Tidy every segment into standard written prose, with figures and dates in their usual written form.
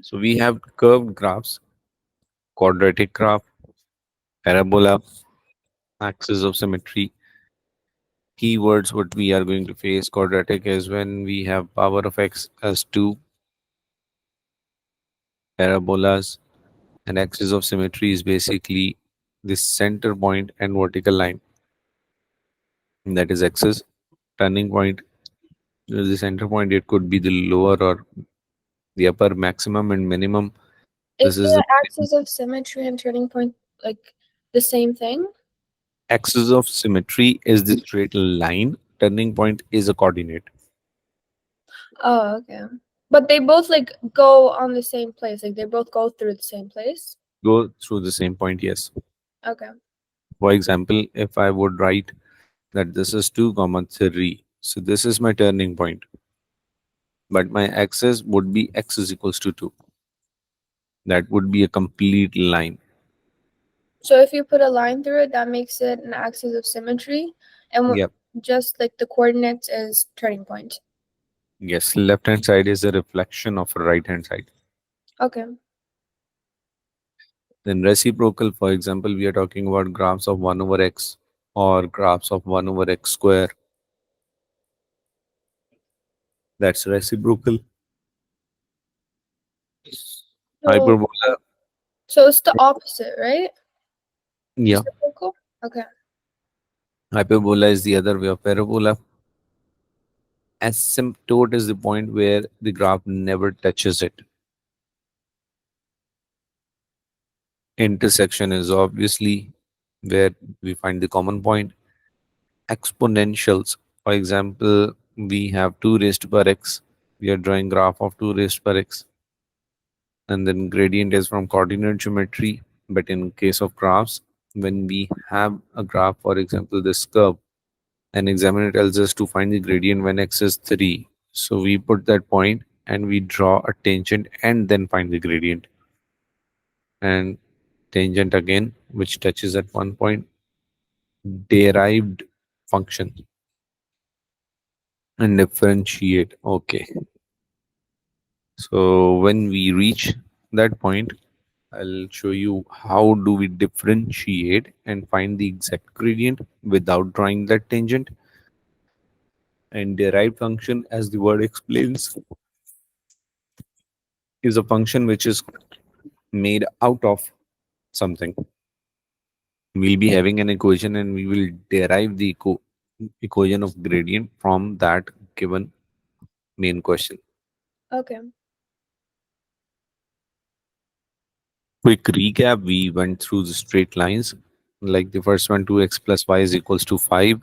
So we have curved graphs, quadratic graph, parabola, axis of symmetry. Keywords what we are going to face. Quadratic is when we have power of x as 2, parabolas, and axis of symmetry is basically the center point and vertical line. That is axis. Turning point is the center point. It could be the lower or the upper, maximum and minimum. This Is is the the axis of symmetry and turning point like the same thing? axis of symmetry is the straight line. Turning point is a coordinate. Oh, okay. But they both like go on the same place. Like they both go through the same place. Go through the same point, yes. Okay. For example, if I would write that this is 2 comma 3, so this is my turning point, but my axis would be x is equals to 2. That would be a complete line. So if you put a line through it, that makes it an axis of symmetry, and Yep. just like the coordinates is turning point. Yes, left hand side is a reflection of right hand side. Okay. Then reciprocal, for example, we are talking about graphs of 1 over x or graphs of 1 over x square. That's reciprocal. So Hyperbola, so it's the opposite, right? yeah. Reciprocal. Okay. Hyperbola is the other way of parabola. Asymptote is the point where the graph never touches it. Intersection is obviously where we find the common point. Exponentials, for example, we have 2 raised to power x. We are drawing graph of 2 raised to power x. And then gradient is from coordinate geometry. But in case of graphs, when we have a graph, for example, this curve, an examiner tells us to find the gradient when x is 3. So we put that point and we draw a tangent and then find the gradient. And tangent again, which touches at one point, derived function and differentiate. Okay. So when we reach that point, I'll show you how do we differentiate and find the exact gradient without drawing that tangent. And derived function, as the word explains, is a function which is made out of something. We'll be having an equation and we will derive the equation of gradient from that given main question. Okay. Quick recap, we went through the straight lines. Like the first one, 2x plus y is equals to 5.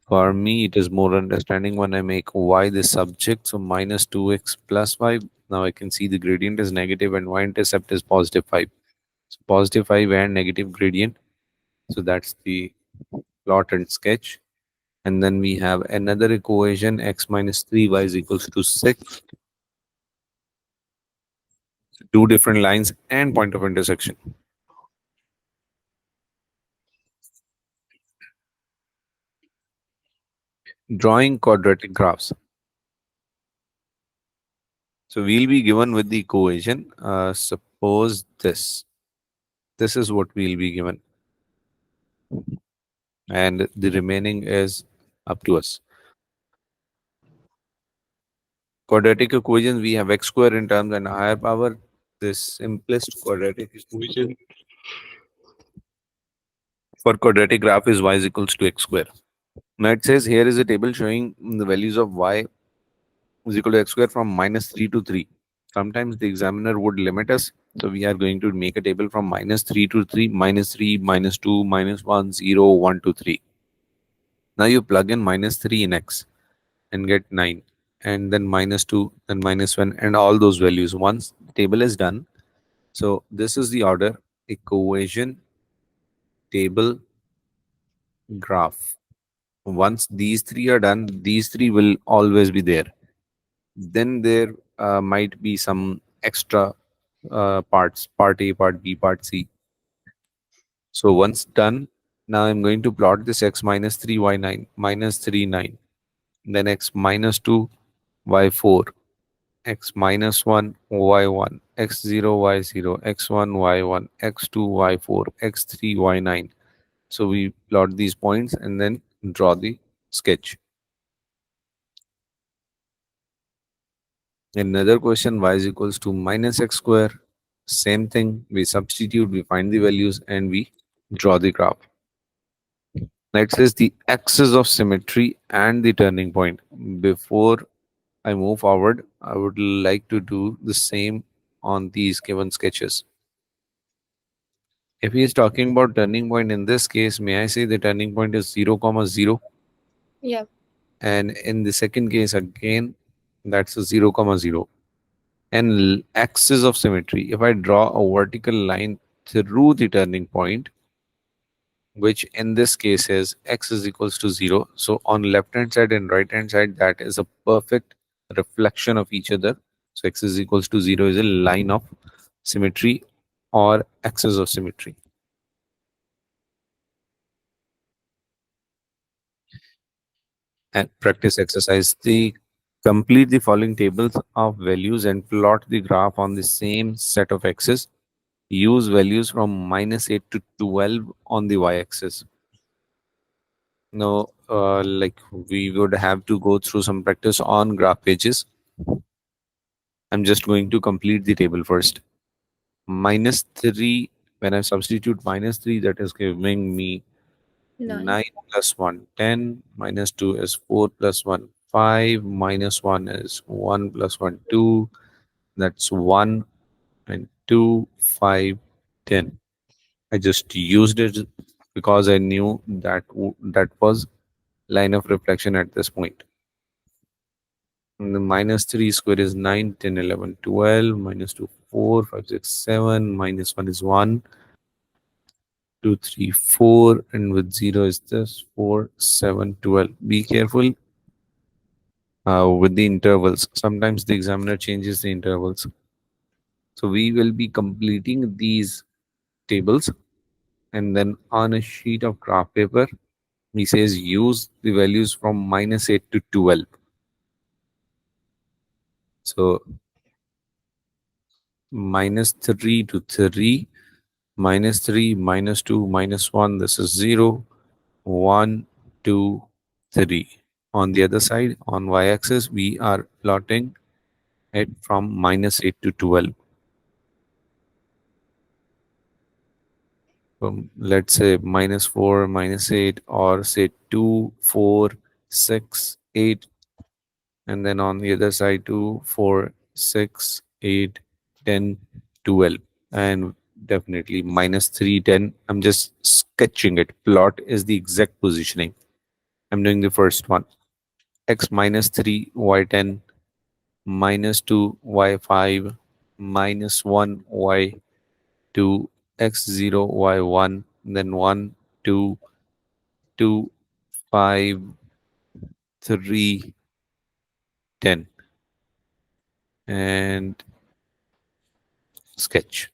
For me, it is more understanding when I make y the subject. So minus 2x plus 5. Now I can see the gradient is negative and y-intercept is positive 5. So positive 5 and negative gradient. So that's the plot and sketch. And then we have another equation, x minus 3y is equals to 6. Two different lines and point of intersection. Drawing quadratic graphs. So we'll be given with the equation. Suppose this. This is what we'll be given. And the remaining is up to us. Quadratic equations, we have x square in terms and higher power. This simplest quadratic equation for quadratic graph is y is equals to x square. Now it says here is a table showing the values of y is equal to x square from minus 3 to 3. Sometimes the examiner would limit us. So we are going to make a table from minus 3 to 3, minus 3, minus 2, minus 1, 0, 1 to 3. Now you plug in minus 3 in x and get 9. And then minus 2, then minus 1, and all those values. Once the table is done, so this is the order: equation, table, graph. Once these three are done, these three will always be there. Then there might be some extra parts, part A, part B, part C. So once done, now I'm going to plot this x minus 3, y 9, minus 3, 9. Then x minus 2, y 4. x minus 1, y1, x0, y0, x1, y1, x2, y4, x3, y9. So we plot these points and then draw the sketch. Another question, y is equals to minus x square. Same thing, we substitute, we find the values and we draw the graph. Next is the axis of symmetry and the turning point. Before I move forward, I would like to do the same on these given sketches. If he is talking about turning point in this case, may I say the turning point is 0, comma 0? Yeah. And in the second case again, that's a 0, comma 0. And axis of symmetry, if I draw a vertical line through the turning point, which in this case is x is equals to 0. So on left hand side and right hand side, that is a perfect reflection of each other. So x is equals to 0 is a line of symmetry or axis of symmetry. And practice exercise. Complete the following tables of values and plot the graph on the same set of axes. Use values from minus 8 to 12 on the y-axis. Now, like we would have to go through some practice on graph pages. I'm just going to complete the table first. Minus 3, when I substitute minus 3, that is giving me 9. 9 plus 1, 10. Minus 2 is 4 plus 1, 5. Minus 1 is 1 plus 1, 2. That's 1 and 2, 5, 10. I just used it because I knew that that was line of reflection at this point. And the minus 3 square is 9, 10, 11, 12. Minus 2, 4, 5, 6, 7. Minus 1 is 1, 2, 3, 4. And with 0 is this 4, 7, 12. Be careful with the intervals. Sometimes the examiner changes the intervals. So we will be completing these tables, and then on a sheet of graph paper, he says use the values from minus 8 to 12. So minus 3 to 3, minus 3, minus 2, minus 1, this is 0, 1, 2, 3. On the other side, on y-axis, we are plotting it from minus 8 to 12. Let's say minus 4, minus 8, or say 2, 4, 6, 8. And then on the other side, 2, 4, 6, 8, 10, 12. And definitely minus 3, 10. I'm just sketching it. Plot is the exact positioning. I'm doing the first one. X minus 3, y10, minus 2, y5, minus 1, y2, x0, y1, then 1, 2, 2, 5, 3, 10. And sketch.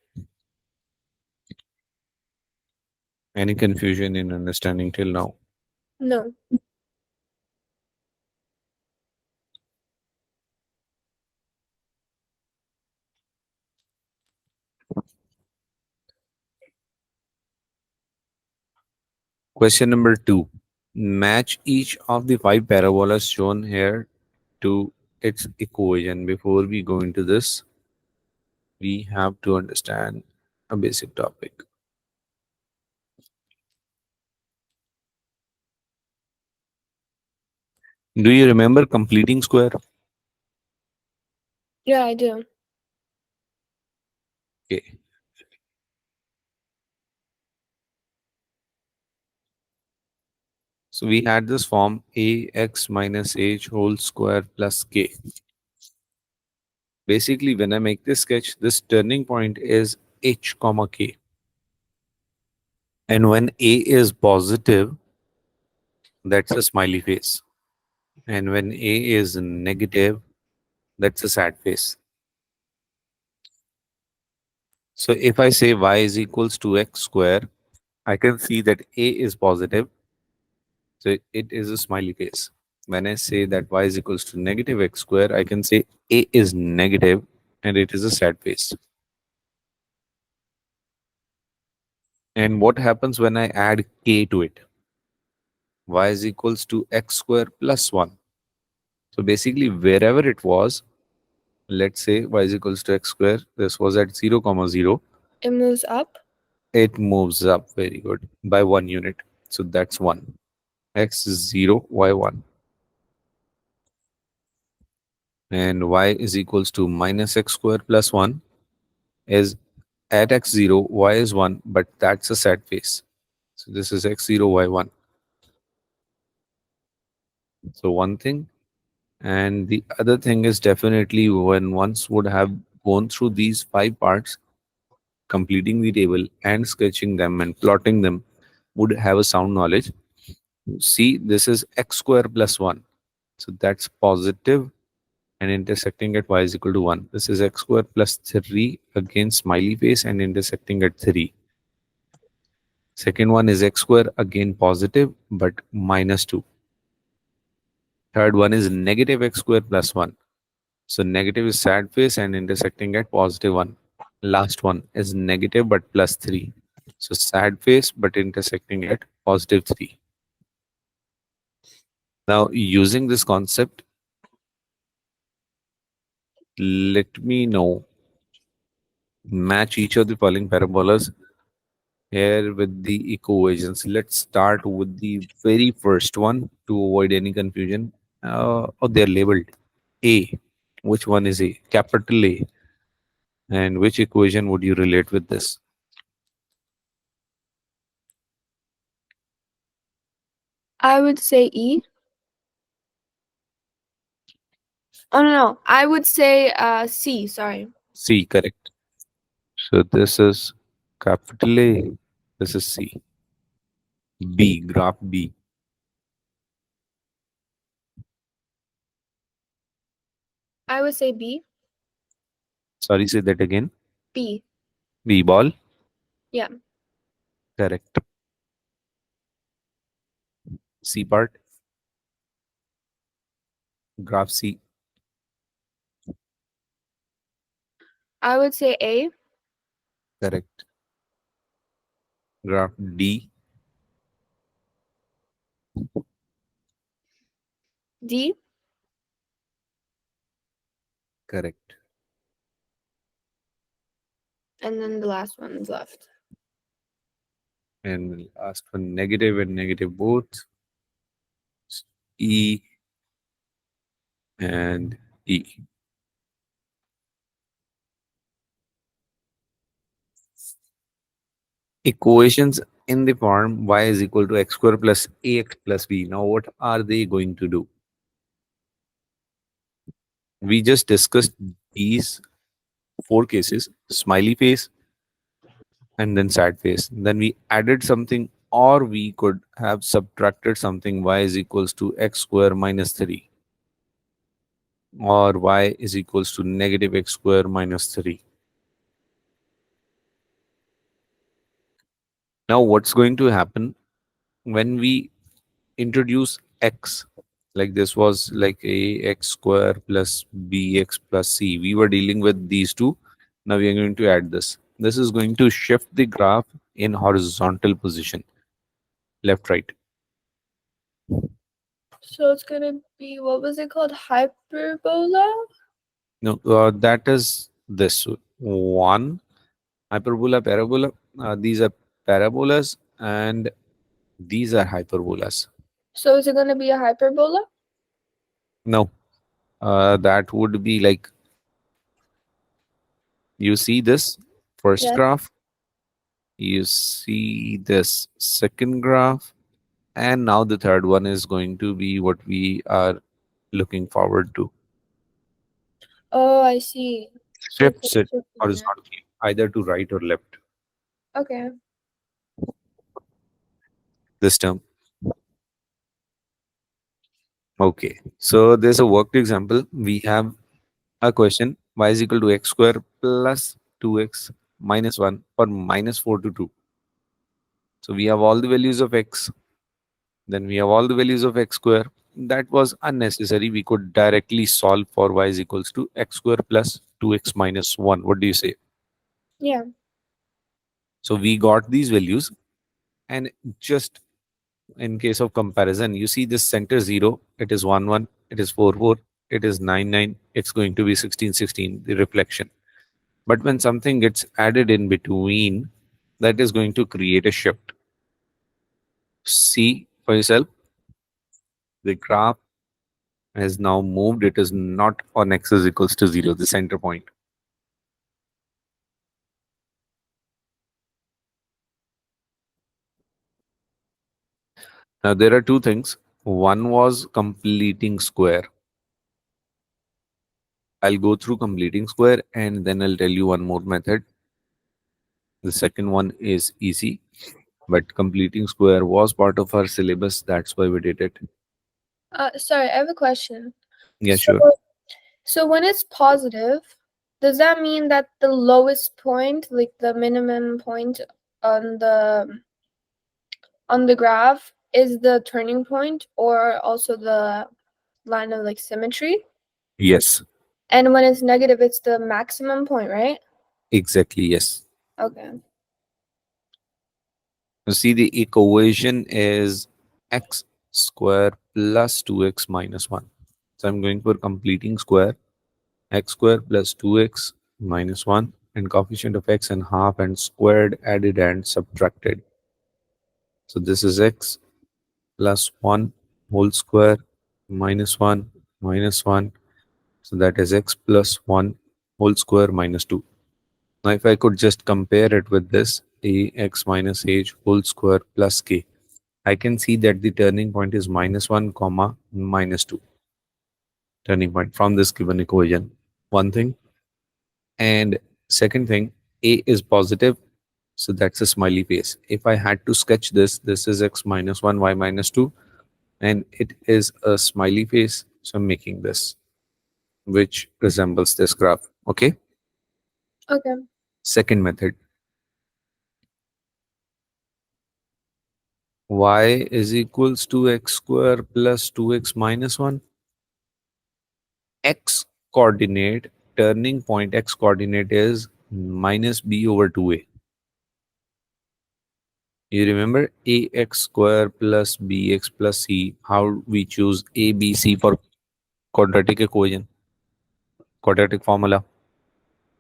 Any confusion in understanding till now? No. Question number 2. Match each of the 5 parabolas shown here to its equation. Before we go into this, we have to understand a basic topic. Do you remember completing square? Yeah, I do. Okay. So we had this form ax minus h whole square plus k. Basically, when I make this sketch, this turning point is h comma k. And when a is positive, that's a smiley face. And when a is negative, that's a sad face. So if I say y is equals to x square, I can see that a is positive. So it is a smiley face. When I say that y is equals to negative x square, I can say a is negative and it is a sad face. And what happens when I add k to it? Y is equals to x square plus 1. So basically, wherever it was, let's say y is equals to x square, this was at 0 comma 0, It moves up. it moves up very good by 1 unit. So that's 1. X is 0, y 1. And y is equals to minus x square plus 1 is at x 0, y is 1, but that's a sad face. So this is x 0, y 1. So one thing. And the other thing is definitely when once would have gone through these 5 parts, completing the table and sketching them and plotting them would have a sound knowledge. See, this is x square plus 1. So that's positive and intersecting at y is equal to 1. This is x square plus 3 again smiley face and intersecting at 3. Second one is x square again positive but minus 2. Third one is negative x square plus 1. So negative is sad face and intersecting at positive 1. Last one is negative but plus 3. So sad face but intersecting at positive 3. Now using this concept, let me know, match each of the following parabolas here with the equations. Let's start with the very first one to avoid any confusion. Oh, they're labeled A. Which one is A? Capital A. And which equation would you relate with this? I would say E. Oh no, I would say C. Sorry. C, correct. So this is capital A. This is C. B, graph B. I would say B. Sorry, say that again. B. B ball. Yeah. Correct. C part. Graph C. I would say A. Correct. Graph D. D. Correct. And then the last one is left. And we'll ask for negative and negative both. E and E. Equations in the form y is equal to x square plus ax plus b. Now, what are they going to do? We just discussed these 4 cases: smiley face and then sad face. Then we added something, or we could have subtracted something. Y is equals to x square minus 3, or y is equals to negative x square minus 3. Now, what's going to happen when we introduce x? Like this was like a x square plus bx plus c. We were dealing with these two. Now we are going to add this. This is going to shift the graph in horizontal position, left, right. So it's gonna be, what was it called? Hyperbola? No, that is this one hyperbola, parabola. These are parabolas and these are hyperbolas. So is it gonna be a hyperbola? No, that would be like, you see this first Yes. graph, you see this second graph, and now the third one is going to be what we are looking forward to. Oh, I see. So it's Shifts like it shifting it. horizontally, either to right or left. Okay. This term. Okay. So there's a worked example. We have a question: y is equal to x square plus 2x minus 1 or minus 4 to 2. So we have all the values of x. Then we have all the values of x square. that was unnecessary. We could directly solve for y is equals to x square plus 2x minus 1. What do you say? Yeah. So we got these values, and just in case of comparison, you see this center 0, it is 1 1, it is 4 4, it is 9 9, it's going to be 16 16, the reflection. But when something gets added in between, that is going to create a shift. See for yourself, the graph has now moved. It is not on x is equals to 0, the center point. Now, there are two things. One was completing square. I'll go through completing square and then I'll tell you one more method. The second one is easy, but completing square was part of our syllabus. That's why we did it. Sorry, I have a question. Yeah, So, sure. so when it's positive, does that mean that the lowest point, like the minimum point on the graph, is the turning point, or also the line of like symmetry? Yes, And when it's negative, it's the maximum point, right? exactly. Yes. Okay. You see, the equation is x square plus 2x minus 1. So I'm going for completing square, x square plus 2x minus 1, and coefficient of x and half and squared, added and subtracted. So this is x plus 1 whole square minus 1 minus 1. So that is x plus 1 whole square minus 2. Now if I could just compare it with this ax minus h whole square plus k, I can see that the turning point is minus 1 comma minus 2 turning point from this given equation. One thing. And second thing, a is positive, so that's a smiley face. If I had to sketch this, this is x minus 1 y minus 2, and it is a smiley face, so I'm making this, which resembles this graph. Okay. Okay. Second method, y is equals to x square plus 2x minus 1. X coordinate, turning point x coordinate is minus b over 2a. You remember ax square plus bx plus c, how we choose a, b, c for quadratic equation, quadratic formula.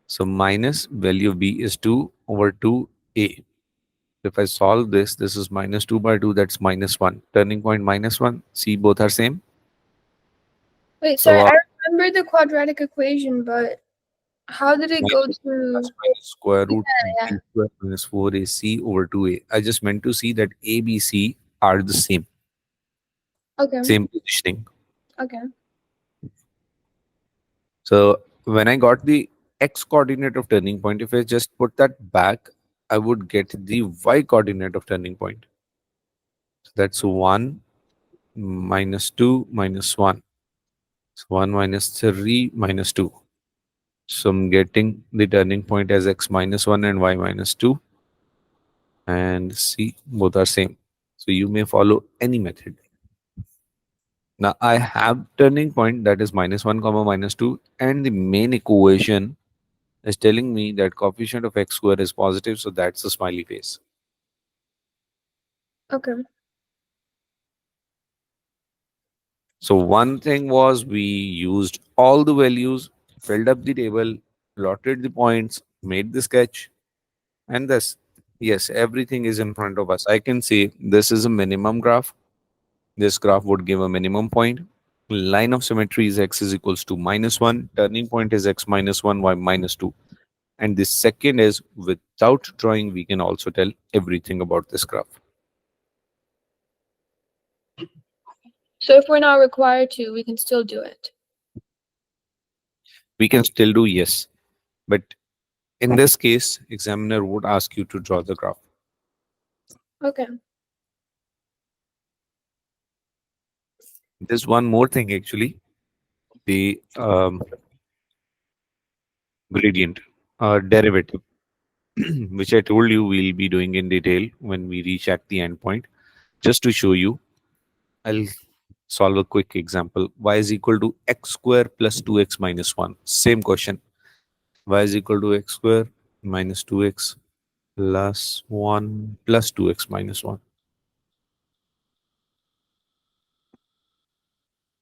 So minus value of b is 2 over 2a. If I solve this, this is minus 2 by 2, that's minus 1. Turning point minus 1, see both are same. Wait, So sorry, I remember the quadratic equation, but how did it go minus to? plus minus square Yeah, root yeah. b square minus 4ac over 2a. I just meant to see that a, b, c are the same, Okay. same positioning. Okay. So when I got the x coordinate of turning point, if I just put that back, I would get the y coordinate of turning point. So that's 1 minus 2 minus 1. So 1 minus 3 minus 2. So I'm getting the turning point as x minus 1 and y minus 2. And see, both are same. So you may follow any method. Now I have turning point that is minus 1 comma minus 2, and the main equation is telling me that coefficient of x square is positive, so that's a smiley face. Okay. So one thing was we used all the values, filled up the table, plotted the points, made the sketch, and this. Yes, everything is in front of us. I can say this is a minimum graph. This graph would give a minimum point. Line of symmetry is x is equals to minus 1. Turning point is x minus 1, y minus 2. And the second is without drawing, we can also tell everything about this graph. So if we're not required to, we can still do it. We can still do yes. But in this case, examiner would ask you to draw the graph. Okay. There's one more thing actually, the gradient derivative, which I told you we'll be doing in detail when we reach at the endpoint. Just to show you, I'll solve a quick example. Y is equal to x square plus 2x minus 1. Same question. Y is equal to x square minus 2x plus 1 plus 2x minus 1.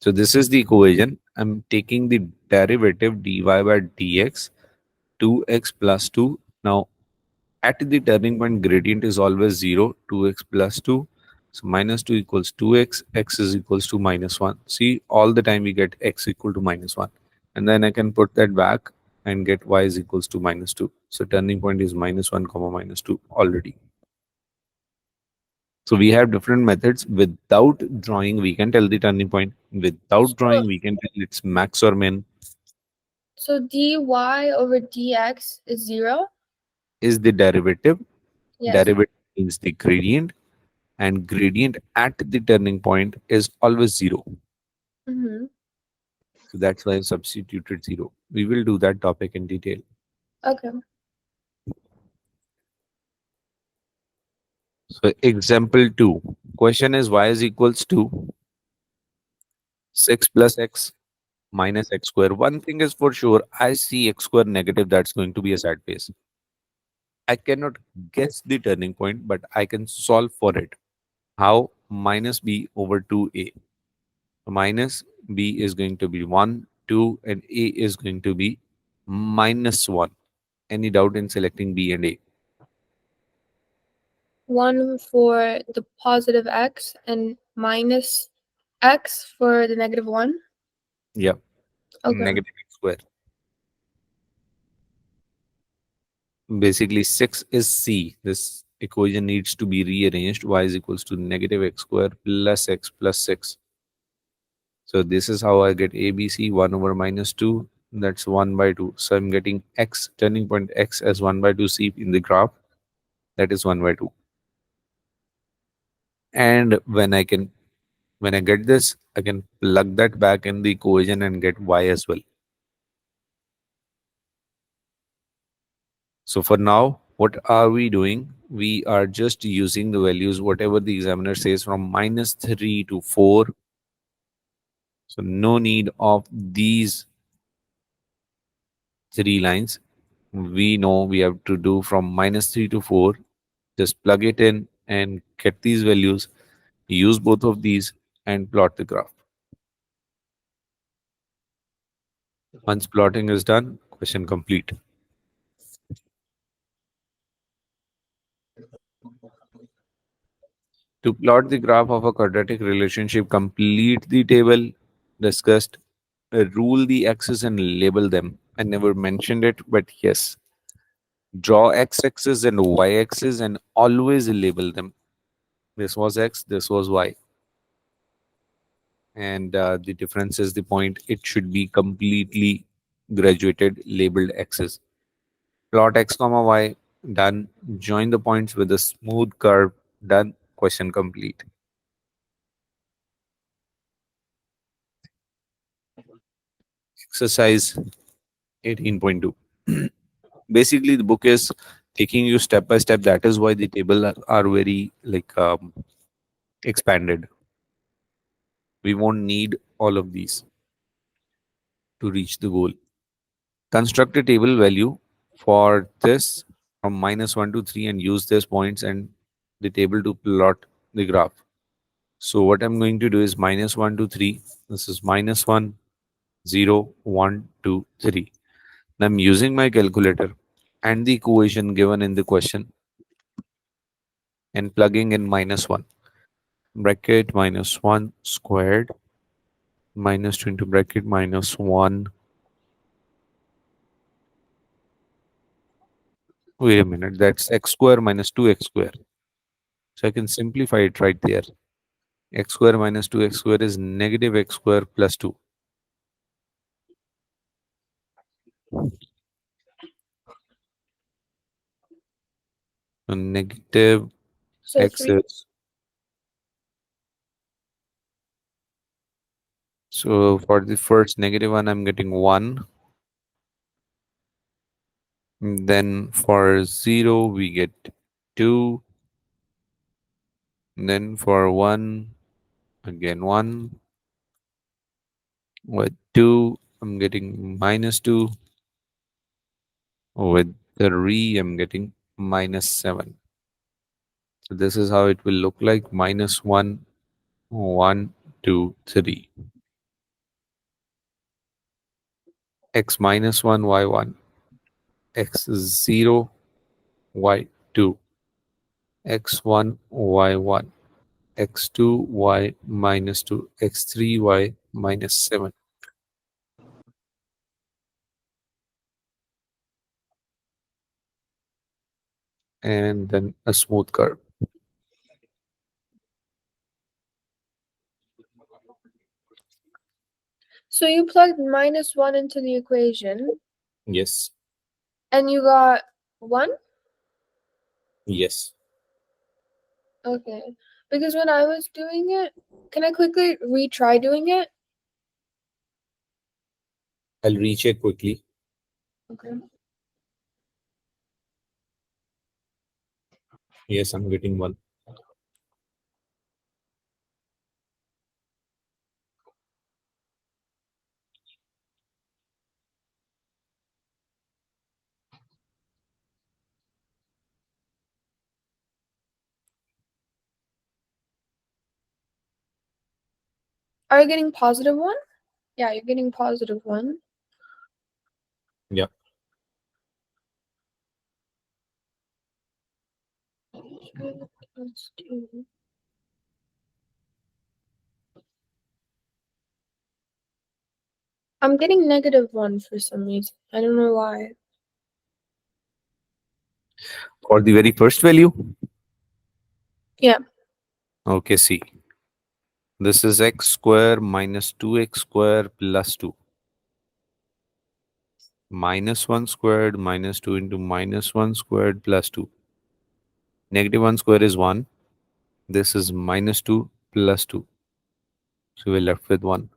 So this is the equation. I'm taking the derivative dy by dx, 2x plus 2. Now at the turning point, gradient is always 0, 2x plus 2. So minus 2 equals 2x, x is equals to minus 1. See, all the time we get x equal to minus 1. And then I can put that back and get y is equals to minus 2. So turning point is minus 1 comma minus 2 already. So we have different methods. Without drawing, we can tell the turning point. Without So, drawing, we can tell its max or min. so dy over dx is 0? Is the derivative. Yes. Derivative means the gradient, and gradient at the turning point is always 0. Mm-hmm. So that's why I substituted 0. We will do that topic in detail. Okay. So example 2. Question is y is equals to 6 plus x minus x square. One thing is for sure, I see x square negative, that's going to be a sad face. I cannot guess the turning point, but I can solve for it. How? Minus b over 2a. Minus b is going to be 1, 2, and a is going to be minus 1. Any doubt in selecting b and a? 1 for the positive x and minus x for the negative 1. Yeah, Okay. negative x square. Basically, 6 is c. This equation needs to be rearranged. Y is equals to negative x square plus x plus 6. So this is how I get ABC 1 over minus 2. That's 1 by 2. So I'm getting x, turning point x as 1 by 2c in the graph. That is 1 by 2. And when I get this, I can plug that back in the equation and get y as well. So for now, what are we doing? We are just using the values, whatever the examiner says, from minus 3 to 4. So no need of these 3 lines. We know we have to do from minus 3 to 4. Just plug it in and get these values. Use both of these and plot the graph. Once plotting is done, question complete. To plot the graph of a quadratic relationship, complete the table discussed, rule the axes and label them. I never mentioned it, but yes, draw x-axis and y-axis and always label them. This was x, this was y. And the difference is the point. It should be completely graduated, labeled axis. Plot x comma y, done. Join the points with a smooth curve, done. Question complete. Exercise 18.2. Basically, the book is taking you step by step. That is why the table are very like expanded. We won't need all of these to reach the goal. Construct a table value for this from minus 1 to 3 and use these points and the table to plot the graph. So what I'm going to do is minus 1 to 3. This is minus 1, 0, 1, 2, 3. And I'm using my calculator and the equation given in the question and plugging in minus 1. Bracket minus 1 squared minus 2 into bracket minus 1. Wait a minute, that's x square minus 2x square. So I can simplify it right there. X square minus 2x square is negative x square plus 2. So negative So x 3. is, so for the first negative one, I'm getting 1. Then for 0, we get 2. Then for 1, again 1. With 2, I'm getting -2. With 3, I'm getting -7. So this is how it will look like: -1, 1, 2, 3. X minus 1, y1. X 0, y2. X1, y1. X2, y minus 2. X3, y minus 7. And then a smooth curve. So you plugged -1 into the equation Yes. and you got 1? Yes. Okay. Because when I was doing it, can I quickly retry doing it? I'll recheck quickly. Okay. Yes, I'm getting 1. Are you getting +1? Yeah, you're getting +1. Yeah. Let's do. I'm getting -1 for some reason. I don't know why. For the very first value? Yeah. Okay, see. This is x square minus 2x square plus 2. -1 squared minus 2 into -1 squared plus 2. -1 square is 1. This is -2 plus 2. So we're left with 1.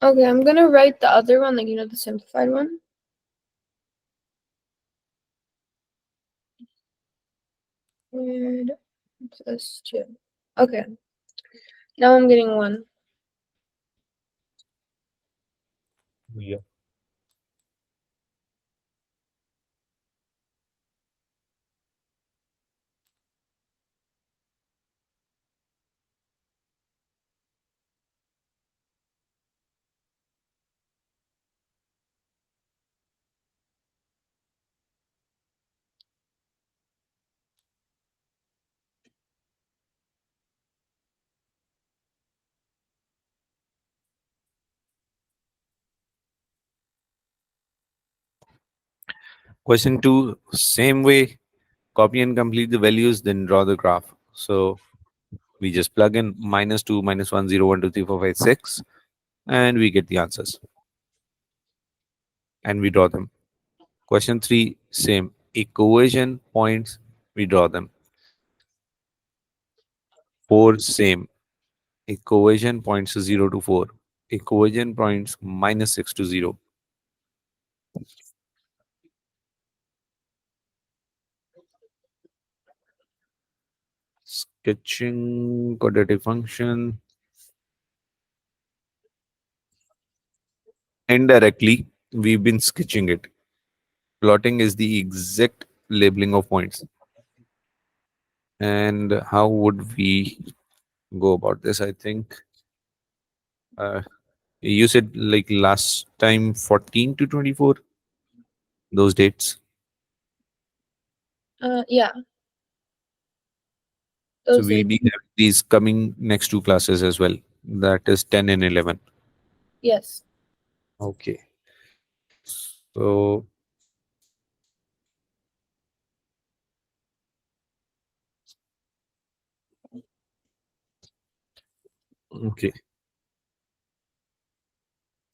Okay, I'm gonna write the other one, like, the simplified one. Squared plus 2. Okay. Now I'm getting 1. Yeah. Question 2, same way. Copy and complete the values, then draw the graph. So we just plug in -2, -1, 0, 1, 2, 3, 4, 5, 6, and we get the answers. And we draw them. Question 3, same. Equation points, we draw them. 4, same. Equation points 0 to 4. Equation points -6 to 0. Sketching quadratic function. Indirectly, we've been sketching it. Plotting is the exact labeling of points. And how would we go about this? I think you said like last time 14 to 24, those dates. Yeah. So Those we'll dates. be having these coming next 2 classes as well. That is 10 and 11. Yes. Okay. So, okay.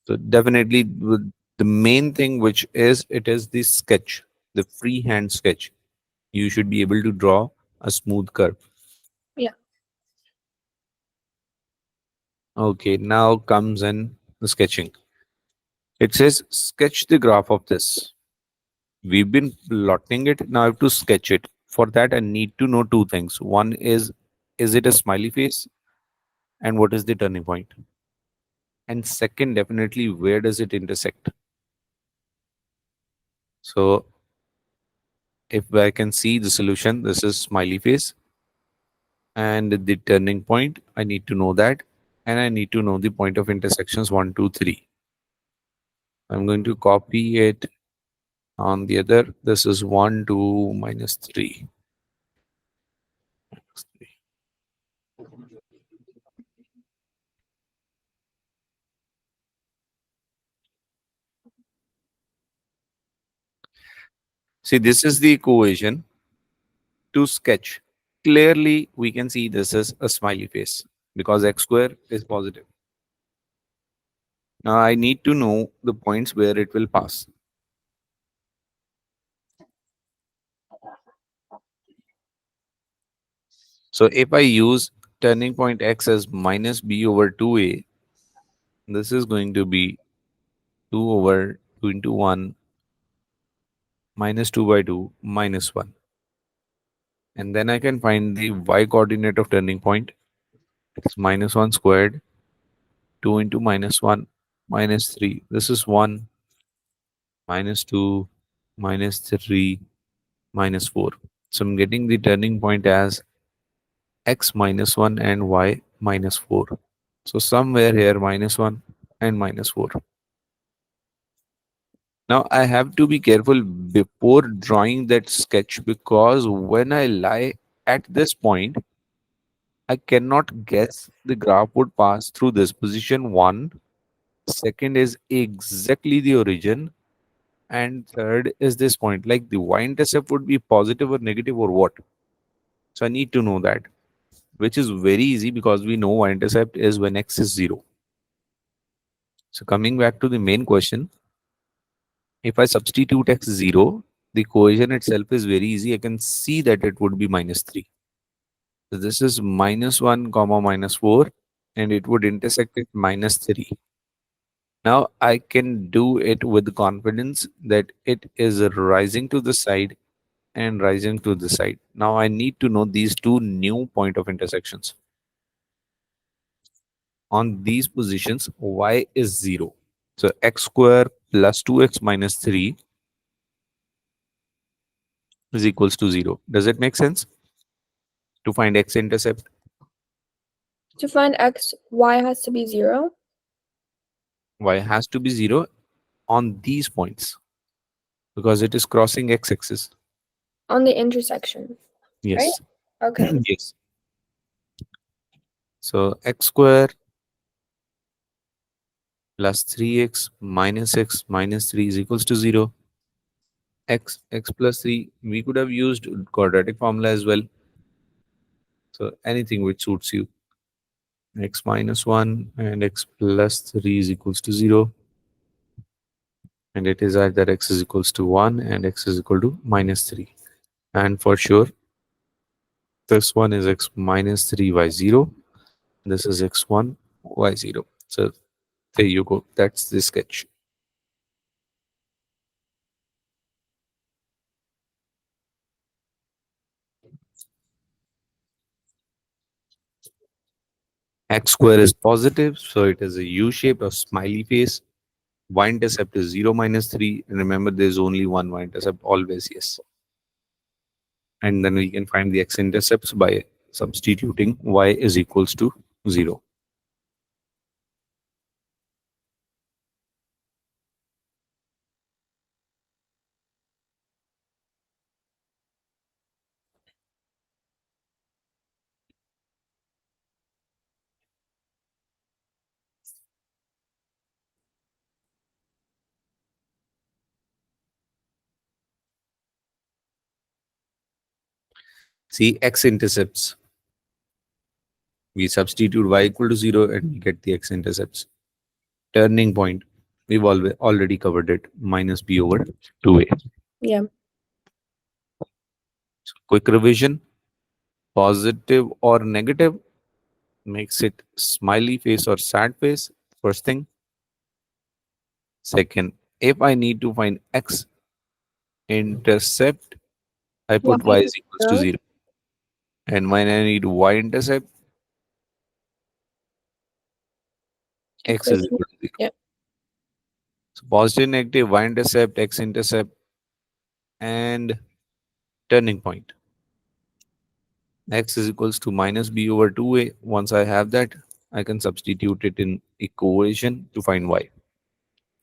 So definitely the main thing which is it is the sketch, the freehand sketch. You should be able to draw a smooth curve. Yeah. Okay, now comes in the sketching. It says sketch the graph of this. We've been plotting it. Now I have to sketch it. For that, I need to know two things. One is it a smiley face? and what is the turning point? And second, definitely, where does it intersect? So if I can see the solution, this is smiley face, and the turning point, I need to know that, and I need to know the point of intersections 1, 2, 3. I'm going to copy it on the other. This is 1, 2, minus 3. See, this is the equation to sketch. Clearly, we can see this is a smiley face because x square is positive. Now, I need to know the points where it will pass. So if I use turning point x as minus b over 2a, this is going to be 2 over 2 into 1 minus 2 by 2 minus 1. And then I can find the y coordinate of turning point. It's minus 1 squared, 2 into minus 1 minus 3. This is 1 minus 2 minus 3 minus 4. So I'm getting the turning point as x minus 1 and y minus 4. So somewhere here minus 1 and minus 4. Now I have to be careful before drawing that sketch because when I lie at this point, I cannot guess the graph would pass through this position 1. Second is exactly the origin. And third is this point. Like the y-intercept would be positive or negative or what. So I need to know that, which is very easy because we know y-intercept is when x is 0. So coming back to the main question, if I substitute x 0, the equation itself is very easy. I can see that it would be minus 3. So this is minus 1 comma minus 4 and it would intersect at minus 3. Now I can do it with confidence that it is rising to the side and rising to the side. Now I need to know these two new point of intersections. On these positions, y is 0. So x square plus 2x minus 3 is equals to 0. Does it make sense? To find x-intercept, To find x, y has to be 0 y has to be 0 on these points because it is crossing x-axis. on the intersection, right? Yes. Okay. Yes. So x square plus 3x minus 3 is equals to 0. X plus 3, we could have used quadratic formula as well. So anything which suits you. X minus 1 and x plus 3 is equals to 0. And it is either x is equals to 1 and x is equal to minus 3. And for sure, this one is x minus 3 y 0. This is x1 y 0. So there you go. That's the sketch. X square is positive, so it is a U shape or smiley face. Y-intercept is 0 minus 3. And remember, there's only one y-intercept, always yes. And then we can find the x-intercepts by substituting y is equals to 0. See, x-intercepts. We substitute y equal to 0 and we get the x-intercepts. Turning point, we've already covered it, minus b over 2a. Yeah. So quick revision, positive or negative makes it smiley face or sad face, first thing. Second, if I need to find x-intercept, I Y put y is is equals to 0. 0. And when I need y-intercept, x is Equation. equal to 0. Yeah. So positive, negative, y-intercept, x-intercept, and turning point. X is equals to minus b over 2a. Once I have that, I can substitute it in equation to find y.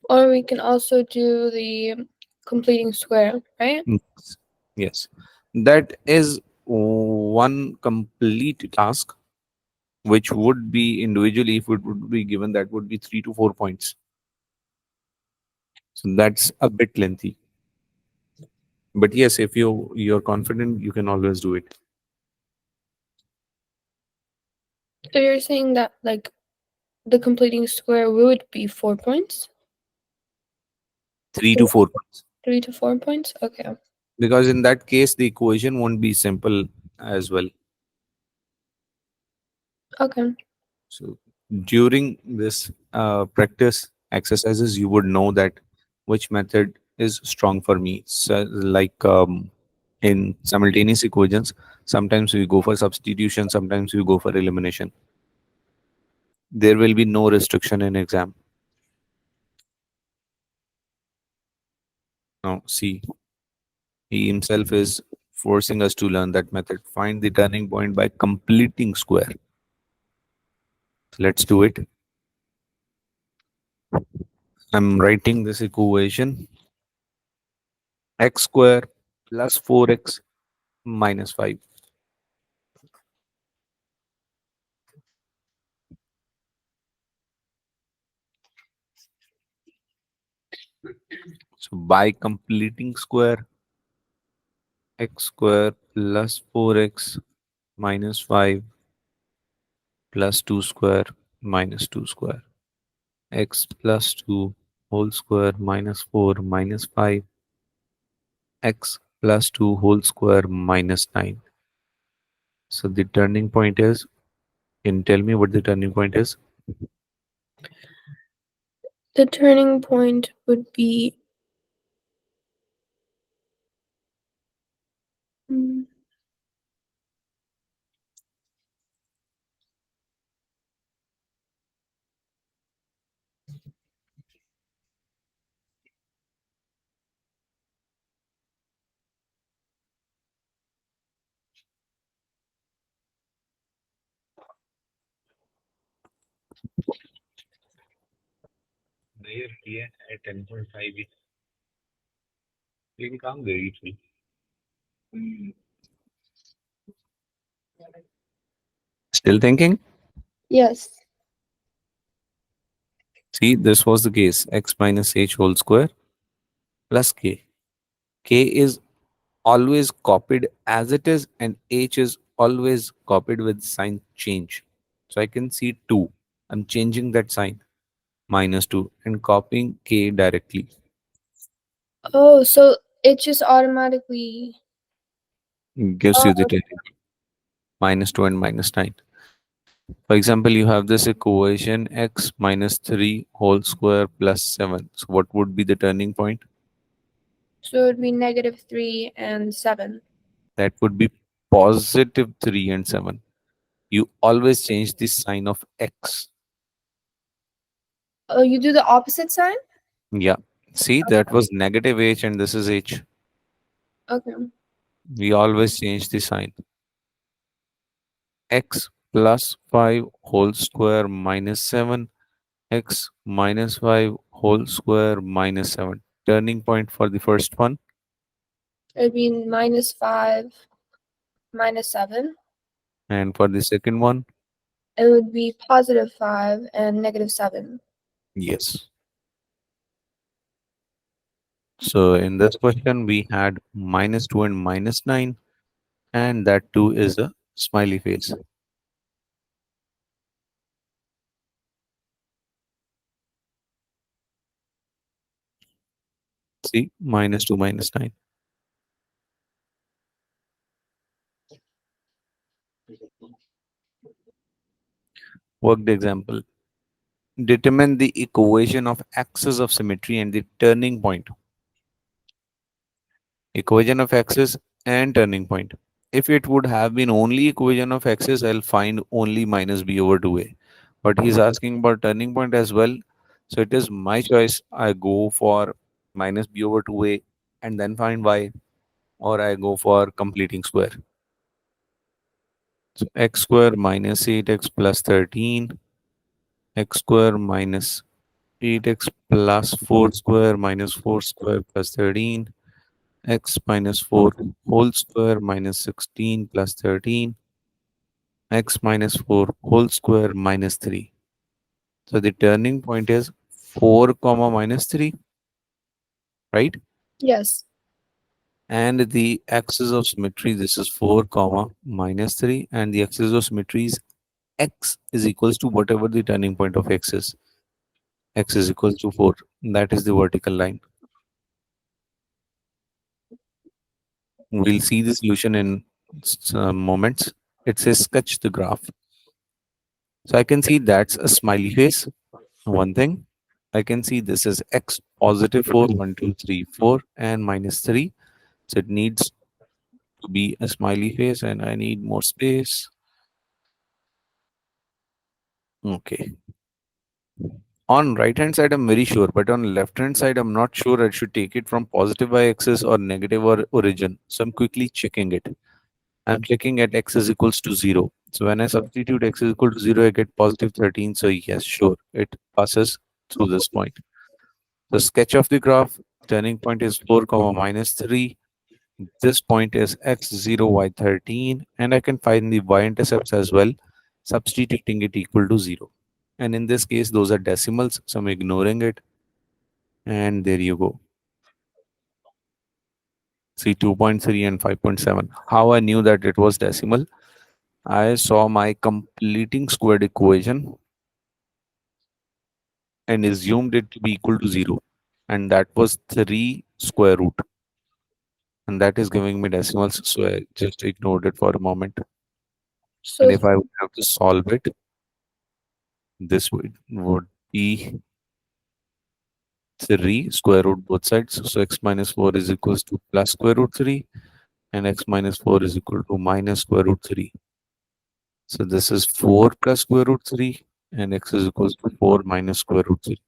Or we can also do the completing square, right? Yes. Yes. That is one complete task, which would be individually, if it would be given, that would be 3 to 4 points. So that's a bit lengthy. But yes, if you're confident, you can always do it. So you're saying that like the completing square would be 4 points? Three Or to four points. 3 to 4 points? Okay. Because in that case, the equation won't be simple as well. Okay. So during this practice exercises, you would know that which method is strong for me. So, like in simultaneous equations, sometimes we go for substitution, sometimes we go for elimination. There will be no restriction in exam. Now, see, he himself is forcing us to learn that method. Find the turning point by completing square. Let's do it. I'm writing this equation: x square plus 4x minus 5. So by completing square, x square plus 4x minus 5 plus 2 square minus 2 square, x plus 2 whole square minus 4 minus 5, x plus 2 whole square minus 9. So the turning point is, can you tell me what the turning point is? The turning point would be mm, There here at 10.5, लेकिन काम गई थी. Still thinking? yes. See, this was the case: x minus h whole square plus k. K is always copied as it is, and h is always copied with sign change. So I can see 2. I'm changing that sign, minus 2, and copying k directly. Oh, so it just automatically. Gives you the Oh, turning, minus 2 and minus 9. For example, you have this equation: x minus 3 whole square plus 7. So what would be the turning point? so it would be -3 and 7. That would be positive 3 and 7. You always change the sign of x. Oh, you do the opposite sign? Yeah. See, that was negative h and this is h. Okay. We always change the sign. X plus 5 whole square minus 7. X minus 5 whole square minus 7. Turning point for the first one. It would be -5, -7. And for the second one, It would be +5 and -7. yes. So in this question, we had minus 2 and minus 9. And that too is a smiley face. See, minus 2, minus 9. Worked example. Determine the equation of axis of symmetry and the turning point. Equation of axis and turning point. If it would have been only equation of axis, I'll find only minus b over 2a. but he's asking about turning point as well. So it is my choice. I go for minus b over 2a and then find y, or I go for completing square. So x square minus 8x plus 13, x square minus 8x plus 4 square minus 4 square plus 13, x minus 4 whole square minus 16 plus 13, x minus 4 whole square minus 3. So the turning point is 4 comma minus 3, right? Yes. And the axis of symmetry, this is 4 comma minus 3, and the axis of symmetry is x is equals to whatever the turning point of x is. X is equals to 4. That is the vertical line. We'll see the solution in some moments. It says sketch the graph. So I can see that's a smiley face. One thing. I can see this is x positive 4, 1, 2, 3, 4, and minus 3. So it needs to be a smiley face, and I need more space. Okay. On right hand side, I'm very sure, but on left hand side, I'm not sure I should take it from positive y-axis or negative or origin. So I'm quickly checking it. I'm checking at x is equals to 0. So when I substitute x is equal to 0, I get positive 13. So yes, sure, it passes through this point. The sketch of the graph, turning point is 4 comma minus 3. This point is x0, y13, and I can find the y-intercepts as well, substituting it equal to 0. And in this case, those are decimals, so I'm ignoring it. And there you go. See 2.3 and 5.7. How I knew that it was decimal? I saw my completing squared equation and assumed it to be equal to 0. And that was 3 square root. And that is giving me decimals, so I just ignored it for a moment. And So if I would have to solve it, this would be 3 square root both sides. So x minus 4 is equals to plus square root 3, and x minus 4 is equal to minus square root 3. So this is 4 plus square root 3, and x is equals to 4 minus square root 3.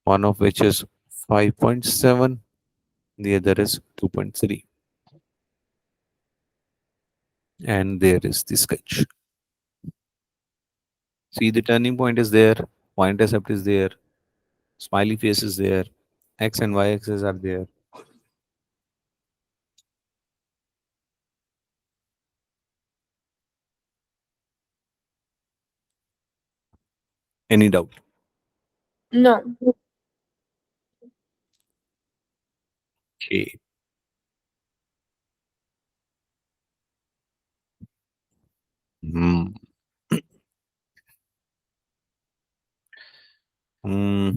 One of which is 5.7, the other is 2.3. And there is the sketch. See, the turning point is there, y-intercept is there, smiley face is there, x and y axes are there. Any doubt? no. Okay. Hmm.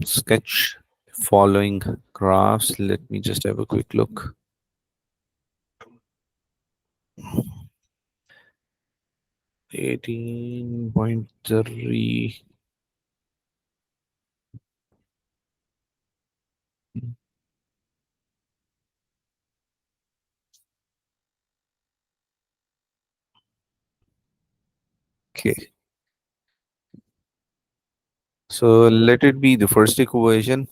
Sketch following graphs. Let me just have a quick look. 18.3. Okay. So let it be the first equation.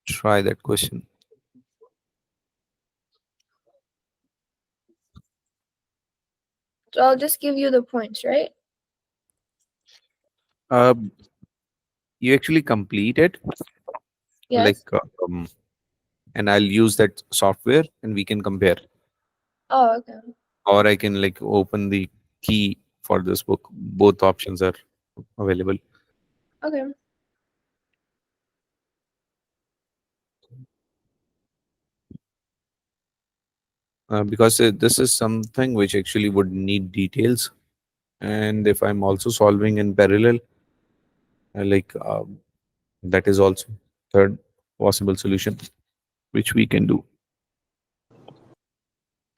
Try that question. So I'll just give you the points, right? Uh, you actually complete it, like, Yes. and I'll use that software and we can compare. Oh, okay. Or I can like open the key for this book. Both options are available. Okay. Because this is something which actually would need details. And if I'm also solving in parallel, like that is also third possible solution, which we can do.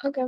Okay.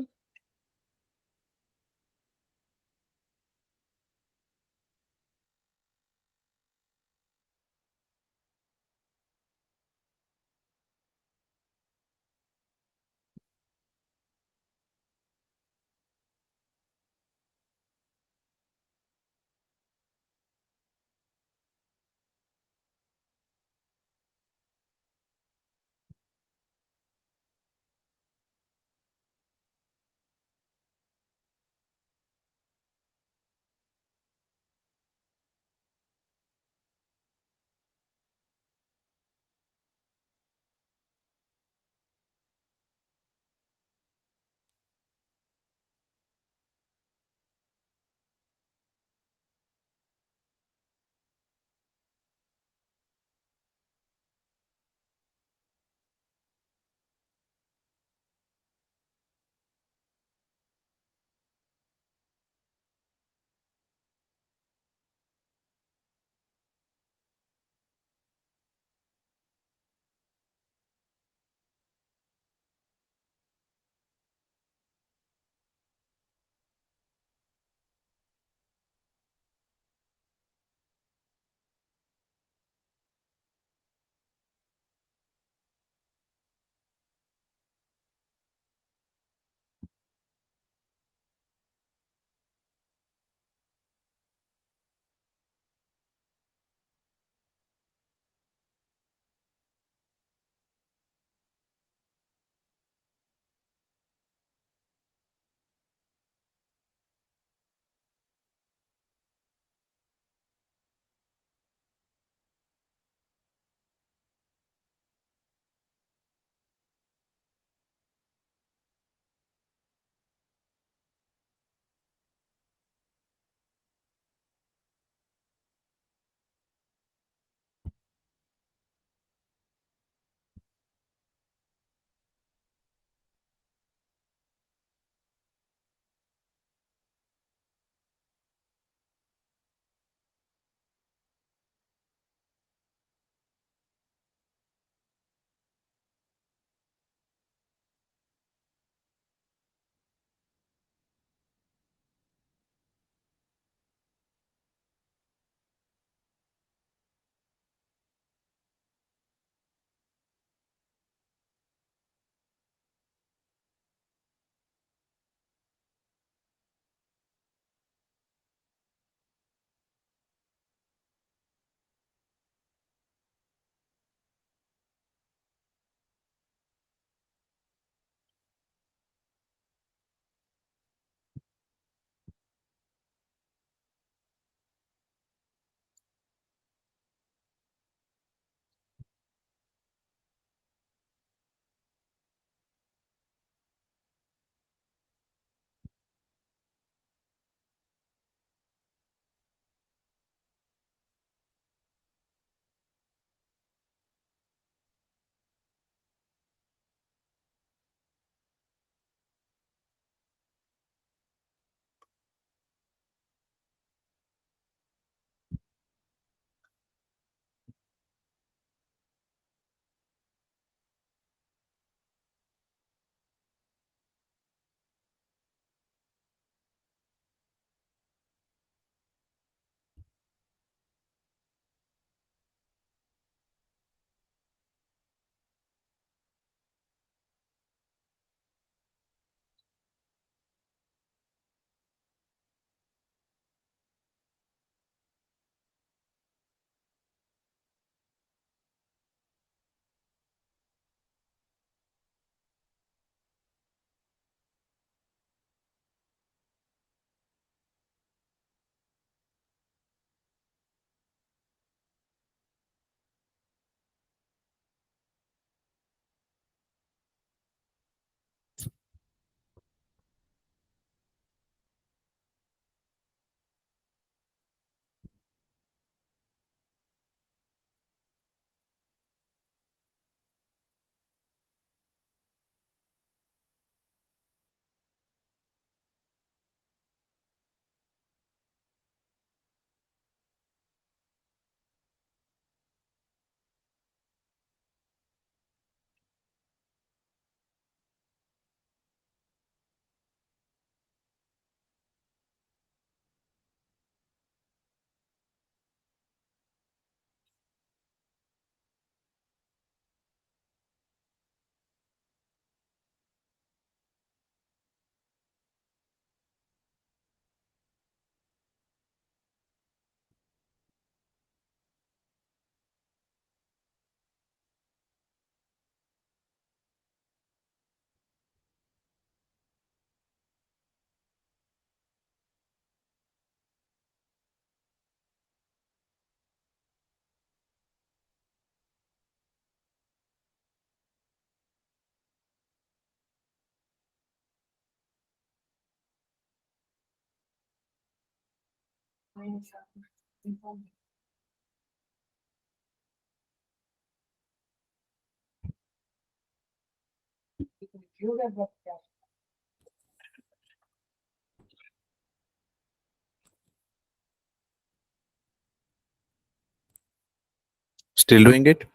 Still doing it?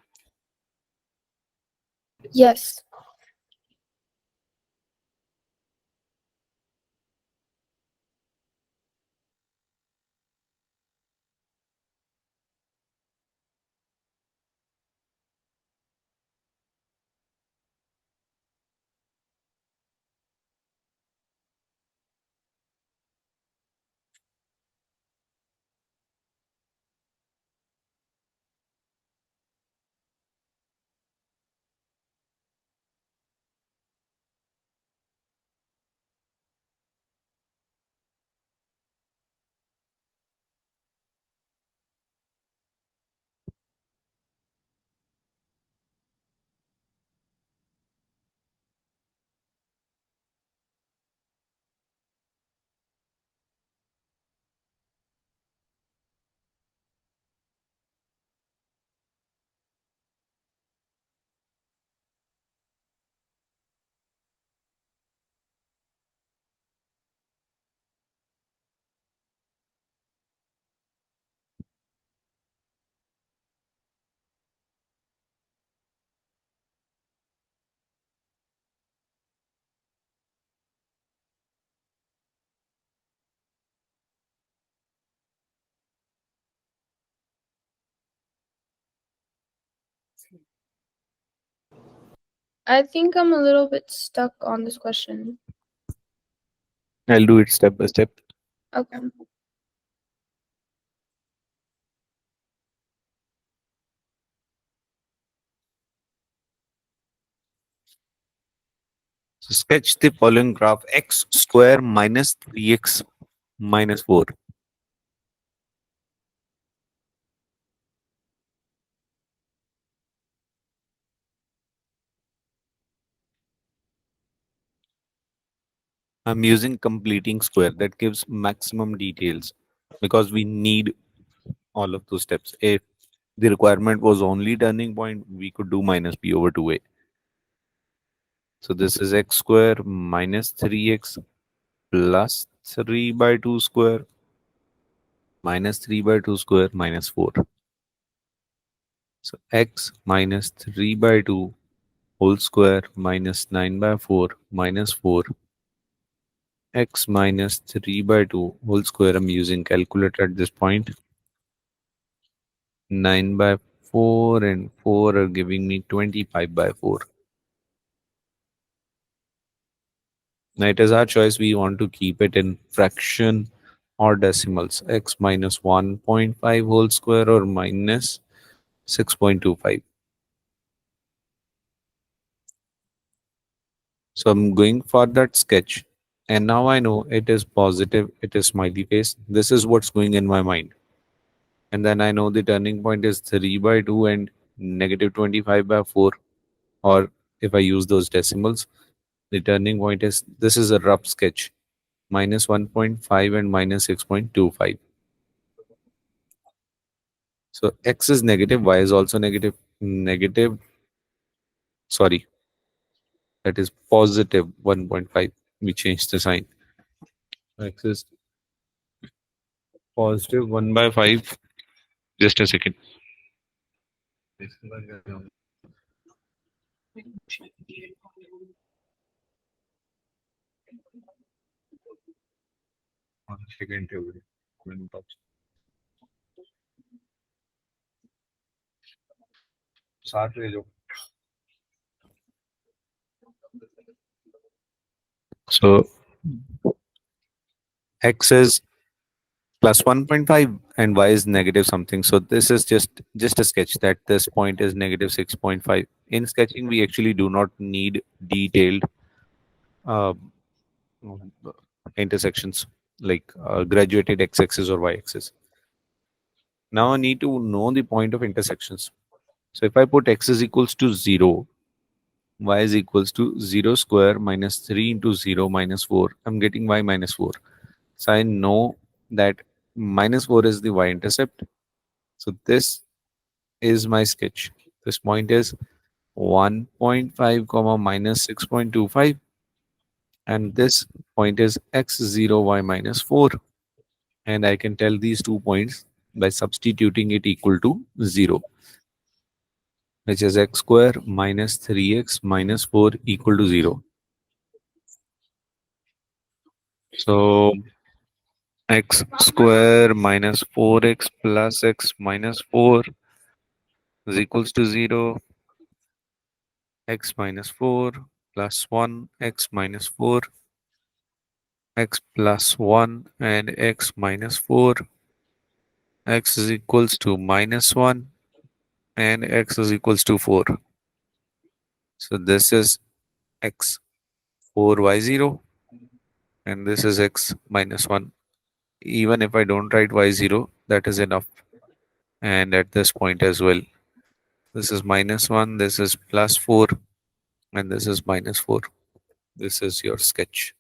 Yes. I think I'm a little bit stuck on this question. I'll do it step by step. Okay. So sketch the following graph: x square minus 3x minus 4. I'm using completing square that gives maximum details because we need all of those steps. If the requirement was only turning point, we could do minus b over 2a. So this is x square minus 3x plus 3 by 2 square minus 3 by 2 square minus 4. So x minus 3 by 2 whole square minus 9 by 4 minus 4. X minus 3 by 2 whole square. I'm using calculator at this point. 9 by 4 and 4 are giving me 25 by 4. Now it is our choice. We want to keep it in fraction or decimals. X minus 1.5 whole square or minus 6.25. So I'm going for that sketch. And now I know it is positive. It is smiley face. This is what's going in my mind. And then I know the turning point is 3 by 2 and negative 25 by 4. Or if I use those decimals, the turning point is, this is a rough sketch, minus 1.5 and minus 6.25. So x is negative, y is also negative. Negative, sorry, that is positive 1.5. We changed the sign. X is positive 1 by 5. Just a second. So x is plus 1.5 and y is negative something. So this is just a sketch that this point is negative 6.5. In sketching, we actually do not need detailed uh, intersections like graduated x-axis or y-axis. Now I need to know the point of intersections. So if I put x is equals to 0, y is equals to 0 square minus 3 into 0 minus 4, I'm getting y minus 4. So I know that minus 4 is the y-intercept. So this is my sketch. This point is 1.5 comma minus 6.25, and this point is x0 y minus 4, and I can tell these 2 points by substituting it equal to 0, which is x square minus 3x minus 4 equal to 0. So x square minus 4x plus x minus 4 is equals to 0. X minus 4 plus 1 x minus 4 x plus 1 and x minus 4, x is equals to minus 1 and x is equals to 4. So this is x 4y0 and this is x minus 1. Even if I don't write y0, that is enough. And at this point as well, this is minus 1, this is plus 4, and this is minus 4. This is your sketch.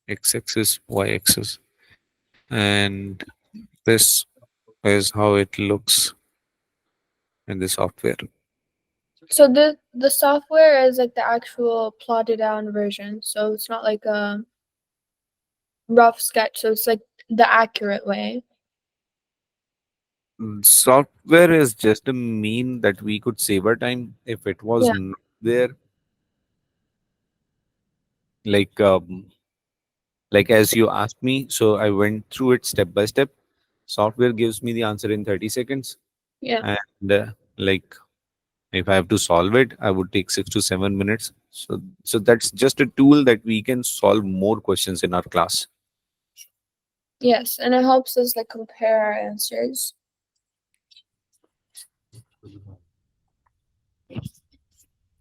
X axis, y axis. And this is how it looks in the software. So the software is like the actual plotted down version. So it's not like a rough sketch. So it's like the accurate way. Software is just a mean that we could save our time. If it was Yeah. not there, like as you asked me, so I went through it step by step. Software gives me the answer in 30 seconds, Yeah. and like if I have to solve it, I would take 6 to 7 minutes. So that's just a tool that we can solve more questions in our class. Yes, and it helps us like compare our answers.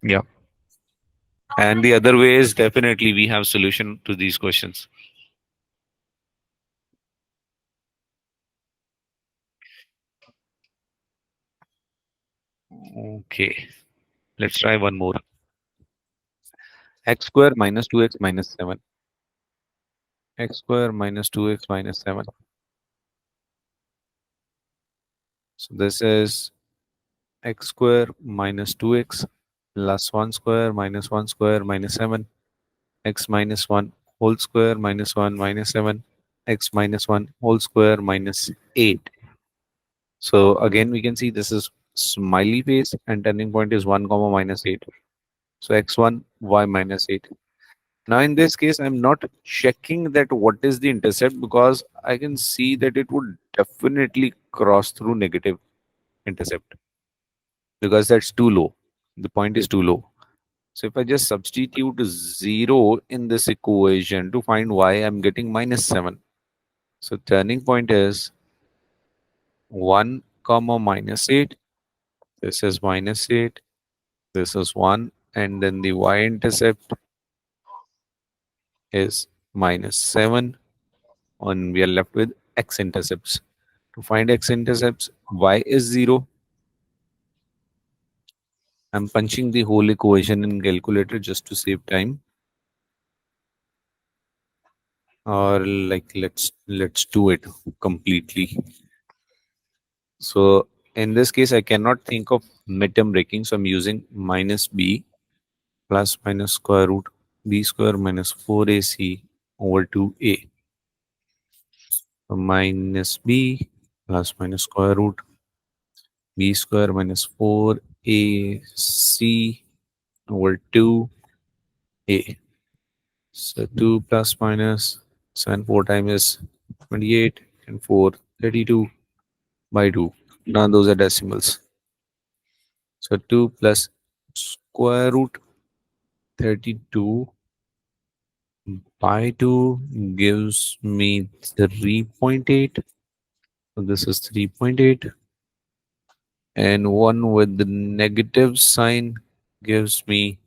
Yeah. And the other way is definitely we have solution to these questions. Okay, let's try one more. X square minus 2x minus 7. X square minus 2x minus 7. So this is x square minus 2x plus 1 square minus 1 square minus 7. X minus 1 whole square minus 1 minus 7. X minus 1 whole square minus 8. So again, we can see this is smiley face and turning point is 1 comma minus 8. So x1 y minus 8. Now in this case, I'm not checking that what is the intercept because I can see that it would definitely cross through negative intercept because that's too low. The point is too low. So if I just substitute 0 in this equation to find y, I'm getting minus 7. So turning point is 1 comma minus 8. This is minus 8. This is 1. And then the y-intercept is minus 7. And we are left with x-intercepts. To find x-intercepts, y is 0. I'm punching the whole equation in calculator just to save time. Or like let's do it completely. So in this case, I cannot think of midterm breaking. So I'm using minus b plus minus square root b square minus 4ac over 2a. So minus b plus minus square root b square minus 4ac over 2a. So 2 plus minus 7 4 times is 28 and 4 32 by 2. Now those are decimals. So 2 plus square root 32 by 2 gives me 3.8. So this is 3.8. And 1 with the negative sign gives me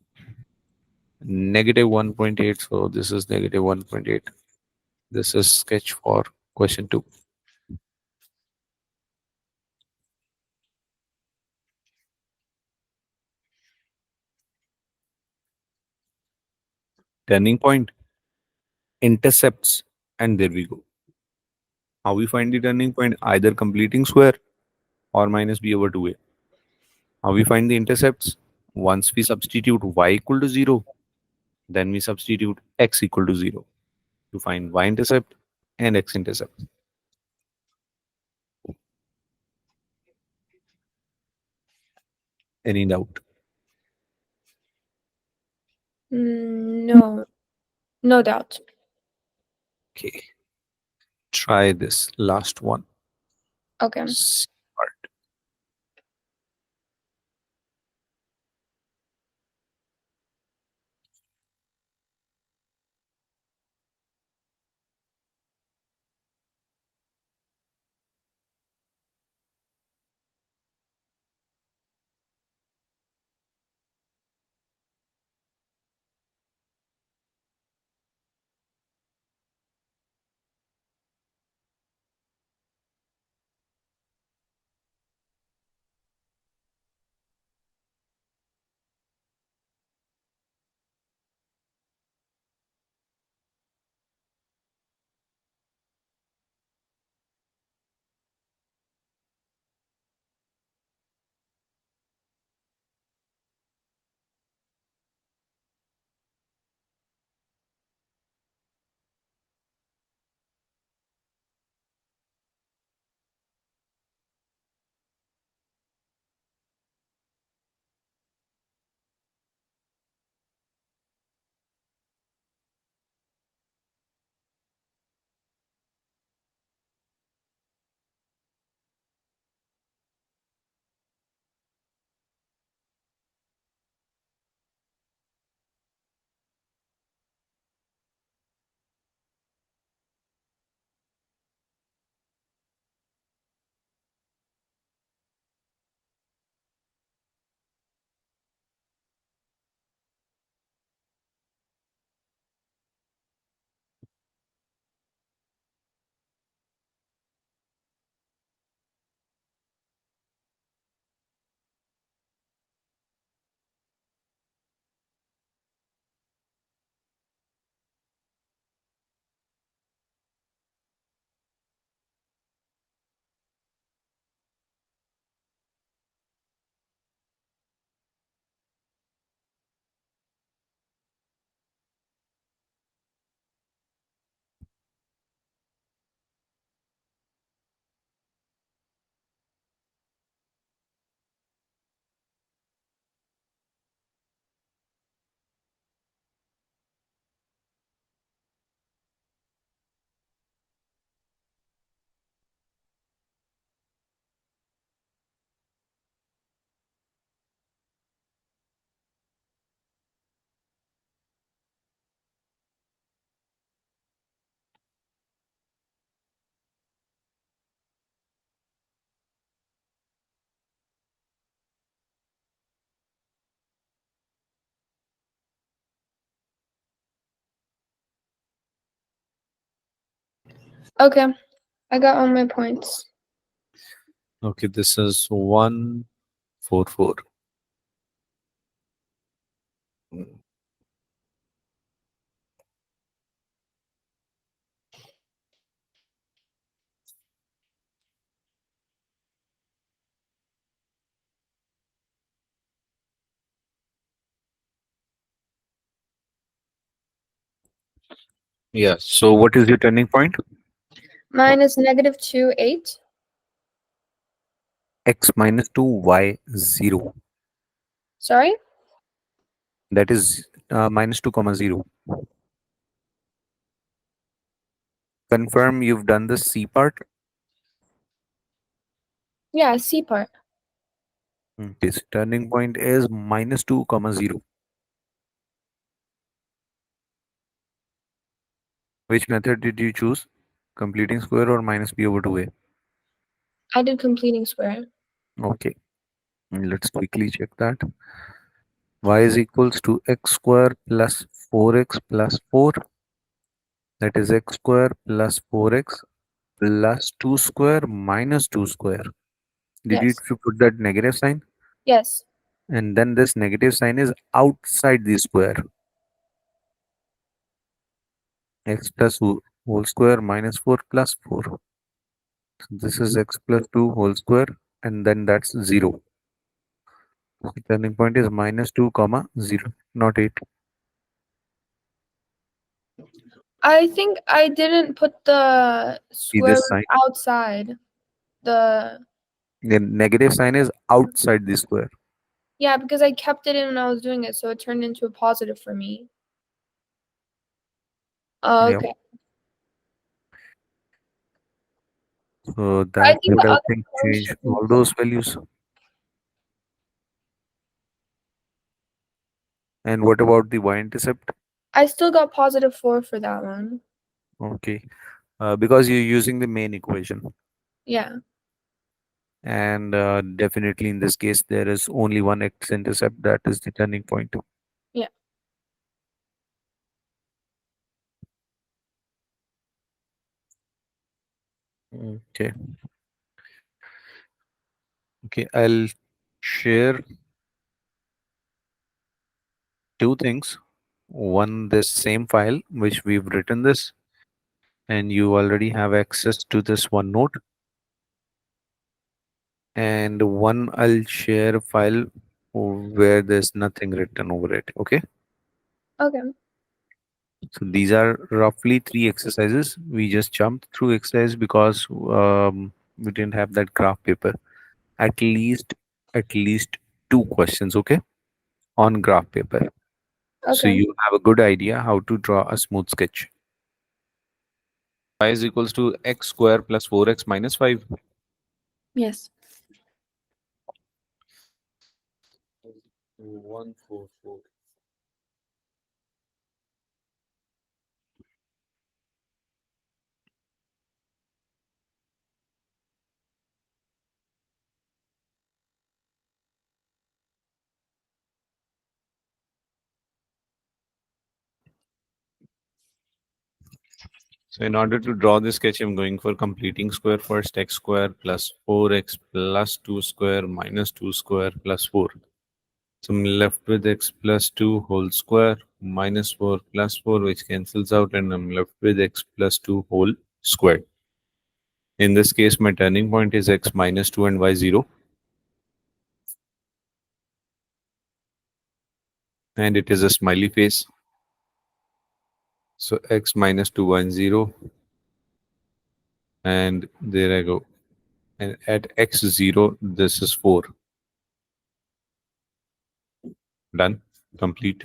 negative 1.8. So this is negative 1.8. This is sketch for question 2. Turning point, intercepts, and there we go. How we find the turning point? Either completing square or minus b over 2a. How we find the intercepts? Once we substitute y equal to 0, then we substitute x equal to 0 to find y-intercept and x-intercept. Any doubt? No, no doubt. Okay. Try this last one. Okay. Start. Okay. I got all my points. Okay, this is 144. Yeah. So what is your turning point? Mine is -2, 8. X minus 2, y 0. Sorry? That is minus 2 comma 0. Confirm you've done the C part. Yeah, C part. This turning point is minus 2 comma 0. Which method did you choose? Completing square or minus b over 2a? I did completing square. Okay. Let's quickly check that. Y is equals to x square plus 4x plus 4. That is x square plus 4x plus 2 square minus 2 square. Did you Yes. put that negative sign? Yes. And then this negative sign is outside the square. X plus whole square minus 4 plus 4. So this is x plus 2 whole square, and then that's 0. So turning point is minus 2 comma 0, not 8. I think I didn't put the See square this root sign? outside the. The negative sign is outside the square. Yeah, because I kept it in when I was doing it, so it turned into a positive for me. Oh, Yeah. okay. So I that think would, the I other think, term change should be all those values. And what about the y-intercept? I still got positive 4 for that one. Okay. Because you're using the main equation. Yeah. And definitely in this case, there is only one x-intercept, that is the turning point. Yeah. Okay. Okay, I'll share two things. One, this same file, which we've written this, and you already have access to this OneNote. And one, I'll share a file where there's nothing written over it. Okay. Okay. So these are roughly three exercises. We just jumped through exercise because we didn't have that graph paper. At least, at least two questions, okay, on graph paper. So Okay. you have a good idea how to draw a smooth sketch. Y is equals to x square plus 4x minus 5. Yes. 144. So in order to draw this sketch, I'm going for completing square first, x square plus 4x plus 2 square minus 2 square plus 4. So I'm left with x plus 2 whole square minus 4 plus 4, which cancels out, and I'm left with x plus 2 whole squared. In this case, my turning point is x minus 2 and y 0. And it is a smiley face. So x minus 2, y 0. And there I go. And at x 0, this is 4. Done. Complete.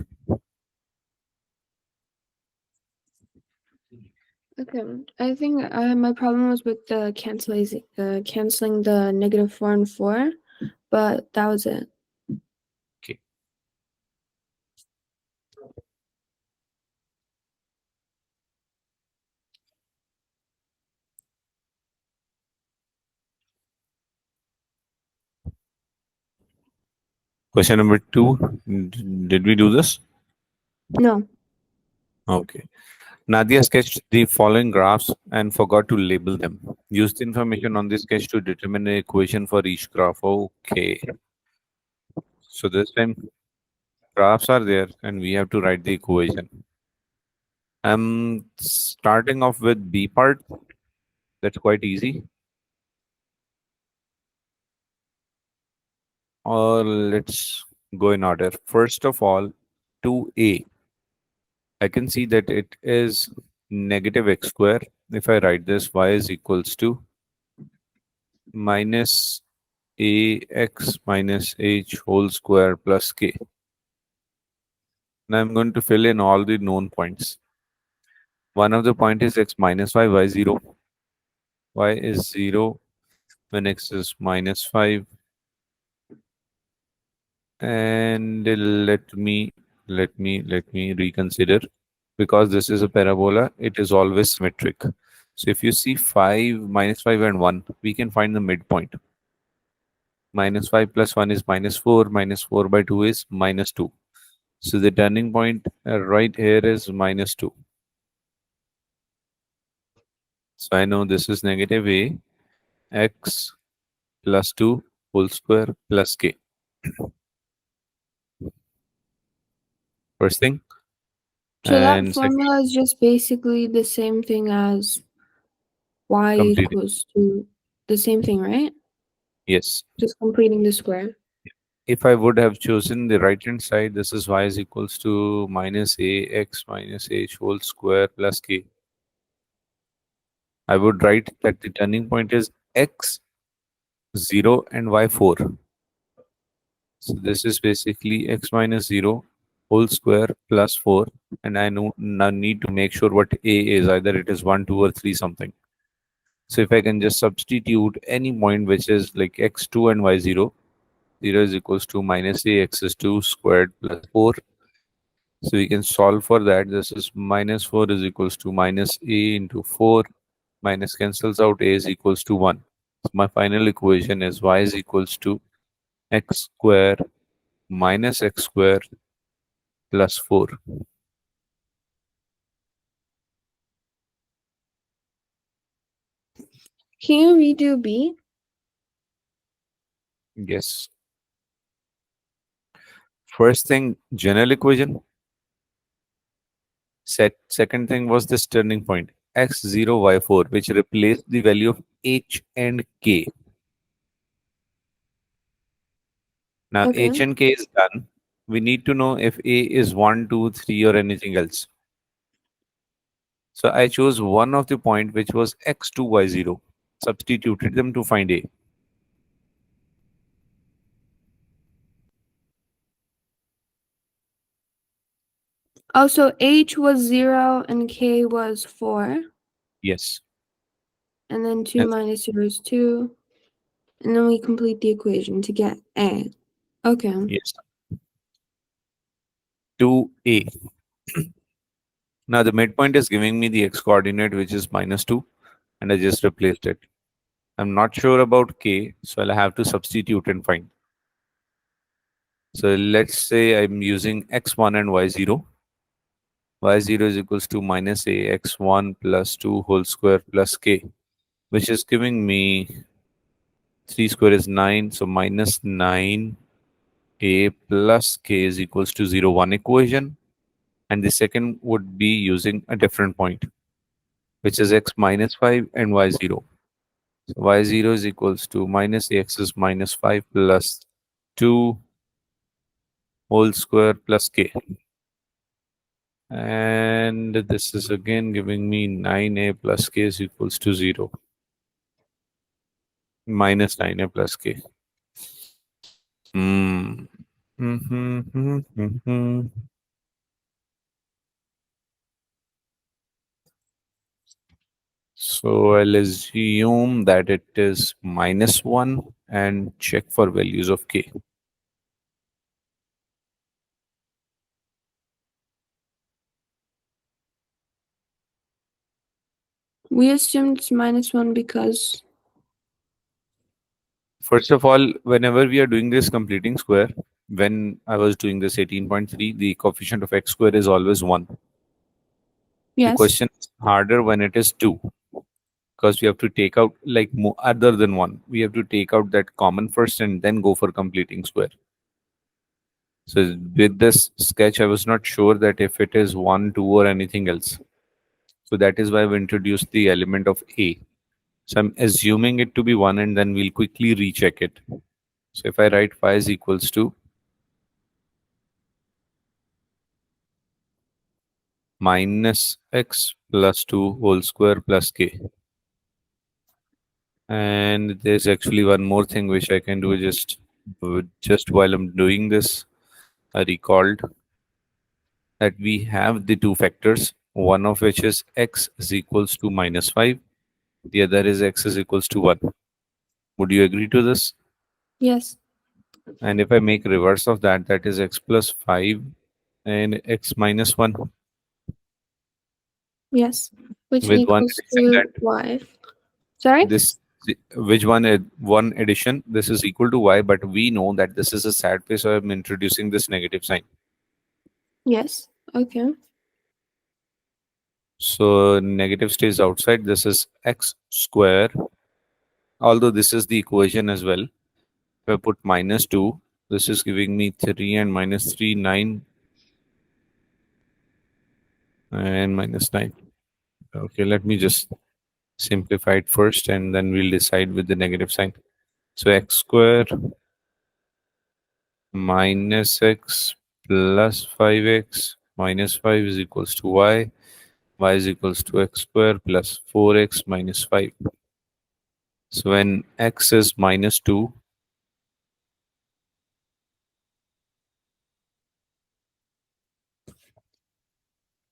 Okay. I think my problem was with the canceling the negative 4 and 4, but that was it. Okay. Question number 2. Did we do this? No. Okay. Nadia sketched the following graphs and forgot to label them. Use the information on the sketch to determine the equation for each graph. Okay. So this time graphs are there and we have to write the equation. I'm starting off with B part. That's quite easy. Or let's go in order. First of all, 2a. I can see that it is negative x square. If I write this, y is equals to minus ax minus h whole square plus k. Now I'm going to fill in all the known points. One of the point is x minus 5, y 0. Y is 0 when x is minus 5. And let me reconsider. Because this is a parabola, it is always symmetric. So if you see 5, minus 5 and 1, we can find the midpoint. Minus 5 plus 1 is minus 4. Minus 4 by 2 is minus 2. So the turning point right here is minus 2. So I know this is negative a x plus 2 whole square plus k. First thing. So that And second, formula is just basically the same thing as y completing. equals to. the same thing, right? Yes. Just completing the square. If I would have chosen the right hand side, this is y is equals to minus ax minus h whole square plus k. I would write that the turning point is x 0 and y 4. So this is basically x minus 0 whole square plus 4. And I now need to make sure what a is, either it is 1, 2, or 3 something. So if I can just substitute any point which is like x2 and y0, 0 is equals to minus a x is 2 squared plus 4. So we can solve for that. This is minus 4 is equals to minus a into 4. Minus cancels out, a is equals to 1. So my final equation is y is equals to x square minus x square plus 4. Can you redo B? Yes. First thing, general equation. Second thing was this turning point, x0, y4, which replaced the value of h and k. Now Okay. h and k is done. We need to know if a is 1, 2, 3, or anything else. So I chose one of the point which was x2, y0. Substituted them to find a. Oh, so H was 0 and K was 4. Yes. And then 2 And minus 0 is 2. And then we complete the equation to get A. Okay. yes. 2a. Now the midpoint is giving me the x coordinate, which is minus 2, and I just replaced it. I'm not sure about k, so I'll have to substitute and find. So let's say I'm using x1 and y0. Y0 is equals to minus a x1 plus 2 whole square plus k, which is giving me 3 square is 9, so minus 9 a plus k is equals to 0, 1 equation. And the second would be using a different point, which is x minus 5 and y0. So y0 is equals to minus x is minus 5 plus 2 whole square plus k. And this is again giving me 9a plus k is equals to 0. Minus 9a plus k. Hmm. So I'll assume that it is minus 1 and check for values of k. We assumed it's minus 1 because. First of all, whenever we are doing this completing square, when I was doing this 18.3, the coefficient of x square is always 1. The Yes. question is harder when it is 2, because we have to take out like more, other than 1. We have to take out that common first and then go for completing square. So with this sketch, I was not sure that if it is 1, 2, or anything else. So that is why I've introduced the element of a. So I'm assuming it to be 1, and then we'll quickly recheck it. So if I write phi is equals to minus x plus 2 whole square plus k. And there's actually one more thing which I can do just while I'm doing this. I recalled that we have the two factors, one of which is x is equals to minus 5. The other is x is equals to 1. Would you agree to this? Yes. And if I make reverse of that, that is x plus 5 and x minus 1 Yes. Which with one equals addition that to Y. Sorry? this which one addition this is equal to y, but we know that this is a sad face, so I'm introducing this negative sign. Yes. Okay. So negative stays outside. This is x square, although this is the equation as well. If I put minus 2, this is giving me 3 and minus 3, 9 and minus 9. Okay, let me just simplify it first and then we'll decide with the negative sign. So x square minus x plus 5x minus 5 is equals to y. Y is equals to x square plus 4x minus 5. So when x is minus 2,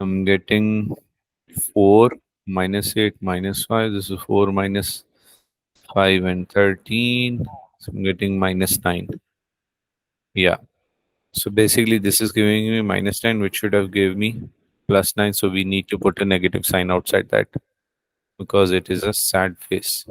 I'm getting 4 minus 8 minus 5. This is 4 minus 5 and 13. So I'm getting minus 9. Yeah. So basically this is giving me minus 10, which should have given me plus 9. So we need to put a negative sign outside that because it is a sad face.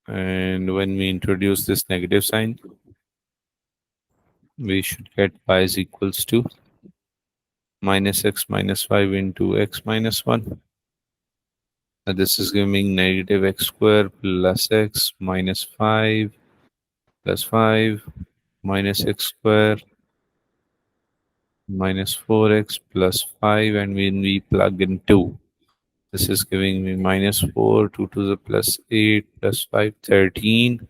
And when we introduce this negative sign, we should get y is equals to minus x minus 5 into x minus 1. And this is giving negative x square plus x minus 5 plus 5 minus x square minus 4x plus 5. And when we plug in 2, this is giving me minus 4, 2 to the plus 8 plus 5, 13.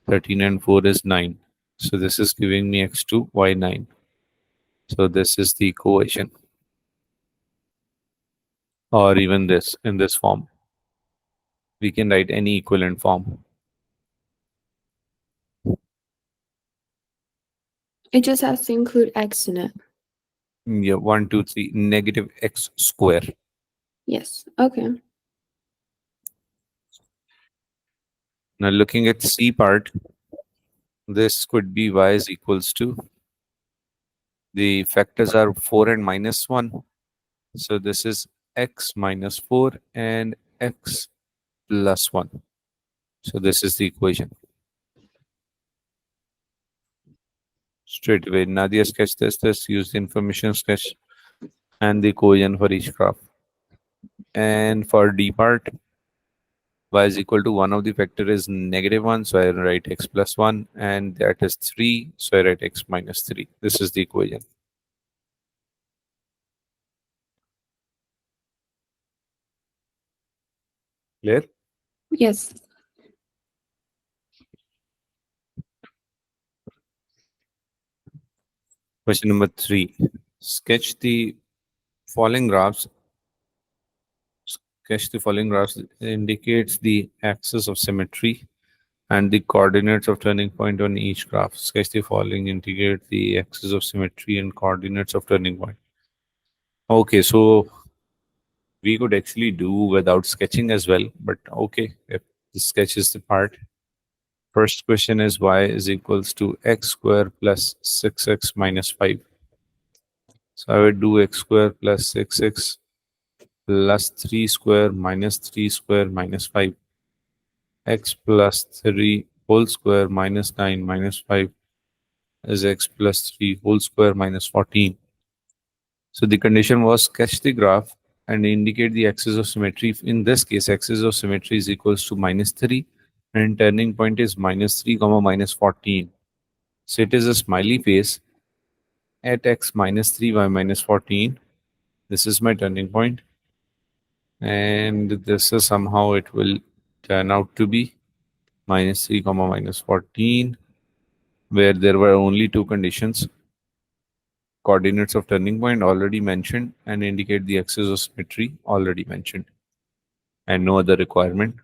13 and 4 is 9. So this is giving me x2, y9. So this is the equation. Or even this, in this form. We can write any equivalent form. It just has to include x in it. Yeah, 1, 2, 3, negative x square. Yes. Okay. Now looking at C part, this could be y is equals to, the factors are 4 and minus 1. So this is x minus 4 and x plus 1. So this is the equation. Straight away, Nadia sketch this, use the information sketch and the equation for each graph. And for D part, y is equal to one of the factor is negative 1, so I write x plus 1, and that is 3, so I write x minus 3. This is the equation. Clear? Yes. Question number 3. Sketch the following graphs. Sketch the following graphs indicates the axis of symmetry and the coordinates of turning point on each graph. Sketch the following indicate the axis of symmetry and coordinates of turning point. Okay, so we could actually do without sketching as well, but okay, if the sketch is the part. First question is y is equals to x square plus 6x minus 5. So I would do x square plus 6x plus 3 square minus 3 square minus 5. X plus 3 whole square minus 9 minus 5 is x plus 3 whole square minus 14. So the condition was sketch the graph and indicate the axis of symmetry. In this case, axis of symmetry is equals to minus 3 and turning point is minus 3 comma minus 14. So it is a smiley face at x minus 3 y minus 14. This is my turning point. And this is somehow it will turn out to be minus 3 comma minus 14, where there were only two conditions. Coordinates of turning point already mentioned and indicate the axis of symmetry already mentioned. And no other requirement.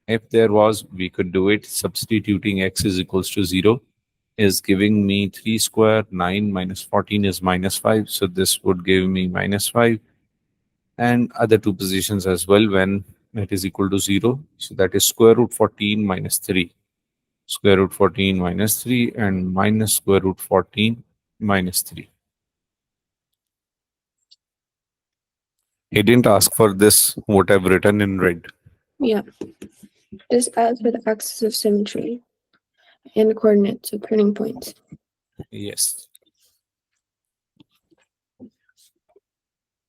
If there was, we could do it substituting x is equals to 0 is giving me 3 square, 9 minus 14 is minus 5. So this would give me minus 5 and other two positions as well when it is equal to 0. So that is square root 14 minus 3. Square root 14 minus 3 and minus square root 14 minus 3. He didn't ask for this, what I've written in red. Yeah. This adds for the axis of symmetry and the coordinates of turning points. Yes.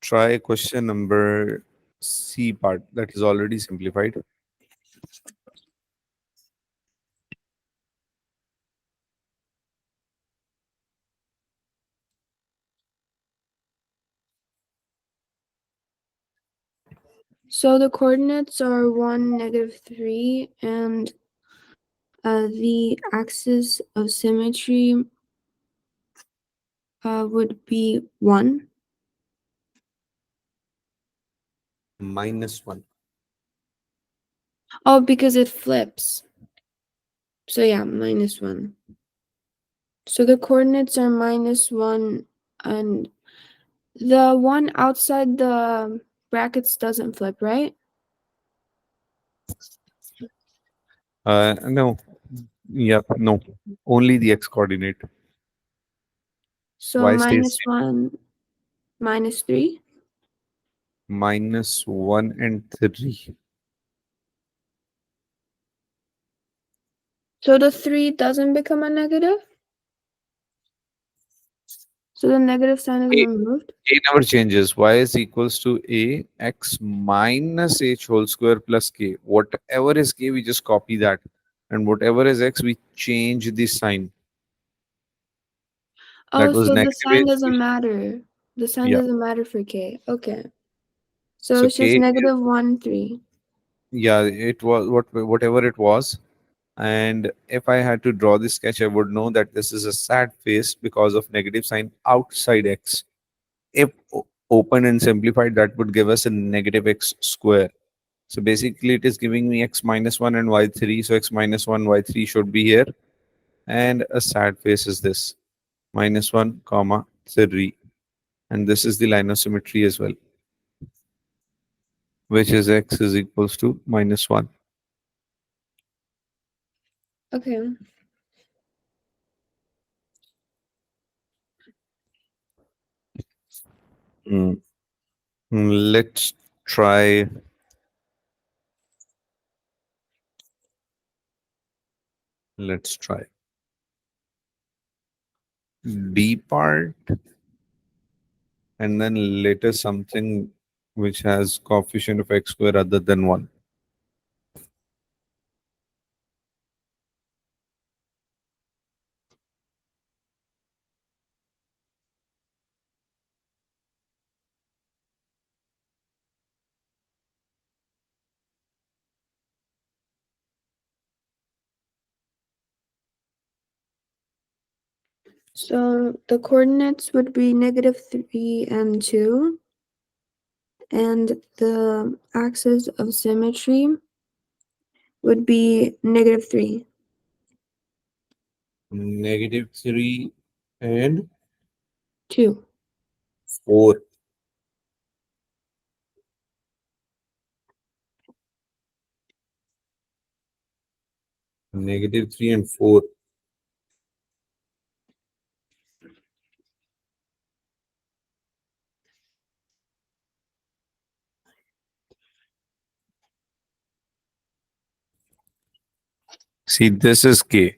try question number C part that is already simplified. So the coordinates are 1, -3, and the axis of symmetry would be 1. -1. Oh, because it flips. So yeah, -1. So the coordinates are -1, and the one outside the brackets doesn't flip, right? No. Yeah, no. Only the x coordinate. So Y stays -1, -3. -1 and 3. So the 3 doesn't become a negative? So the negative sign is A, removed? A never changes. Y is equals to A x minus h whole square plus k. Whatever is k, we just copy that. And whatever is x, we change the sign. That Oh, was so the negative sign h. doesn't matter. The sign Yeah. doesn't matter for k. Okay. So So it's just k is, -1, 3. yeah, it was whatever it was. And if I had to draw this sketch, I would know that this is a sad face because of negative sign outside x. If open and simplified, that would give us a negative x square. So basically, it is giving me x minus 1 and y3. So x minus 1, y3 should be here. And a sad face is this -1, comma 3. And this is the line of symmetry as well, which is x is equals to -1. Okay. Mm. Let's try. Let's try D part, and then later something which has coefficient of x square other than 1. So the coordinates would be -3 and 2. And the axis of symmetry would be -3. -3 and 2. 4. -3 and 4. See, this is k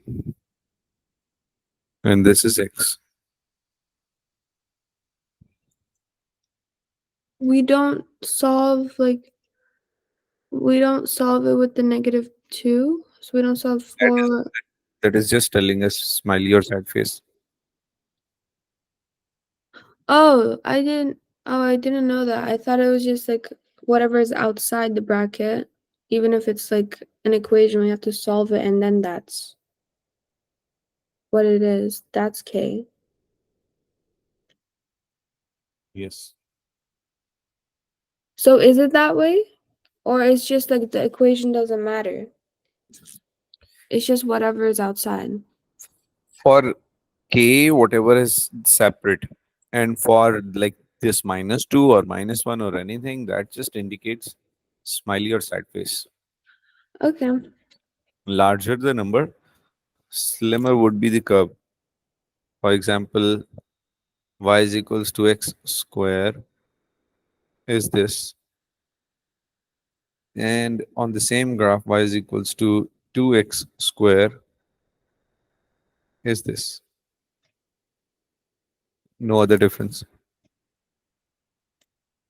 and this is x. We don't solve it with the -2. So we don't solve That is for. that is just telling us smiley or sad face. Oh, I didn't know that. I thought it was just like whatever is outside the bracket. Even if it's like an equation, we have to solve it, and then that's what it is. That's k. Yes. So is it that way? Or it's just like the equation doesn't matter? It's just whatever is outside. For k, whatever is separate, and for like this -2 or -1 or anything, that just indicates smiley or sad face. Okay. Larger the number, slimmer would be the curve. For example, y is equals to x square is this. And on the same graph, y is equals to 2x square is this. No other difference.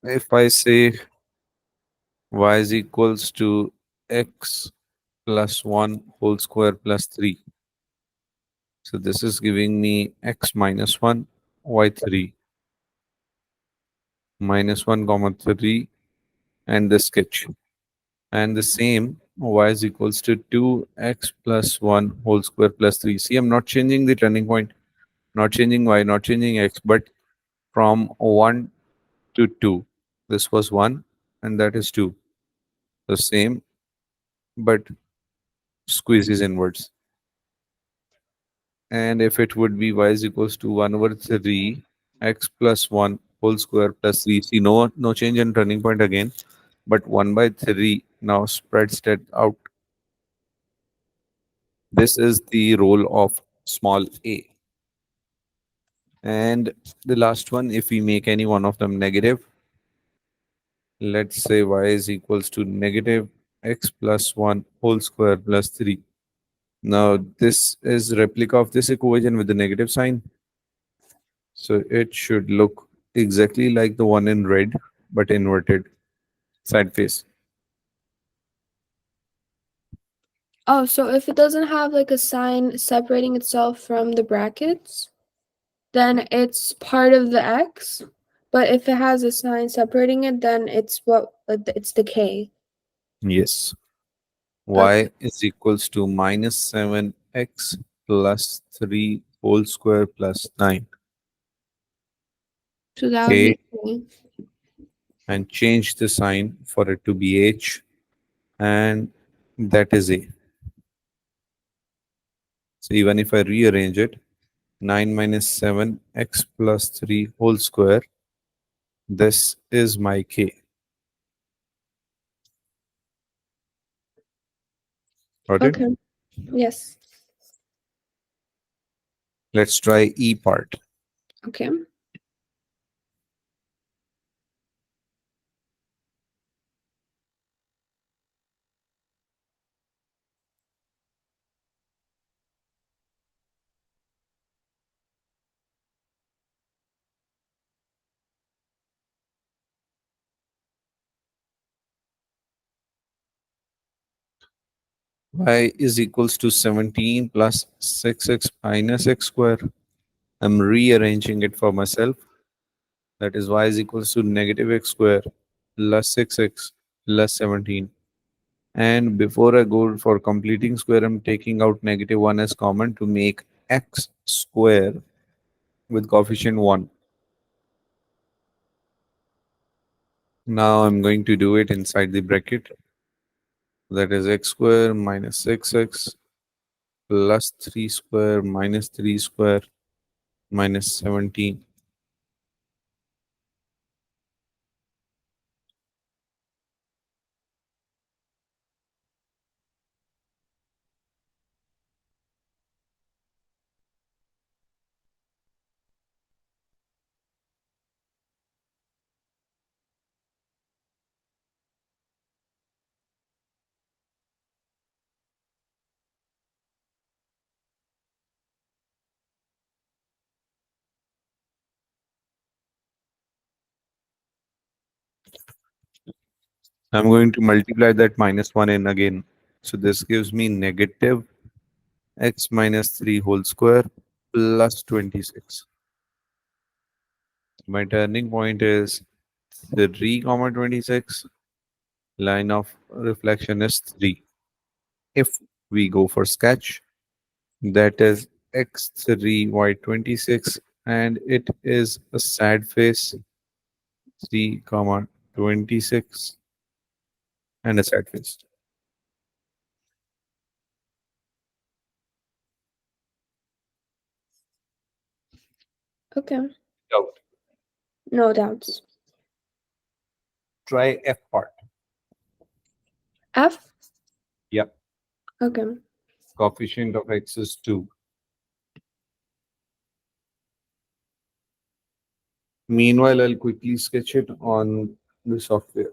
If I say y is equals to x plus 1 whole square plus 3, so this is giving me x minus 1, y3 minus 1 comma 3, and the sketch. And the same y is equals to 2x plus 1 whole square plus 3. See, I'm not changing the turning point, not changing y, not changing x, but from 1 to 2. This was 1 and that is 2. The same, but squeezes inwards. And if it would be y is equals to 1 over 3 x plus 1 whole square plus 3. See, no change in turning point again, but 1 by 3 now spreads that out. This is the role of small a. And the last one, if we make any one of them negative, let's say y is equals to negative x plus 1 whole square plus 3. Now this is replica of this equation with the negative sign. So it should look exactly like the one in red, but inverted, side face. Oh, so if it doesn't have like a sign separating itself from the brackets, then it's part of the x. But if it has a sign separating it, then it's what it's the k. Yes. Okay, Y is equals to minus 7x plus 3 whole square plus 9. so that would K, be k. and change the sign for it to be H, and that is A. So even if I rearrange it, 9 minus 7 x plus 3 whole square, this is my K. Got it? Okay. Yes. Let's try E part. Okay. Y is equals to 17 plus 6x minus x square. I'm rearranging it for myself. That is y is equals to negative x square plus 6x plus 17. And before I go for completing square, I'm taking out negative 1 as common to make x square with coefficient 1. Now I'm going to do it inside the bracket. That is x square minus 6x plus 3 square minus 3 square minus 17. I'm going to multiply that minus 1 in again. So this gives me negative x minus 3 whole square plus 26. My turning point is 3 comma 26. Line of reflection is 3. If we go for sketch, that is x3 y26, and it is a sad face 3 comma 26 and a sad face. Okay. Doubt. No doubts. Try F part. F? Yep. Okay. Coefficient of x is 2. Meanwhile, I'll quickly sketch it on the software.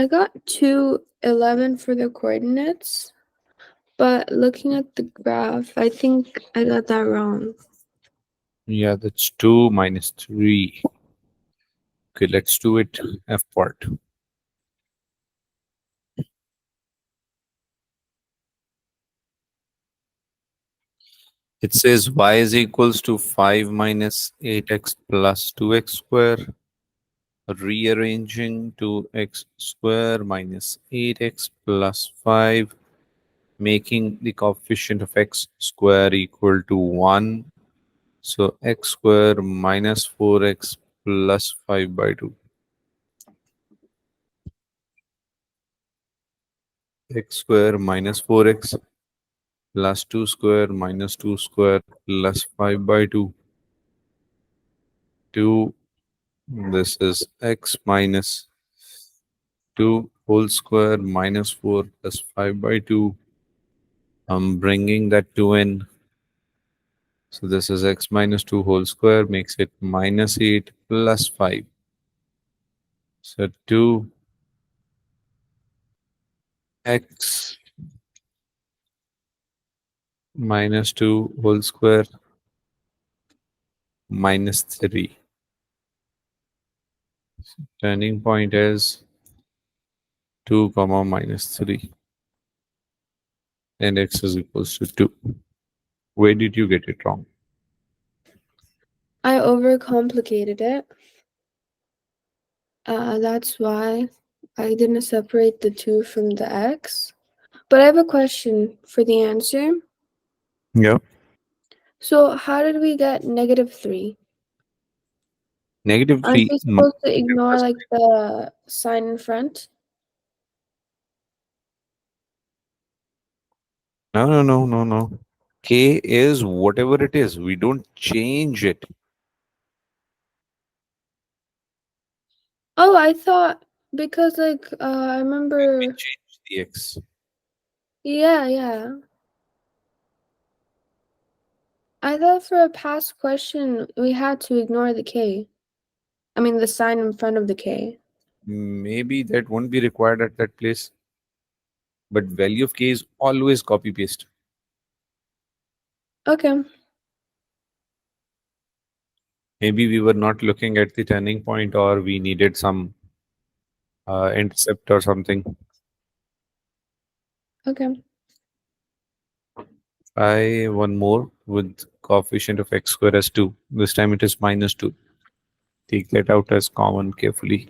I got 211 for the coordinates, but looking at the graph, I think I got that wrong. Yeah, that's 2 minus 3. Okay, let's do it F part. It says y is equals to 5 minus 8x plus 2x square, rearranging to x square minus 8x plus 5, making the coefficient of x square equal to 1. So x square minus 4x plus 5 by 2. X square minus 4x plus 2 square minus 2 square plus 5 by 2. 2. This is x minus 2 whole square minus 4 plus 5 by 2. I'm bringing that 2 in. So this is x minus 2 whole square makes it minus 8 plus 5. So 2x minus 2 whole square minus 3. Turning point is 2 comma minus 3. And x is equals to 2. Where did you get it wrong? I overcomplicated it. That's why I didn't separate the 2 from the x. But I have a question for the answer. Yeah. So how did we get -3? Negative Aren't 3 we minus supposed to ignore plus like the sign in front? No, no, no, no, no. K is whatever it is. We don't change it. Oh, I thought because I We remember. change the x. Yeah, yeah. I thought for a past question we had to ignore the k. I mean the sign in front of the k. Maybe that won't be required at that place. But value of k is always copy paste. Okay. Maybe we were not looking at the turning point or we needed some intercept or something. Okay. I one more with coefficient of x square as 2. This time it is minus 2. Take that out as common carefully.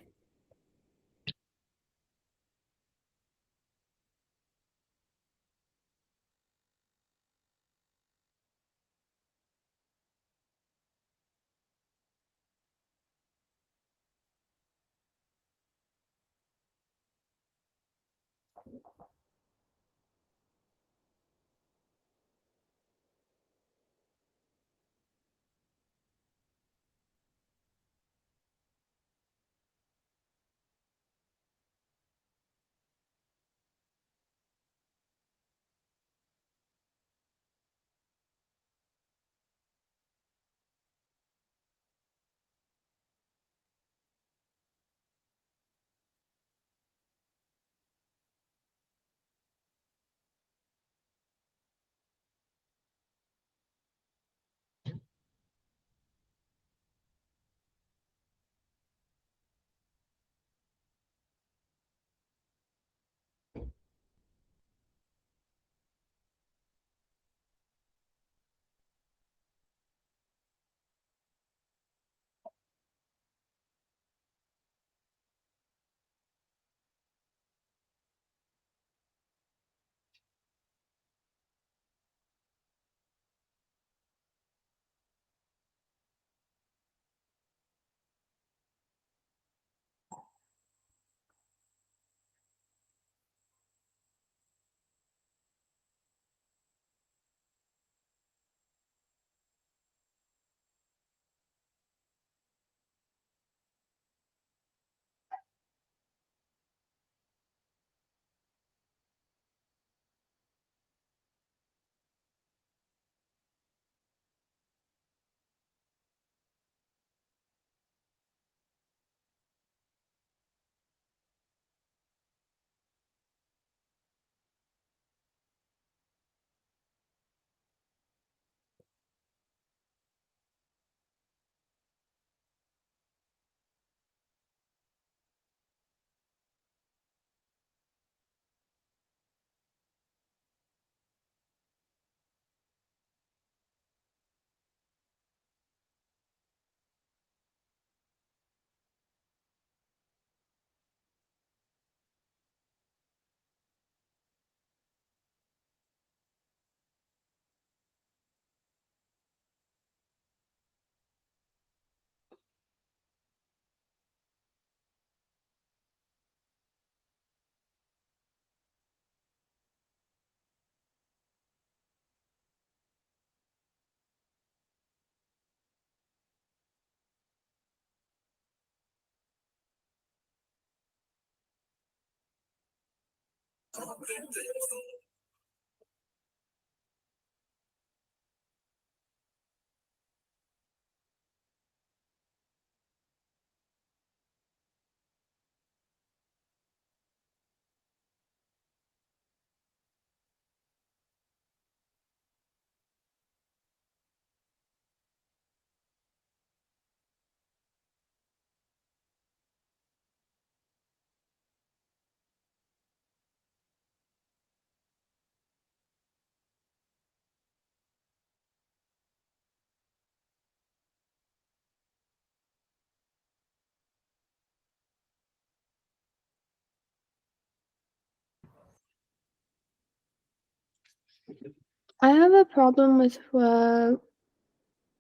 I have a problem with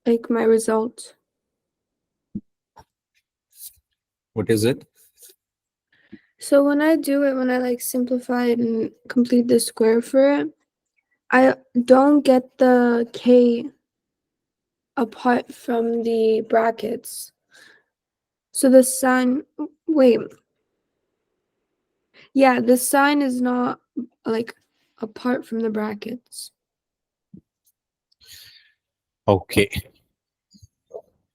like my result. What is it? So when I do it, when I like simplify it and complete the square for it, I don't get the k apart from the brackets. So the sign, wait, yeah, the sign is not like apart from the brackets. Okay.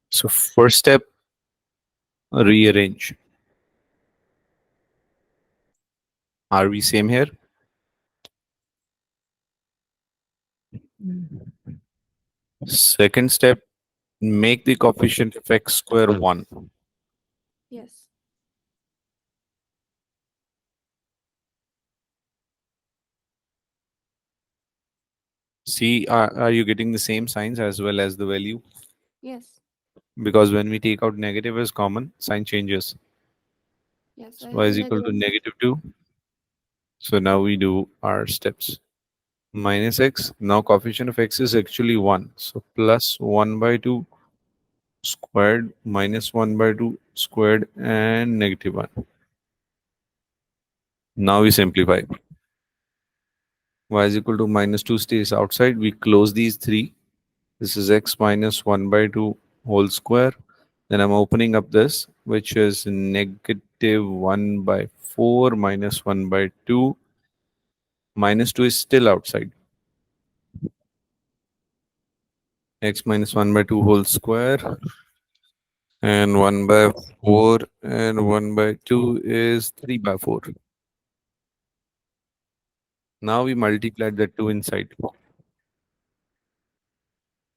So first step, rearrange. Are we same here? Second step, make the coefficient of x square 1. Yes. See, are you getting the same signs as well as the value? Yes. Because when we take out negative as common, sign changes. Yes, So I y have is equal to negative. -2. So now we do our steps. Minus x. Now coefficient of x is actually 1. So plus 1 by 2 squared minus 1 by 2 squared and -1. Now we simplify. Y is equal to -2 stays outside. We close these three. This is x minus 1 by 2 whole square. Then I'm opening up this, which is -1 by 4 minus 1 by 2. -2 is still outside. X minus 1 by 2 whole square. And 1 by 4 and 1 by 2 is 3 by 4. Now we multiplied the 2 inside.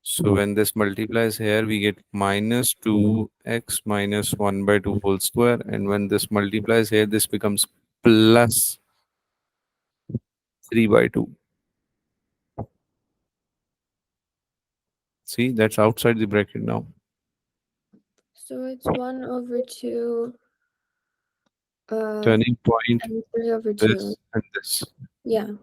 So when this multiplies here, we get -2x minus 1 by 2 whole square. And when this multiplies here, this becomes plus 3 by 2. See, that's outside the bracket now. So it's 1/2 Turning point, and 3/2. this and this Yeah.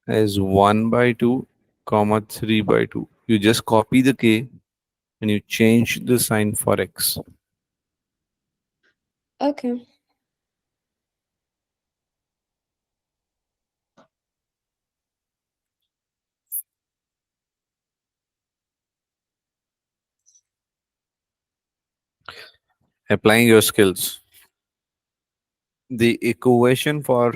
is 1 by 2, comma 3 by 2. You just copy the k and you change the sign for x. Okay. Applying your skills. The equation for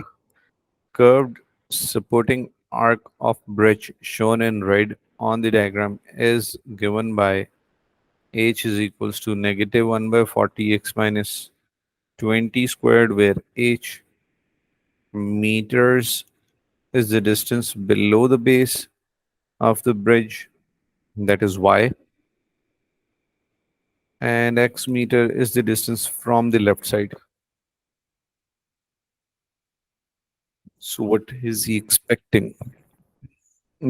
curved supporting arc of bridge shown in red on the diagram is given by h is equals to -1 by 40x minus 20 squared, where h meters is the distance below the base of the bridge, that is y, and x meter is the distance from the left side. So what is he expecting?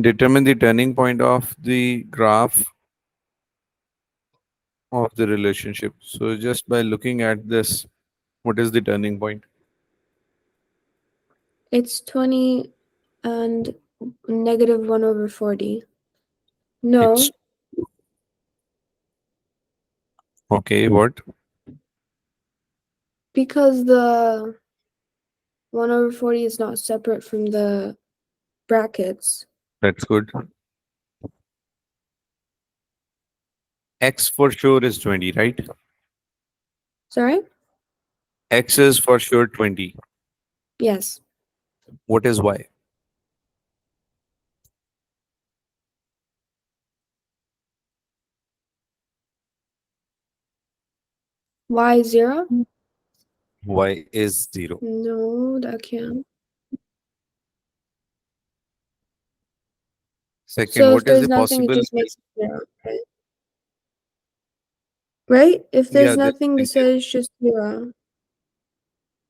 Determine the turning point of the graph of the relationship. So just by looking at this, what is the turning point? It's 20 and -1/40. It's No, okay. What? because the 1/40 is not separate from the brackets. That's good. X for sure is 20, right? Sorry? X is for sure 20. Yes. What is y? Y 0? Y is 0. No, that can't. Second, So if what is there's the nothing, it possible? just makes it 0, right? Right? If there's Yeah, there's nothing to nothing there. say, it's just 0.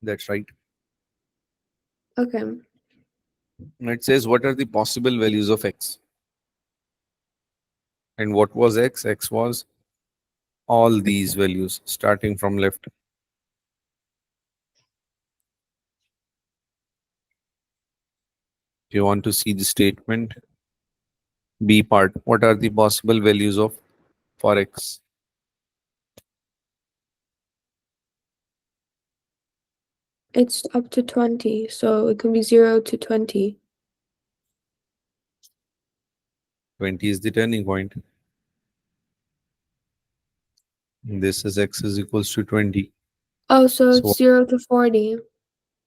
That's right. Okay. And it says, what are the possible values of x? And what was x? X was all these values starting from left. If you want to see the statement, B part, what are the possible values of for x? It's up to 20, so it can be 0 to 20. 20 is the turning point. This is x is equals to 20. Oh, so So it's 0 to 40.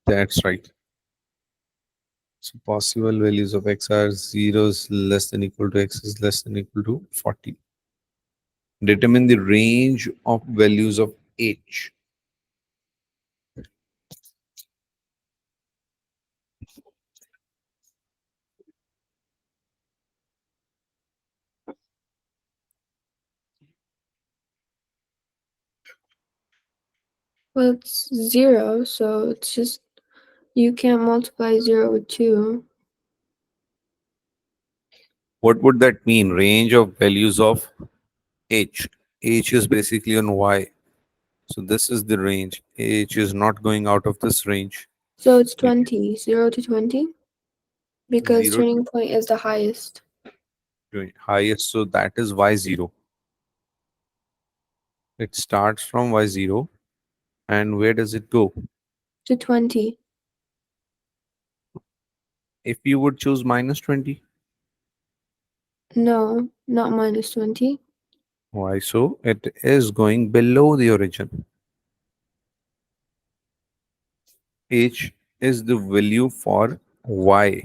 that's right. So possible values of x are 0 is less than equal to x is less than equal to 40. Determine the range of values of h. Well, it's 0, so it's just, you can't multiply 0 with 2. What would that mean? Range of values of h. H is basically on y. So this is the range. H is not going out of this range. So it's You 20, 0 to 20, can because 0 turning point is the highest. to highest. So that is y0. It starts from y0. And where does it go? To 20. If you would choose minus 20, No, not minus 20. why so? It is going below the origin. H is the value for y.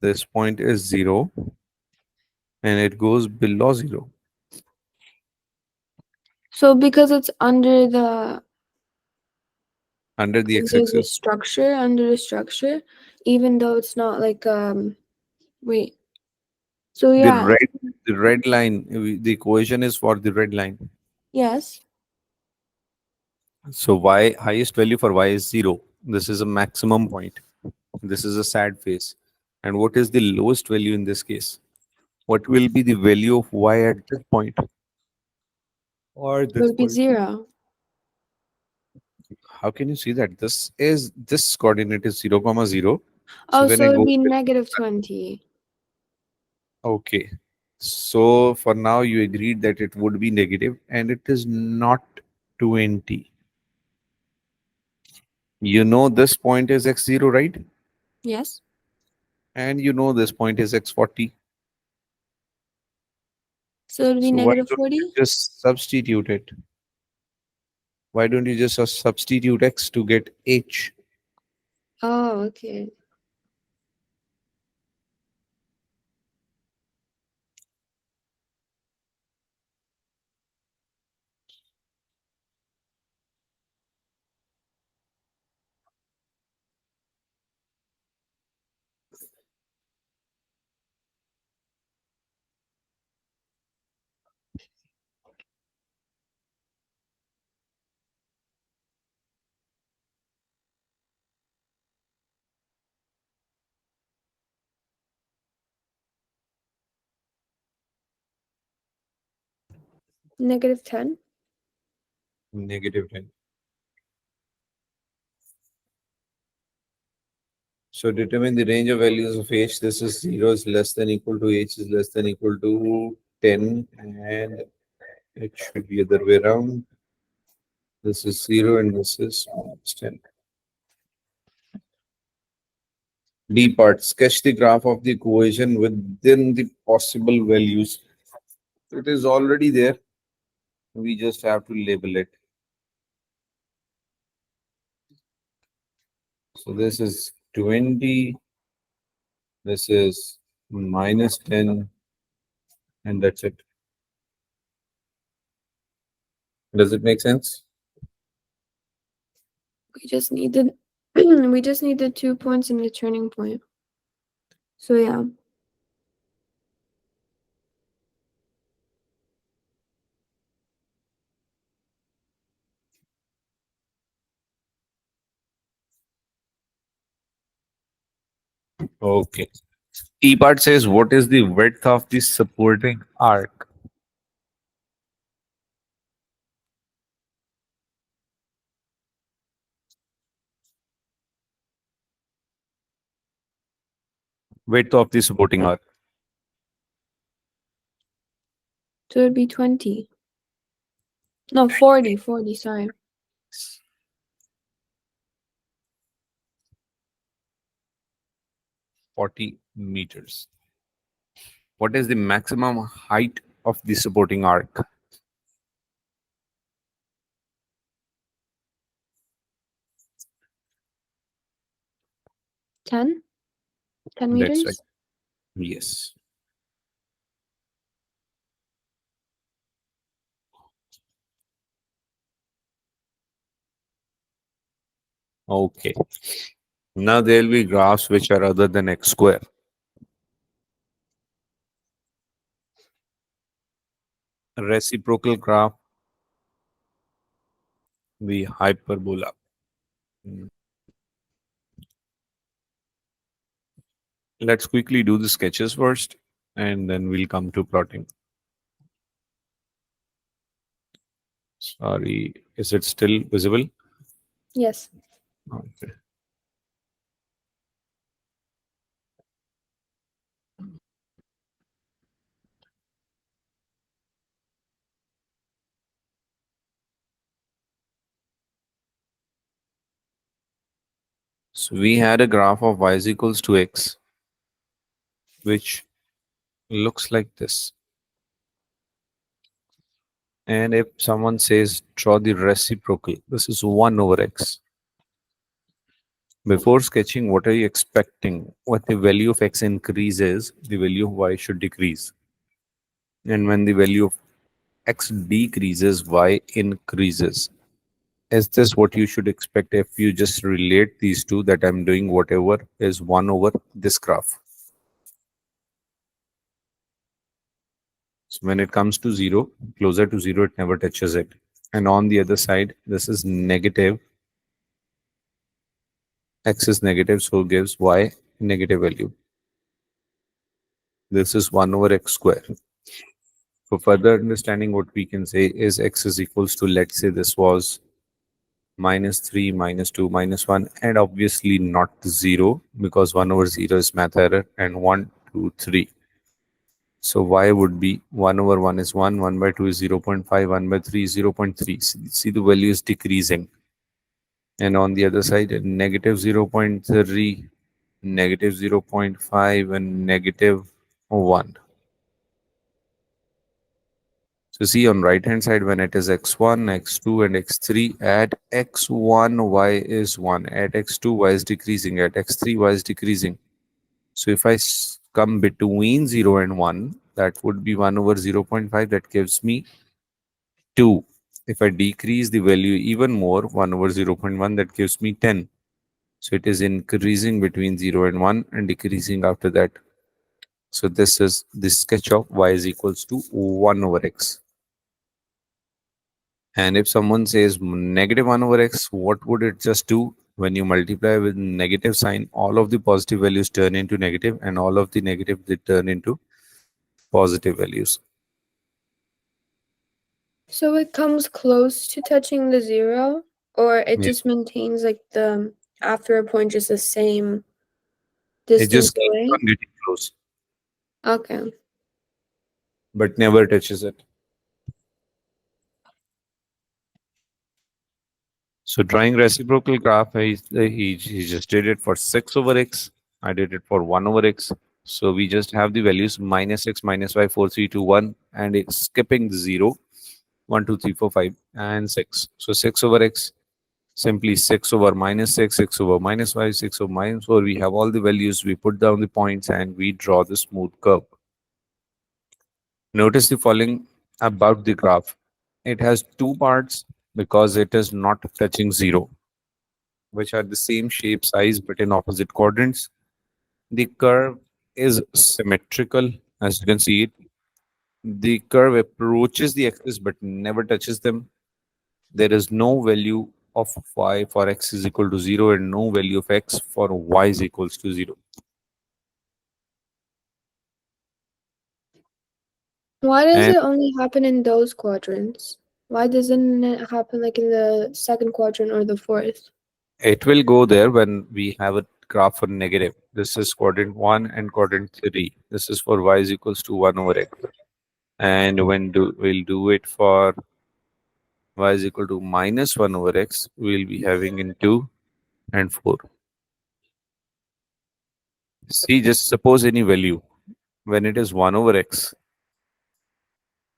This point is 0 and it goes below 0. So because it's under the Under the the x-axis. structure, under the structure, even though it's not like wait. So The yeah, red, the red line, the equation is for the red line. yes. So y, highest value for y is 0. This is a maximum point. This is a sad face. And what is the lowest value in this case? What will be the value of y at this point or It this would be point? 0. How can you see that? This coordinate is 0 comma 0. So Oh, when so I it'd go be negative 20. okay. So for now you agreed that it would be negative and it is not 20. You know this point is x0, right? Yes. And you know this point is x40. So it'd be So why negative don't you 40. just substitute it? Why don't you just substitute x to get h? Oh, okay. Negative 10. Negative 10. So determine the range of values of h. This is 0 is less than equal to h is less than equal to 10 and it should be other way around. This is 0 and this is minus 10. D part, sketch the graph of the equation within the possible values. It is already there. We just have to label it. So this is 20, this is minus 10, and that's it. Does it make sense? We just needed we just needed 2 points in the turning point. So yeah. Okay. E part says, what is the width of the supporting arc? Width of the supporting arc. So it'd be 20. No, 40, sorry. 40 meters. What is the maximum height of the supporting arc? 10? 10 That's right. meters? Yes. Okay. Now there will be graphs which are other than x square. Reciprocal graph, the hyperbola. Let's quickly do the sketches first, and then we'll come to plotting. Sorry, is it still visible? Yes. Okay. So we had a graph of y is equals to x, which looks like this. And if someone says draw the reciprocal, this is 1 over x. Before sketching, what are you expecting? When the value of x increases, the value of y should decrease. And when the value of x decreases, y increases. Is this what you should expect if you just relate these two, that I'm doing whatever is 1 over this graph? So when it comes to 0, closer to 0, it never touches it. And on the other side, this is negative. X is negative, so gives y negative value. This is 1 over x square. For further understanding, what we can say is x is equals to, let's say this was minus 3, minus 2, minus 1, and obviously not 0, because 1 over 0 is math error, and 1, 2, 3. So y would be 1 over 1 is 1, 1 by 2 is 0 0.5, 1 by 3 is 0 0.3. See, the value is decreasing. And on the other side, negative 0.3, negative 0.5, and negative 1. So see, on right hand side, when it is x1, x2, and x3, at x1 y is 1, at x2 y is decreasing, at x3 y is decreasing. So if I come between 0 and 1, that would be 1 over 0 0.5, that gives me 2. If I decrease the value even more, 1 over 0 0.1, that gives me 10. So it is increasing between 0 and 1 and decreasing after that. So this is the sketch of y is equals to 1 over x. And if someone says negative 1 over x, what would it just do? When you multiply with negative sign, all of the positive values turn into negative, and all of the negative, they turn into positive values. So it comes close to touching the 0, or it Yeah. just maintains like the after a point just the same It distance just keeps away? on getting close, Okay. but never touches it. So drawing reciprocal graph, he just did it for 6 over x. I did it for 1 over x. So we just have the values minus x, minus y, 4, 3, 2, 1, and it's skipping the 0, 1, 2, 3, 4, 5, and 6. So 6 over x, Simply 6 over minus 6, 6 over minus 5, 6 over minus 4. We have all the values. We put down the points and we draw the smooth curve. Notice the following about the graph. It has two parts because it is not touching zero, which are the same shape, size, but in opposite quadrants. The curve is symmetrical, as you can see it. The curve approaches the axis but never touches them. There is no value of y for x is equal to 0 and no value of x for y is equals to 0. Why does And it only happen in those quadrants? Why doesn't it happen like in the second quadrant or the fourth? it will go there when we have a graph for negative. This is quadrant 1 and quadrant 3. This is for y is equals to 1 over x. And when we'll do it for y is equal to minus 1 over x, we'll be having in 2 and 4. See, just suppose any value when it is 1 over x.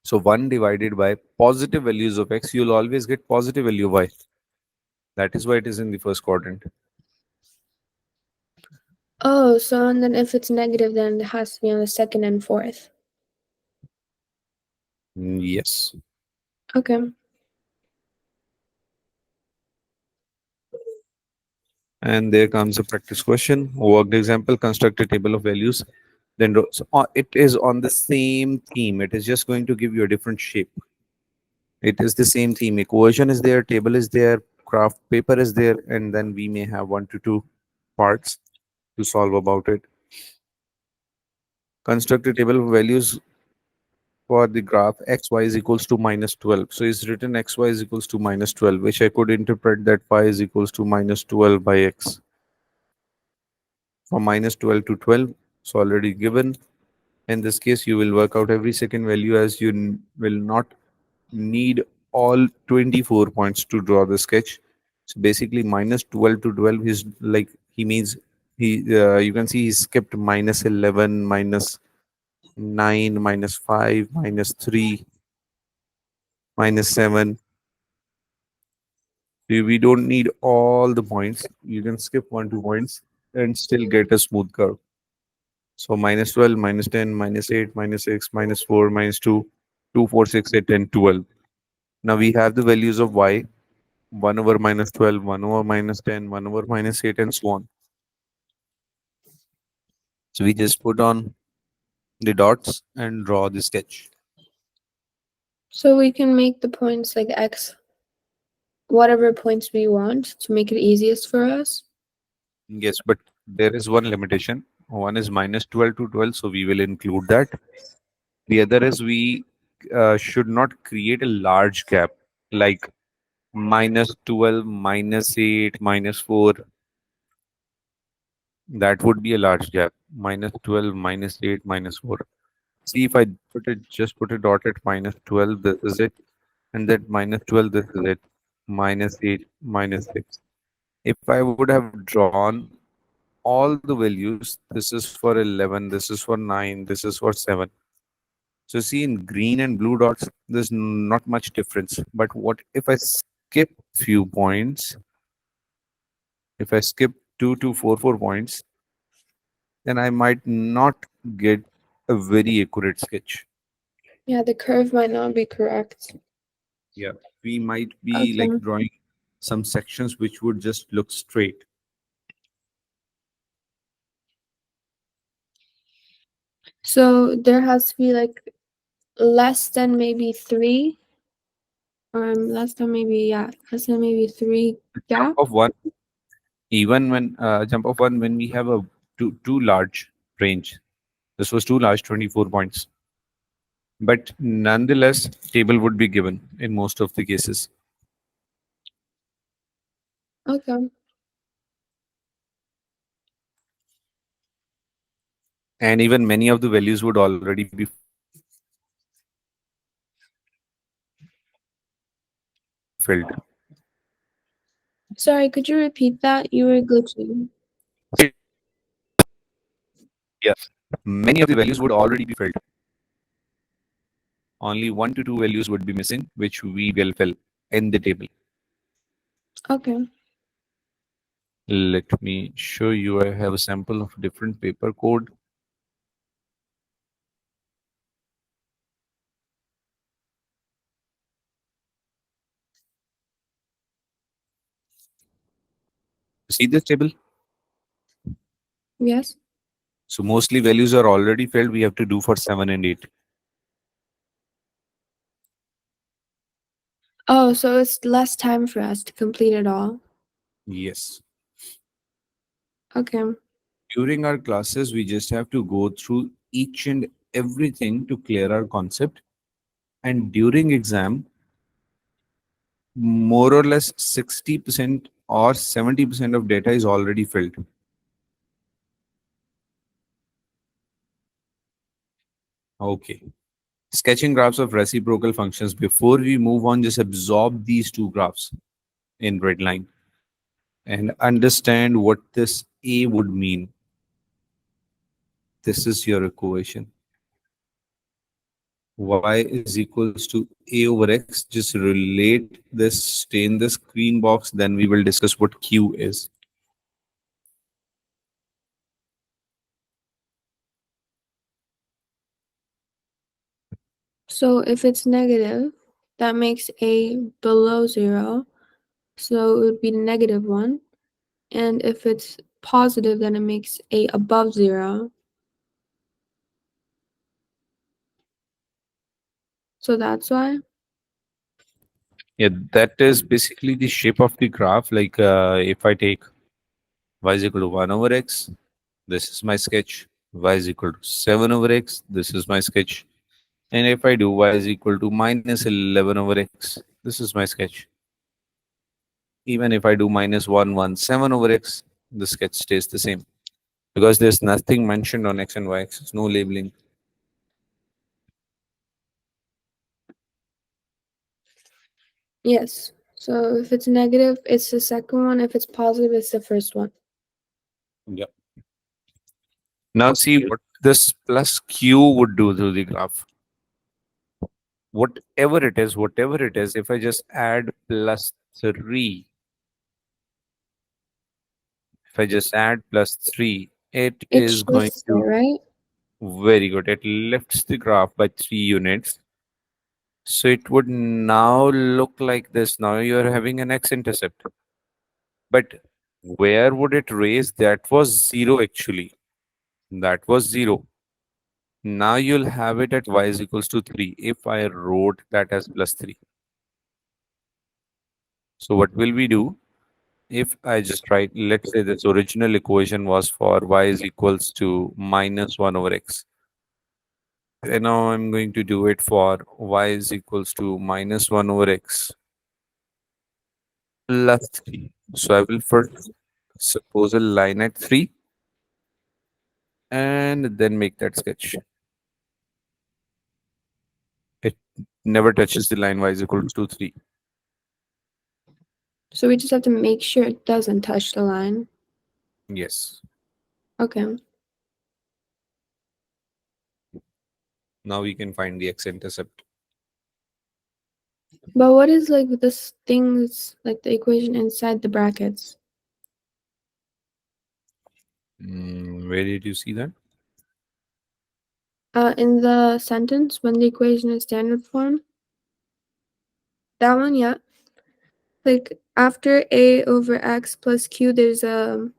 So 1 divided by positive values of x, you'll always get positive value of y. That is why it is in the first quadrant. Oh, so and then if it's negative, then it has to be on the second and fourth. Yes. Okay. And there comes a practice question. Worked example, construct a table of values. Then so, it is on the same theme. It is just going to give you a different shape. It is the same theme. Equation is there, table is there, craft paper is there, and then we may have 1 to 2 parts to solve about it. Construct a table of values for the graph xy is equals to minus 12. So it's written xy is equals to minus 12, which I could interpret that y is equals to minus 12 by x. From minus 12 to 12, it's already given. In this case, you will work out every second value as you will not need all 24 points to draw the sketch. So basically minus 12 to 12 is like he means you can see he skipped minus 11, minus 9, minus 5, minus 3, minus 7. We don't need all the points. You can skip 1 2 points and still get a smooth curve. So minus 12, minus 10, minus 8, minus 6, minus 4, minus 2, 2, 4, 6, 8, 10, 12. Now we have the values of y, 1 over minus 12, 1 over minus 10, 1 over minus 8, and so on. So we just put on the dots and draw the sketch. So we can make the points like x, whatever points we want to make it easiest for us. Yes, but there is one limitation. One is minus 12 to 12, so we will include that. The other is we should not create a large gap like minus 12, minus 8, minus 4. That would be a large gap. Minus 12, minus 8, minus 4. See if I just put a dot at minus 12, this is it. And that minus 12, this is it. Minus 8, minus 6. If I would have drawn all the values, this is for 11, this is for 9, this is for 7. So see in green and blue dots, there's not much difference. But what if I skip few points? If I skip 2 to 4 points, then I might not get a very accurate sketch. Yeah, the curve might not be correct. Yeah, we might be like Okay. drawing some sections which would just look straight. So there has to be like less than maybe 3, less than maybe, yeah, less than maybe 3 Jump gap. of one, even when jump of one when we have a too large range. This was too large, 24 points. But nonetheless, table would be given in most of the cases. Okay. And even many of the values would already be filled. Sorry, could you repeat that? You were glitching. Yeah, many of the values would already be filled. Only 1 to 2 values would be missing, which we will fill in the table. Okay. Let me show you. I have a sample of different paper code. See this table? Yes. So mostly values are already filled. We have to do for 7 and 8. Oh, so it's less time for us to complete it all. Yes. Okay. During our classes, we just have to go through each and everything to clear our concept. And during exam, more or less 60% or 70% of data is already filled. Okay. Sketching graphs of reciprocal functions. Before we move on, just absorb these two graphs in red line and understand what this A would mean. This is your equation. Y is equals to A over X. Just relate this, stay in the screen box, then we will discuss what Q is. So if it's negative, that makes A below 0. So it would be -1. And if it's positive, then it makes A above 0. So that's why. Yeah, that is basically the shape of the graph. Like if I take y is equal to 1 over x, this is my sketch. Y is equal to 7 over x, this is my sketch. And if I do y is equal to minus 11 over x, this is my sketch. Even if I do minus 117 over x, the sketch stays the same because there's nothing mentioned on x and y axis, no labeling. Yes. So if it's negative, it's the second one. If it's positive, it's the first one. Yeah. Now see what this plus q would do to the graph. Whatever it is, if I just add plus 3, if I just add plus 3, it It is going shifts it, to, right? very good. It lifts the graph by 3 units. So it would now look like this. Now you're having an x-intercept. But where would it raise? That was 0 actually. That was 0. Now you'll have it at y is equals to 3 if I wrote that as plus 3. So what will we do? If I just write, let's say this original equation was for y is equals to minus 1 over x. And now I'm going to do it for y is equals to minus 1 over x plus 3. So I will first suppose a line at 3 and then make that sketch. It never touches the line y is equals to 3. So we just have to make sure it doesn't touch the line. Yes. Okay. Now we can find the x-intercept. But what is like this things like the equation inside the brackets? Where did you see that? In the sentence when the equation is standard form. That one, yeah. Like after A over X plus Q, there's like a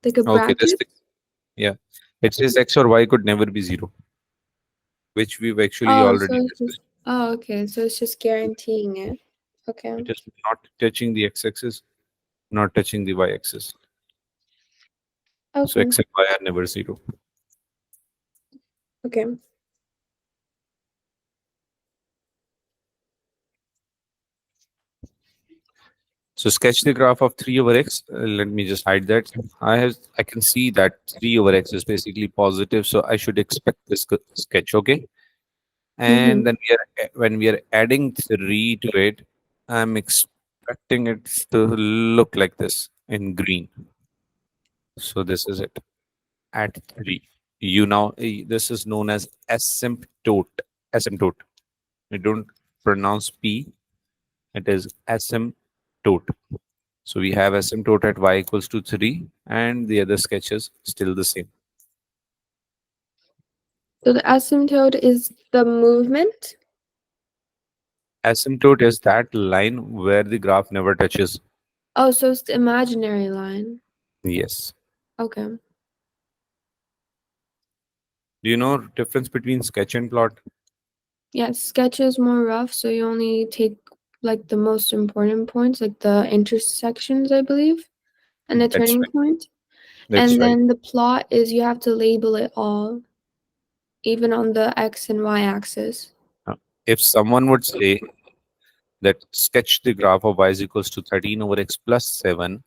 Okay, this bracket. thing. Yeah. It says x or y could never be 0, which we've actually Oh, so already it's discussed. just okay. So it's just guaranteeing it. Okay. It is not touching the x-axis, not touching the y-axis. So Okay. x and y are never 0. Okay. So sketch the graph of 3 over x. Let me just hide that. I can see that 3 over x is basically positive, so I should expect this sketch, okay? And Mm-hmm. then when we are adding 3 to it, I'm expecting it to look like this in green. So this is it at 3. You now this is known as asymptote. Asymptote. We don't pronounce p. It is asymptote. So we have asymptote at y equals to 3, and the other sketches still the same. So the asymptote is the movement. Asymptote is that line where the graph never touches. Oh, so it's the imaginary line. Yes. Okay. Do you know difference between sketch and plot? Yeah, sketch is more rough, so you only take like the most important points, like the intersections, I believe, and the That's turning right. point. That's And right. then the plot is you have to label it all, even on the x and y axis. Uh, If someone would say that sketch the graph of y is equals to 13 over x plus 7,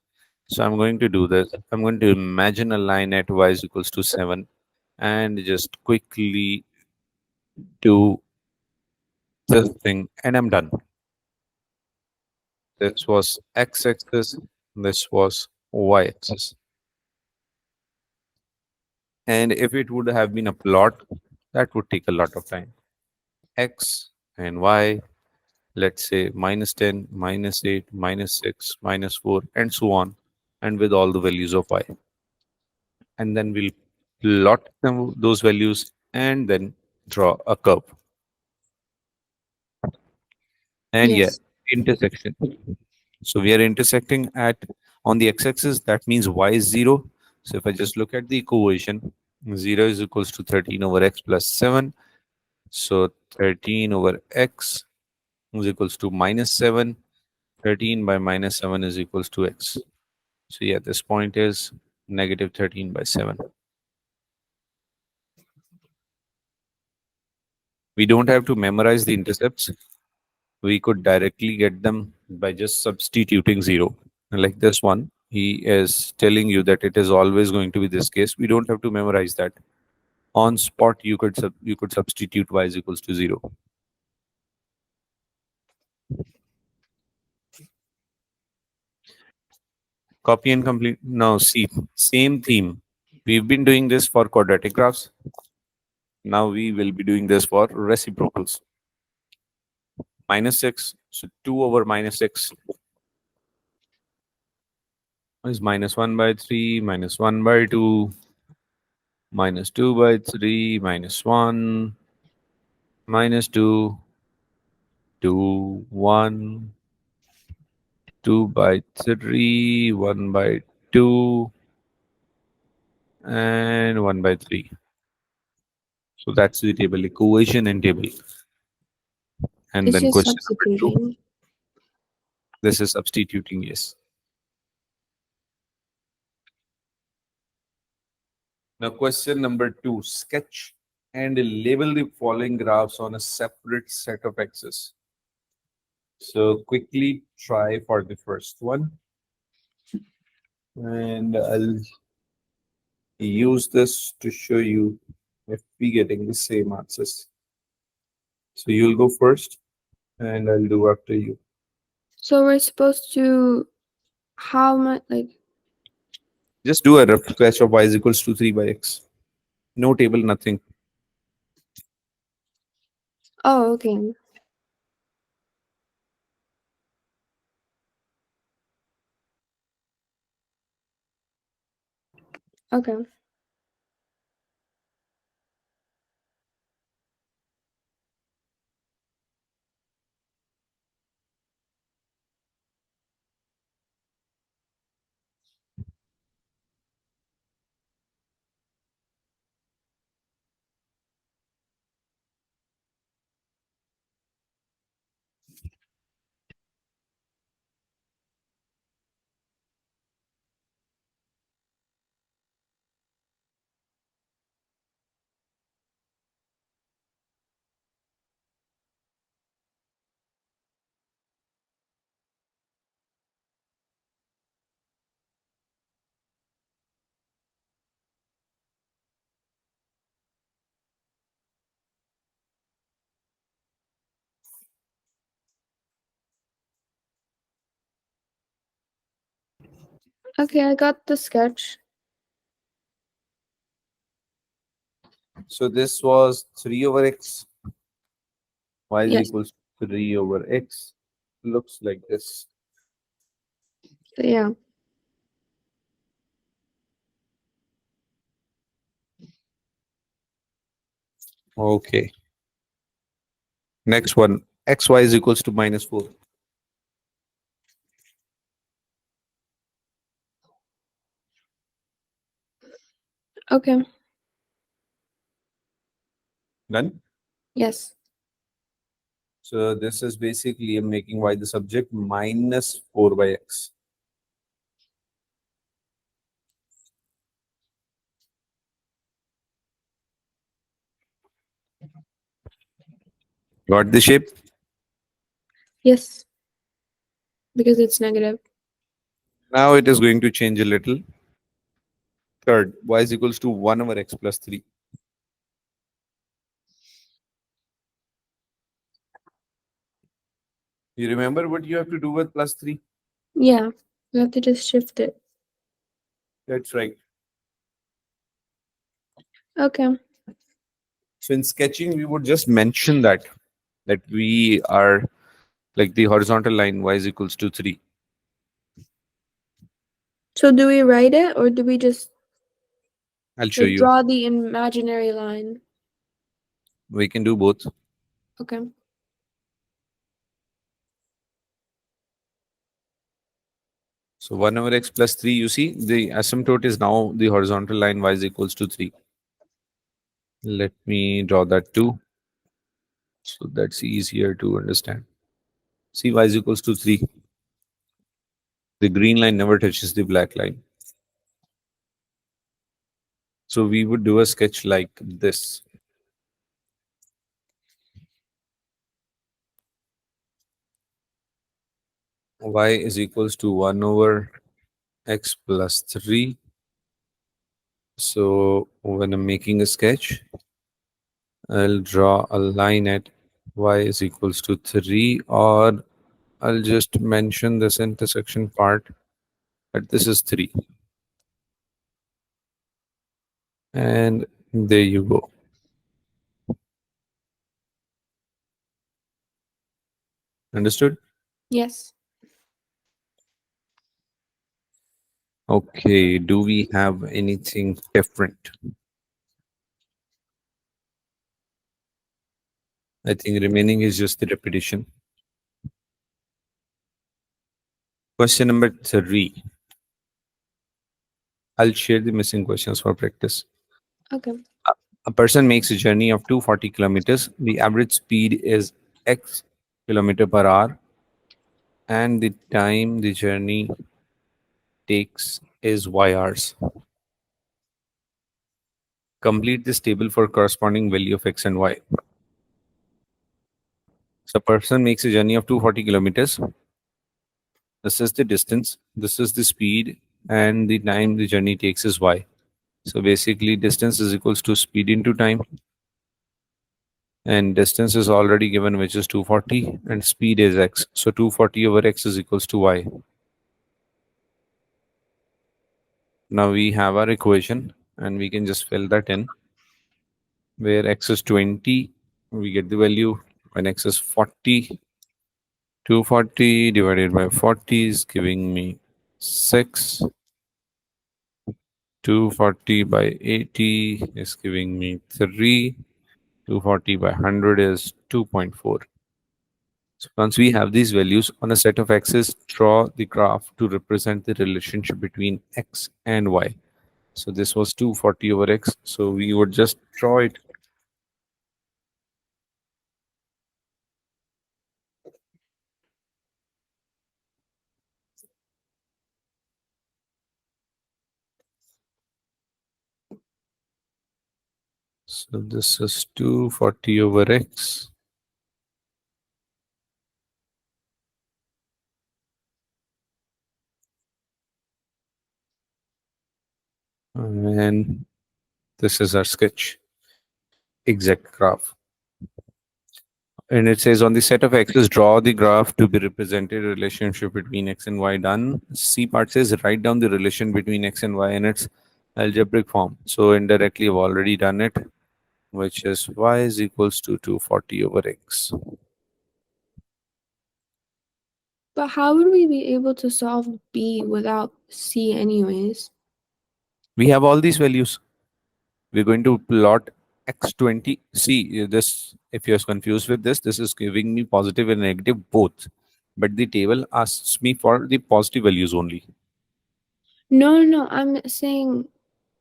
so I'm going to do this. I'm going to imagine a line at y is equals to 7 and just quickly do this thing, and I'm done. This was x-axis, this was y-axis. And if it would have been a plot, that would take a lot of time. X and y, let's say -10, -8, -6, -4, and so on, and with all the values of y. And then we'll plot those values and then draw a curve. And yeah, Yes. intersection. So we are intersecting at on the x-axis. That means y is 0. So if I just look at the equation, 0 is equals to 13 over x plus 7. So 13 over x is equals to -7. 13 by -7 is equals to x. So yeah, this point is -13 by 7. We don't have to memorize the intercepts. We could directly get them by just substituting 0. Like this one, he is telling you that it is always going to be this case. We don't have to memorize that. On spot, you could substitute y is equals to 0. Copy and complete. Now see, same theme. We've been doing this for quadratic graphs. Now we will be doing this for reciprocals. -6. So 2 over -6 is -1 by 3, -1 by 2, -2 by 3, -1, -2, 2, 1, 2 by 3, 1 by 2, and 1 by 3. So that's the table equation and table. And It's then just question number 2. substituting. This is substituting, yes. Now question number 2. Sketch and label the following graphs on a separate set of axes. So quickly try for the first one. And I'll use this to show you if we getting the same answers. So you'll go first and I'll do after you. So we're supposed to how much like Just do a rough sketch of y is equals to 3 by x. No table, nothing. oh okay. Okay. Okay, I got the sketch. So this was 3 over x. Y is Yes. equals to 3 over x. Looks like this. Yeah. Okay. Next one. Xy is equals to -4. Okay. Done? Yes. So this is basically I'm making y the subject minus 4 by x. Got the shape? Yes. Because it's negative. Now it is going to change a little. Third, y is equals to 1 over x plus 3. You remember what you have to do with plus 3? Yeah. We have to just shift it. That's right. Okay. So in sketching, we would just mention that we are like the horizontal line y is equals to 3. So do we write it or do we just I'll show like you. draw the imaginary line? We can do both. Okay. So 1 over x plus 3, you see, the asymptote is now the horizontal line y is equals to 3. Let me draw that too. So that's easier to understand. See, y is equals to 3. The green line never touches the black line. So we would do a sketch like this. Y is equals to 1 over x plus 3. So when I'm making a sketch, I'll draw a line at y is equals to 3, or I'll just mention this intersection part that this is 3. And there you go. Understood? Yes. Okay, do we have anything different? I think remaining is just the repetition. Question number 3. I'll share the missing questions for practice. Okay. A person makes a journey of 240 kilometers. The average speed is x kilometer per hour, and the time the journey takes is y hours. Complete this table for corresponding value of x and y. So a person makes a journey of 240 kilometers. This is the distance, this is the speed, and the time the journey takes is y. So basically distance is equals to speed into time, and distance is already given, which is 240, and speed is x. So 240 over x is equals to y. Now we have our equation and we can just fill that in. Where x is 20, we get the value. When x is 40, 240 divided by 40 is giving me 6. 240 by 80 is giving me 3. 240 by 100 is 2.4. So once we have these values on a set of x's, draw the graph to represent the relationship between x and y. So this was 240 over x. So we would just draw it. So this is 240 over x. And this is our sketch, exact graph. And it says on the set of x's, draw the graph to be represented relationship between x and y. Done. C part says write down the relation between x and y in its algebraic form. So indirectly, I've already done it, which is y is equals to 240 over x. But how would we be able to solve B without C anyways? We have all these values. We're going to plot x20. See this, if you're confused with this is giving me positive and negative both, but the table asks me for the positive values only. No, no, no. I'm saying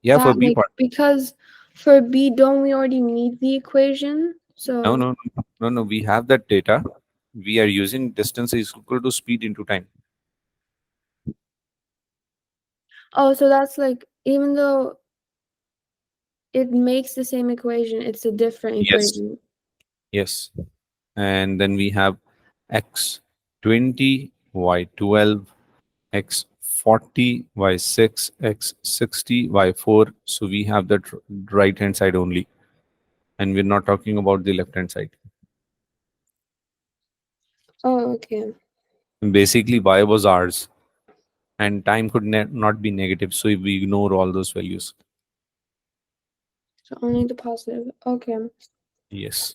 Yeah, for that B like part. because for B, don't we already need the equation? No, So no, no, no, no. We have that data. We are using distance is equal to speed into time. oh, so that's like even though it makes the same equation, it's a different Yes. equation. Yes. And then we have x20, y12, x40, y6, x60, y4. So we have that right hand side only, and we're not talking about the left hand side. Oh, okay. Basically, y was ours, and time could not be negative, so we ignore all those values. So only the positive. Okay. Yes.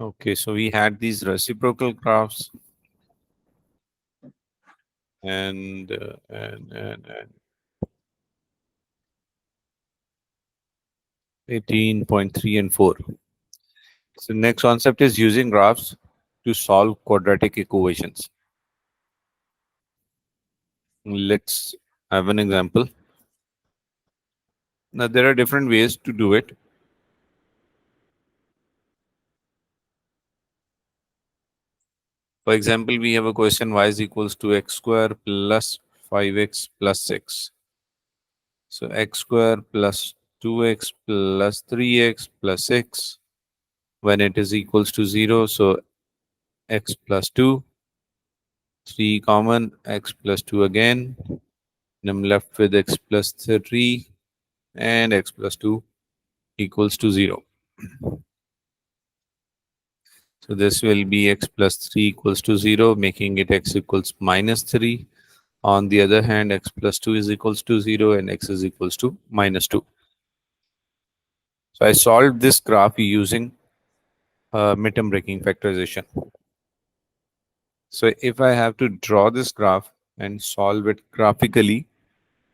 Okay, so we had these reciprocal graphs, and 18.3 and 4. So next concept is using graphs to solve quadratic equations. Let's have an example. Now there are different ways to do it. For example, we have a question y is equals to x square plus 5x plus 6. So x square plus 2x plus 3x plus 6 when it is equals to 0. So x plus 2, 3 common, x plus 2 again. And I'm left with x plus 3 and x plus 2 equals to 0. So this will be x plus 3 equals to 0, making it x equals minus 3. On the other hand, x plus 2 is equals to 0 and x is equals to minus 2. So I solved this graph using midterm breaking factorization. So if I have to draw this graph and solve it graphically,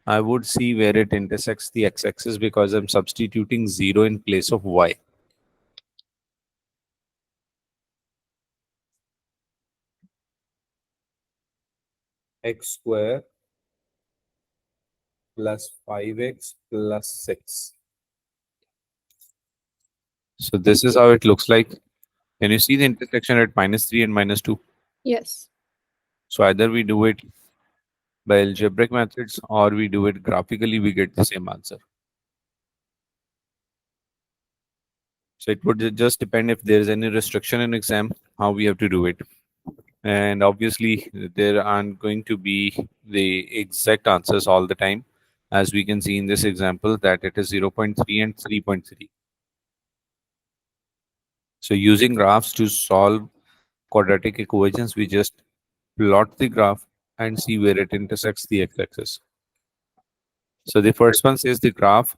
I would see where it intersects the x-axis because I'm substituting 0 in place of y. X square plus 5x plus 6. So this is how it looks like. Can you see the intersection at minus 3 and minus 2? Yes. So either we do it by algebraic methods or we do it graphically, we get the same answer. So it would just depend if there is any restriction in exam, how we have to do it. And obviously, there aren't going to be the exact answers all the time. As we can see in this example that it is 0.3 and 3.3. So using graphs to solve quadratic equations, we just plot the graph and see where it intersects the x-axis. So the first one says the graph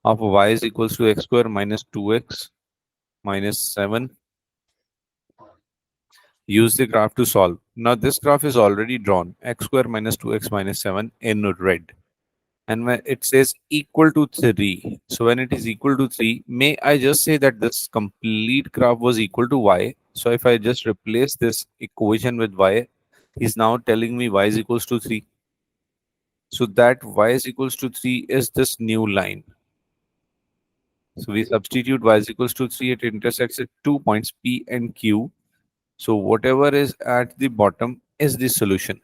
of y is equals to x square minus 2x minus 7. Use the graph to solve. Now this graph is already drawn, x square minus 2x minus 7 in red. And when it says equal to 3, so when it is equal to 3, may I just say that this complete graph was equal to y. So if I just replace this equation with y, he's now telling me y is equals to 3. So that y is equals to 3 is this new line. So we substitute y is equals to 3, it intersects at 2 points P and Q. So whatever is at the bottom is the solution.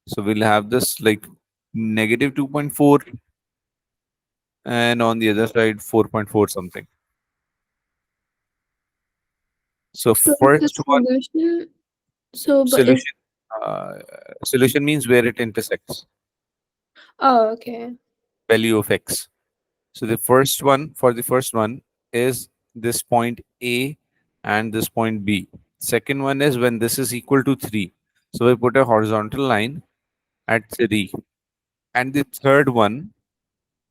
So we'll have this like negative 2.4 and on the other side 4.4 something. So So if the first one, solution, so but if solution. Uh, Solution means where it intersects, oh, okay. value of x. So the first one, for the first one is this point A and this point B. Second one is when this is equal to 3. So we put a horizontal line at 3. And the third one,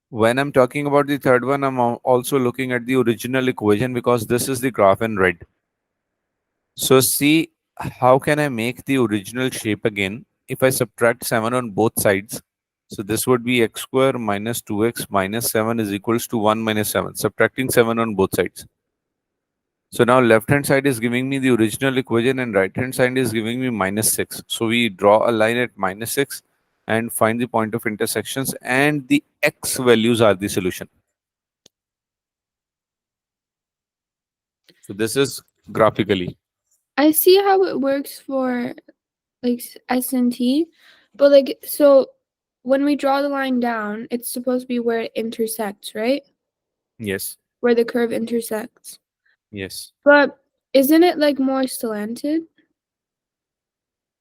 when I'm talking about the third one, I'm also looking at the original equation because this is the graph in red. So see, how can I make the original shape again? If I subtract 7 on both sides, so this would be x square minus 2x minus 7 is equals to 1 minus 7, subtracting 7 on both sides. So now left hand side is giving me the original equation and right hand side is giving me minus 6. So we draw a line at minus 6 and find the point of intersections, and the x values are the solution. So this is graphically. I see how it works for like S and T, but like so when we draw the line down, it's supposed to be where it intersects, right? Yes. Where the curve intersects. Yes. But isn't it like more slanted?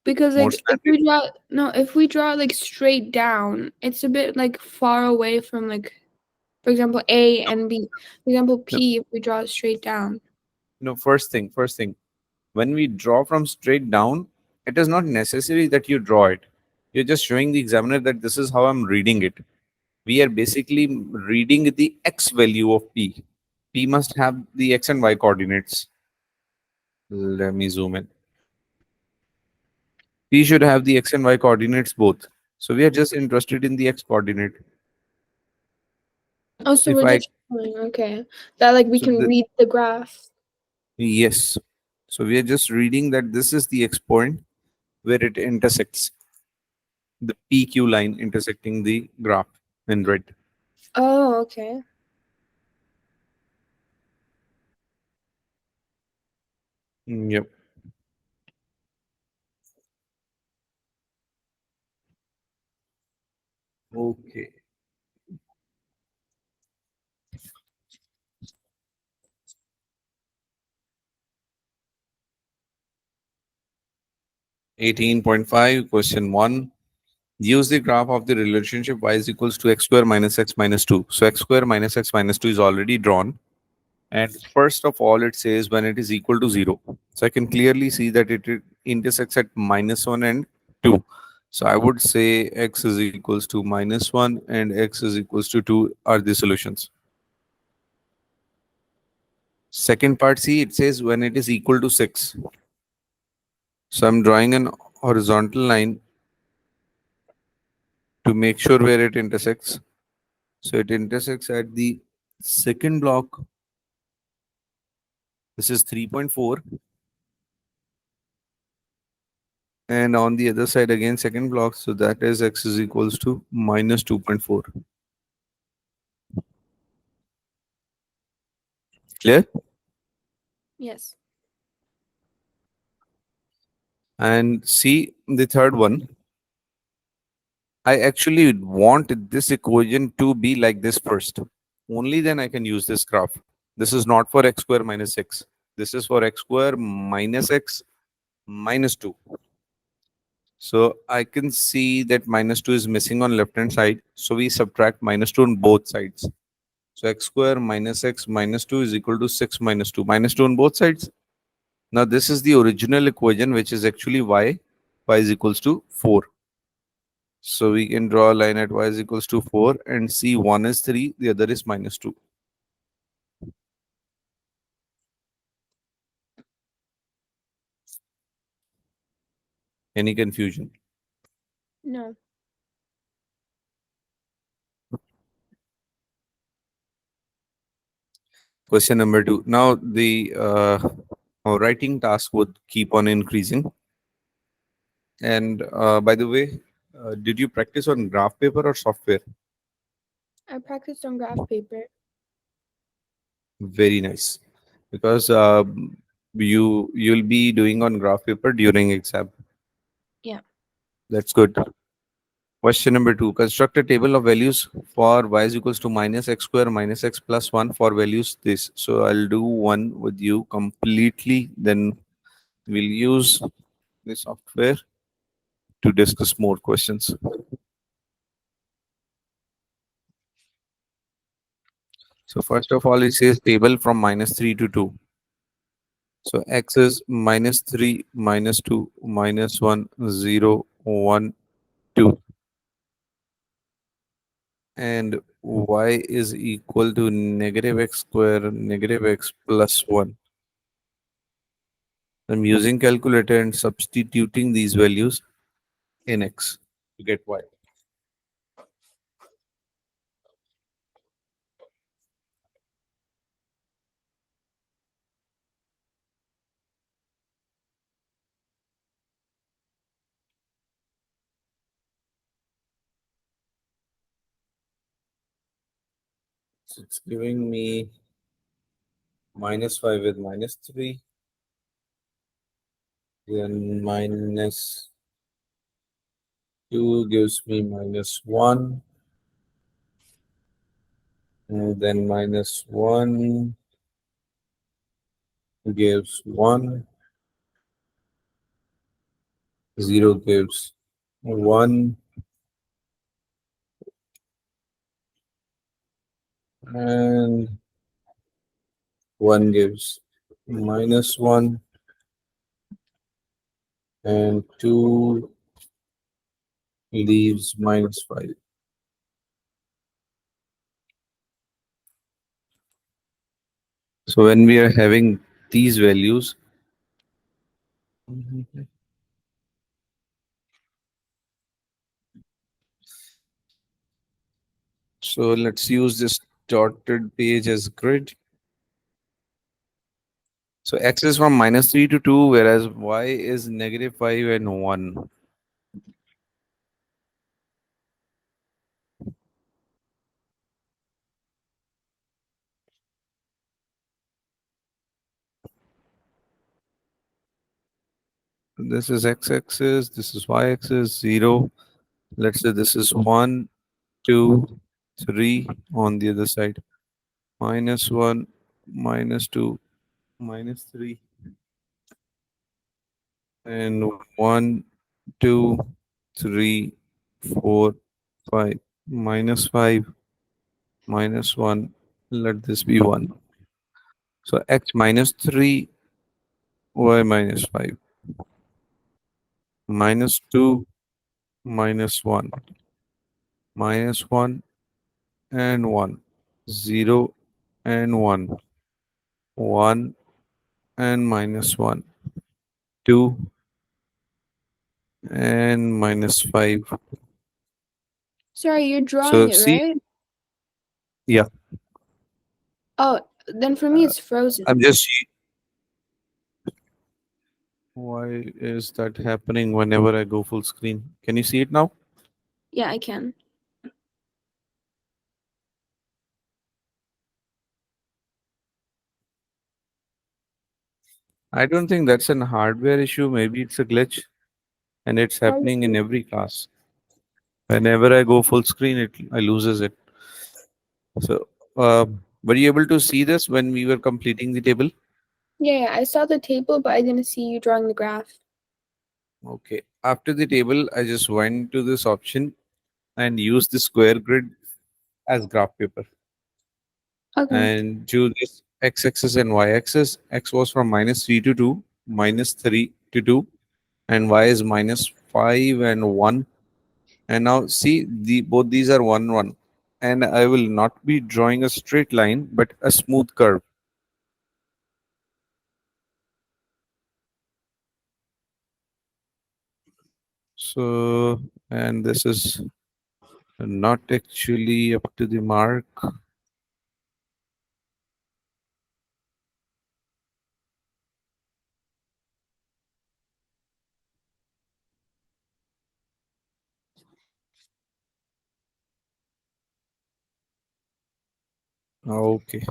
Because More like slanted. if we draw like straight down, it's a bit like far away from like, for example, A and B. For example, No, P if we draw it straight down. no, first thing, when we draw from straight down, it is not necessary that you draw it. You're just showing the examiner that this is how I'm reading it. We are basically reading the x value of p. P must have the x and y coordinates. Let me zoom in. P should have the x and y coordinates both. So we are just interested in the x coordinate. Oh, so If we're I just showing, okay, that like we so can the, read the graph. yes, so we are just reading that this is the x point where it intersects the PQ line intersecting the graph in red. Oh, okay. Yep. Okay. 18.5, question 1. Use the graph of the relationship y is equals to x square minus x minus 2. So x square minus x minus 2 is already drawn. And first of all, it says when it is equal to 0. So I can clearly see that it intersects at minus 1 and 2. So I would say x is equals to minus 1 and x is equals to 2 are the solutions. Second part, see, it says when it is equal to 6. So I'm drawing an horizontal line to make sure where it intersects. So it intersects at the second block. This is 3.4. And on the other side again, second block. So that is x is equals to minus 2.4. Clear? Yes. And see the third one. I actually want this equation to be like this first. Only then I can use this graph. This is not for x square minus 6. This is for x square minus x minus 2. So I can see that minus 2 is missing on left hand side. So we subtract minus 2 on both sides. So x square minus x minus 2 is equal to 6 minus 2. Minus 2 on both sides. Now this is the original equation, which is actually y. Y is equals to 4. So we can draw a line at y is equals to 4 and see one is 3, the other is minus 2. Any confusion? No. Question number 2. Now the writing task would keep on increasing. And by the way, did you practice on graph paper or software? I practiced on graph paper. Very nice, because you'll be doing on graph paper during exam. Yeah. That's good. Question number 2. Construct a table of values for y is equals to minus x square minus x plus 1 for values this. So I'll do one with you completely. Then we'll use the software to discuss more questions. So first of all, it says table from minus 3 to 2. So x is minus 3, minus 2, minus 1, 0, 1, 2. and y is equal to negative x square negative x plus 1. I'm using calculator and substituting these values in x to get y. So it's giving me minus 5 with minus 3, then minus 2 gives me minus 1, and then minus 1 gives 1, 0 gives 1, and 1 gives minus 1, and 2 leaves minus 5. So when we are having these values, so let's use this dotted page as grid. So x is from minus 3 to 2, whereas y is negative 5 and 1. This is x-axis, this is y-axis, 0. Let's say this is 1, 2, 3 on the other side. Minus 1, minus 2, minus 3, and 1, 2, 3, 4, 5. Minus 5, minus 1. Let this be 1. So x minus 3, y minus 5. Minus 2, minus 1. Minus 1 and 1. 0 and 1. 1 and minus 1. 2 and minus 5. Sorry, you're drawing So it, see, right? yeah, Oh, then for me it's frozen. I'm just. Why is that happening whenever I go full screen? Can you see it now? Yeah, I can. I don't think that's an hardware issue. Maybe it's a glitch, and it's happening in Probably. every class. Whenever I go full screen, I loses it. So, were you able to see this when we were completing the table? Yeah, I saw the table, but I didn't see you drawing the graph. Okay. After the table, I just went to this option and used the square grid as graph paper Okay. and drew this x-axis and y-axis. X was from minus 3 to 2, minus 3 to 2, and y is minus 5 and 1. And now see, both these are 1 1, and I will not be drawing a straight line but a smooth curve. So, and this is not actually up to the mark. Okay,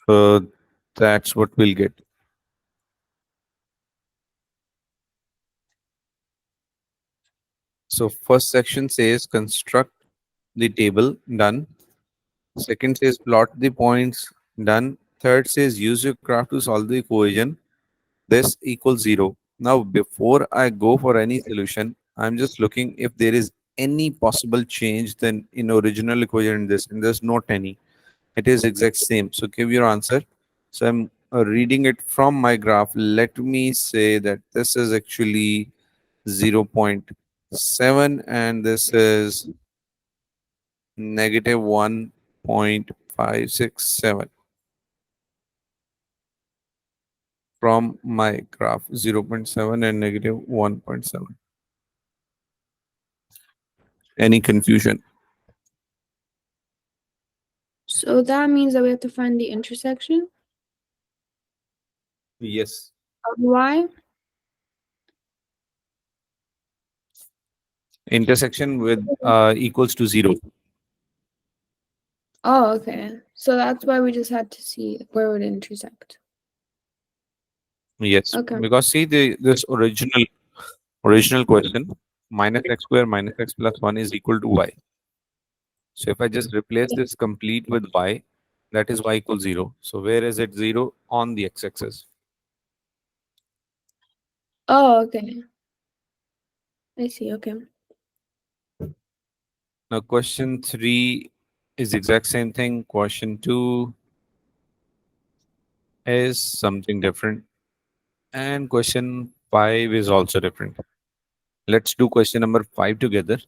so that's what we'll get. So first section says construct the table, done. Second says plot the points, done. Third says use your graph to solve the equation, this equals 0. Now, before I go for any solution, I'm just looking if there is any possible change than in original equation in this, and there's not any. It is exact same. So give your answer. So I'm reading it from my graph. Let me say that this is actually 0 0.8. 7, and this is negative 1.567 from my graph. 0.7 and negative 1.7. Any confusion? So that means that we have to find the intersection Yes. of y. Intersection with equals to 0. Oh, okay. So that's why we just had to see where it would intersect. Yes, Okay. because see the this original question, minus x square minus x plus 1 is equal to y. So if I just replace this complete with y, that is y equals 0. So where is it 0? On the x-axis. Oh, okay. I see. Okay. Now question 3 is exact same thing. Question 2 is something different. And question 5 is also different. Let's do question number 5 together.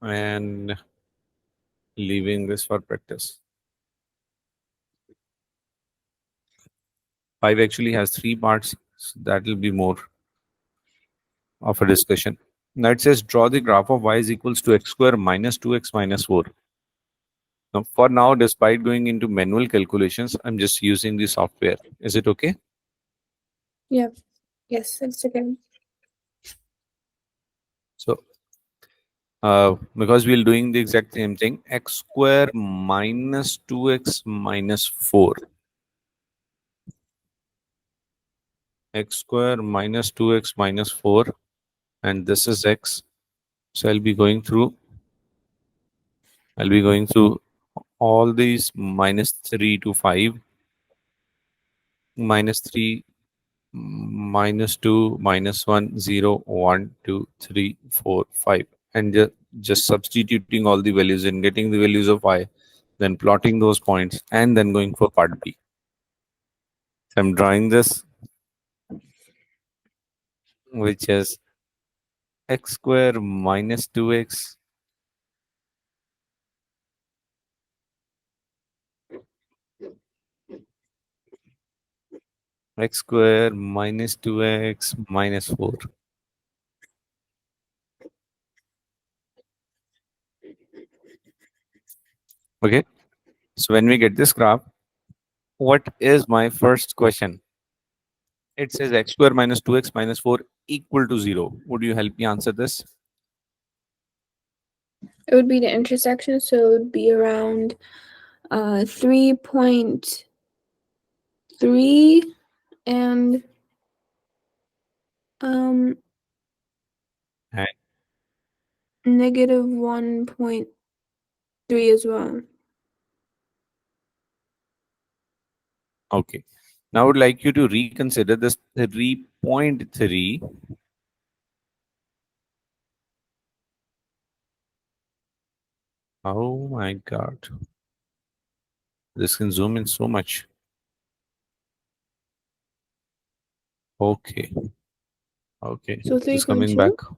And leaving this for practice. 5 actually has 3 parts. So that will be more of a discussion. Now it says draw the graph of y is equals to x square minus 2x minus 4. Now, for now, despite going into manual calculations, I'm just using the software. Is it okay? Yeah. Yes, it's okay. So, because we're doing the exact same thing, x square minus 2x minus 4. X square minus 2x minus 4. And this is x. So I'll be going through all these minus 3 to 5, minus 3, minus 2, minus 1, 0, 1, 2, 3, 4, 5, and just substituting all the values and getting the values of y, then plotting those points, and then going for part B. So I'm drawing this, which is x square minus 2x x square minus 2x minus 4. Okay, so when we get this graph, what is my first question? It says x square minus 2x minus 4 equal to 0. Would you help me answer this? It would be the intersection, so it would be around 3.3 and And negative 1.3 as well. okay. Now I would like you to reconsider this 3.3. Oh my God. This can zoom in so much. Okay. Okay. So Just coming back. 3.2?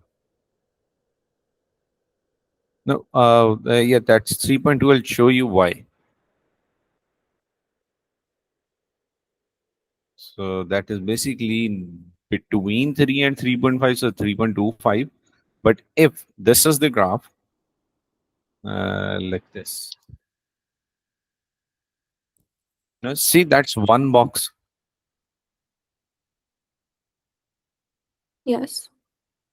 No, yeah, that's 3.2. I'll show you why. So that is basically between 3 and 3.5, so 3.25. But if this is the graph, like this. Now, see, that's one box. Yes.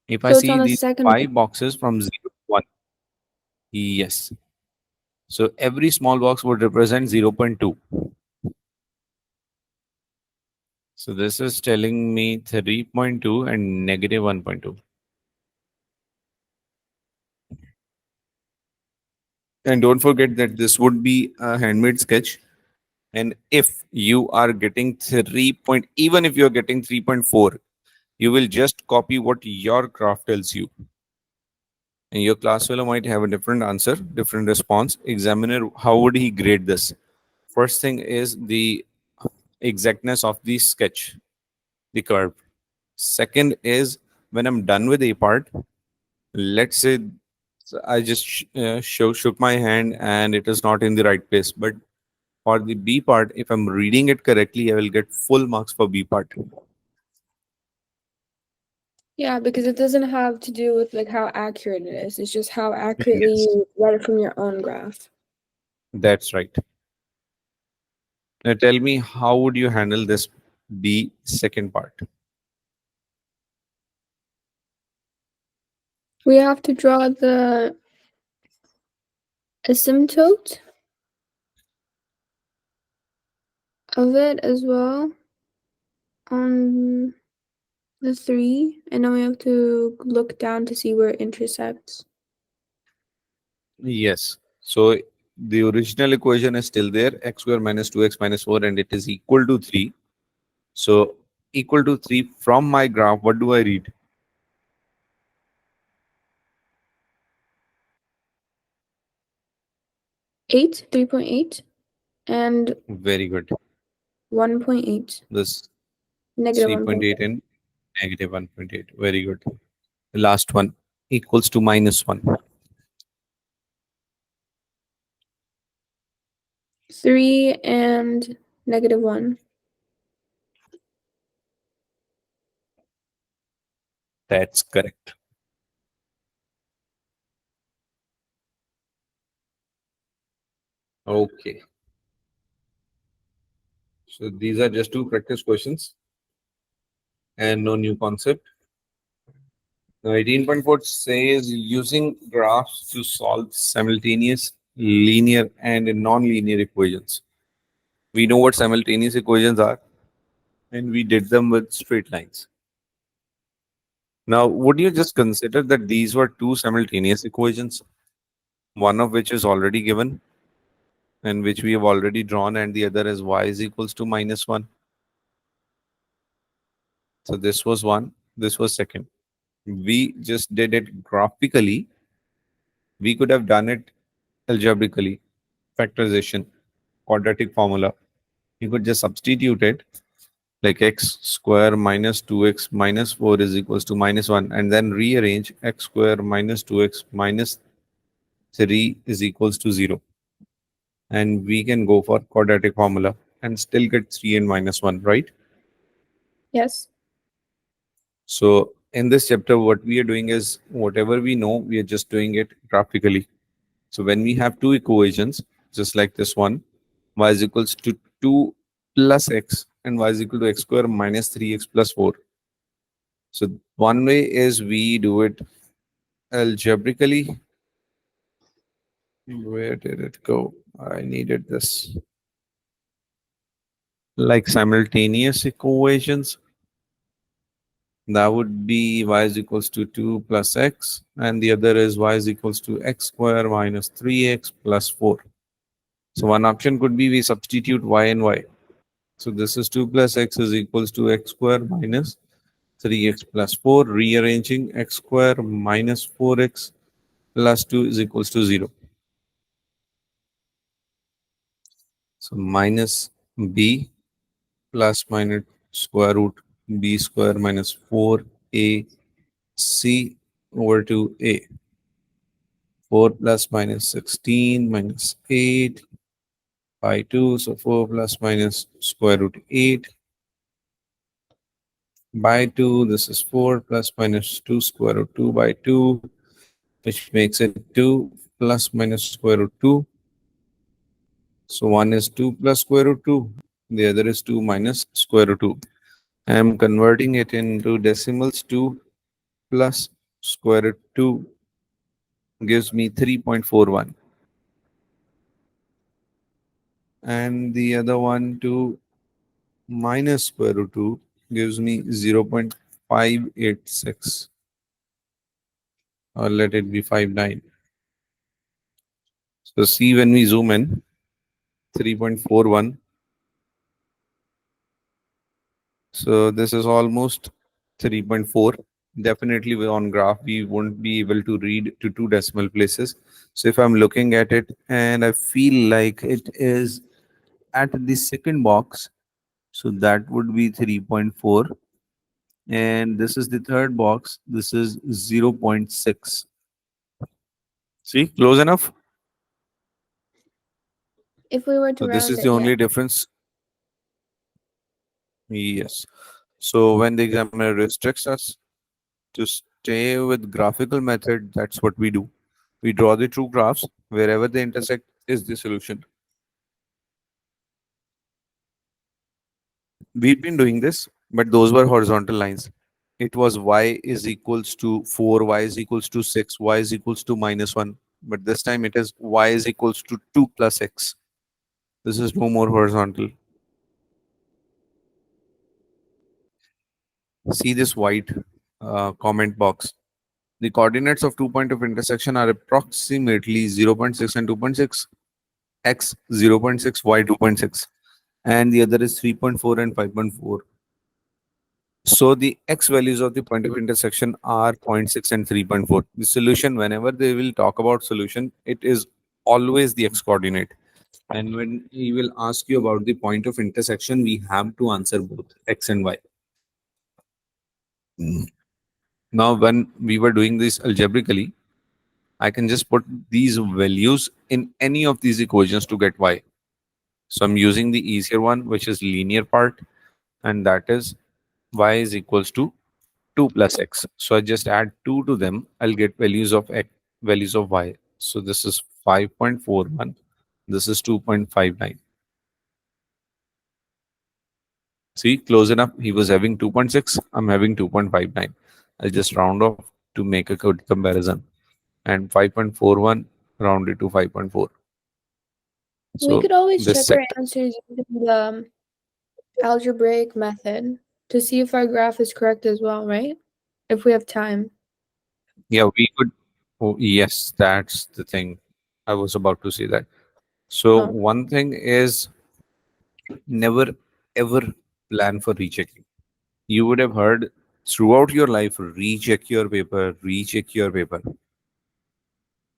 If I So it's on see the these second 5 boxes from 0 to 1, yes. So every small box would represent 0.2. So this is telling me 3.2 and negative 1.2. And don't forget that this would be a handmade sketch. And if you are getting 3 point, even if you're getting 3.4, you will just copy what your graph tells you. And your class fellow might have a different answer, different response. Examiner, how would he grade this? First thing is the exactness of the sketch, the curve. Second is When I'm done with A part, let's say I just shook my hand and it is not in the right place. But for the B part, if I'm reading it correctly, I will get full marks for B part. Yeah, because it doesn't have to do with like how accurate it is. It's just how accurately Yes, you read it from your own graph. that's right. Now tell me, how would you handle this B second part? We have to draw the asymptote of it as well on the 3, and then we have to look down to see where it intersects. Yes. So the original equation is still there, x square minus 2x minus 4, and it is equal to 3. So equal to 3 from my graph, what do I read? 8, 3.8, and Very good. 1.8, This negative 3.8 1.8. and negative 1.8. Very good. The last one equals to minus 1. 3 and negative 1. That's correct. Okay. So these are just two practice questions and no new concept. Now 18.4 says using graphs to solve simultaneous, linear, and non-linear equations. We know what simultaneous equations are, and we did them with straight lines. Now, would you just consider that these were two simultaneous equations, one of which is already given and which we have already drawn, and the other is y is equals to minus 1. So this was one, this was second. We just did it graphically. We could have done it algebraically, factorization, quadratic formula. You could just substitute it like x square minus 2x minus 4 is equals to minus 1, and then rearrange x square minus 2x minus 3 is equals to 0. And we can go for quadratic formula and still get 3 and minus 1, right? Yes. So in this chapter, what we are doing is whatever we know, we are just doing it graphically. So when we have two equations, just like this one, y is equals to 2 plus x and y is equal to x square minus 3x plus 4. So one way is we do it algebraically. Where did it go? I needed this. Like simultaneous equations, that would be y is equals to 2 plus x, and the other is y is equals to x square minus 3x plus 4. So one option could be we substitute y and y. So this is 2 plus x is equals to x square minus 3x plus 4, rearranging x square minus 4x plus 2 is equals to 0. So minus b plus minus square root b square minus 4ac over to a. 4 plus minus 16 minus 8 by 2. So 4 plus minus square root 8 by 2. This is 4 plus minus 2 square root 2 by 2, which makes it 2 plus minus square root 2. So one is 2 plus square root 2. The other is 2 minus square root 2. I am converting it into decimals. 2 plus square root 2 gives me 3.41. And the other one, 2 minus square root 2 gives me 0.586, or let it be 59. So see, when we zoom in, 3.41. So this is almost 3.4. Definitely on graph, we won't be able to read to two decimal places. So if I'm looking at it and I feel like it is at the second box, so that would be 3.4. And this is the third box. This is 0.6. See, close enough. If we were to So this round is the it, yeah. only difference. Yes. So when the examiner restricts us to stay with graphical method, that's what we do. We draw the true graphs. Wherever they intersect is the solution. We've been doing this, but those were horizontal lines. It was y is equals to 4, y is equals to 6, y is equals to minus 1. But this time it is y is equals to 2 plus x. This is no more horizontal. See this white comment box. The coordinates of 2 points of intersection are approximately 0.6 and 2.6, x 0.6, y 2.6, and the other is 3.4 and 5.4. So the x values of the point of intersection are zero point 0.6 and 3.4. The solution, whenever they will talk about solution, it is always the x coordinate. And when he will ask you about the point of intersection, we have to answer both x and y. Now, when we were doing this algebraically, I can just put these values in any of these equations to get y. So I'm using the easier one, which is linear part, and that is y is equals to 2 plus x. So I just add 2 to them. I'll get values of x, values of y. So this is 5.41. This is 2.59. See, close enough. He was having 2.6. I'm having 2.59. I'll just round off to make a good comparison. And 5.41 rounded to 5.4. We So could always this check our set. answers using the algebraic method to see if our graph is correct as well, right? If we have time. Yeah, we could. Oh, yes, that's the thing. I was about to say that. So Oh, one thing is never ever plan for rechecking. You would have heard throughout your life, recheck your paper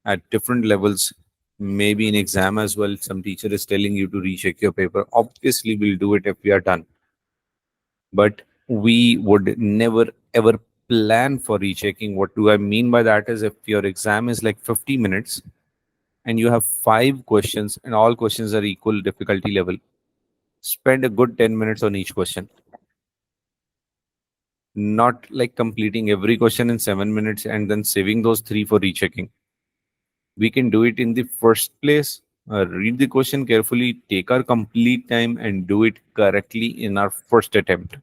at different levels. Maybe in exam as well, some teacher is telling you to recheck your paper. Obviously, we'll do it if we are done. But we would never ever plan for rechecking. What do I mean by that is if your exam is like 50 minutes and you have 5 questions and all questions are equal difficulty level, spend a good 10 minutes on each question, not like completing every question in 7 minutes and then saving those three for rechecking. We can do it in the first place. Read the question carefully, take our complete time, and do it correctly in our first attempt.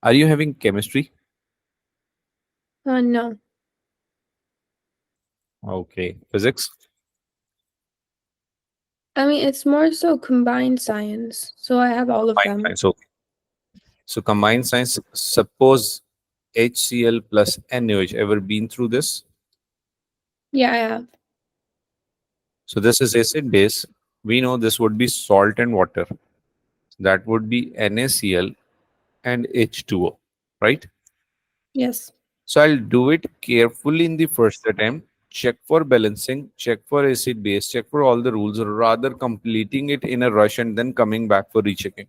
Are you having chemistry? no. Okay. Physics? I mean, it's more so combined science, so I have all of Combined them. science. Okay. So combined science, suppose HCl plus NaOH. Ever been through this? Yeah, I have. So this is acid base. We know this would be salt and water. That would be NaCl and H2O, right? Yes. So I'll do it carefully in the first attempt, check for balancing, check for acid base, check for all the rules, rather completing it in a rush and then coming back for rechecking.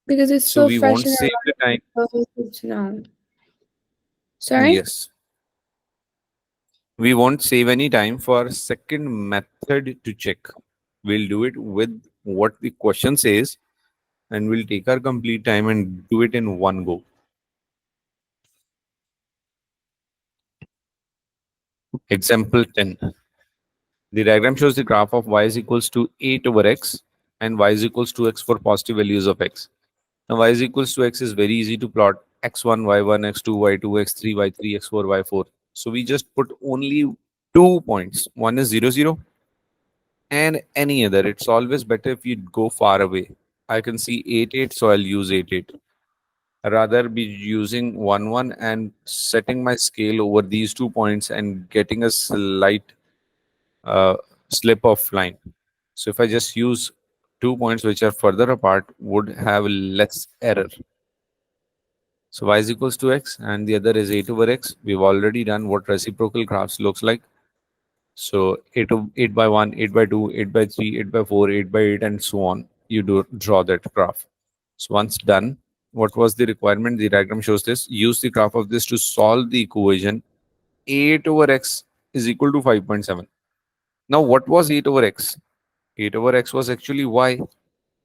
Because it's So still we fresh won't in save the time. our mind, so it's good to know. Sorry? Yes. We won't save any time for second method to check. We'll do it with what the question says and we'll take our complete time and do it in one go. Example 10. The diagram shows the graph of y is equals to 8 over x and y is equals to x for positive values of x. Now y is equals to x is very easy to plot. X1, y1, x2, y2, x3, y3, x4, y4. So we just put only 2 points. One is 0, 0 and any other. It's always better if you go far away. I can see 8, 8, so I'll use 8, 8. Rather be using 1, 1 and setting my scale over these 2 points and getting a slight uh, slip of line. So if I just use 2 points which are further apart, would have less error. So y is equals to x and the other is 8 over x. We've already done what reciprocal graphs looks like. So 8 by 1, 8 by 2, 8 by 3, 8 by 4, 8 by 8 and so on. You do draw that graph. So once done, what was the requirement? The diagram shows this. Use the graph of this to solve the equation 8 over x is equal to 5.7. Now, what was 8 over x? 8 over x was actually y.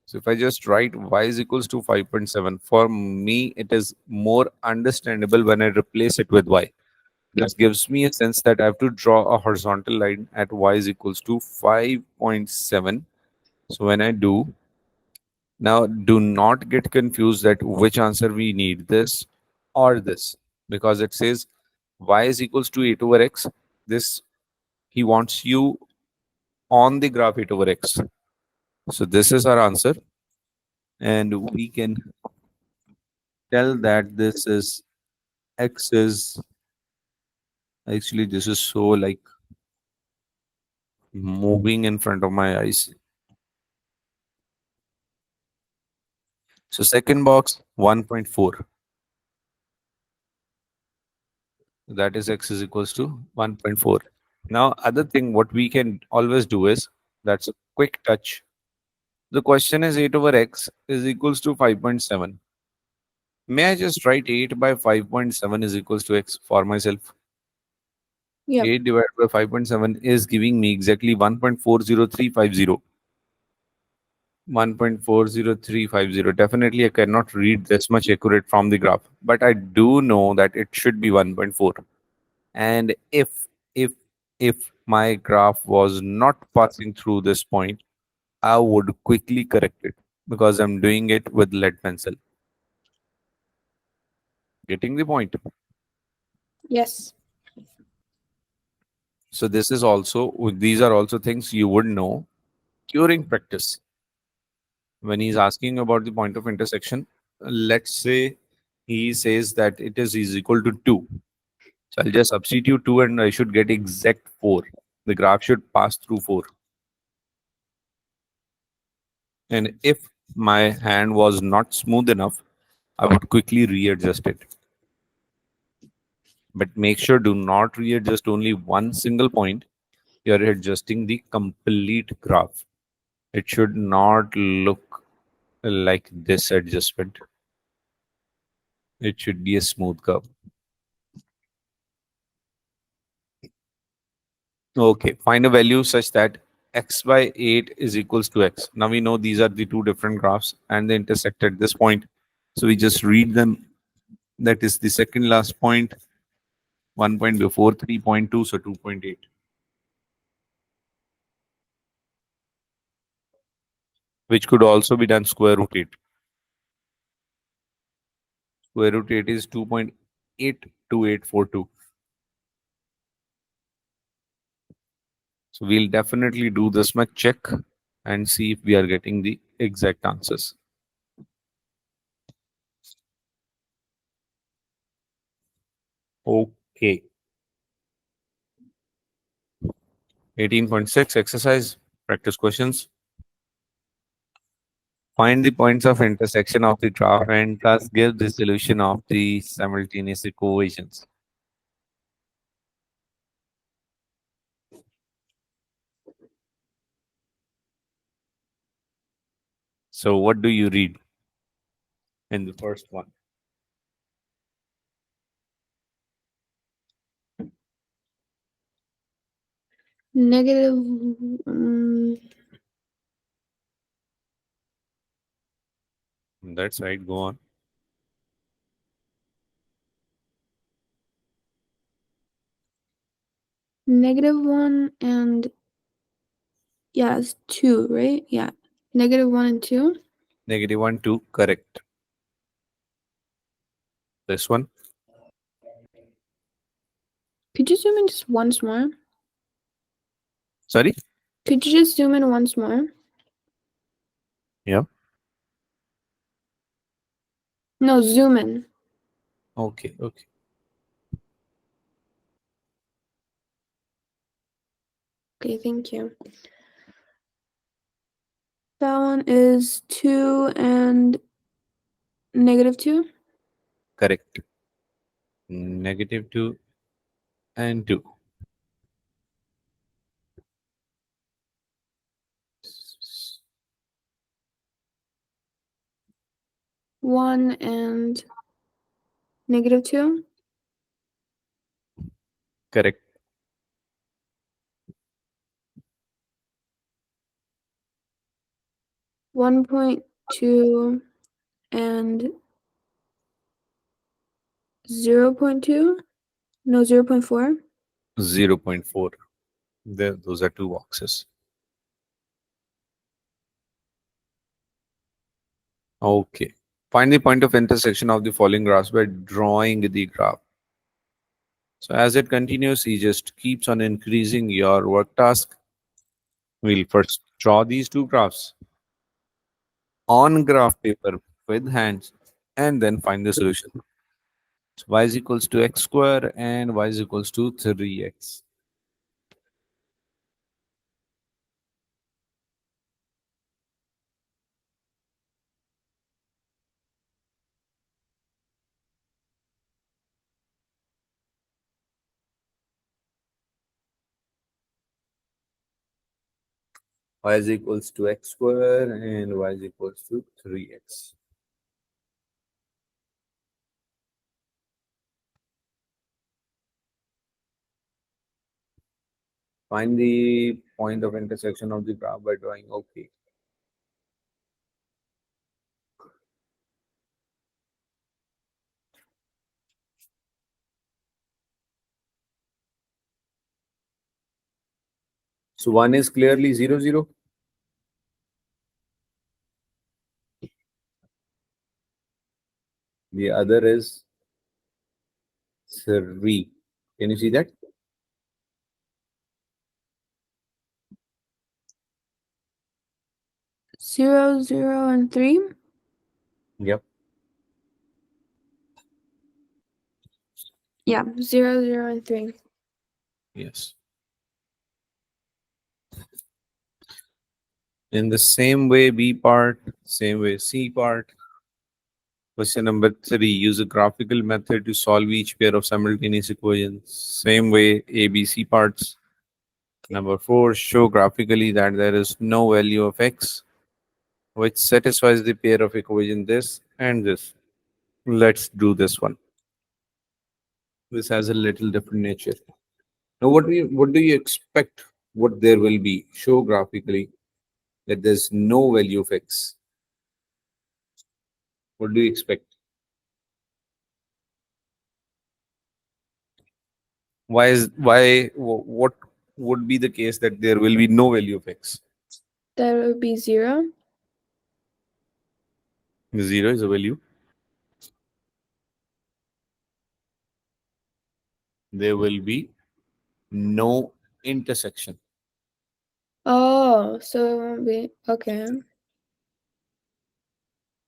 So if I just write y is equals to 5.7, for me, it is more understandable when I replace it with y. This gives me a sense that I have to draw a horizontal line at y is equals to 5.7. So when I do, now do not get confused that which answer we need, this or this, because it says y is equals to 8 over x. This, he wants you on the graph 8 over x. So this is our answer. And we can tell that this is x is actually, this is so like moving in front of my eyes. So second box 1.4, that is x is equals to 1.4. Now other thing what we can always do is, that's a quick touch. The question is 8 over x is equals to 5.7. May I just write 8 by 5.7 is equals to x for myself? Yep. 8 divided by 5.7 is giving me exactly 1.40350. 1.40350. Definitely, I cannot read this much accurate from the graph, but I do know that it should be 1.4. And if my graph was not passing through this point, I would quickly correct it because I'm doing it with lead pencil. Getting the point? Yes. So this is also, these are also things you would know during practice. When he's asking about the point of intersection, let's say he says that it is equal to 2. So I'll just substitute 2 and I should get exact 4. The graph should pass through 4. And if my hand was not smooth enough, I would quickly readjust it. But make sure do not readjust only one single point. You're adjusting the complete graph. It should not look like this adjustment. It should be a smooth curve. Okay, find a value such that x by 8 is equals to x. Now we know these are the two different graphs and they intersect at this point. So we just read them. That is the second last point. 1 point before 3.2, so 2.8. Which could also be done square root 8. Square root 8 is 2.82842. So we'll definitely do this much check and see if we are getting the exact answers. Okay. 18.6 exercise, practice questions. Find the points of intersection of the graph and thus give the solution of the simultaneous equations. So what do you read in the first one? Negative. That's right, go on. -1 and yeah, it's 2, right? Yeah. -1 and 2. -1, 2, correct. This one? Could you zoom in just once more? Sorry? Could you just zoom in once more? Yeah. No, zoom in. Okay, okay. Okay, thank you. That one is 2 and -2. Correct. -2 and 2. 1 and -2. Correct. 1.2 and 0.2. No, 0.4. 0.4. There, those are two boxes. Okay. Find the point of intersection of the following graphs by drawing the graph. So as it continues, he just keeps on increasing your work task. We'll first draw these two graphs on graph paper with hands and then find the solution. So y is equals to x square and y is equals to 3x. Y is equals to x square and y is equals to 3x. Find the point of intersection of the graph by drawing. Okay. So one is clearly 0, 0. The other is 3. Can you see that? 0, 0, and 3. Yep. Yeah, 0, 0, and 3. Yes. In the same way, B part, same way, C part. Question number 3. Use a graphical method to solve each pair of simultaneous equations. Same way, A, B, C parts. Number 4. Show graphically that there is no value of x which satisfies the pair of equation this and this. Let's do this one. This has a little different nature. Now, what do you expect? What there will be? Show graphically that there's no value of x. What do you expect? What would be the case that there will be no value of x? That would be 0. 0 is a value. There will be no intersection. Oh, so it won't be. Okay.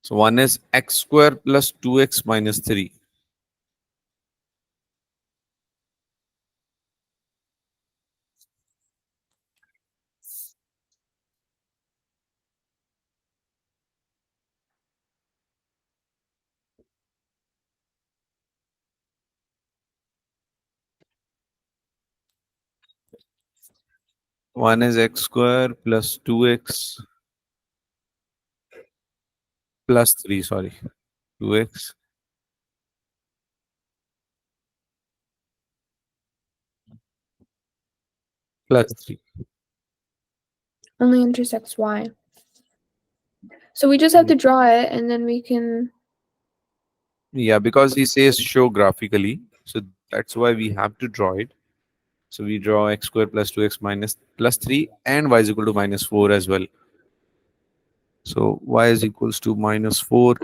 So one is x square plus 2x minus 3. One is x square plus 2x plus 3. Sorry. 2x plus 3. Only intersects y. So we just have to draw it and then we can. Yeah, because he says show graphically. So that's why we have to draw it. So we draw x square plus 2x minus plus 3 and y is equal to minus 4 as well. So y is equals to minus 4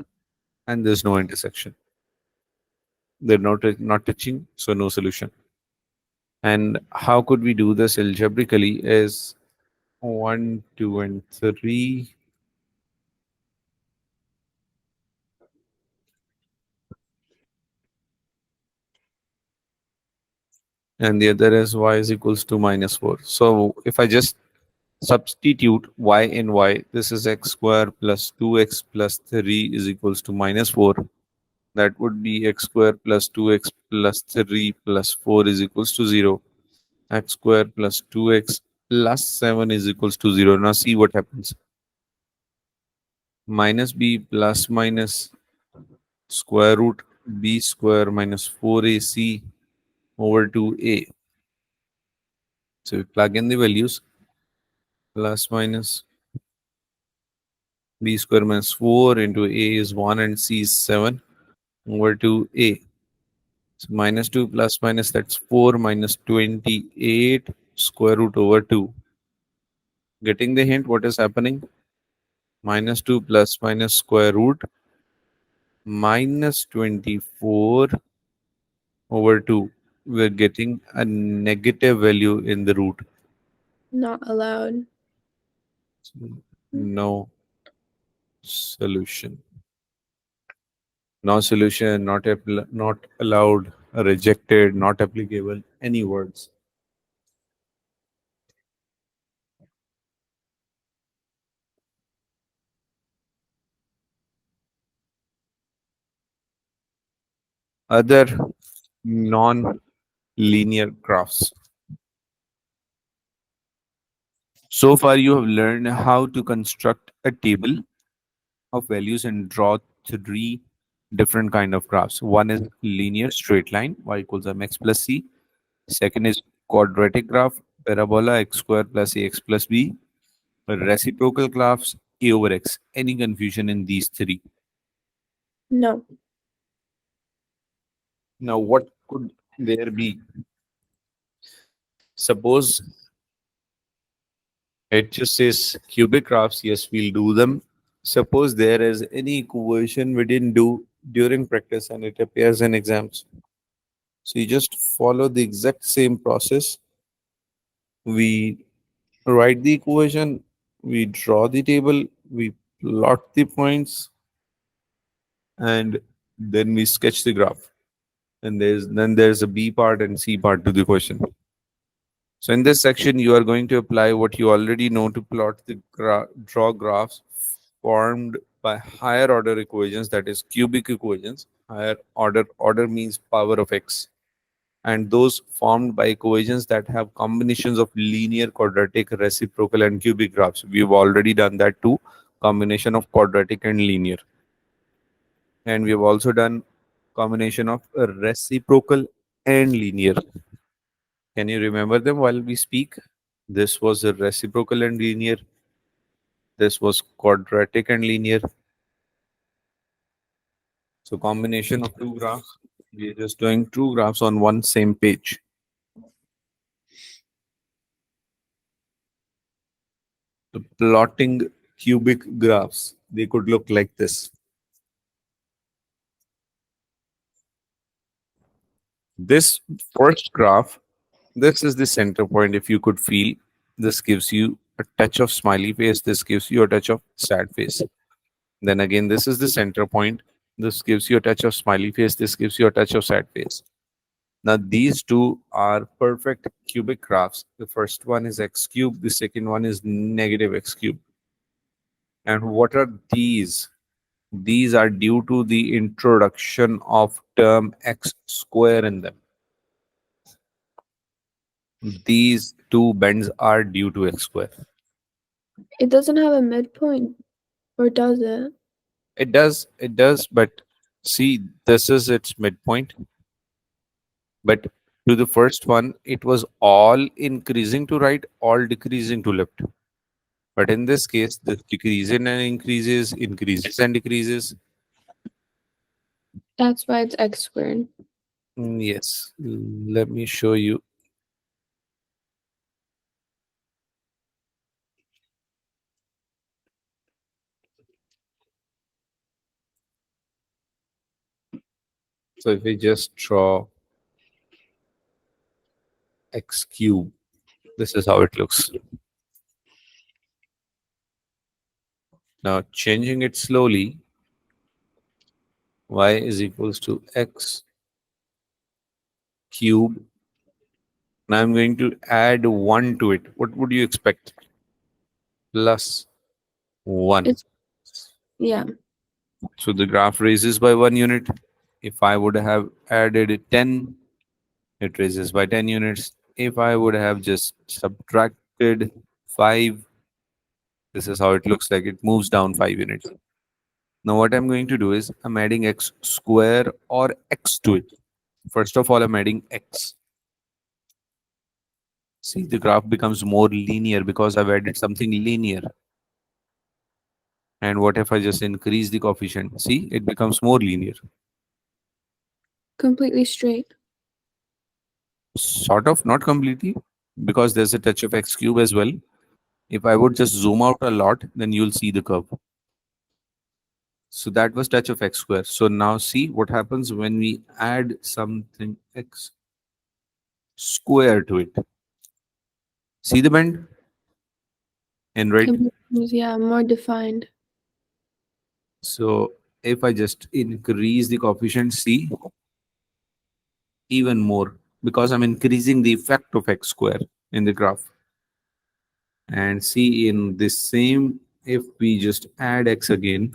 and there's no intersection. They're not touching, so no solution. And how could we do this algebraically is 1, 2, and 3. And the other is y is equals to minus 4. So if I just substitute y in y, this is x square plus 2x plus 3 is equals to minus 4. That would be x square plus 2x plus 3 plus 4 is equals to 0. X square plus 2x plus 7 is equals to 0. Now see what happens. Minus b plus minus square root b square minus 4ac over 2a. So we plug in the values, plus minus b square minus 4 into a is 1 and c is 7 over 2a. So minus 2 plus minus, that's 4 minus 28 square root over 2. Getting the hint what is happening? Minus 2 plus minus square root minus 24 over 2. We're getting a negative value in the root. Not allowed. No solution. No solution, not allowed, rejected, not applicable, any words. Other non-linear graphs. So far, you have learned how to construct a table of values and draw three different kind of graphs. One is linear straight line, y equals mx plus c. Second is quadratic graph, parabola x square plus ax plus b. Reciprocal graphs, a over x. Any confusion in these three? No. Now, what could there be? Suppose it just says cubic graphs. Yes, we'll do them. Suppose there is any equation we didn't do during practice and it appears in exams. So you just follow the exact same process. We write the equation, we draw the table, we plot the points, and then we sketch the graph. And there's a B part and C part to the question. So in this section, you are going to apply what you already know to plot the draw graphs formed by higher order equations, that is cubic equations. Higher order means power of x. And those formed by equations that have combinations of linear, quadratic, reciprocal, and cubic graphs. We've already done that too, combination of quadratic and linear. And we have also done combination of reciprocal and linear. Can you remember them while we speak? This was a reciprocal and linear. This was quadratic and linear. So combination of two graphs. We are just doing two graphs on one same page. The plotting cubic graphs, they could look like this. This first graph, this is the center point. If you could feel, this gives you a touch of smiley face. This gives you a touch of sad face. Then again, this is the center point. This gives you a touch of smiley face. This gives you a touch of sad face. Now, these two are perfect cubic graphs. The first one is x cubed. The second one is negative x cubed. And what are these? These are due to the introduction of term x square in them. These two bends are due to x square. It doesn't have a midpoint, or does it? It does, but see, this is its midpoint. But to the first one, it was all increasing to right, all decreasing to left. But in this case, the decreases and increases and decreases. That's why it's x squared. Yes, let me show you. So if we just draw x cube, this is how it looks. Now changing it slowly, y is equals to x cube. Now I'm going to add 1 to it. What would you expect? Plus 1. It's yeah. So the graph raises by 1 unit. If I would have added 10, it raises by 10 units. If I would have just subtracted 5, this is how it looks like. It moves down 5 units. Now what I'm going to do is I'm adding x square or x to it. First of all, I'm adding x. See, the graph becomes more linear because I've added something linear. And what if I just increase the coefficient? See, it becomes more linear. Completely straight. Sort of, not completely, because there's a touch of x cube as well. If I would just zoom out a lot, then you'll see the curve. So that was touch of x square. So now see what happens when we add something x square to it. See the bend in red? It becomes, yeah, more defined. So if I just increase the coefficient, see, even more, because I'm increasing the effect of x square in the graph. And see, in this same, if we just add x again,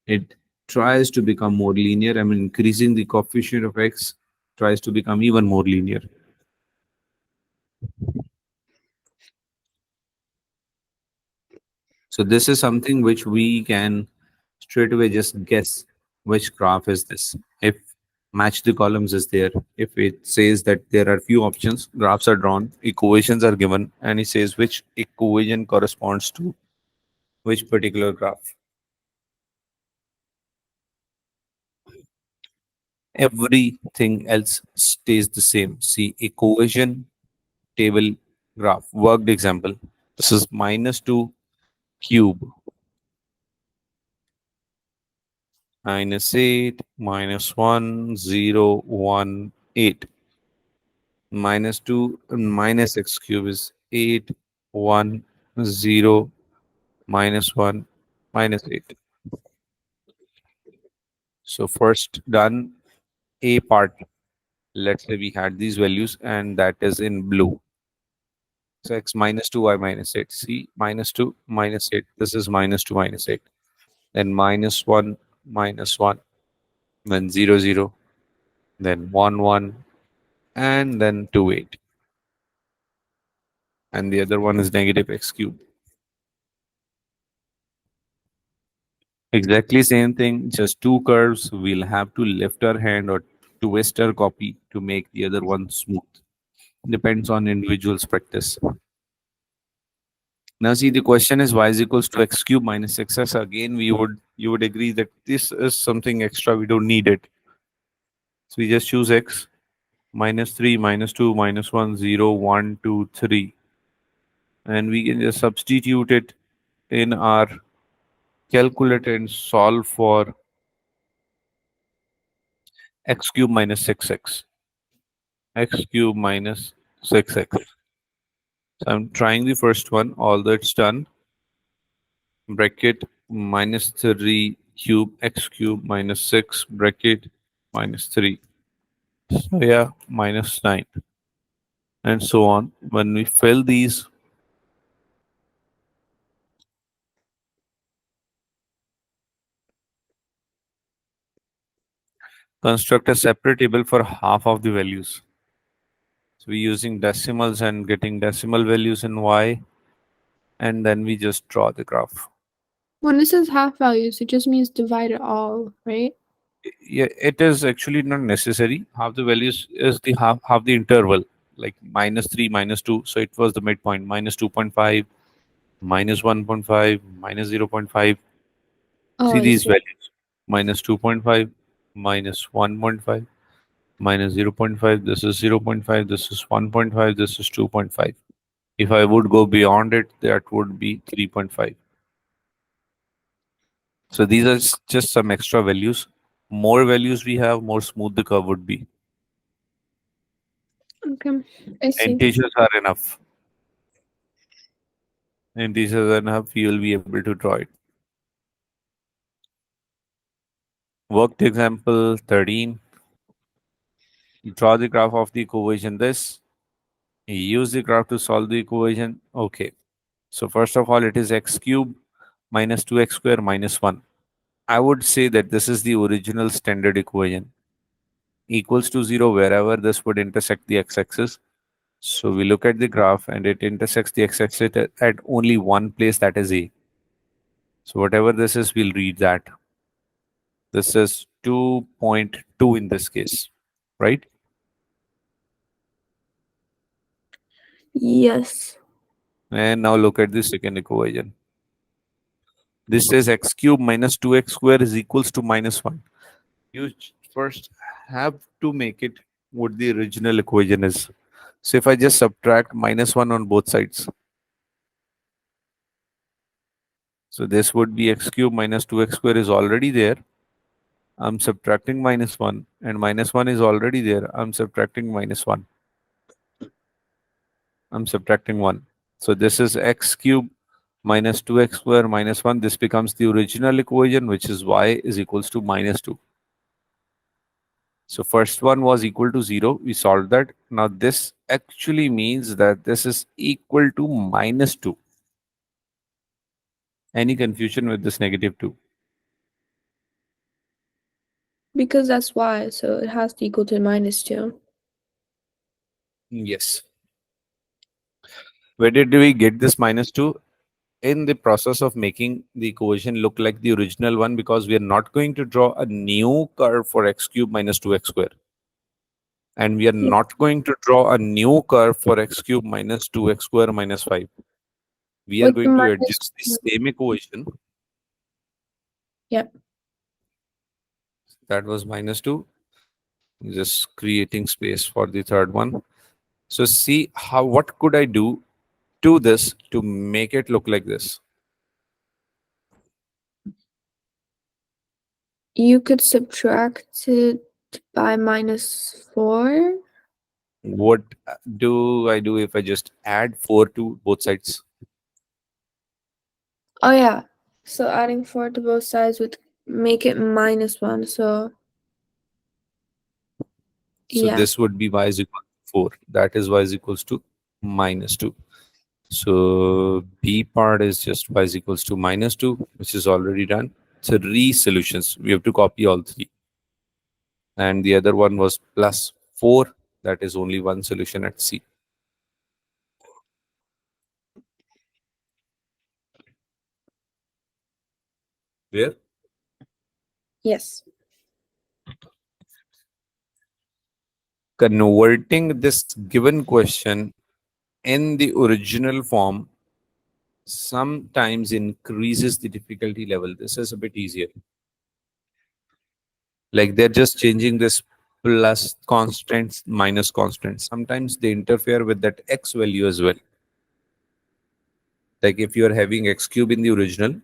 it tries to become more linear. I'm increasing the coefficient of x, tries to become even more linear. So this is something which we can straight away just guess which graph is this. If match the columns is there, if it says that there are few options, graphs are drawn, equations are given, and it says which equation corresponds to which particular graph. Everything else stays the same. See, equation, table, graph. Worked example. This is -2 cube, -8, -1, 0, 1, 8. -2 and minus x cube is 8, 1, 0, -1, -8. So first done a part. Let's say we had these values and that is in blue. So x -2, y -8. See, -2, -8. This is -2, -8. Then -1, -1. Then 0, 0. Then 1, 1. And then 2, 8. And the other one is negative x cube. Exactly same thing, just two curves. We'll have to lift our hand or twist our copy to make the other one smooth. Depends on individual's practice. Now see, the question is y is equals to x cube minus xs. Again, you would agree that this is something extra. We don't need it. So we just choose x, -3, -2, -1, 0, 1, 2, 3. And we can just substitute it in our calculator and solve for x cube minus 6x. X cube minus 6x. So I'm trying the first one, although it's done. Bracket -3 cube x cube minus 6 bracket -3. So yeah, -9. And so on. When we fill these, construct a separate table for half of the values. So we're using decimals and getting decimal values in y, and then we just draw the graph. When it says half values, it just means divide it all, right? Yeah, it is actually not necessary. Half the values is the half the interval, like -3, -2. So it was the midpoint, -2.5, -1.5, -0.5. Oh, See I these see. values: -2.5, -1.5, -0.5. This is 0.5. This is 1.5. This is 2.5. If I would go beyond it, that would be 3.5. So these are just some extra values. More values we have, more smooth the curve would be. Okay, I see. Integers are enough. Integers are enough, you will be able to draw it. Worked example 13. Draw the graph of the equation this. Use the graph to solve the equation. Okay. So first of all, it is x cube minus 2x square minus 1. I would say that this is the original standard equation. Equals to 0 wherever this would intersect the x-axis. So we look at the graph and it intersects the x-axis at only one place, that is A. So whatever this is, we'll read that. This is 2.2 in this case, right? Yes. And now look at the second equation. This says x cube minus 2x square is equals to minus 1. You first have to make it what the original equation is. So if I just subtract minus 1 on both sides, so this would be x cube minus 2x square is already there. I'm subtracting minus 1, and minus 1 is already there. I'm subtracting minus 1. I'm subtracting 1. So this is x cube minus 2x square minus 1. This becomes the original equation, which is y is equals to minus 2. So first one was equal to 0. We solved that. Now this actually means that this is equal to minus 2. Any confusion with this negative 2? Because that's y, so it has to equal to -2. Yes. Where did we get this minus 2? In the process of making the equation look like the original one, because we are not going to draw a new curve for x cube minus 2x square. And we are Yeah. not going to draw a new curve for x cube minus 2x square minus 5. We are With the going to adjust the same equation. Yep. That was minus 2. Just creating space for the third one. So see how, what could I do to this to make it look like this? You could subtract it by -4. What do I do if I just add 4 to both sides? Oh yeah. So adding 4 to both sides would make it -1. So So yeah. this would be y is equal to 4. That is y is equals to minus 2. So B part is just y is equals to minus 2, which is already done. So re-solutions, we have to copy all three. And the other one was plus 4. That is only one solution at C. Where? Yes. Converting this given question in the original form sometimes increases the difficulty level. This is a bit easier. Like they're just changing this plus constants minus constants. Sometimes they interfere with that x value as well. Like if you're having x cube in the original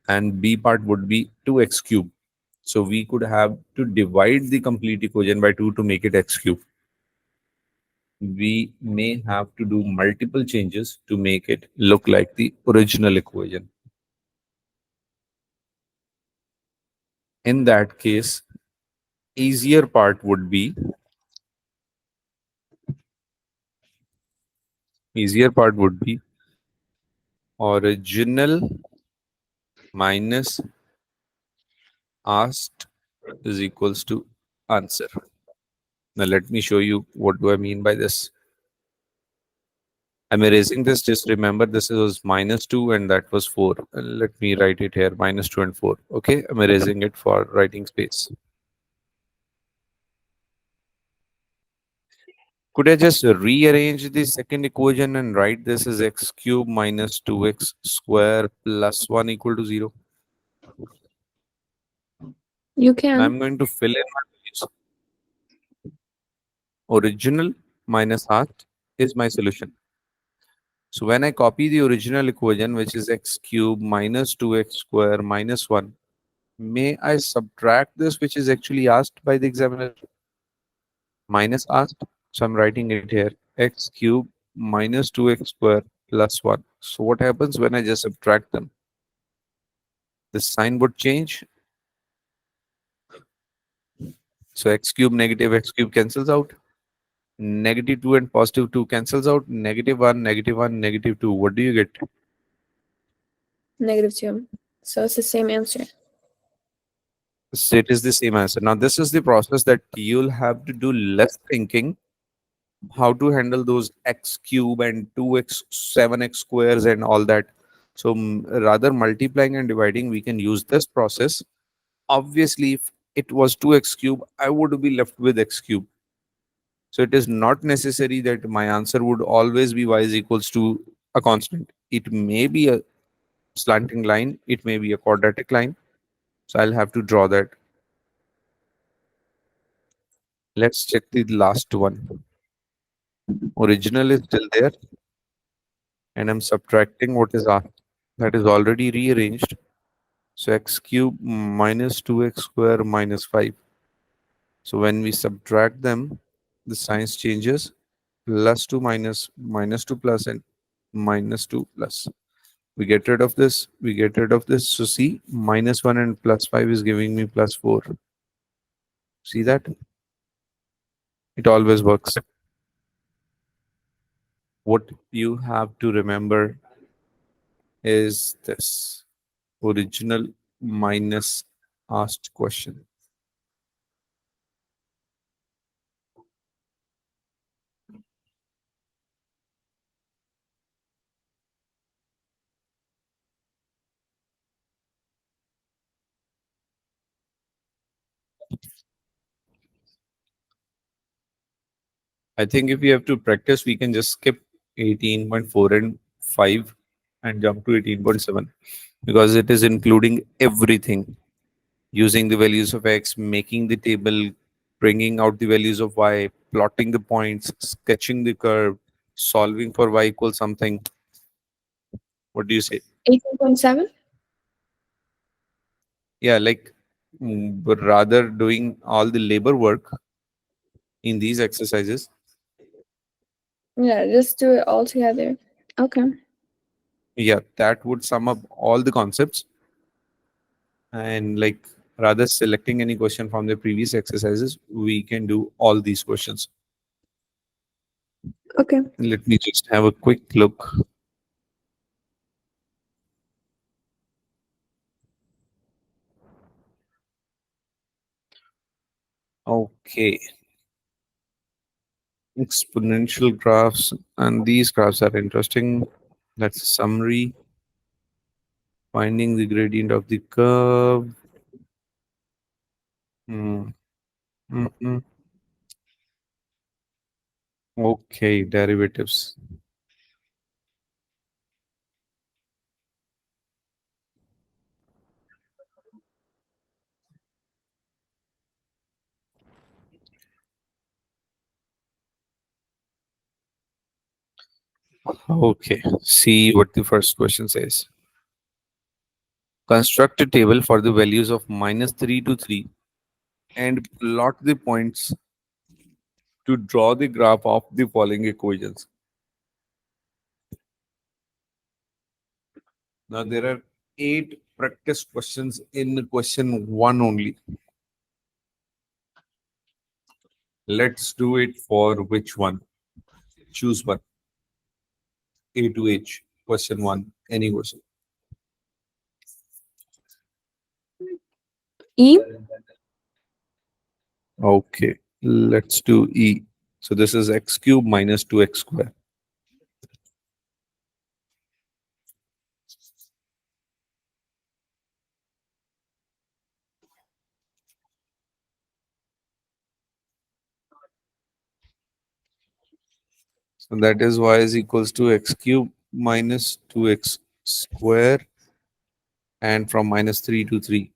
and b part would be 2x cube. So we could have to divide the complete equation by 2 to make it x cube. We may have to do multiple changes to make it look like the original equation. In that case, easier part would be original minus asked is equals to answer. Now let me show you what do I mean by this. I'm erasing this. Just remember this was minus 2 and that was 4. Let me write it here, minus 2 and 4. Okay, I'm erasing it for writing space. Could I just rearrange the second equation and write this as x cube minus 2x square plus 1 equal to 0? You And can. I'm going to fill in my values. Original minus asked is my solution. So when I copy the original equation, which is x cube minus 2x square minus 1, may I subtract this, which is actually asked by the examiner? Minus asked. So I'm writing it here, x cube minus 2x square plus 1. So what happens when I just subtract them? The sign would change. So x cube cancels out. Negative 2 and positive 2 cancels out. Negative 1, negative 1, negative 2. What do you get? -2. So it's the same answer. So it is the same answer. Now this is the process that you'll have to do less thinking. How to handle those x cube and 2x, 7x squares and all that. So rather multiplying and dividing, we can use this process. Obviously, if it was 2x cube, I would be left with x cube. So it is not necessary that my answer would always be y is equals to a constant. It may be a slanting line, it may be a quadratic line. So I'll have to draw that. Let's check the last one. Original is still there, and I'm subtracting what is that is already rearranged. So x cube minus 2x square minus 5. So when we subtract them, the signs changes. Plus 2 minus, minus 2 plus, and minus 2 plus. We get rid of this, we get rid of this. So see, minus 1 and plus 5 is giving me plus 4. See that? It always works. What you have to remember is this: original minus asked question. I think if we have to practice, we can just skip 18.4 and 5 and jump to 18.7, because it is including everything, using the values of x, making the table, bringing out the values of y, plotting the points, sketching the curve, solving for y equals something. What do you say? 18.7? Yeah, like but rather doing all the labor work in these exercises. Yeah, just do it all together. Okay. Yeah, that would sum up all the concepts, and like rather selecting any question from the previous exercises, we can do all these questions. Okay. Let me just have a quick look. Okay, exponential graphs, and these graphs are interesting. That's a summary. Finding the gradient of the curve. Hmm. Mm-mm. Okay, derivatives. Okay, see what the first question says. Construct a table for the values of minus 3 to 3 and plot the points to draw the graph of the following equations. Now, there are 8 practice questions in question 1 only. Let's do it for which one? Choose one. A to H. Question 1. Any question. E? Okay, let's do E. So this is x cube minus 2x square. So that is y is equals to x cube minus 2x square, and from minus 3 to 3.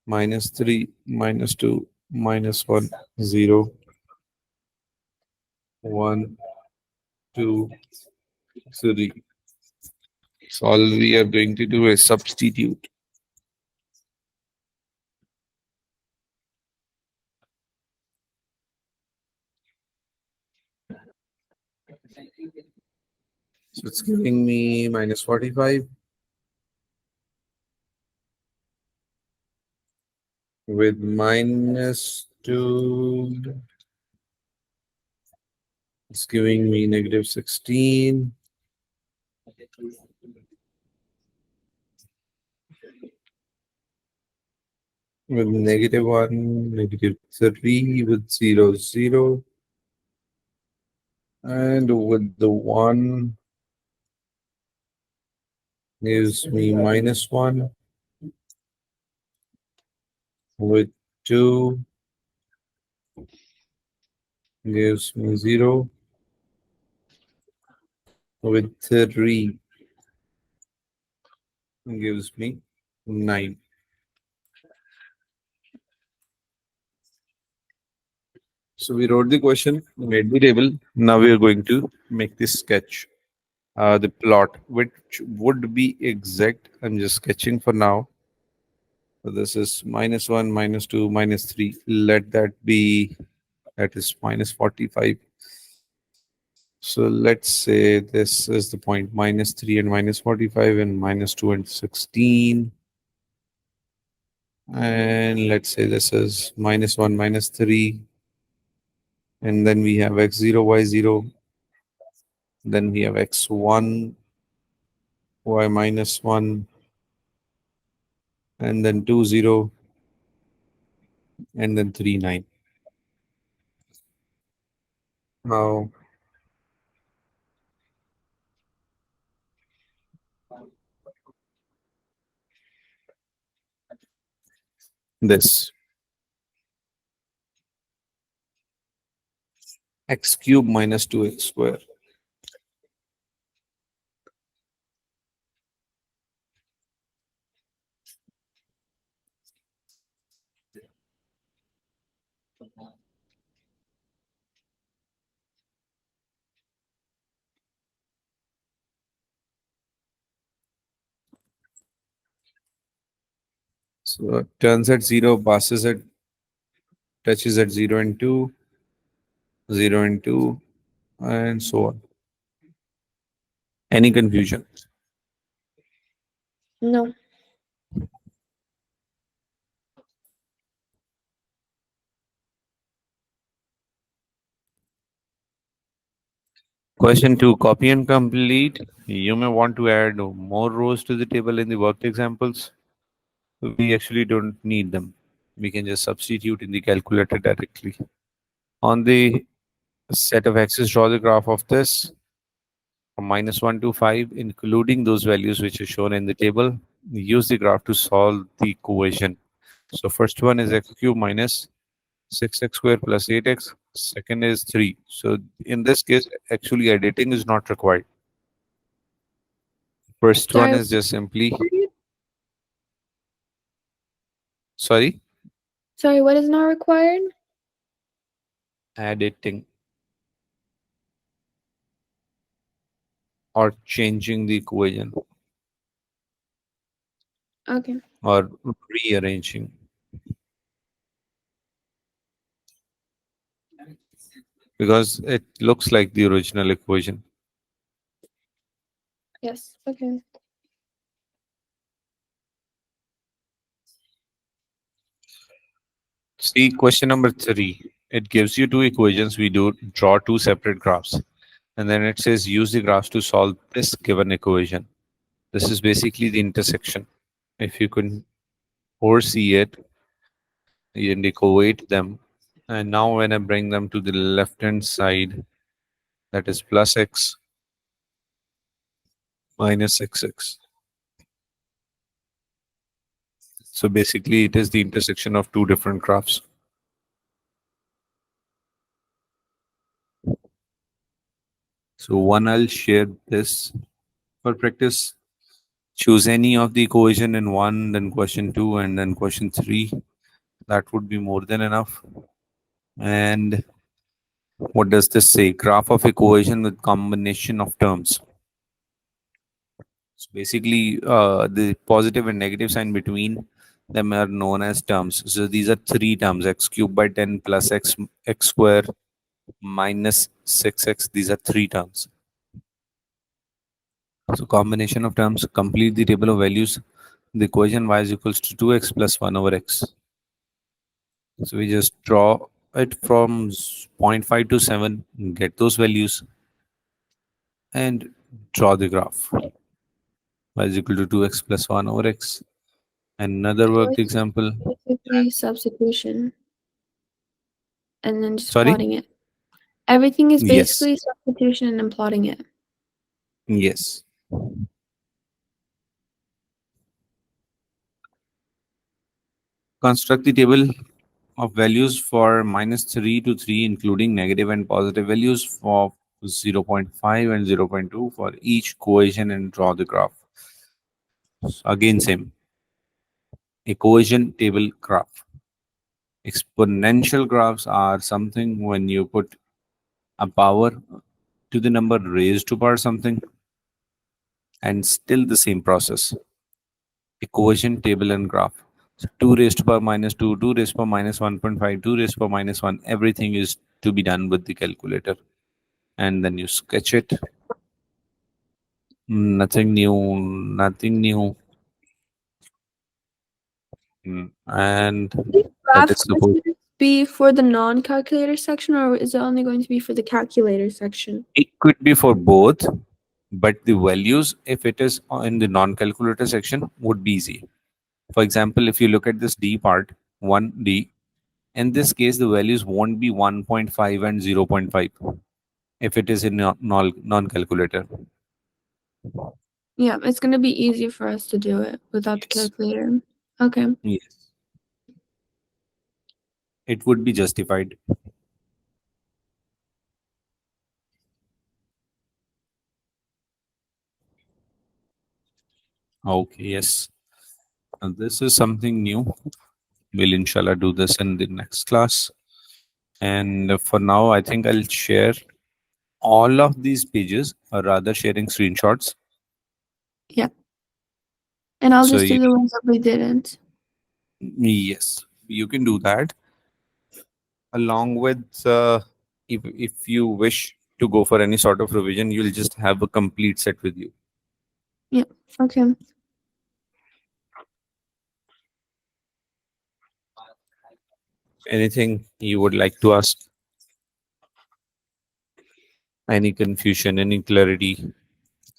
Minus 3, minus 2, minus 1, 0, 1, 2, 3. So all we are going to do is substitute. So it's giving me minus 45 with minus 2. It's giving me negative 16. With negative 1, negative 3, with 0, 0. And with the 1, gives me -1 with 2 gives me 0 with 3 gives me 9. So we wrote the question, made the table. Now we are going to make this sketch. The plot, which would be exact. I'm just sketching for now. So this is -1, -2, -3. Let that be, that is -45. So let's say this is the point -3 and -45 and -2 and 16. And let's say this is -1, -3. And then we have x0, y0. Then we have x1, y -1. And then 2, 0. And then 3, 9. Now this x cube minus 2x square. So it turns at 0, passes at, touches at 0 and 2, 0 and 2, and so on. Any confusion? No. Question 2, copy and complete. You may want to add more rows to the table in the worked examples. We actually don't need them. We can just substitute in the calculator directly. On the set of x's, draw the graph of this from -1 to 5, including those values which are shown in the table. Use the graph to solve the equation. So first one is x cube minus 6x squared plus 8x. Second is 3. So in this case, actually editing is not required. First one Sorry. is just simply, sorry, Sorry, what is not required? editing or changing the equation Okay. or rearranging. Because it looks like the original equation. Yes. Okay. See question number 3. It gives you two equations. We do draw two separate graphs. And then it says use the graphs to solve this given equation. This is basically the intersection. If you can foresee it, you equate them. And now when I bring them to the left hand side, that is plus x minus xx. So basically it is the intersection of two different graphs. So one, I'll share this for practice. Choose any of the equation in one, then question 2, and then question 3. That would be more than enough. And what does this say? Graph of equation with combination of terms. So basically, the positive and negative sign between them are known as terms. So these are three terms: x cubed by 10 plus x square minus 6x. These are three terms. So combination of terms, complete the table of values. The equation y is equals to 2x plus 1 over x. So we just draw it from 0.5 to 7, get those values, and draw the graph. Y is equal to 2x plus 1 over x. Another So worked it's example. basically substitution and then just Sorry? plotting it. Everything is Yes. basically substitution and then plotting it. Yes. Construct the table of values for -3 to 3, including negative and positive values for 0 0.5 and 0 0.2 for each cohesion, and draw the graph. So again, same. A cohesion table graph. Exponential graphs are something when you put a power to the number raised to power something, and still the same process. A cohesion table and graph. So 2 raised to power minus 2, 2 raised to power minus 1.5, 2 raised to power minus 1. Everything is to be done with the calculator. And then you sketch it. Nothing new, nothing new. And These that graph is supposed, questions be for the non-calculator section, or is it only going to be for the calculator section? it could be for both, but the values, if it is in the non-calculator section, would be easy. For example, if you look at this D part, 1D, in this case, the values won't be 1.5 and 0.5 if it is in non-calculator. Yeah, it's going to be easy for us to do it without the Yes. calculator. Okay. Yes. It would be justified. Okay, yes. And this is something new. We'll inshallah do this in the next class. And for now, I think I'll share all of these pages, or rather sharing screenshots. Yeah. And I'll So just you, do the ones that we didn't. yes, you can do that along with if you wish to go for any sort of revision, you'll just have a complete set with you. Yeah. Okay. Anything you would like to ask? Any confusion, any clarity?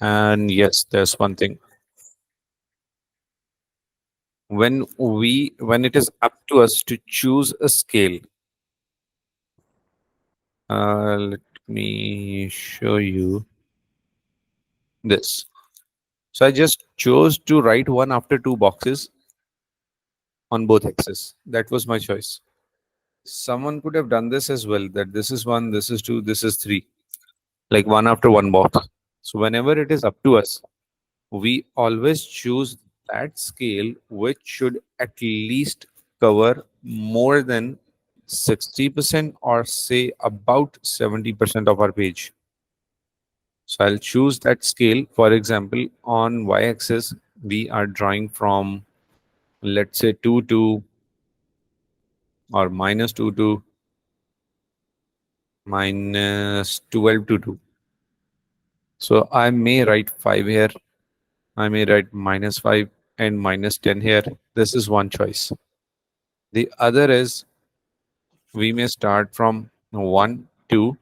And yes, there's one thing. When it is up to us to choose a scale, let me show you this. So I just chose to write one after two boxes on both axes. That was my choice. Someone could have done this as well, that this is one, this is two, this is three, like one after one box. So whenever it is up to us, we always choose that scale which should at least cover more than 60% or say about 70% of our page. So I'll choose that scale. For example, on y-axis, we are drawing from, let's say, 2 to, or -2 to -12 to 2. So I may write 5 here, I may write -5 and -10 here. This is one choice. The other is we may start from 1, 2,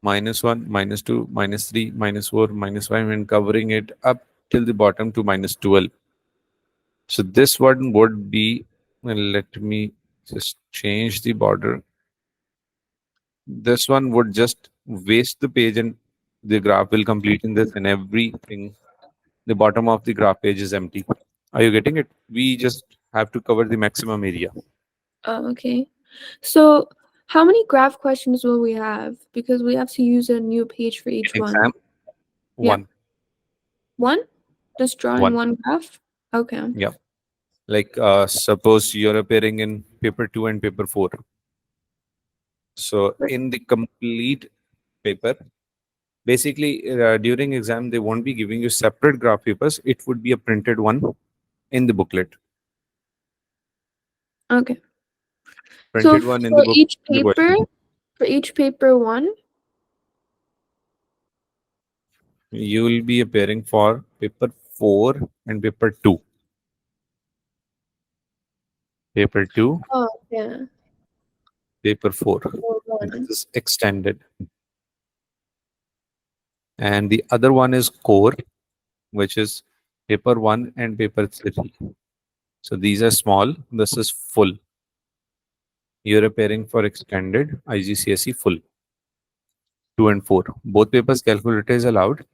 -1, -2, -3, -4, -5, and covering it up till the bottom to -12. So this one would be, let me just change the border. This one would just waste the page and the graph will complete in this, and everything, the bottom of the graph page is empty. Are you getting it? We just have to cover the maximum area. Oh, okay. So how many graph questions will we have? Because we have to use a new page for each In one. exam, Yeah. one. One? Just drawing One. one graph? Okay. Yeah. Like suppose you're appearing in paper 2 and paper 4. So in the complete paper, basically during exam, they won't be giving you separate graph papers. It would be a printed one in the booklet. Okay. So Printed one in the for book, each the paper, question. one? You will be appearing for paper 4 and paper 2. Paper 2, Oh, yeah. paper 4. Or This one. is extended. And the other one is core, which is paper 1 and paper 3. So these are small. This is full. You're appearing for extended IGCSE full. 2 and 4. Both papers calculator is allowed.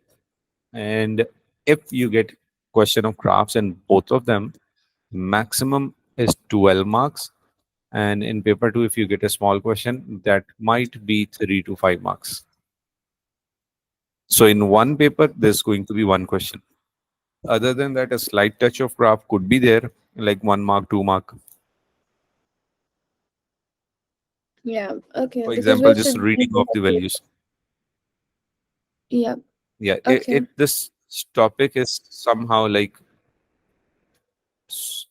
And if you get question of graphs in both of them, maximum is 12 marks. And in paper 2, if you get a small question, that might be 3 to 5 marks. So in one paper, there's going to be one question. Other than that, a slight touch of graph could be there, like 1 mark, 2 mark. Yeah. Okay. For Because we example, have to just reading of the values. yeah. Yeah, Okay. this topic is somehow like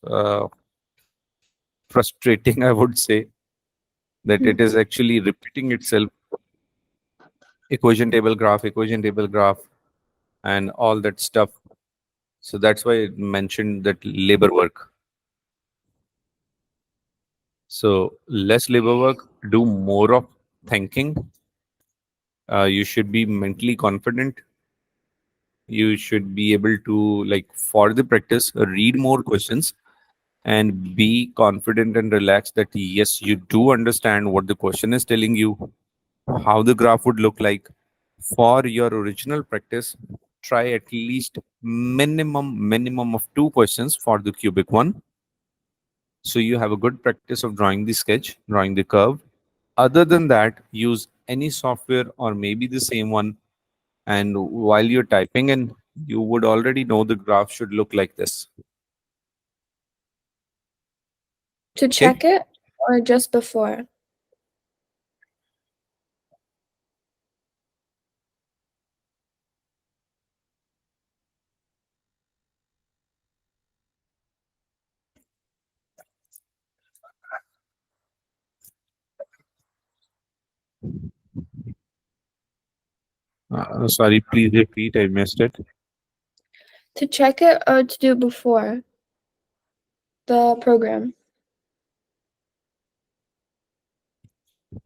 uh, frustrating, I would say, that Hmm. it is actually repeating itself. Equation table graph, and all that stuff. So that's why I mentioned that labor work. So less labor work, do more of thinking. You should be mentally confident. You should be able to, like, for the practice, read more questions and be confident and relaxed that yes, you do understand what the question is telling you, how the graph would look like. For your original practice, try at least minimum of 2 questions for the cubic one. So you have a good practice of drawing the sketch, drawing the curve. Other than that, use any software or maybe the same one. And while you're typing in, you would already know the graph should look like this. To Okay. check it or just before? Sorry, please repeat. I missed it. To check it or to do before the program?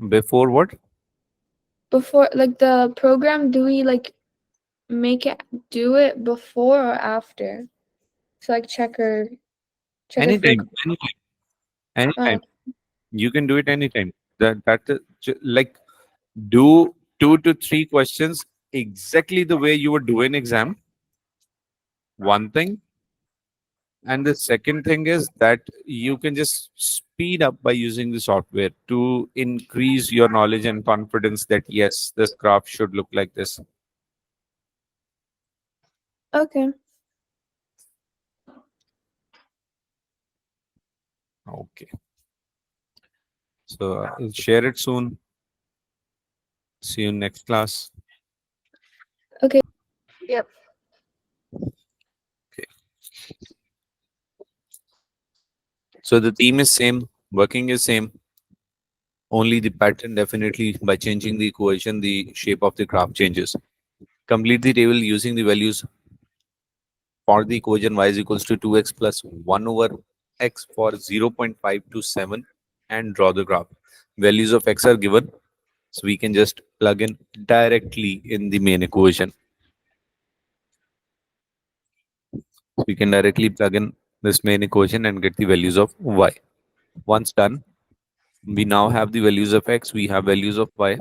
Before what? Before, like the program, do we like make it do it before or after? So like check it for Anytime, anytime, anytime. oh, You can do it anytime. That is like, do 2 to 3 questions exactly the way you would do an exam. One thing. And the second thing is that you can just speed up by using the software to increase your knowledge and confidence that yes, this graph should look like this. okay. Okay. So I'll share it soon. See you next class. Okay. Yep. Okay. So the theme is same, working is same. Only the pattern, definitely by changing the equation, the shape of the graph changes. Complete the table using the values for the equation y is equals to 2x plus 1 over x for 0.5 to 7 and draw the graph. Values of x are given, so we can just plug in directly in the main equation. We can directly plug in this main equation and get the values of y. Once done, we now have the values of x, we have values of y,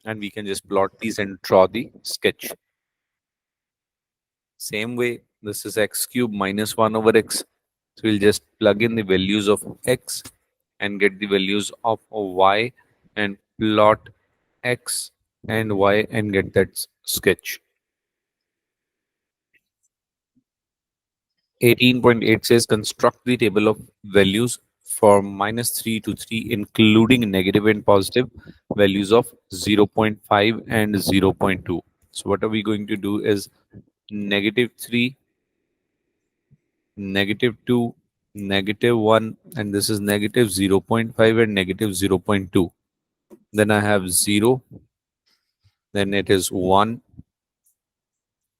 and we can just plot these and draw the sketch. Same way, this is x cube minus 1 over x. So we'll just plug in the values of x and get the values of y and plot x and y and get that sketch. 18.8 says construct the table of values for -3 to 3, including negative and positive values of 0.5 and 0.2. So what are we going to do is -3, -2, -1, and this is -0.5 and -0.2. Then I have 0, then it is 1,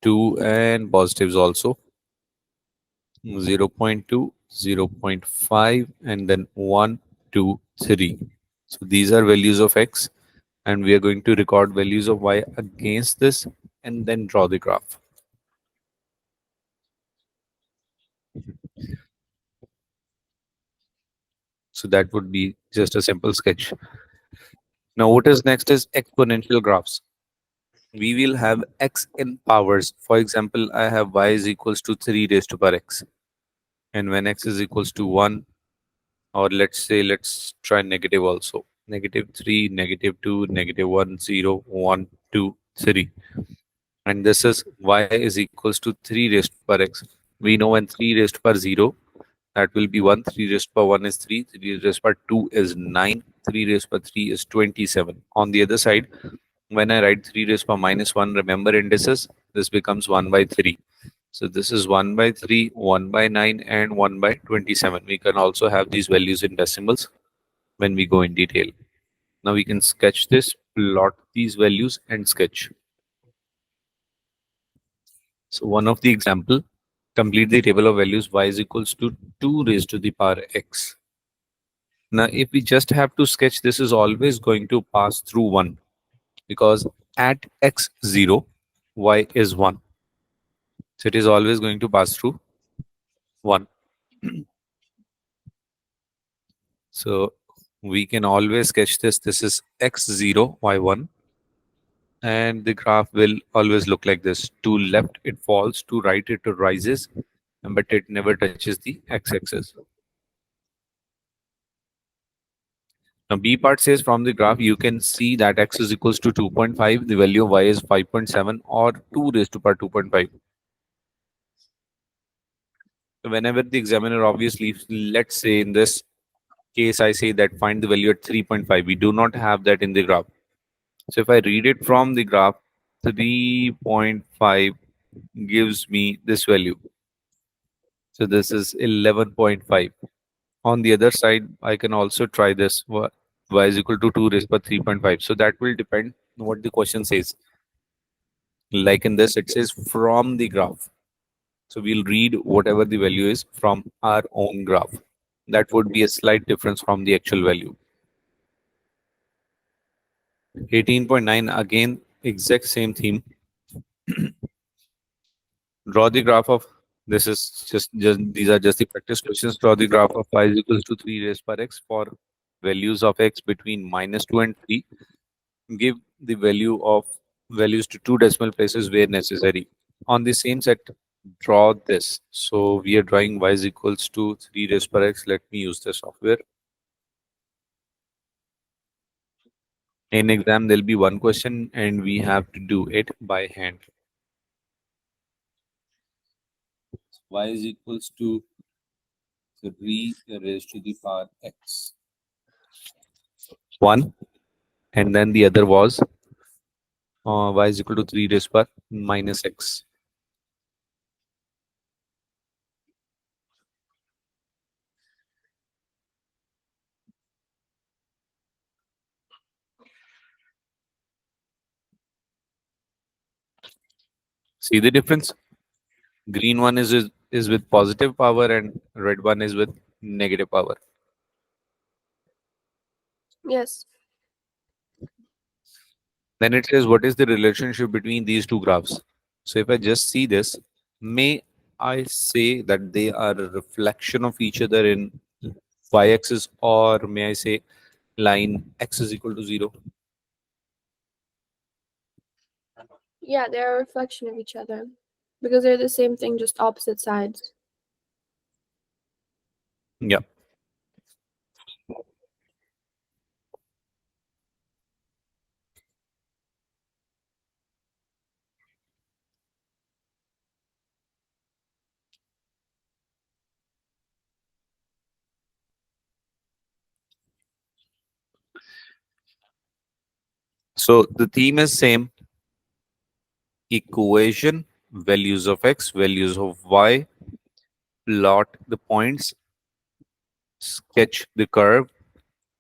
2, and positives also 0.2, 0.5, and then 1, 2, 3. So these are values of x, and we are going to record values of y against this and then draw the graph. So that would be just a simple sketch. Now, what is next is exponential graphs. We will have x in powers. For example, I have y is equals to 3 raised to power x. And when x is equals to 1, Or let's say, let's try negative also. -3, -2, -1, 0, 1, 2, 3. And this is y is equals to 3 raised per x. We know when 3 raised per 0, that will be 1. 3 raised per 1 is 3. 3 raised per 2 is 9. 3 raised per 3 is 27. On the other side, when I write 3 raised per minus 1, remember indices, this becomes 1 by 3. So this is 1 by 3, 1 by 9, and 1 by 27. We can also have these values in decimals when we go in detail. Now we can sketch this, plot these values, and sketch. So one of the example, complete the table of values y is equals to 2 raised to the power x. Now if we just have to sketch, this is always going to pass through 1, because at x 0, y is 1. So it is always going to pass through 1. So we can always sketch this. This is x0, y1, and the graph will always look like this. To left it falls, to right it rises, but it never touches the x-axis. Now B part says from the graph you can see that x is equals to 2.5, the value of y is 5.7, or 2 raised to power 2.5. So whenever the examiner, obviously, let's say in this case I say that find the value at 3.5, we do not have that in the graph. So if I read it from the graph, 3.5 gives me this value. So this is 11.5. On the other side, I can also try this. Y is equal to 2 raised by 3.5. So that will depend on what the question says. Like in this, it says from the graph. So we'll read whatever the value is from our own graph. That would be a slight difference from the actual value. 18.9, again, exact same theme. Draw the graph of, this is just these are just the practice questions. Draw the graph of y is equals to 3 raised per x for values of x between -2 and 3. Give the value of values to two decimal places where necessary. On the same set, draw this. So we are drawing y is equals to 3 raised per x. Let me use the software. In exam, there'll be one question and we have to do it by hand. Y is equals to 3 raised to the power x. 1, and then the other was y is equal to 3 raised per minus x. See the difference? Green one is with positive power and red one is with negative power. Yes. Then it says what is the relationship between these two graphs. So if I just see this, may I say that they are a reflection of each other in y-axis, or may I say line x is equal to 0? Yeah, they're a reflection of each other because they're the same thing, just opposite sides. Yeah. So the theme is same. Equation, values of x, values of y, plot the points, sketch the curve,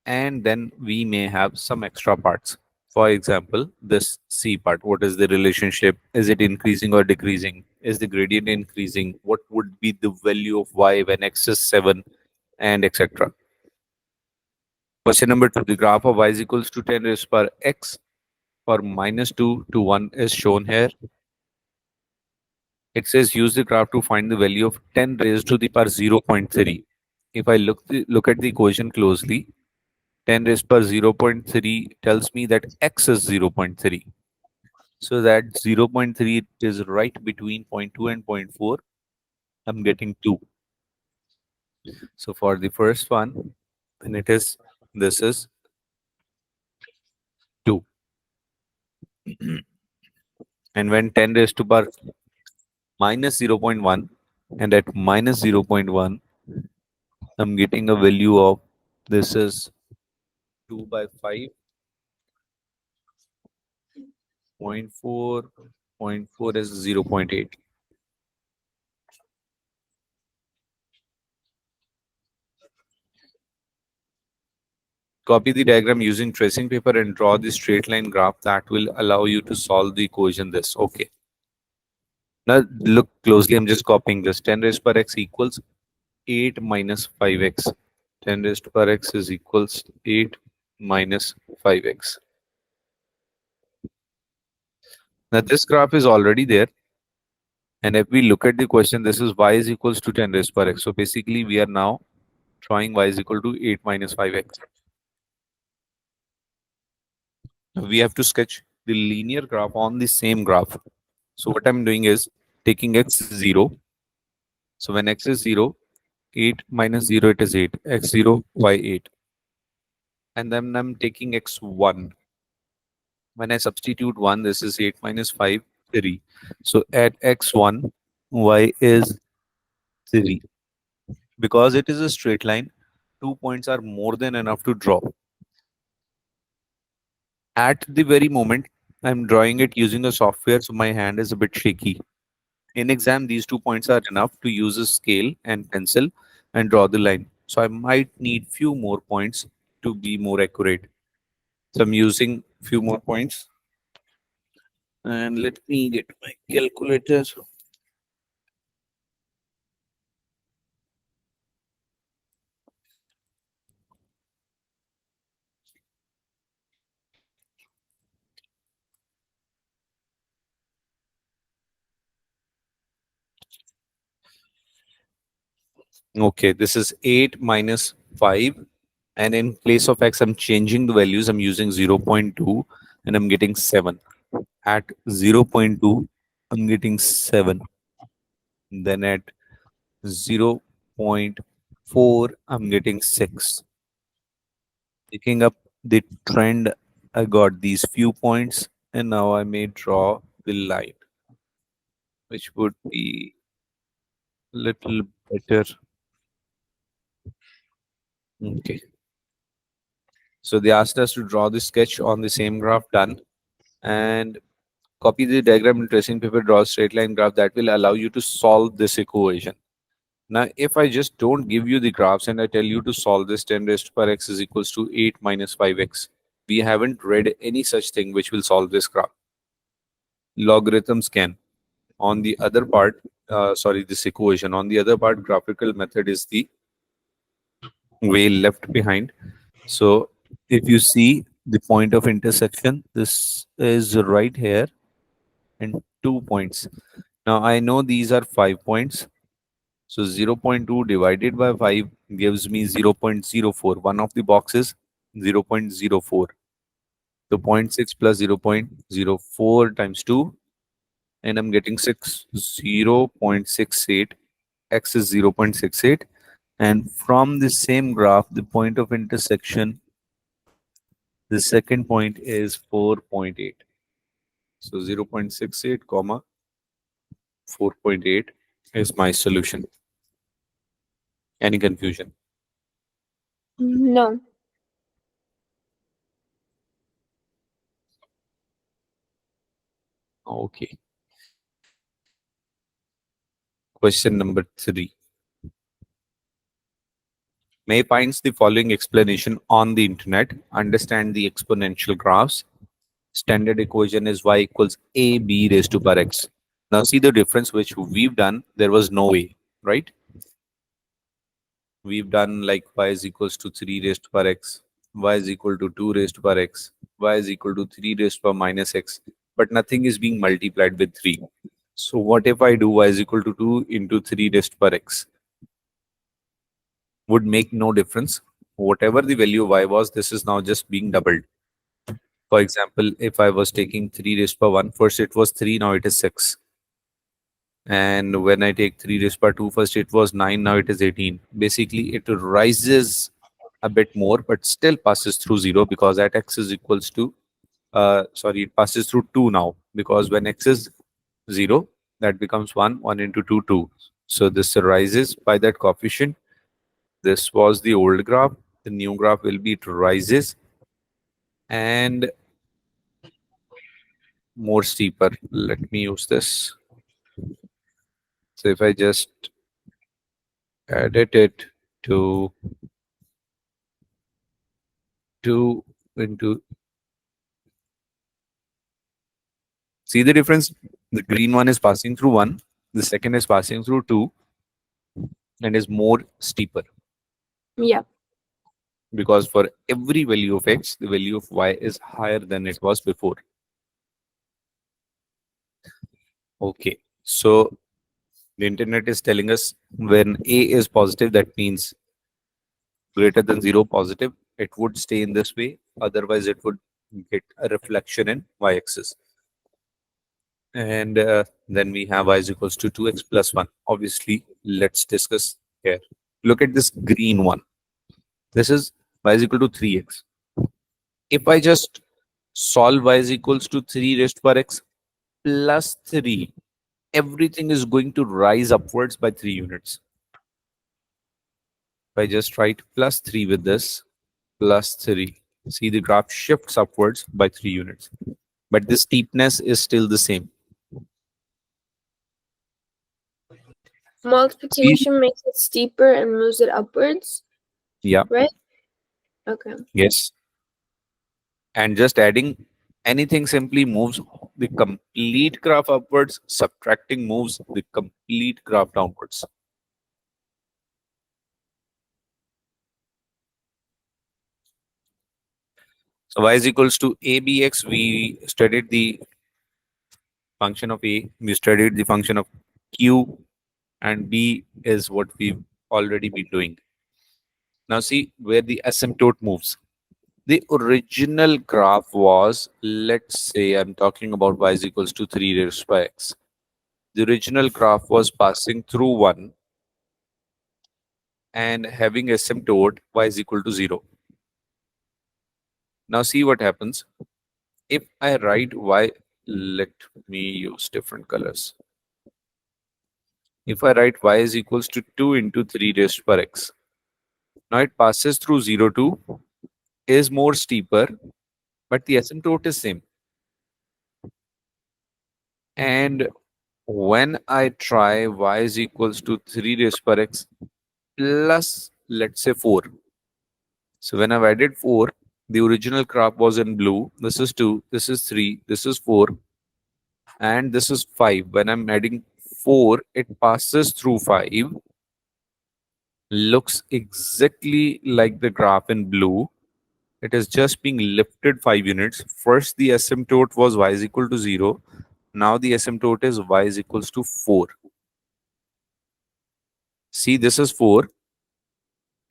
and then we may have some extra parts. For example, this C part, what is the relationship? Is it increasing or decreasing? Is the gradient increasing? What would be the value of y when x is 7, and etc. Question number 2, the graph of y is equals to 10 raised per x for -2 to 1 is shown here. It says use the graph to find the value of 10 raised to the power 0.3. If I look at the equation closely, 10 raised per 0.3 tells me that x is 0.3. So that 0.3 is right between 0.2 and 0.4. I'm getting 2. So for the first one, and it is, this is 2. And when 10 raised to power minus 0.1, and at minus 0.1, I'm getting a value of, this is 2 by 5.4, 0.4 is 0.8. Copy the diagram using tracing paper and draw the straight line graph that will allow you to solve the equation this. Okay. Now look closely. I'm just copying this. 10 raised per x equals 8 minus 5x. 10 raised per x is equals 8 minus 5x. Now this graph is already there. And if we look at the question, this is y is equals to 10 raised per x. So basically we are now drawing y is equal to 8 minus 5x. We have to sketch the linear graph on the same graph. So what I'm doing is taking x 0. So when x is 0, 8 minus 0, it is 8. X 0, y 8. And then I'm taking x1. When I substitute 1, this is 8 minus 5, 3. So at x1, y is 3. Because it is a straight line, 2 points are more than enough to draw. At the very moment, I'm drawing it using a software, so my hand is a bit shaky. In exam, these 2 points are enough to use a scale and pencil and draw the line. So I might need few more points to be more accurate. So I'm using few more points. And let me get my calculator. Okay, this is 8 minus 5. And in place of x, I'm changing the values. I'm using 0.2 and I'm getting 7. At 0.2, I'm getting 7. Then at 0.4, I'm getting 6. Picking up the trend, I got these few points, and now I may draw the line, which would be little better. Okay. So they asked us to draw the sketch on the same graph, done. And copy the diagram in tracing paper, draw a straight line graph that will allow you to solve this equation. Now, if I just don't give you the graphs and I tell you to solve this, 10 raised to power x is equals to 8 minus 5x. We haven't read any such thing which will solve this graph. Logarithms can. On the other part, this equation. On the other part, graphical method is the way left behind. So if you see the point of intersection, this is right here and 2 points. Now I know these are 5 points. So 0.2 divided by 5 gives me 0.04. One of the boxes 0.04. So 0.6 plus 0.04 times 2, and I'm getting 0.68. X is 0.68. And from the same graph, the point of intersection, the second point is 4.8. So 0.68 comma 4.8 is my solution. Any confusion? No. Okay. Question number 3. May finds the following explanation on the internet. Understand the exponential graphs. Standard equation is y equals ab raised to power x. Now see the difference which we've done. There was no way, right? We've done like y is equals to 3 raised to power x, y is equal to 2 raised to power x, y is equal to 3 raised to power minus x, but nothing is being multiplied with 3. So what if I do y is equal to 2 into 3 raised to power x? Would make no difference. Whatever the value y was, this is now just being doubled. For example, if I was taking 3 raised to power 1, first it was 3, now it is 6. And when I take 3 raised to power 2, first it was 9, now it is 18. Basically, it rises a bit more, but still passes through 0 because at x is equals to, it passes through 2 now, because when x is 0, that becomes 1, 1 into 2, 2. So this rises by that coefficient. This was the old graph. The new graph will be it rises and more steeper. Let me use this. So if I just edit it to 2 into, see the difference? The green one is passing through 1, the second is passing through 2 and is more steeper, Yeah. because for every value of x, the value of y is higher than it was before. Okay, so the internet is telling us when a is positive, that means greater than 0 positive, it would stay in this way. Otherwise, it would get a reflection in y-axis. And then we have y is equals to 2x plus 1. Obviously, let's discuss here. Look at this green one. This is y is equal to 3x. If I just solve y is equals to 3 raised to power x plus 3, everything is going to rise upwards by 3 units. If I just write plus 3 with this, plus 3, see the graph shifts upwards by 3 units. But the steepness is still the same. See? Multiplication makes it steeper and moves it upwards, Yeah, right? Okay. yes. And just adding anything simply moves the complete graph upwards, subtracting moves the complete graph downwards. So y is equals to abx. We studied the function of a, we studied the function of q, and b is what we've already been doing. Now see where the asymptote moves. The original graph was, let's say I'm talking about y is equals to 3 raised by x. The original graph was passing through 1 and having asymptote y is equal to 0. Now see what happens. If I write y, let me use different colors. If I write y is equals to 2 into 3 raised per x. Now it passes through 0 to, is more steeper, but the asymptote is same. And when I try y is equals to 3 raised per x plus, let's say 4. So when I've added 4, the original graph was in blue. This is 2, this is 3, this is 4, and this is 5. When I'm adding 4, it passes through 5. Looks exactly like the graph in blue. It is just being lifted 5 units. First, the asymptote was y is equal to 0. Now the asymptote is y is equals to 4. See, this is 4.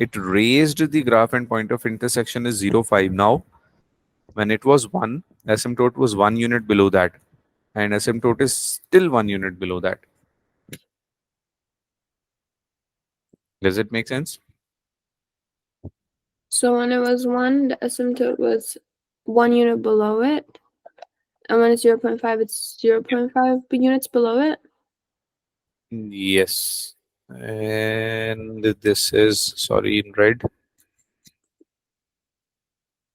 It raised the graph and point of intersection is 0, 5. Now, when it was 1, asymptote was 1 unit below that. And asymptote is still 1 unit below that. Does it make sense? So when it was 1, the asymptote was 1 unit below it. And when it's 0.5, it's 0.5 units below it. Yes. And this is, sorry, in red.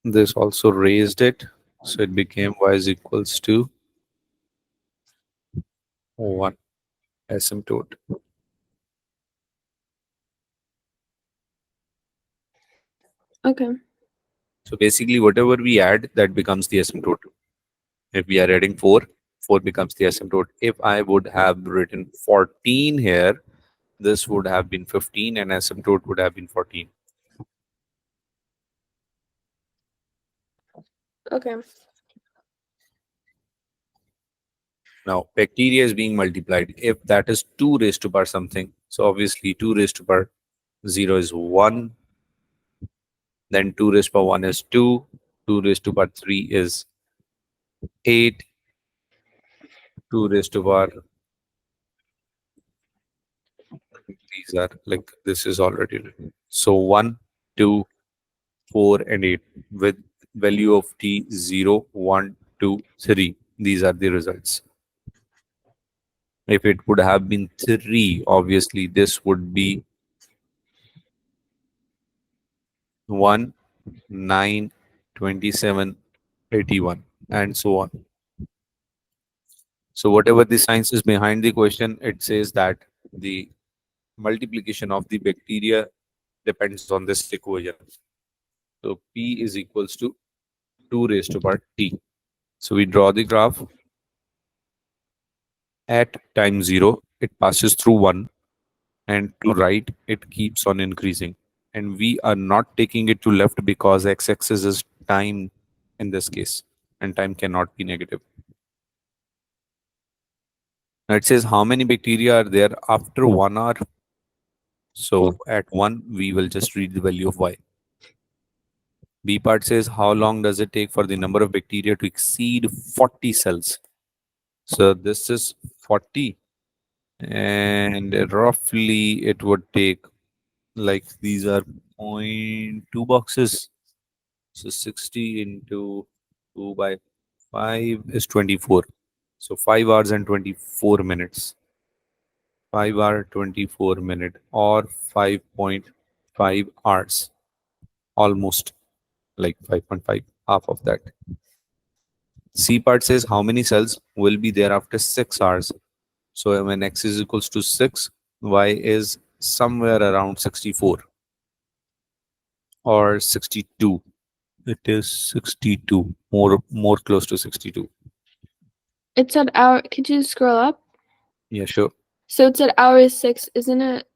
This also raised it. So it became y is equals to 1 asymptote. Okay. So basically, whatever we add, that becomes the asymptote. If we are adding 4, 4 becomes the asymptote. If I would have written 14 here, this would have been 15 and asymptote would have been 14. Okay. Now, bacteria is being multiplied. If that is 2 raised to power something, so obviously 2 raised to power 0 is 1. Then 2 raised to power 1 is 2. 2 raised to power 3 is 8. 2 raised to power, these are like, this is already written. So 1, 2, 4, and 8 with value of t 0, 1, 2, 3. These are the results. If it would have been 3, obviously this would be 1, 9, 27, 81, and so on. So whatever the science is behind the question, it says that the multiplication of the bacteria depends on this equation. So P is equals to 2 raised to power T. So we draw the graph at time 0, it passes through 1, and to right, it keeps on increasing. And we are not taking it to left because x-axis is time in this case, and time cannot be negative. Now it says how many bacteria are there after 1 hour. So at 1, we will just read the value of y. B part says how long does it take for the number of bacteria to exceed 40 cells. So this is 40, and roughly it would take, like, these are 0.2 boxes. So 60 into 2 by 5 is 24. So 5 hours and 24 minutes. 5 hour 24 minute, or 5.5 hours. Almost like 5.5, half of that. C part says how many cells will be there after 6 hours. So when x is equals to 6, y is somewhere around 64 or 62. It is 62, more close to 62. It's at hour. Could you scroll up? Yeah, sure. So it's at hour 6, isn't it?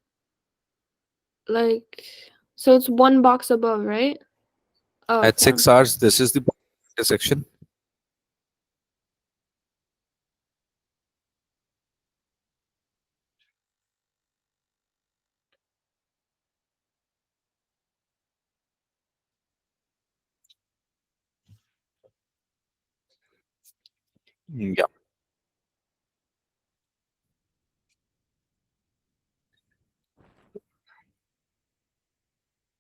Like, so it's one box above, right? Oh, At okay. 6 hours, this is the intersection. Yeah.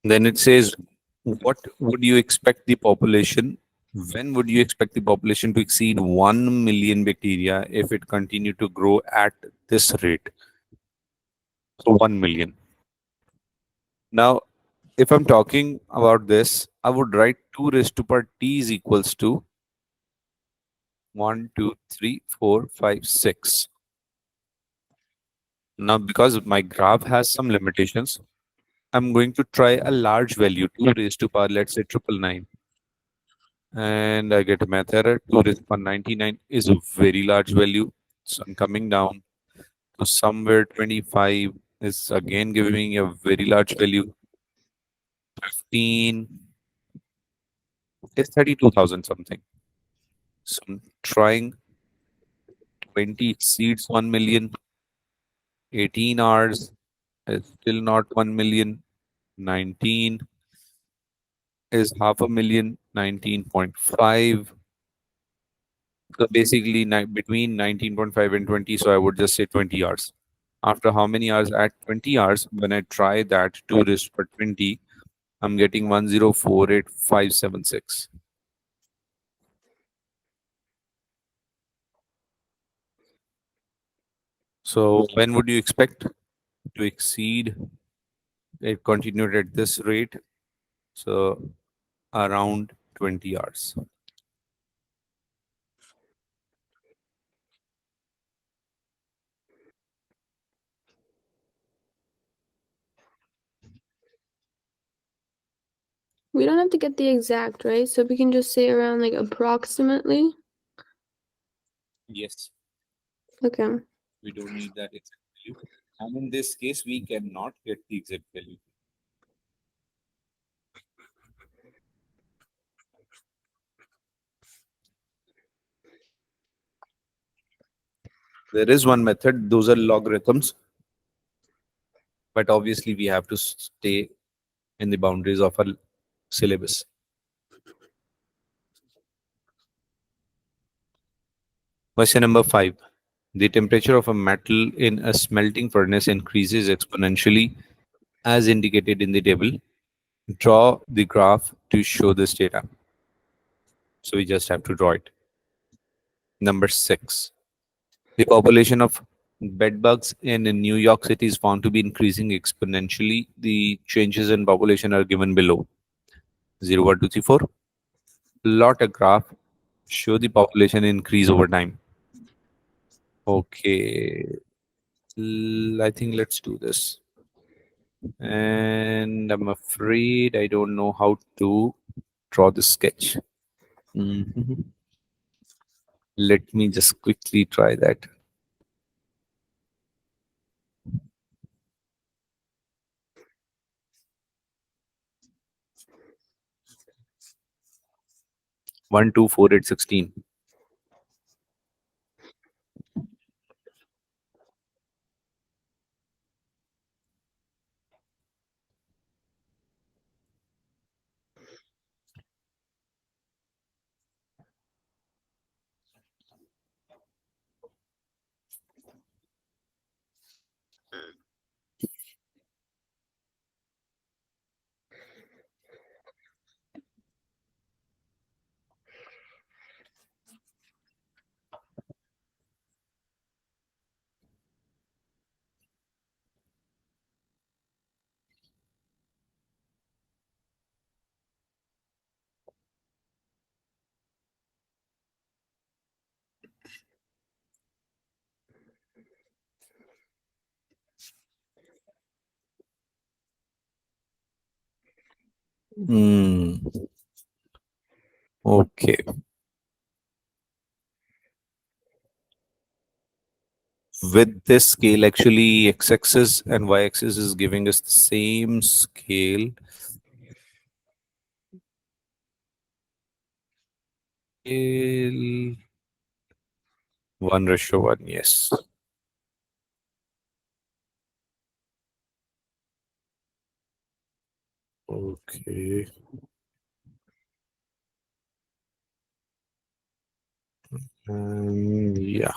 Then it says, what would you expect the population? When would you expect the population to exceed 1 million bacteria if it continued to grow at this rate? So 1 million. Now, if I'm talking about this, I would write 2 raised to power t is equals to 1, 2, 3, 4, 5, 6. Now, because my graph has some limitations, I'm going to try a large value, 2 raised to power, let's say, 999. And I get a math error. 2 raised to power 99 is a very large value. So I'm coming down to somewhere 25 is again giving me a very large value. 15 is 32,000 something. So I'm trying 20 exceeds 1 million. 18 hours is still not 1 million. 19 is half a million. 19.5. So basically between 19.5 and 20. So I would just say 20 hours. After how many hours? At 20 hours, when I try that 2 raised to 20, I'm getting 1048576. So when would you expect to exceed? It continued at this rate. So around 20 hours. We don't have to get the exact, right? So we can just say around like approximately. Yes. Okay. We don't need that exact value. And in this case, we cannot get the exact value. There is one method, those are logarithms. But obviously, we have to stay in the boundaries of our syllabus. Question number 5. The temperature of a metal in a smelting furnace increases exponentially as indicated in the table. Draw the graph to show this data. So we just have to draw it. Number 6. The population of bedbugs in New York City is found to be increasing exponentially. The changes in population are given below. 0, 1, 2, 3, 4. Plot a graph. Show the population increase over time. Okay. I think let's do this. And I'm afraid I don't know how to draw the sketch. Mhm. Let me just quickly try that. One, 2, 4, 8, 16. Hmm. Okay. With this scale, actually, x-axis and y-axis is giving us the same scale. Scale 1:1. Yes. Okay. Yeah,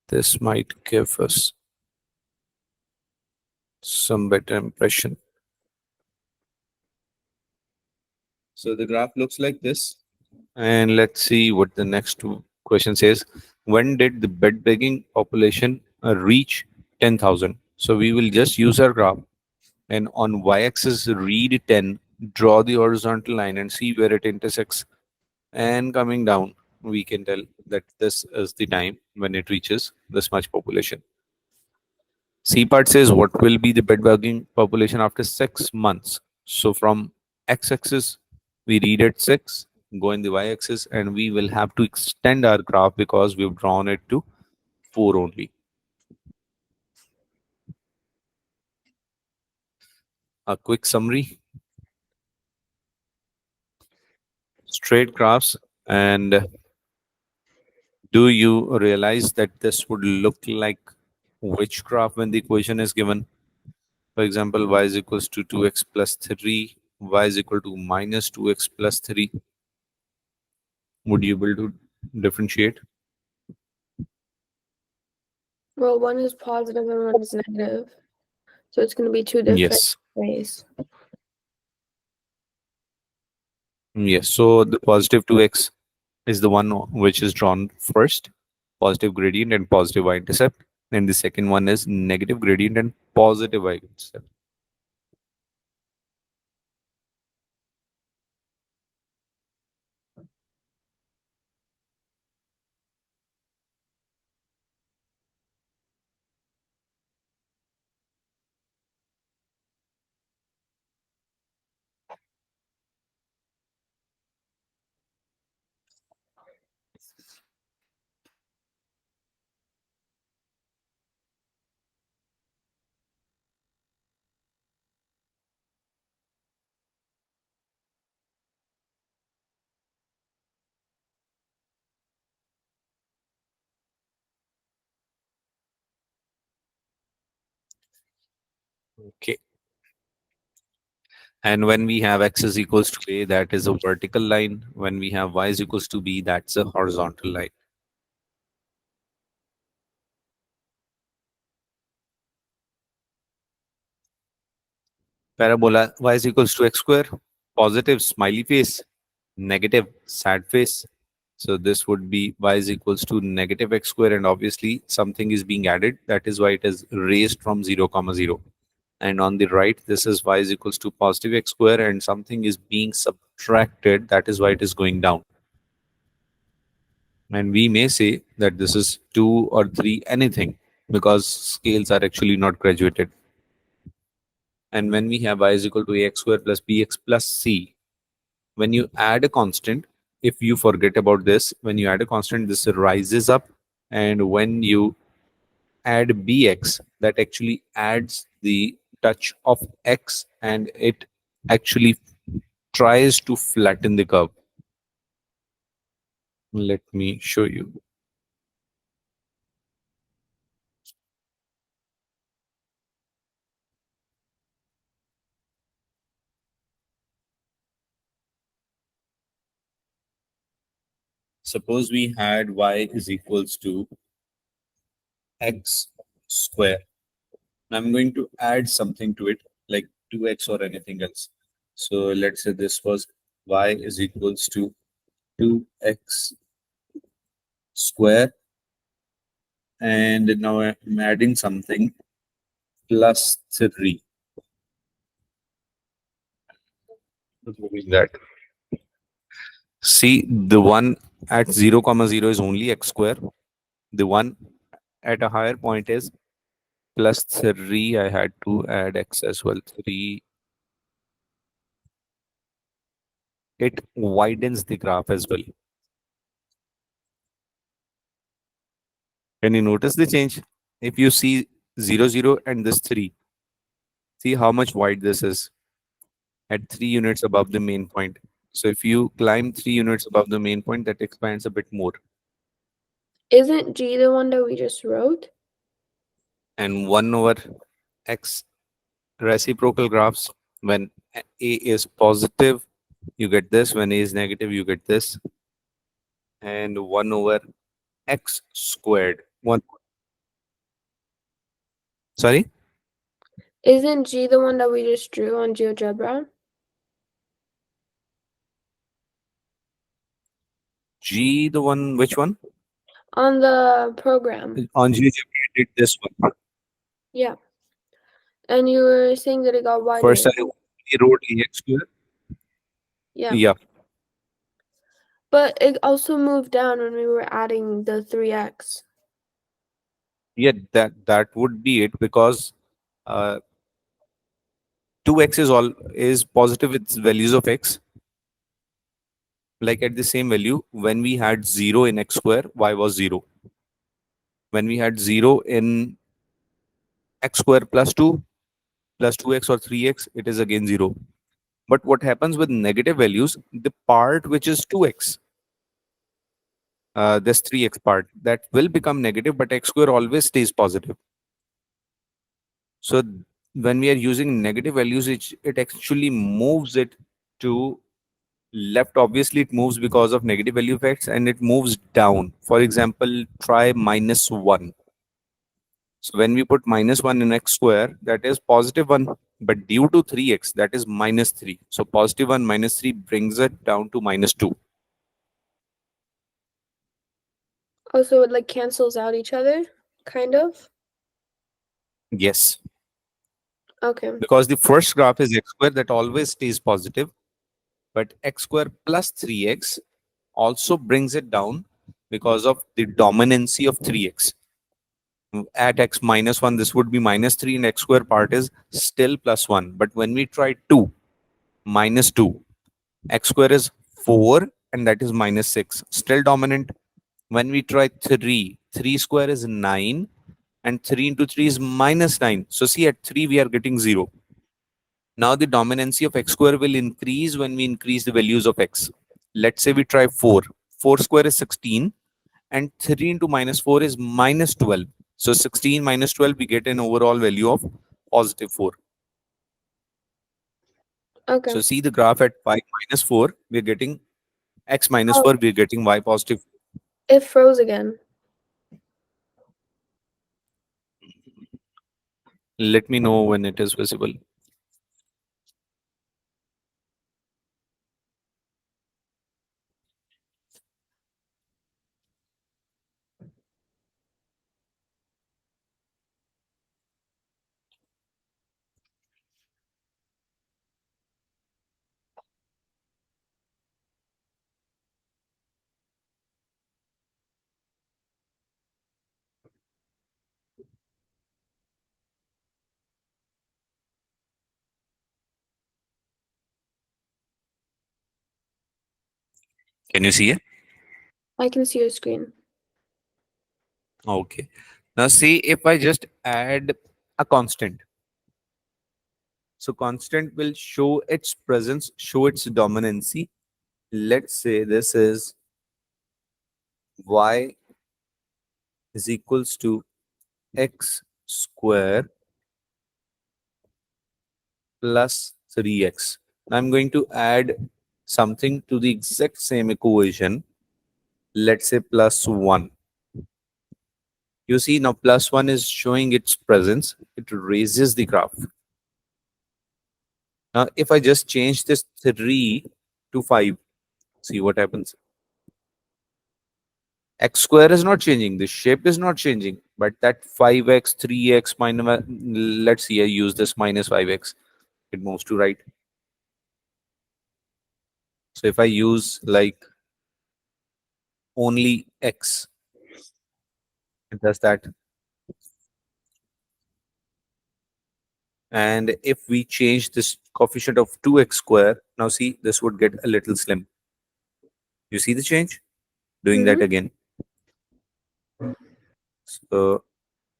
this might give us some better impression. So the graph looks like this. And let's see what the next question says. When did the bed begging population reach 10,000? So we will just use our graph and on y-axis read 10, draw the horizontal line and see where it intersects. And coming down, we can tell that this is the time when it reaches this much population. C part says what will be the bedbugging population after 6 months. So from x-axis, we read at 6, go in the y-axis, and we will have to extend our graph because we've drawn it to 4 only. A quick summary, straight graphs. And do you realize that this would look like which graph when the equation is given? For example, y is equals to 2x plus 3, y is equal to minus 2x plus 3. Would you be able to differentiate? Well, one is positive and one is negative. So it's going to be two different Yes. ways. Yes. So the positive 2x is the one which is drawn first, positive gradient and positive y-intercept. And the second one is negative gradient and positive y-intercept. Okay. And when we have x is equals to a, that is a vertical line. When we have y is equals to b, that's a horizontal line. Parabola y is equals to x square, positive smiley face, negative sad face. So this would be y is equals to negative x square, and obviously something is being added. That is why it is raised from 0 comma 0. And on the right, this is y is equals to positive x square, and something is being subtracted. That is why it is going down. And we may say that this is 2 or 3, anything, because scales are actually not graduated. And when we have y is equal to ax square plus bx plus c, when you add a constant, if you forget about this, when you add a constant, this rises up. And when you add bx, that actually adds the touch of x, and it actually tries to flatten the curve. Let me show you. Suppose we had y is equals to x square. I'm going to add something to it, like 2x or anything else. So let's say this was y is equals to 2x square, and now I'm adding something plus 3. Doing that. See, the one at 0 comma 0 is only x square. The one at a higher point is plus 3. I had to add x as well. 3. It widens the graph as well. Can you notice the change? If you see 0 0 and this 3, see how much wide this is at 3 units above the main point. So if you climb 3 units above the main point, that expands a bit more. Isn't G the one that we just wrote? And 1 over x reciprocal graphs, when a is positive, you get this. When a is negative, you get this. And 1 over x squared. One, sorry? Isn't G the one that we just drew on GeoGebra? G, the one, which one? On the program. On GeoGebra, I did this one. Yeah. And you were saying that it got First, wider. I only wrote ax square. Yeah. Yeah. But it also moved down when we were adding the 3x. Yeah, that would be it, because uh, 2x is positive with values of x. Like at the same value, when we had 0 in x square, y was 0. When we had 0 in x square plus 2 plus 2x or 3x, it is again 0. But what happens with negative values, the part which is 2x, this 3x part, that will become negative, but x square always stays positive. So when we are using negative values, it actually moves it to left. Obviously, it moves because of negative value effects, and it moves down. For example, try -1. So when we put -1 in x square, that is positive 1. But due to 3x, that is -3. So positive 1 minus 3 brings it down to -2. Also, it like cancels out each other, kind of. Yes. Okay. Because the first graph is x square, that always stays positive. But x square plus 3x also brings it down because of the dominancy of 3x. At x -1, this would be -3, and x square part is still +1. But when we try 2, -2, x square is 4, and that is -6, still dominant. When we try 3, 3 square is 9, and 3 into 3 is -9. So see, at 3 we are getting 0. Now the dominancy of x square will increase when we increase the values of x. Let's say we try 4. 4 square is 16, and 3 into -4 is -12. So 16 minus 12, we get an overall value of +4. Okay. So see the graph at y -4, we're getting x Oh, -4, we're getting y +4. it froze again. Let me know when it is visible. Can you see it? I can see your screen. Okay. Now see if I just add a constant. So constant will show its presence, show its dominancy. Let's say this is y is equals to x square plus 3x. I'm going to add something to the exact same equation. Let's say plus 1. You see now plus 1 is showing its presence. It raises the graph. Now if I just change this 3 to 5, see what happens. X square is not changing. The shape is not changing. But that 5x, 3x, minus, let's see, I use this minus 5x. It moves to right. So if I use like only x, it does that. And if we change this coefficient of 2x square, now see, this would get a little slim. You see the change? Doing that Mm-hmm. again. So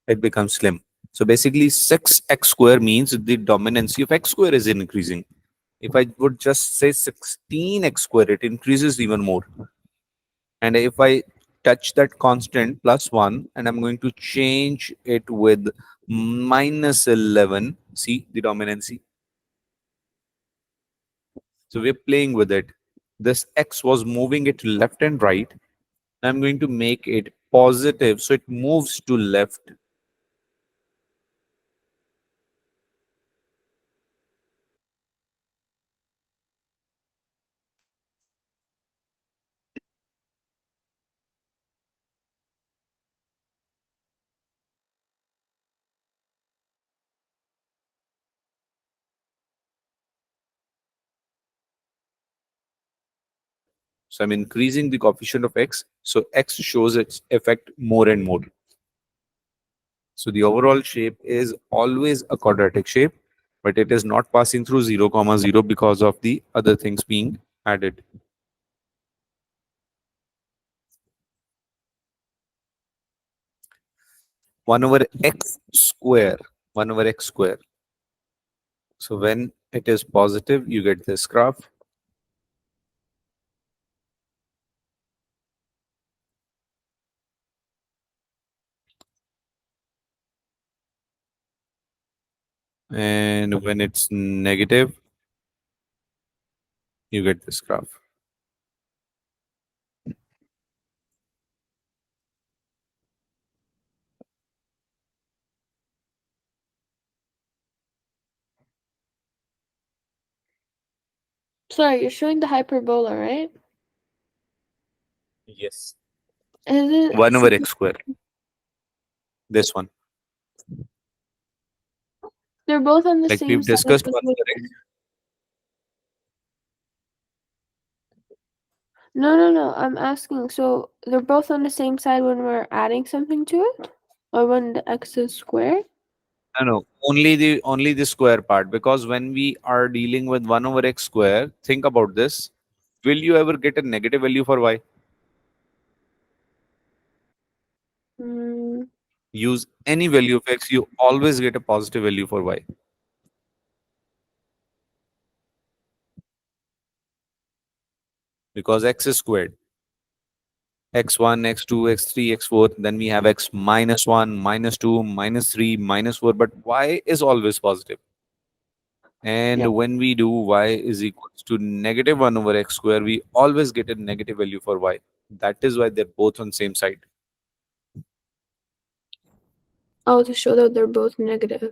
it becomes slim. So basically 6x square means the dominancy of x square is increasing. If I would just say 16x square, it increases even more. And if I touch that constant plus 1 and I'm going to change it with minus 11, see the dominancy. So we're playing with it. This x was moving it left and right. I'm going to make it positive so it moves to left. So I'm increasing the coefficient of x. So x shows its effect more and more. So the overall shape is always a quadratic shape, but it is not passing through 0, comma 0 because of the other things being added. 1 over x square. 1 over x square. So when it is positive, you get this graph. And when it's negative, you get this graph. Sorry, you're showing the hyperbola, right? Yes. Is it 1 over x square. This one. they're both on the Like same we've side of discussed the 1 over x. equation. No. I'm asking. So they're both on the same side when we're adding something to it, or when the x is squared. No, no, only the square part. Because when we are dealing with 1 over x square, think about this. Will you ever get a negative value for y? Mm, Use any value of x, you always get a positive value for y. Because x is squared. X1, x2, x3, x4. Then we have x minus 1, minus 2, minus 3, minus 4. But y is always positive. And yeah. when we do y is equals to negative 1 over x square, we always get a negative value for y. That is why they're both on same side. Oh, to show that they're both negative.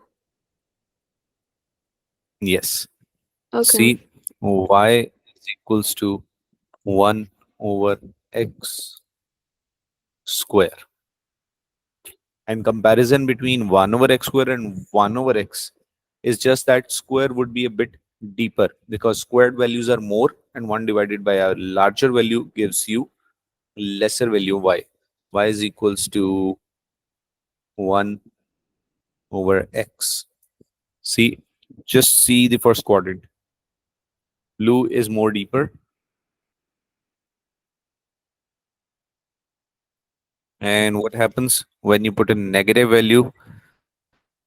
Yes. Okay. See, y is equals to 1 over x square. And comparison between 1 over x square and 1 over x is just that square would be a bit deeper because squared values are more and 1 divided by a larger value gives you lesser value y. Y is equals to 1 over x. See, just see the first quadrant. Blue is more deeper. And what happens when you put a negative value?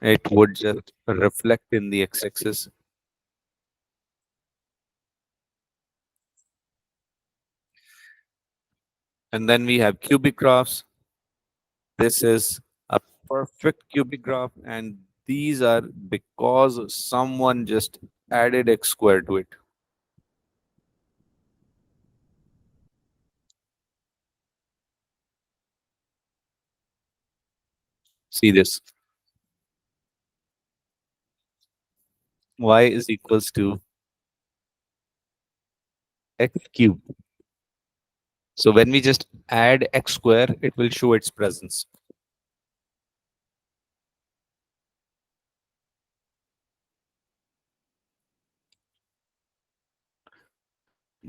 It would just reflect in the x-axis. And then we have cubic graphs. This is a perfect cubic graph, and these are because someone just added x squared to it. See this. Y is equals to x cubed. So when we just add x square, it will show its presence.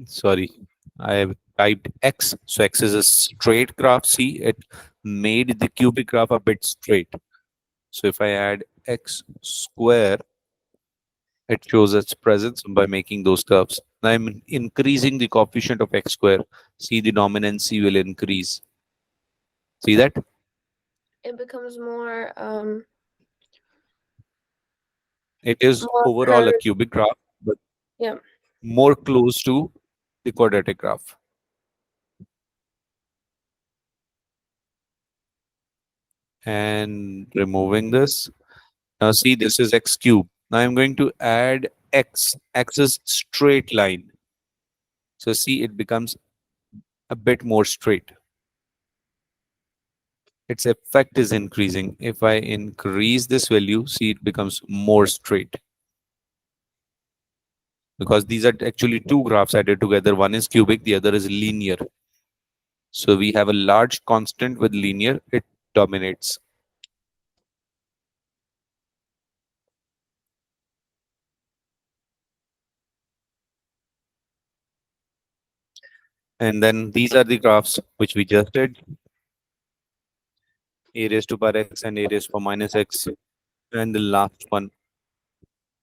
Sorry, I have typed x. So x is a straight graph. See, it made the cubic graph a bit straight. So if I add x square, it shows its presence by making those curves. Now I'm increasing the coefficient of x square. See, the dominancy will increase. See that? It becomes more It is more overall a curved. cubic graph, but Yeah. more close to the quadratic graph. And removing this. Now see, this is x cube. Now I'm going to add x. X is straight line. So see, it becomes a bit more straight. Its effect is increasing. If I increase this value, see, it becomes more straight. Because these are actually two graphs added together. One is cubic, the other is linear. So we have a large constant with linear, it dominates. And then these are the graphs which we just did. A raised to power x and a raised to power minus x. And the last one,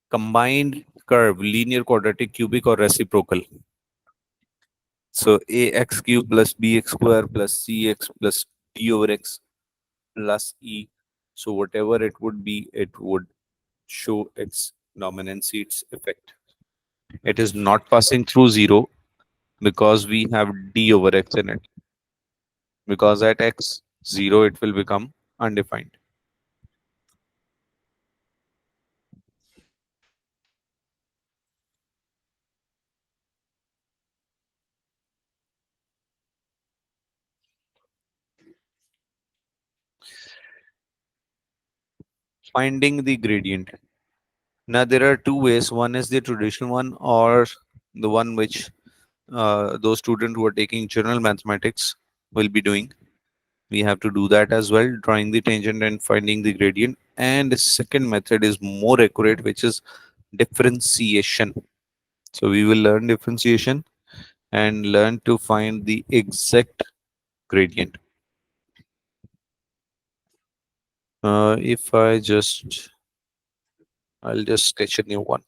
combined curve, linear, quadratic, cubic, or reciprocal. So ax cube plus bx square plus cx plus d over x plus e. So whatever it would be, it would show its dominancy, its effect. It is not passing through 0 because we have d over x in it. Because at x 0, it will become undefined. Finding the gradient. Now there are two ways. One is the traditional one, or the one which those students who are taking general mathematics will be doing. We have to do that as well, drawing the tangent and finding the gradient. And the second method is more accurate, which is differentiation. So we will learn differentiation and learn to find the exact gradient. If I'll just sketch a new one.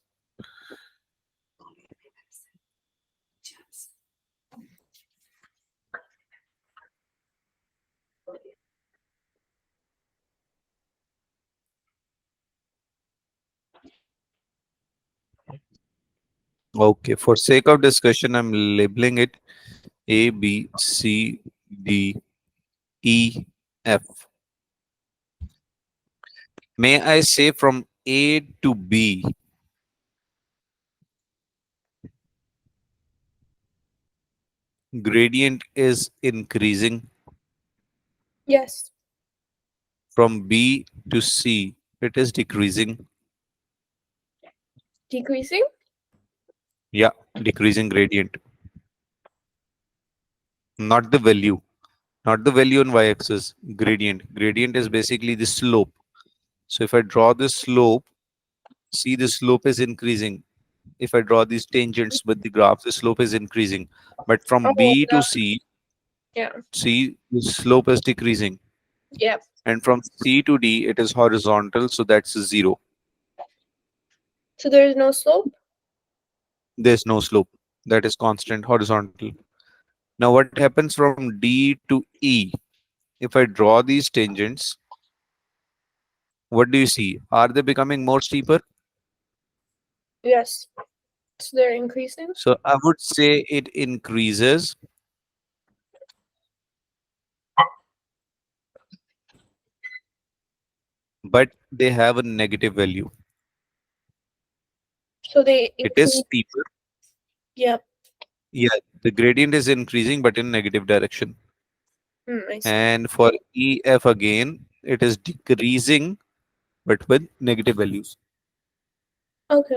Okay, for sake of discussion, I'm labeling it A, B, C, D, E, F. May I say from A to B, gradient is increasing. Yes. From B to C, it is decreasing. Decreasing? Yeah, decreasing gradient, not the value. Not the value on y-axis, gradient. Gradient is basically the slope. So if I draw this slope, see the slope is increasing. If I draw these tangents with the graph, the slope is increasing. But from Oh, B to C, yeah. see the slope is decreasing. Yep. And from C to D, it is horizontal, so that's 0. So there's no slope? There's no slope. That is constant horizontal. Now what happens from D to E? If I draw these tangents, what do you see? Are they becoming more steeper? Yes. So they're increasing? So I would say it increases, but they have a negative value. So they It is increase. steeper. Yep. Yeah, the gradient is increasing, but in negative direction. I see. And for EF again, it is decreasing, but with negative values. Okay.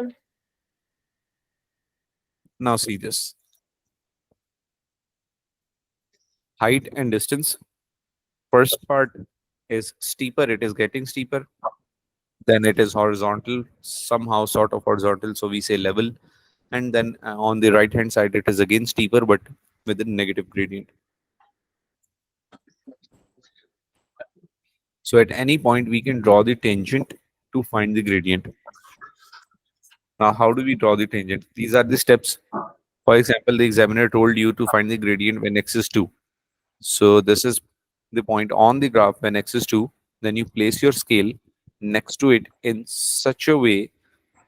Now see this. Height and distance. First part is steeper, it is getting steeper. Then it is horizontal, somehow sort of horizontal, so we say level. And then on the right hand side, it is again steeper, but with a negative gradient. So at any point, we can draw the tangent to find the gradient. Now, how do we draw the tangent? These are the steps. For example, the examiner told you to find the gradient when x is 2. So this is the point on the graph when x is 2. Then you place your scale next to it in such a way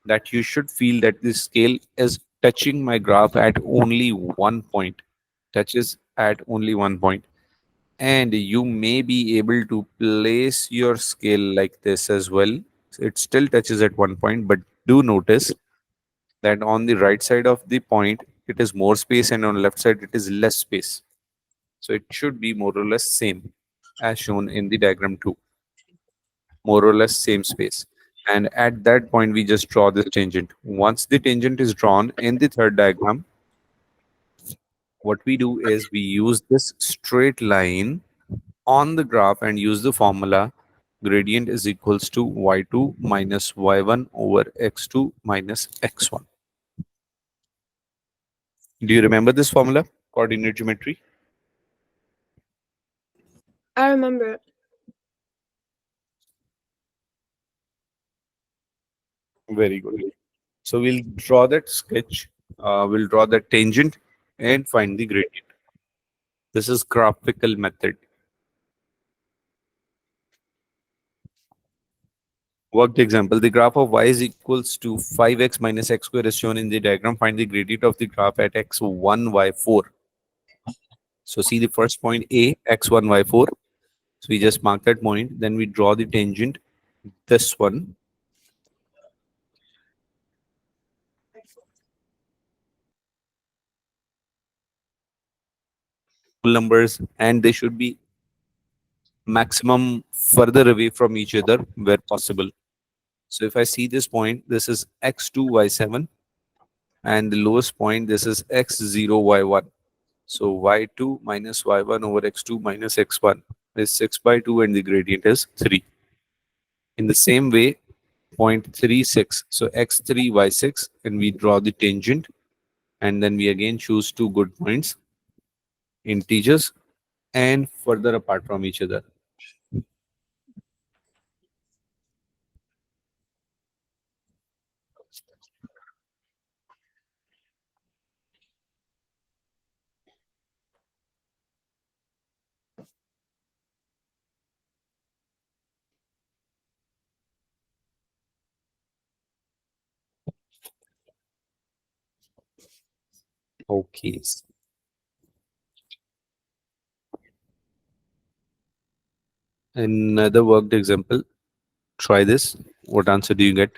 that you should feel that the scale is touching my graph at only one point. Touches at only one point. And you may be able to place your scale like this as well. It still touches at one point, but do notice that on the right side of the point it is more space and on the left side it is less space, so it should be more or less same as shown in the diagram 2, more or less same space. And at that point we just draw this tangent. Once the tangent is drawn in the third diagram, what we do is we use this straight line on the graph and use the formula gradient is equals to y2 minus y1 over x2 minus x1. Do you remember this formula? Coordinate geometry. I remember it. Very good. So we'll draw that sketch, we'll draw that tangent and find the gradient. This is graphical method. Worked example, the graph of y is equals to 5x minus x square is shown in the diagram. Find the gradient of the graph at x1, y4. So see the first point A, x1, y4. So we just mark that point. Then we draw the tangent, this one, numbers, and they should be maximum further away from each other where possible. So if I see this point, this is x2, y7, and the lowest point, this is x0, y1. So y2 minus y1 over x2 minus x1 is 6 by 2 and the gradient is 3. In the same way, point 36, so x3, y6, and we draw the tangent, and then we again choose two good points, integers, and further apart from each other. Okay. Another worked example. Try this. What answer do you get?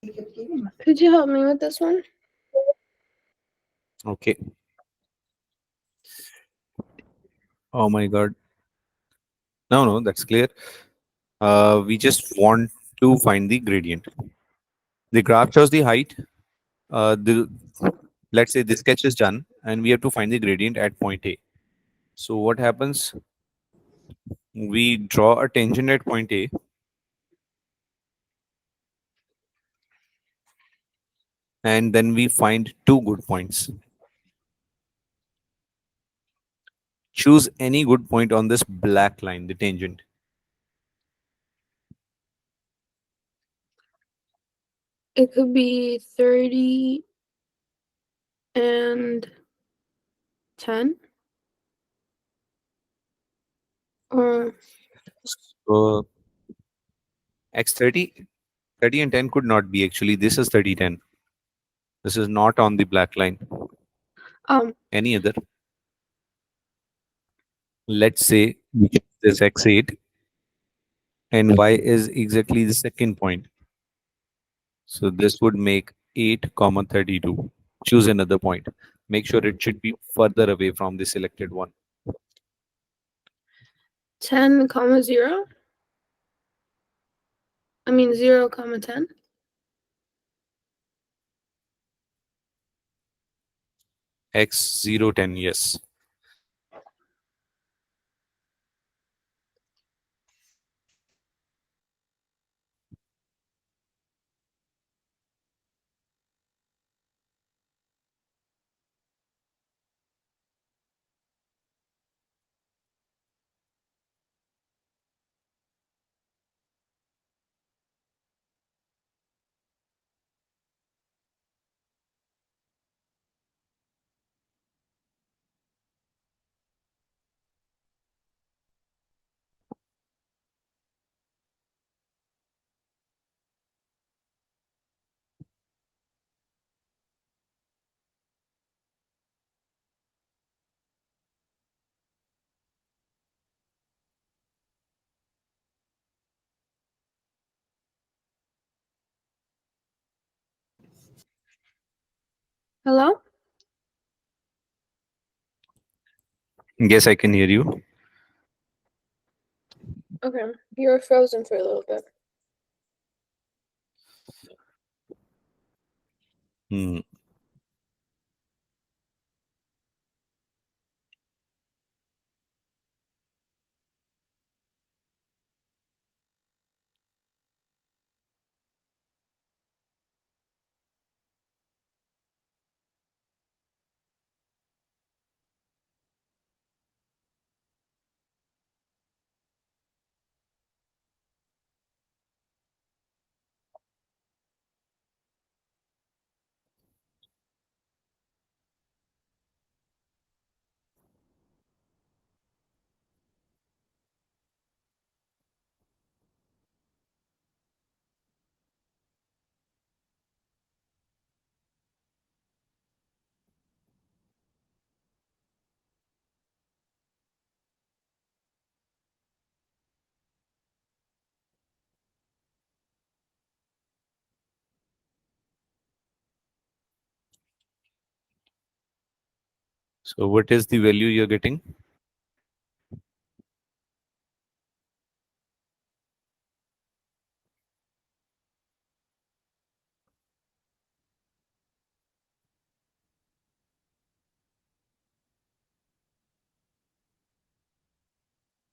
Could you help me with this one? Okay. Oh my God. No, that's clear. We just want to find the gradient. The graph shows the height. Let's say the sketch is done, and we have to find the gradient at point A. So what happens? We draw a tangent at point A, and then we find two good points. Choose any good point on this black line, the tangent. It could be 30 and 10. Or So x 30 and 10 could not be actually. This is 30, 10. This is not on the black line. Any other? Let's say we choose this x8 and y is exactly the second point. So this would make 8 comma 32. Choose another point. Make sure it should be further away from the selected one. 10 comma 0. I mean 0 comma 10. X0, 10, yes. Hello? Yes, I can hear you. Okay. You were frozen for a little bit. Hmm. So what is the value you're getting?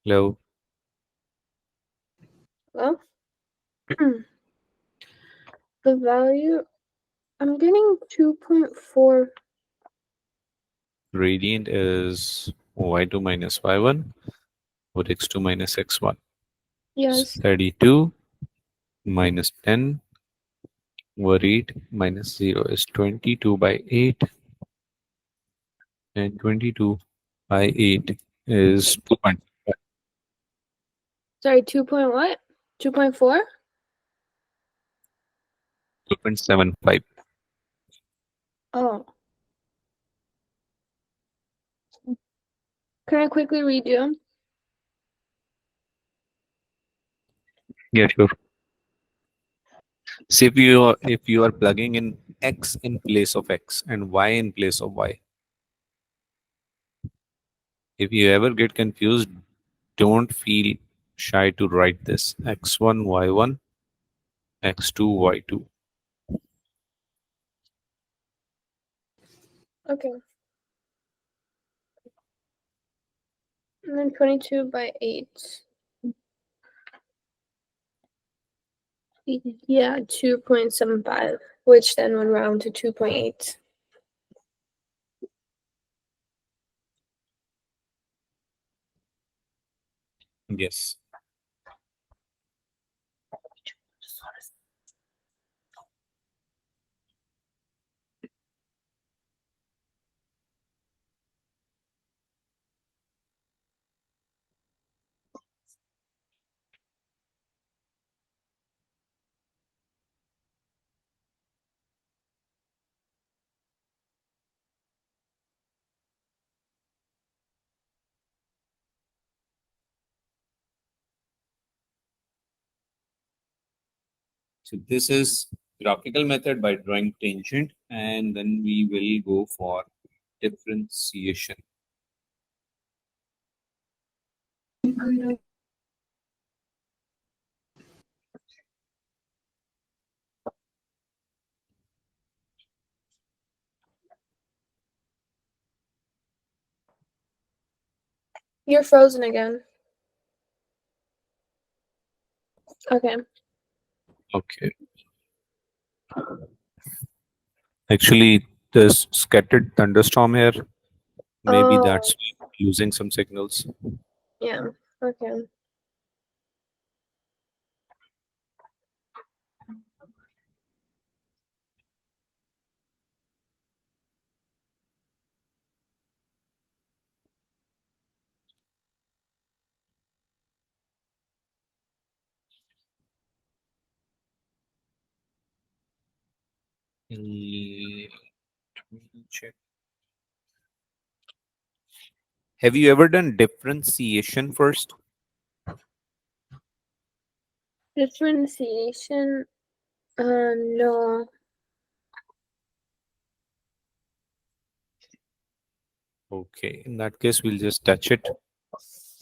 Hello. Well, the value, I'm getting 2.4. Gradient is y2 minus y1 or x2 minus x1. Yes. 32 minus 10 over 8 minus 0 is 22 by 8, and 22 by 8 is 2.5. Sorry, 2 point what? 2.4? 2.75. Oh. Can I quickly redo? Yeah, sure. So if you are plugging in x in place of x and y in place of y, if you ever get confused, don't feel shy to write this x1 y1 x2 y2. Okay. And then 22 by 8. Yeah, 2.75, which then would round to 2.8. Yes. So this is graphical method by drawing tangent, and then we will go for differentiation. You're frozen again. Okay. Okay. Actually, there's scattered thunderstorm here. Maybe Oh, that's losing some signals. yeah. Okay. Check. Have you ever done differentiation first? Differentiation? No. Okay, in that case, we'll just touch it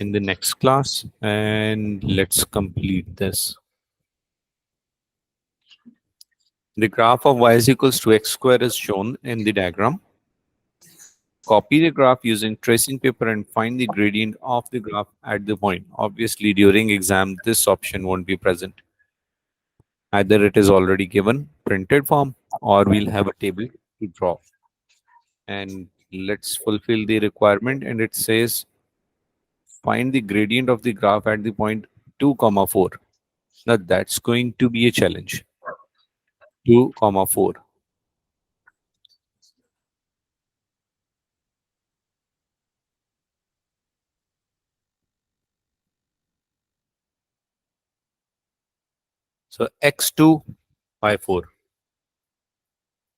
in the next class and let's complete this. The graph of y is equals to x square is shown in the diagram. Copy the graph using tracing paper and find the gradient of the graph at the point. Obviously, during exam, this option won't be present. Either it is already given printed form or we'll have a table to draw. And let's fulfill the requirement, and it says find the gradient of the graph at the point 2 comma 4. Now that's going to be a challenge. 2 comma 4. So x2 by 4.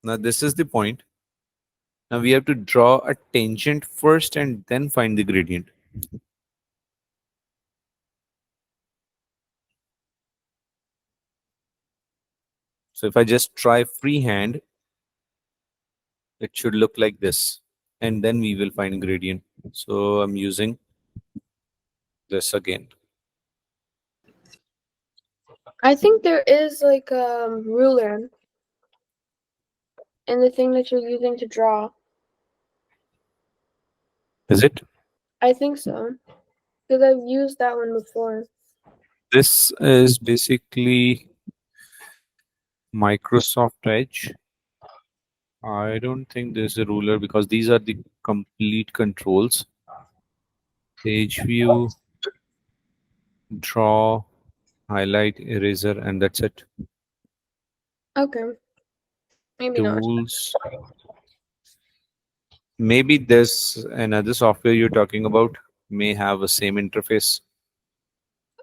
Now this is the point. Now we have to draw a tangent first and then find the gradient. So if I just try freehand, it should look like this. And then we will find gradient. So I'm using this again. I think there is like a ruler in the thing that you're using to draw. Is it? I think so. Because I've used that one before. This is basically Microsoft Edge. I don't think there's a ruler because these are the complete controls. Page view, draw, highlight, eraser, and that's it. Okay. Maybe not. Tools. Maybe there's another software you're talking about may have a same interface.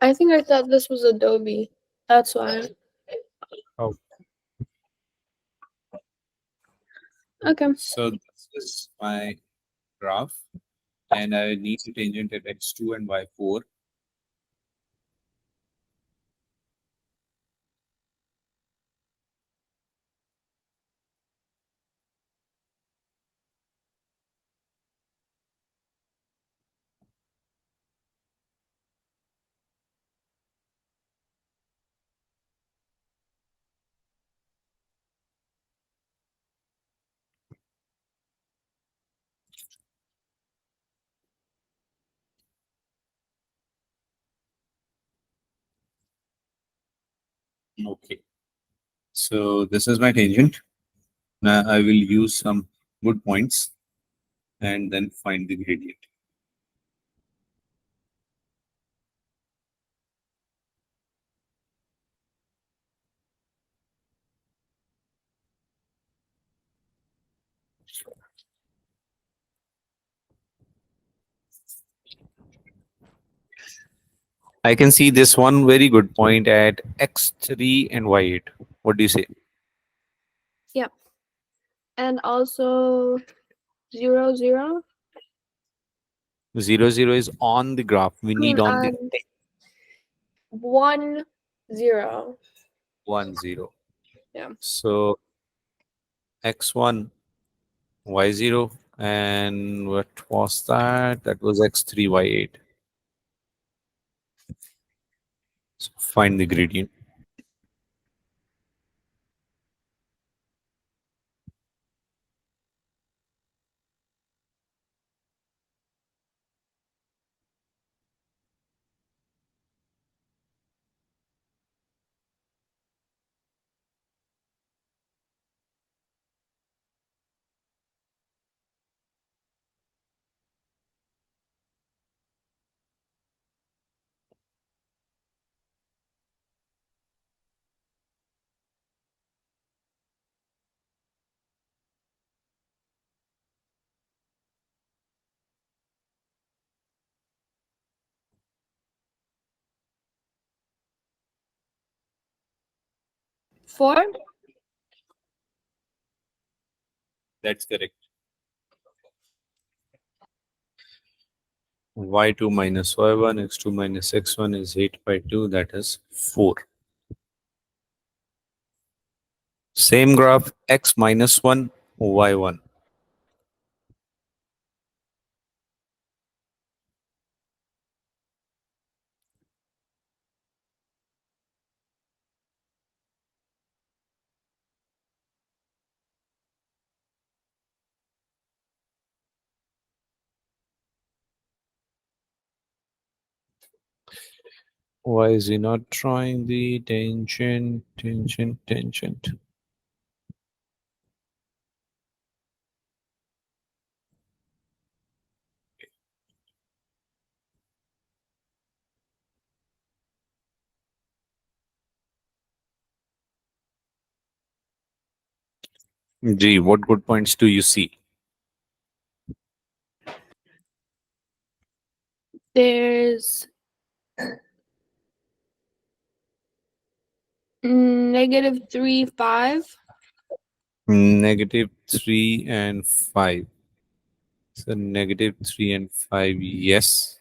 I think I thought this was Adobe. That's why. Oh. Okay. So this is my graph, and I need to tangent at x2 and y4. Okay. So this is my tangent. Now I will use some good points and then find the gradient. I can see this one very good point at x3 and y8. What do you say? Yep. And also 0, 0. 0, 0 is on the graph. We I need mean, on the 1, 0. 1, 0. Yeah. So x1, y0, and what was that? That was x3, y8. So find the gradient. Four. That's correct. y2 minus y1, x2 minus x1 is 8 by 2. That is 4. Same graph, x minus 1, y1. Why is he not drawing the tangent, tangent, tangent? Gee, what good points do you see? There's -3, 5. Negative 3 and 5. So negative 3 and 5, yes.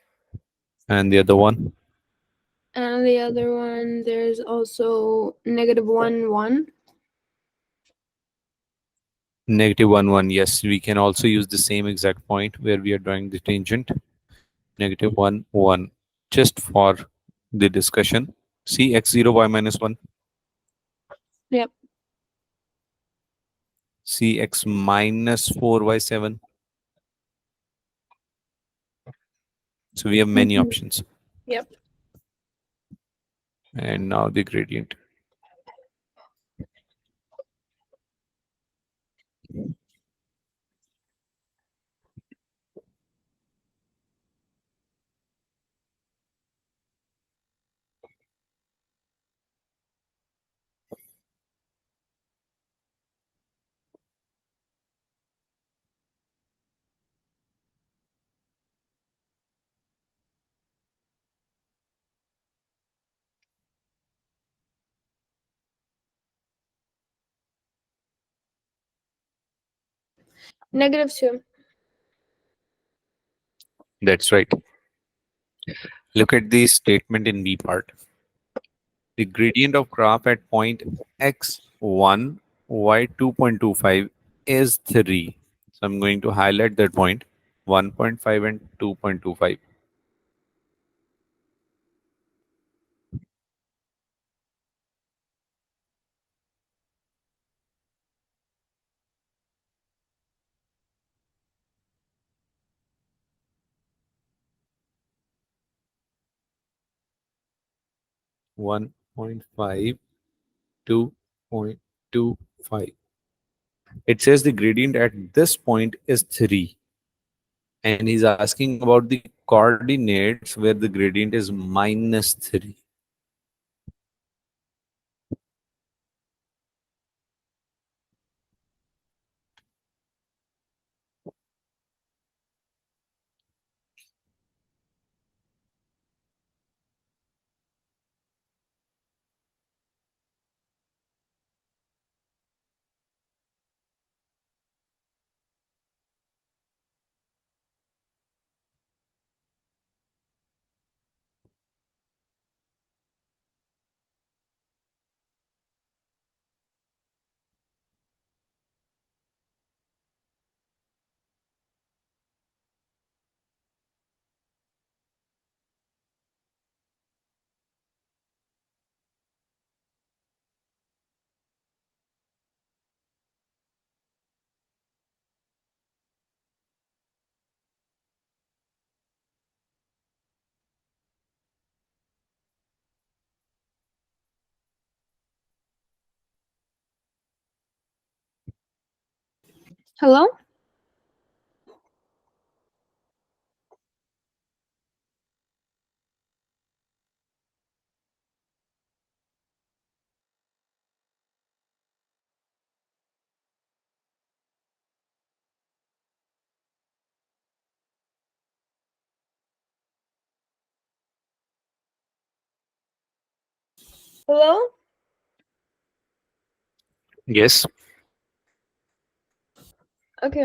And the other one? And the other one, there's also -1, 1. Negative 1, 1, yes. We can also use the same exact point where we are drawing the tangent. Negative 1, 1. Just for the discussion. See x0, y minus 1. Yep. See x minus 4, y7. So we have many Mhm. options. Yep. And now the gradient. -2. That's right. Look at the statement in B part. The gradient of graph at point x1, y 2.25 is 3. So I'm going to highlight that point, 1.5 and 2.25. $1.5 2.25. It says the gradient at this point is 3. And he's asking about the coordinates where the gradient is minus 3. Hello? Hello? Yes. Okay.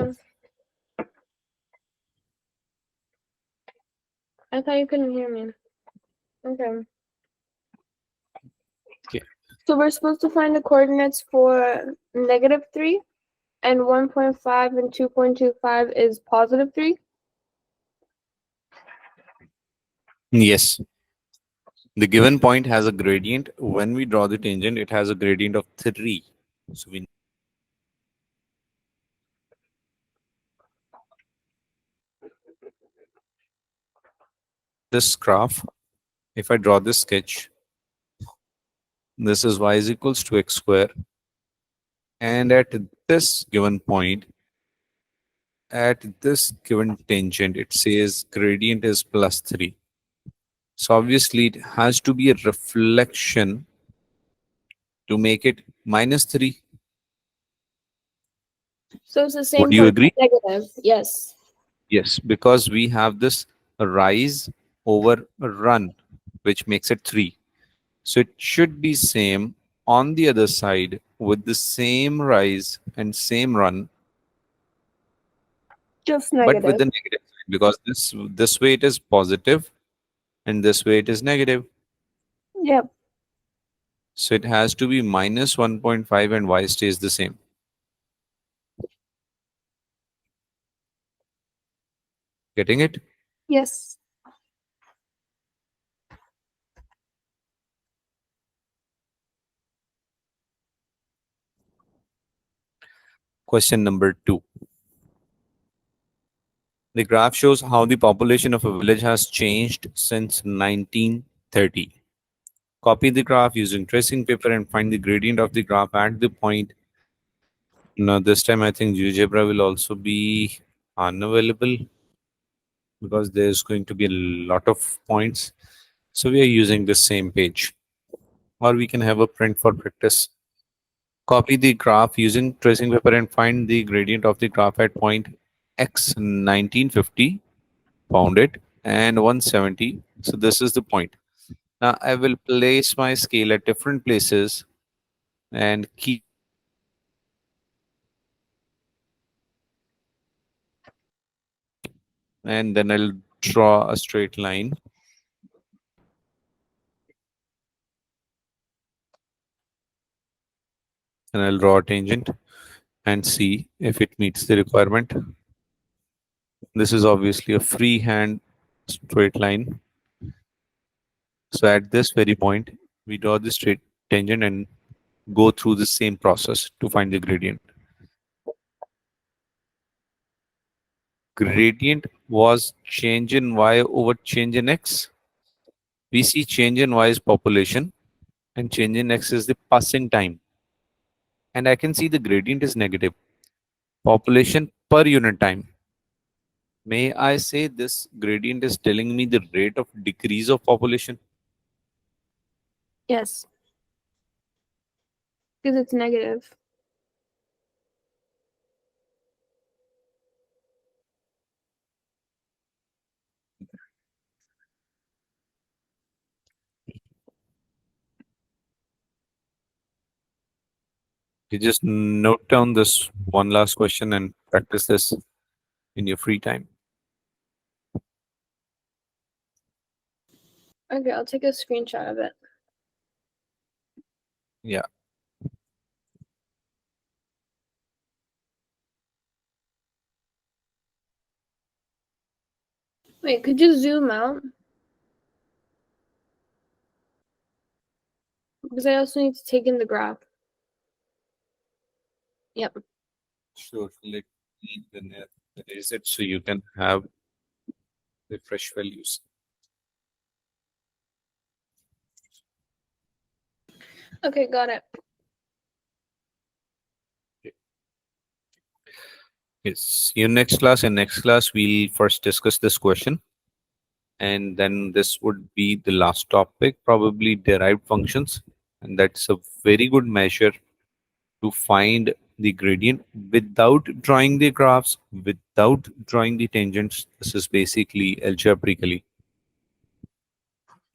I thought you couldn't hear me. Okay. Okay. So we're supposed to find the coordinates for -3 and 1.5 and 2.25 is +3. Yes. The given point has a gradient. When we draw the tangent, it has a gradient of 3. So we this graph, if I draw this sketch, this is y is equals to x square. And at this given point, at this given tangent, it says gradient is +3. So obviously it has to be a reflection to make it -3. So it's the Would same you for agree? negative. Yes. Yes, because we have this rise over run, which makes it 3. So it should be same on the other side with the same rise and same run, Just but with negative. the negative sign, because this way it is positive and this way it is negative. Yep. So it has to be -1.5 and y stays the same. Getting it? Yes. Question number 2. The graph shows how the population of a village has changed since 1930. Copy the graph using tracing paper and find the gradient of the graph at the point. Now this time I think GeoGebra will also be unavailable because there's going to be a lot of points. So we are using the same page, or we can have a print for practice. Copy the graph using tracing paper and find the gradient of the graph at point x 1950, found it, and 170. So this is the point. Now I will place my scale at different places and keep, and then I'll draw a straight line and I'll draw a tangent and see if it meets the requirement. This is obviously a freehand straight line. So at this very point, we draw the straight tangent and go through the same process to find the gradient. Gradient was change in y over change in x. We see change in y is population and change in x is the passing time, and I can see the gradient is negative. Population per unit time. May I say this gradient is telling me the rate of decrease of population? Yes, because it's negative. You just note down this one last question and practice this in your free time. Okay, I'll take a screenshot of it. Yeah. Wait, could you zoom out? Because I also need to take in the graph. Yep. Sure. Let me then erase it so you can have the fresh values. Okay, got it. Yes. See you next class. In next class, we'll first discuss this question. And then this would be the last topic, probably derived functions. And that's a very good measure to find the gradient without drawing the graphs, without drawing the tangents. This is basically algebraically.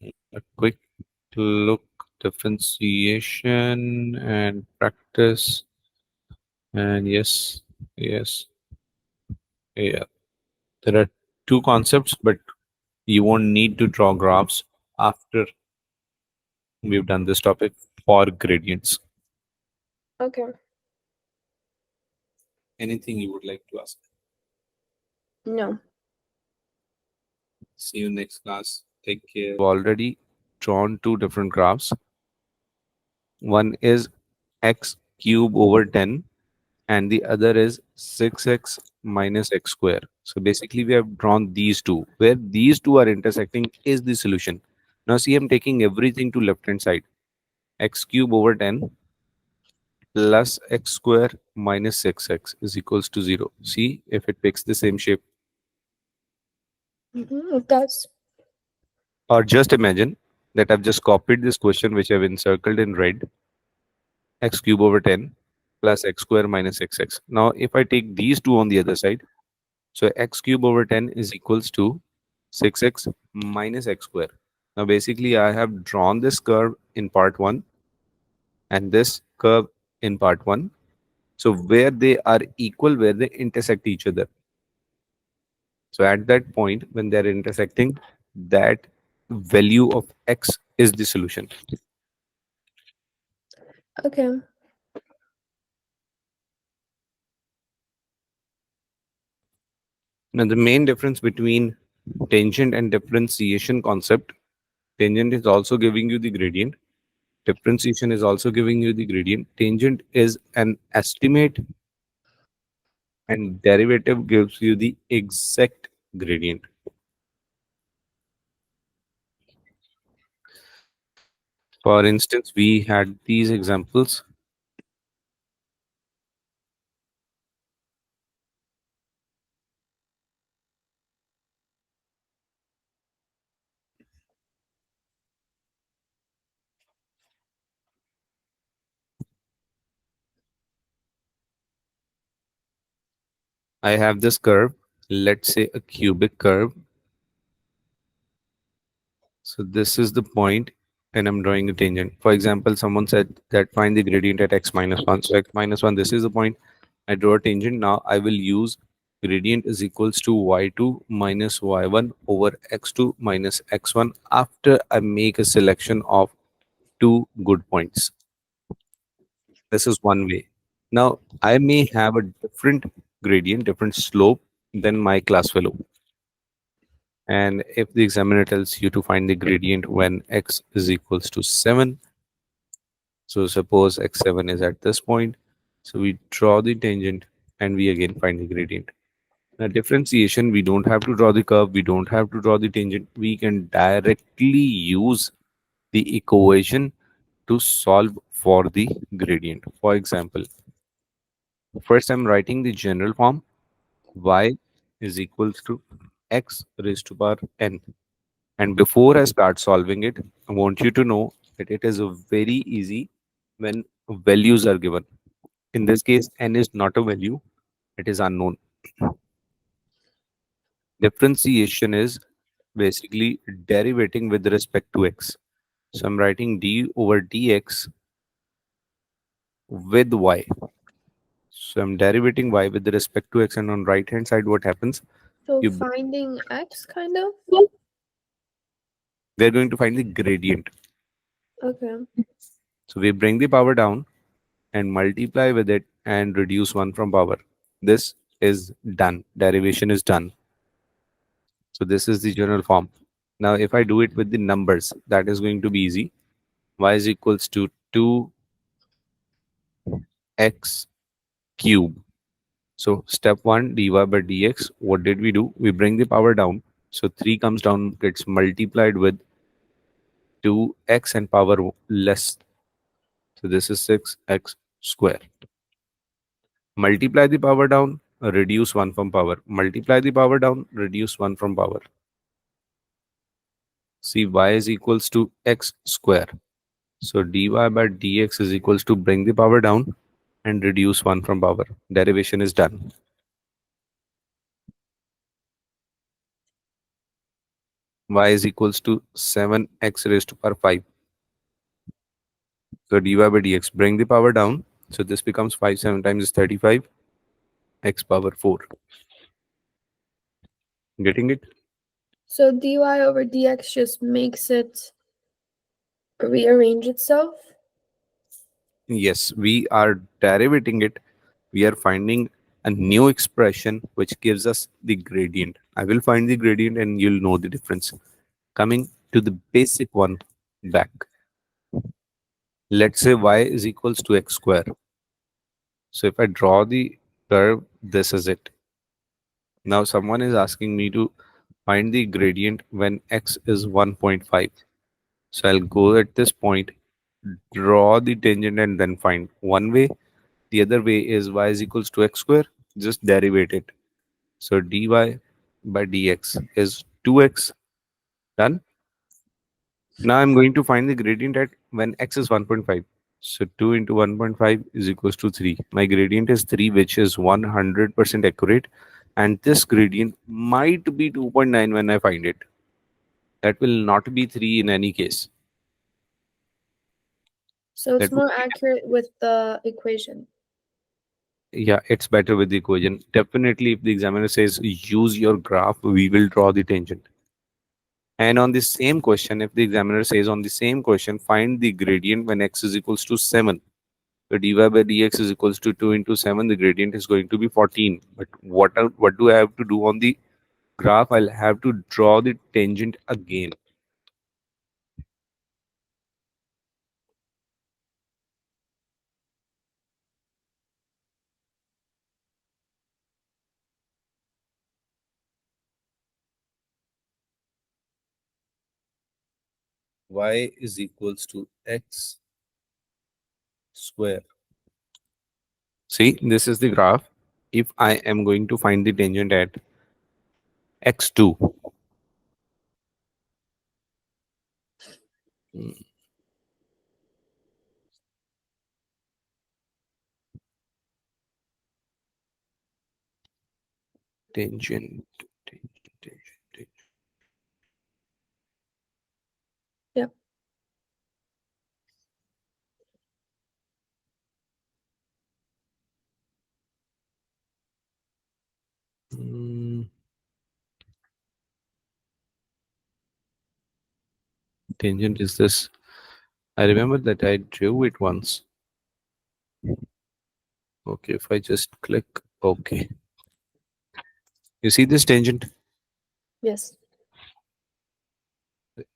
A quick look, differentiation and practice. And yes, yes, yeah. There are two concepts, but you won't need to draw graphs after we've done this topic for gradients. Okay. Anything you would like to ask? No. See you next class. Take care. I've already drawn two different graphs. One is x cube over 10 and the other is 6x minus x square. So basically we have drawn these two. Where these two are intersecting is the solution. Now see, I'm taking everything to left hand side. X cube over 10 plus x square minus 6x is equals to 0. See if it picks the same shape. It does. Or just imagine that I've just copied this question which I've encircled in red. X cube over 10 plus x square minus xx. Now if I take these two on the other side, so x cube over 10 is equals to 6x minus x square. Now basically I have drawn this curve in part 1 and this curve in part 1. So where they are equal, where they intersect each other. So at that point when they're intersecting, that value of x is the solution. Okay. Now the main difference between tangent and differentiation concept, tangent is also giving you the gradient. Differentiation is also giving you the gradient. Tangent is an estimate and derivative gives you the exact gradient. For instance, we had these examples. I have this curve, let's say a cubic curve. So this is the point and I'm drawing a tangent. For example, someone said that find the gradient at x minus 1. So x minus 1, this is the point. I draw a tangent. Now I will use gradient is equals to y2 minus y1 over x2 minus x1 after I make a selection of two good points. This is one way. Now I may have a different gradient, different slope than my class fellow. And if the examiner tells you to find the gradient when x is equals to 7, so suppose x7 is at this point, so we draw the tangent and we again find the gradient. Now differentiation, we don't have to draw the curve, we don't have to draw the tangent, we can directly use the equation to solve for the gradient. For example, first I'm writing the general form y is equals to x raised to power n. And before I start solving it, I want you to know that it is a very easy when values are given. In this case, n is not a value, it is unknown. Differentiation is basically derivating with respect to x. So I'm writing d over dx with y. So I'm derivating y with respect to x, and on right hand side, what happens? So You finding x, kind of? we're going to find the gradient. Okay. So we bring the power down and multiply with it and reduce one from power. This is done. Derivation is done. So this is the general form. Now, if I do it with the numbers, that is going to be easy. Y is equals to 2x cube. So step 1, dy by dx, what did we do? We bring the power down. So 3 comes down, gets multiplied with 2x and power less. So this is 6x square. Multiply the power down, reduce 1 from power. Multiply the power down, reduce 1 from power. See, y is equals to x square. So dy by dx is equals to bring the power down and reduce 1 from power. Derivation is done. Y is equals to 7x raised to power 5. So dy by dx, bring the power down. So this becomes 5, 7 times is 35, x power 4. Getting it? So dy over dx just makes it rearrange itself? Yes, we are derivating it. We are finding a new expression which gives us the gradient. I will find the gradient and you'll know the difference. Coming to the basic one back. Let's say y is equals to x square. So if I draw the curve, this is it. Now someone is asking me to find the gradient when x is 1.5. So I'll go at this point, draw the tangent and then find. One way, the other way is y is equals to x square, just derivate it. So dy by dx is 2x. Done. Now I'm going to find the gradient at when x is 1.5. So 2 into 1.5 is equals to 3. My gradient is 3, which is 100% accurate. And this gradient might be 2.9 when I find it. That will not be 3 in any case. So it's That would more accurate with the equation. Yeah, it's better with the equation. Definitely, if the examiner says use your graph, we will draw the tangent. And on the same question, if the examiner says on the same question, find the gradient when x is equals to 7. So dy by dx is equals to 2 into 7. The gradient is going to be 14. But what do I have to do on the graph? I'll have to draw the tangent again. Y is equals to x square. See, this is the graph. If I am going to find the tangent at x2, mm, tangent, tangent. Yep. Mm, tangent is this. I remember that I drew it once. Okay, if I just click, okay. You see this tangent? Yes.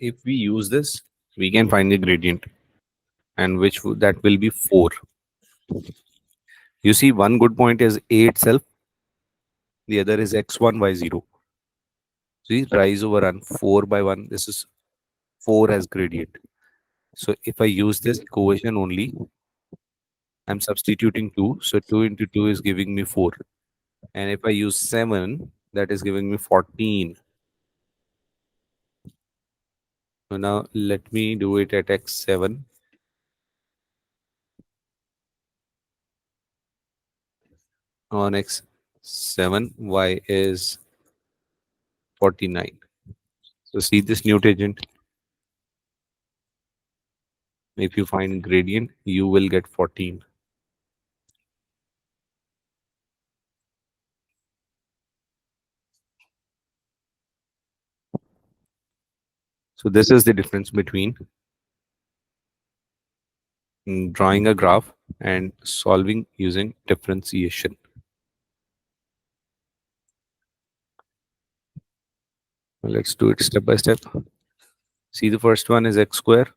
If we use this, we can find the gradient, and that will be 4. You see, one good point is a itself, the other is x1, y0. See, rise over run 4 by 1. This is 4 as gradient. So if I use this equation only, I'm substituting 2. So 2 into 2 is giving me 4. And if I use 7, that is giving me 14. So now let me do it at x7. On x7, y is 49. So see this new tangent. If you find gradient, you will get 14. So this is the difference between drawing a graph and solving using differentiation. Let's do it step by step. See, the first one is x square.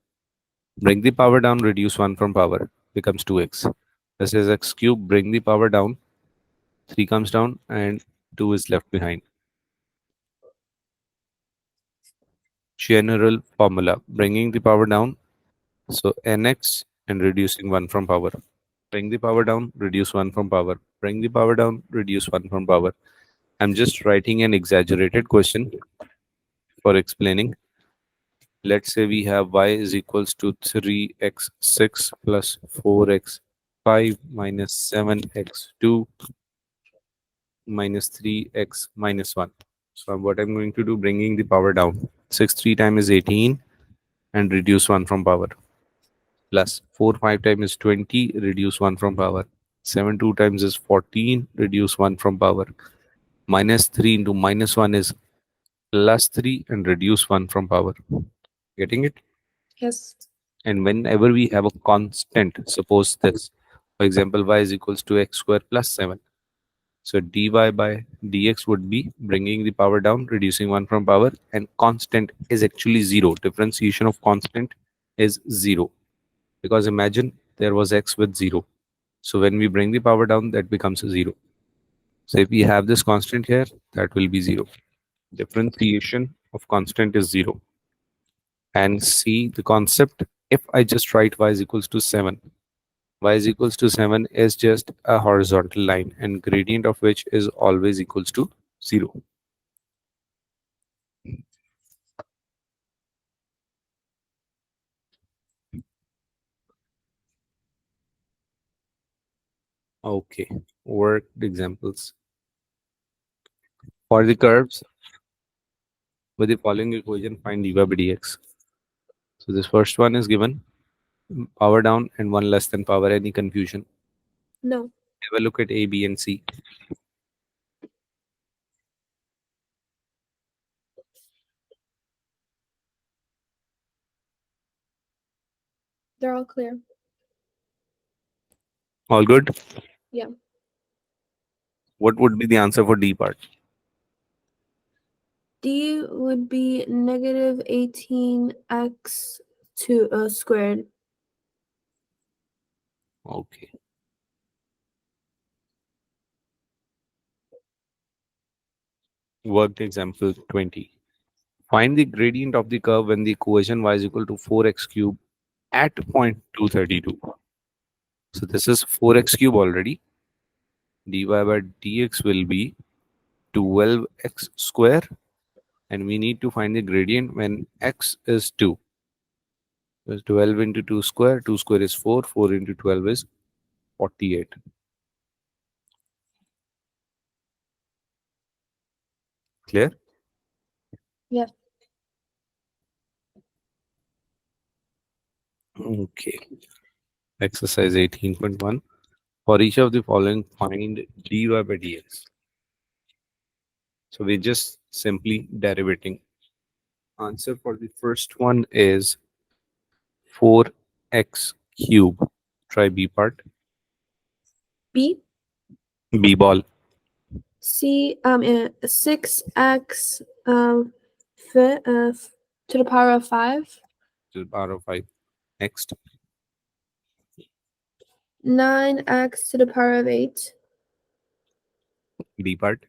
Bring the power down, reduce 1 from power, becomes 2x. This is x cube, bring the power down, 3 comes down, and 2 is left behind. General formula, bringing the power down, so nx and reducing 1 from power. Bring the power down, reduce 1 from power. Bring the power down, reduce 1 from power. I'm just writing an exaggerated question for explaining. Let's say we have y is equals to 3x6 plus 4x5 minus 7x2 minus 3x minus 1. So what I'm going to do, bringing the power down. 6 3 times is 18 and reduce 1 from power. Plus 4 5 times is 20, reduce 1 from power. 7 2 times is 14, reduce 1 from power. Minus 3 into minus 1 is plus 3 and reduce 1 from power. Getting it? Yes. And whenever we have a constant, suppose this, for example, y is equals to x square plus 7. So dy by dx would be bringing the power down, reducing 1 from power, and constant is actually 0. Differentiation of constant is 0. Because imagine there was x with 0. So when we bring the power down, that becomes 0. So if we have this constant here, that will be 0. Differentiation of constant is 0. And see the concept, if I just write y is equals to 7, y is equals to 7 is just a horizontal line and gradient of which is always equals to 0. Okay, worked examples. For the curves, with the following equation, find dy by dx. So this first one is given, power down and 1 less than power. Any confusion? No. Have a look at A, B, and C. They're all clear. All good? Yeah. What would be the answer for D part? D would be negative 18x squared. Okay. Worked example 20. Find the gradient of the curve when the equation y is equal to 4x cube at point 232. So this is 4x cube already. Dy by dx will be 12x square, and we need to find the gradient when x is 2. So 12 into 2 square, 2 square is 4, 4 into 12 is 48. Clear? Yes. Okay. Exercise 18.1. For each of the following, find dy by dx. So we're just simply derivating. Answer for the first one is 4x cube. Try B part. B. B ball. C. 6x to the power of 5. To the power of 5. Next. 9x to the power of 8. B part.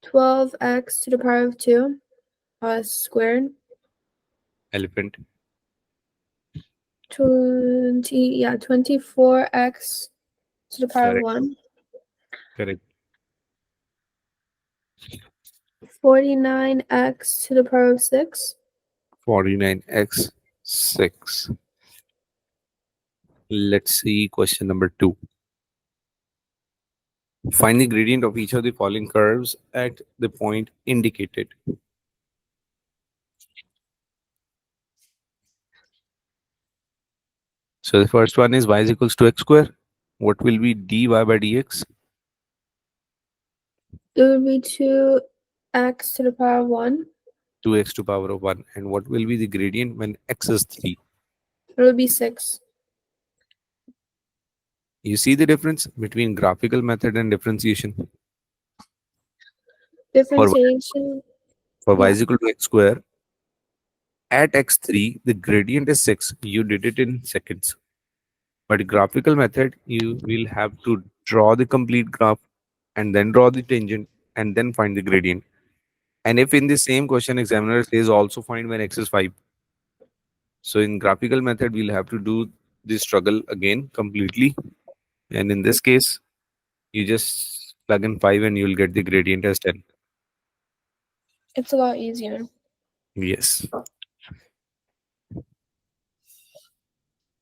12x to the power of 2 squared. Elephant. Yeah, 24x to the power of Correct. 1. Correct. 49x to the power of 6. 49x 6. Let's see question number 2. Find the gradient of each of the following curves at the point indicated. So the first one is y is equals to x square. What will be dy by dx? It would be 2x to the power of 1. 2x to power of 1. And what will be the gradient when x is 3? It would be 6. You see the difference between graphical method and differentiation. For, Differentiation, for y yeah, is equal to x square, at x3, the gradient is 6. You did it in seconds. But graphical method, you will have to draw the complete graph and then draw the tangent and then find the gradient. And if in the same question examiner says also find when x is 5. So in graphical method, we'll have to do this struggle again completely. And in this case, you just plug in 5 and you'll get the gradient as 10. it's a lot easier. Yes.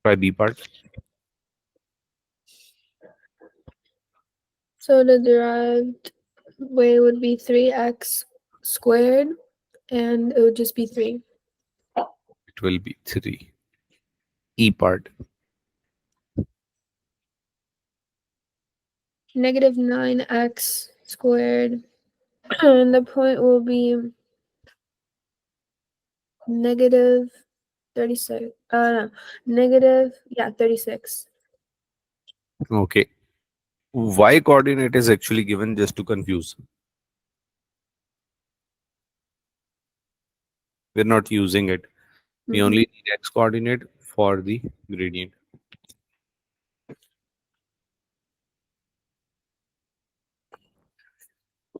Try B part. So the derived way would be 3x squared, and it would just be 3. It will be 3. E part. Negative 9x squared, and the point will be negative 36. No, negative, yeah, 36. Okay. Y coordinate is actually given just to confuse. We're not using it. We Mm-hmm. only need x coordinate for the gradient.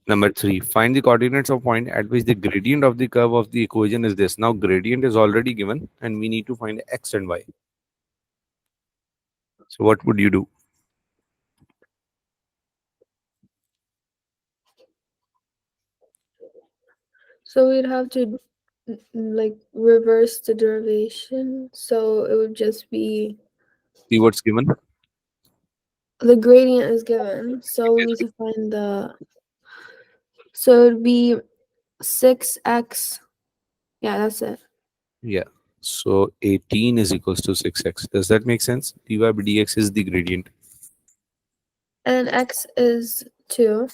Number 3, find the coordinates of point at which the gradient of the curve of the equation is this. Now gradient is already given and we need to find x and y. So what would you do? So we'd have to like reverse the derivation. So it would just be See what's given? the gradient is given. So we need to find so it'd be 6x. Yeah, that's it. Yeah. So 18 is equals to 6x. Does that make sense? dy by dx is the gradient. And x is 2.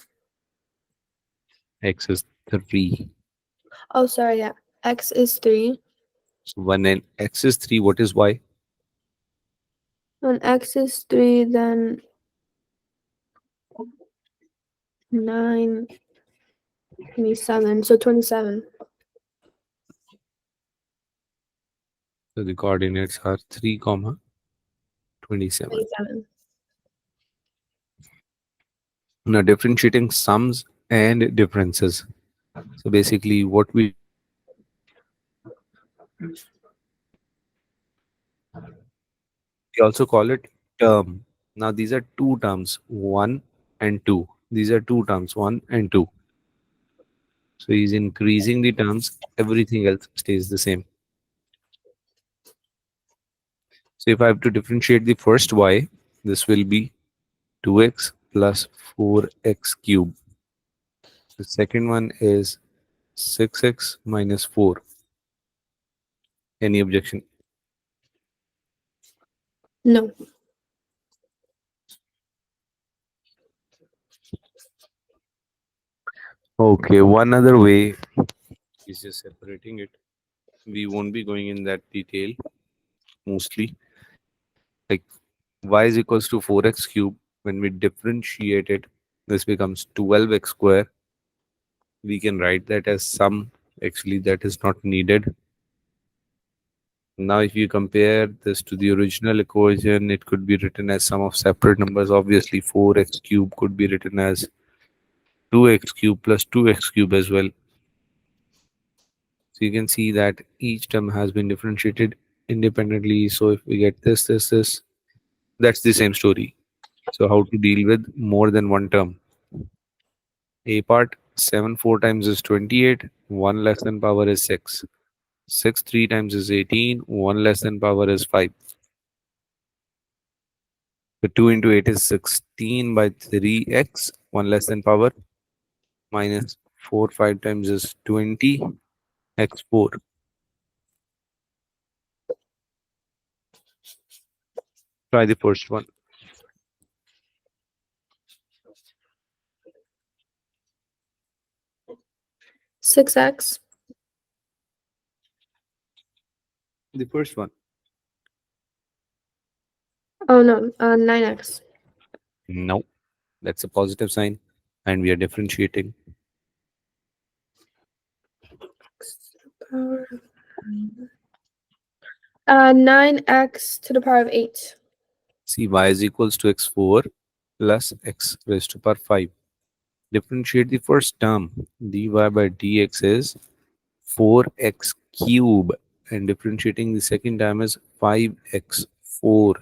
X is 3. Oh, sorry, yeah. X is 3. So when x is 3, what is y? When x is 3, then 9, 27. So 27. So the coordinates are 3 comma 27. 27. Now differentiating sums and differences. So basically what we also call it term. Now these are two terms, 1 and 2. These are two terms, 1 and 2. So he's increasing the terms, everything else stays the same. So if I have to differentiate the first y, this will be 2x plus 4x cube. The second one is 6x minus 4. Any objection? No. Okay, one other way is just separating it. We won't be going in that detail mostly. Like y is equals to 4x cube. When we differentiate it, this becomes 12x square. We can write that as sum. Actually, that is not needed. Now, if you compare this to the original equation, it could be written as sum of separate numbers. Obviously, 4x cube could be written as 2x cube plus 2x cube as well. So you can see that each term has been differentiated independently. So if we get this, that's the same story. So how to deal with more than one term? A part, 7 4 times is 28, 1 less than power is 6. 6 3 times is 18, 1 less than power is 5. So 2 into 8 is 16 by 3x, 1 less than power, minus 4 5 times is 20, x 4. Try the first one. 6x. The first one. Oh no, 9x. No, that's a positive sign, and we are differentiating. Power. 9x to the power of 8. See, y is equals to x4 plus x raised to power 5. Differentiate the first term. dy by dx is 4x cube, and differentiating the second term is 5x4.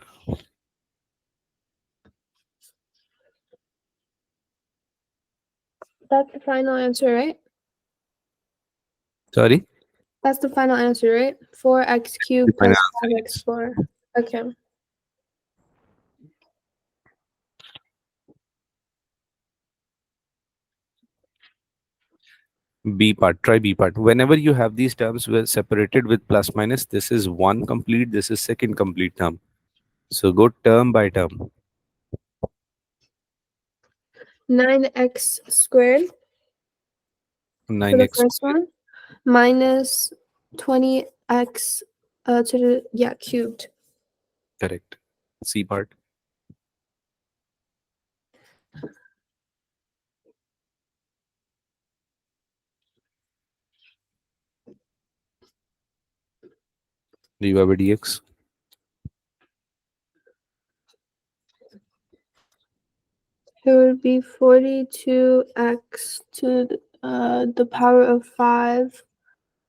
That's the final answer, right? Sorry? That's the final answer, right? 4x The cubed final plus answer is 5x4. Okay. B part. Try B part. Whenever you have these terms were separated with plus minus, this is one complete, this is second complete term. So go term by term. 9x squared for the 9x first one minus 20x to the cubed. correct. C part. dy by dx. It would be 42x to the power of 5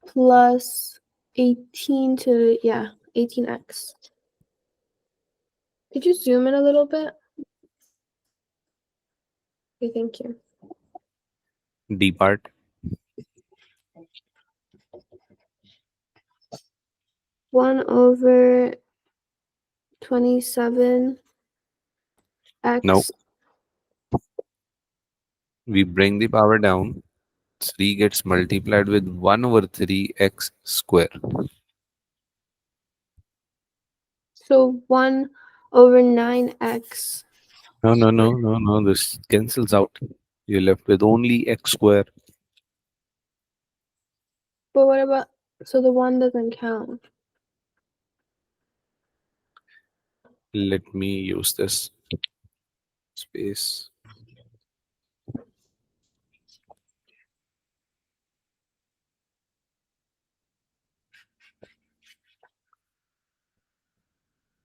plus 18 to 18x. Could you zoom in a little bit? Okay, thank you. D part. 1/27x. No, we bring the power down. 3 gets multiplied with 1 over 3x square. So 1/9x. No. This cancels out. You're left with only x square. But what about, so the 1 doesn't count? Let me use this space.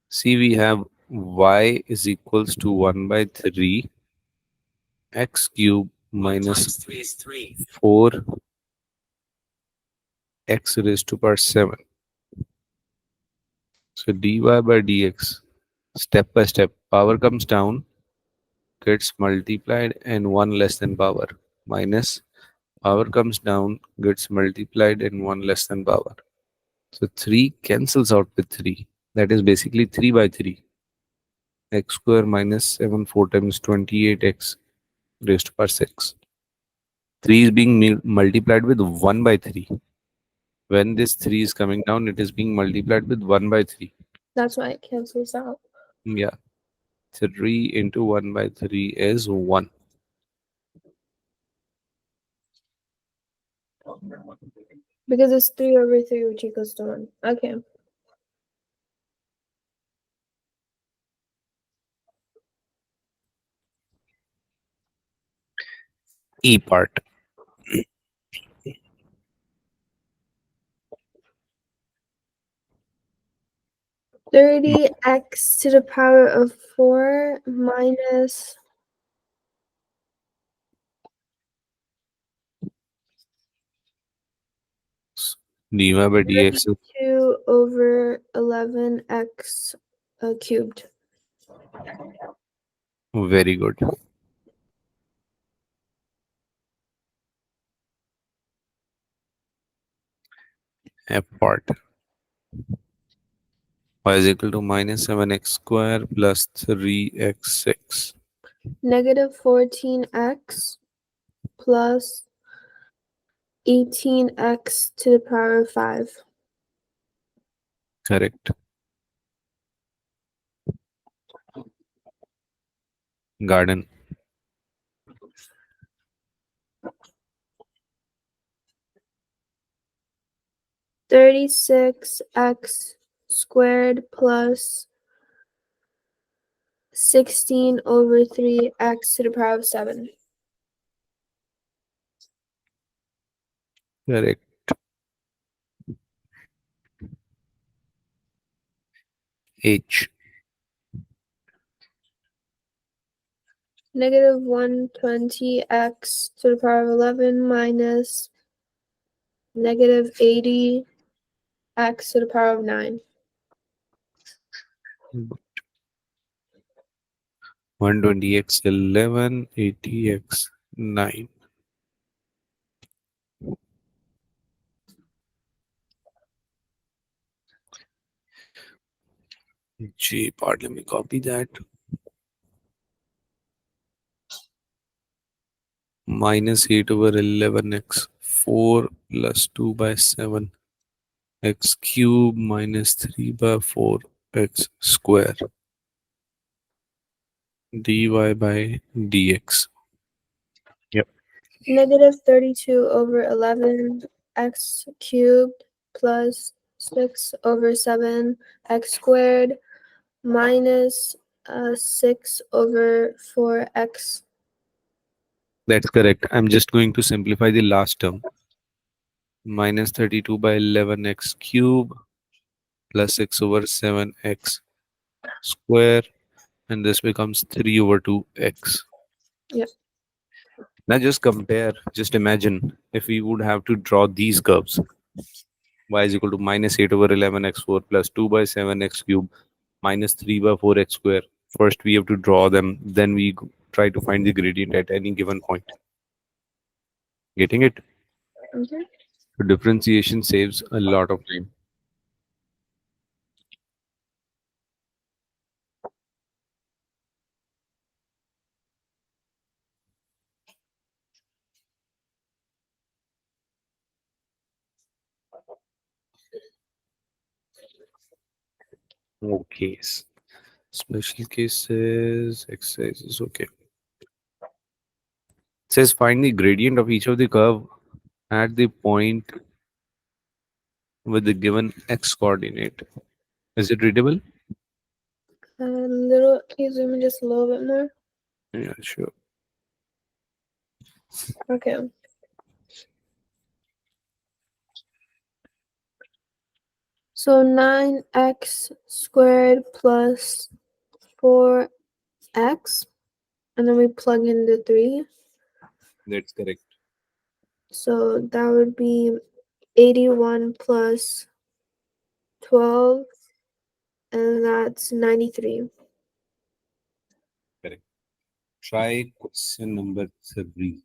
See, we have y is equals to 1 by 3 x cube minus 4 x raised to power 7. So dy by dx, step by step, power comes down, gets multiplied, and 1 less than power, minus power comes down, gets multiplied, and 1 less than power. So 3 cancels out with 3. That is basically 3 by 3. X square minus 7 4 times 28x raised to power 6. 3 is being multiplied with 1 by 3. When this 3 is coming down, it is being multiplied with 1 by 3. That's why it cancels out. Yeah. 3 into 1 by 3 is 1. Because it's 3/3, which equals to 1. Okay. E part. 30x to the power of 4 minus dy by dx is 32 over 11x cubed. very good. F part. Y is equal to minus 7x square plus 3x6. Negative 14x plus 18x to the power of 5. Correct. Garden. 36x squared plus 16 over 3x to the power of 7. Correct. H. Negative 120x to the power of 11 minus negative 80x to the power of 9. 120x 11, 80x 9. G part, let me copy that. Minus 8 over 11x 4 plus 2 by 7 x cube minus 3 by 4 x square dy by dx. Yep. Negative 32 over 11x cubed plus 6 over 7x squared minus 6 over 4x. That's correct. I'm just going to simplify the last term. Minus 32 by 11x cube plus 6 over 7x square, and this becomes 3 over 2x. Yep. Now just compare, just imagine if we would have to draw these curves. Y is equal to minus 8 over 11x4 plus 2 by 7x cube minus 3 by 4x square. First we have to draw them, then we try to find the gradient at any given point. Getting it? Okay. So differentiation saves a lot of time. Okay. Special cases, exercises, okay. Says find the gradient of each of the curve at the point with the given x coordinate. Is it readable? Can you zoom in just a little bit more? Yeah, sure. Okay. So 9x squared plus 4x, and then we plug in the 3. That's correct. So that would be 81 plus 12, and that's 93. Correct. Try question number 3.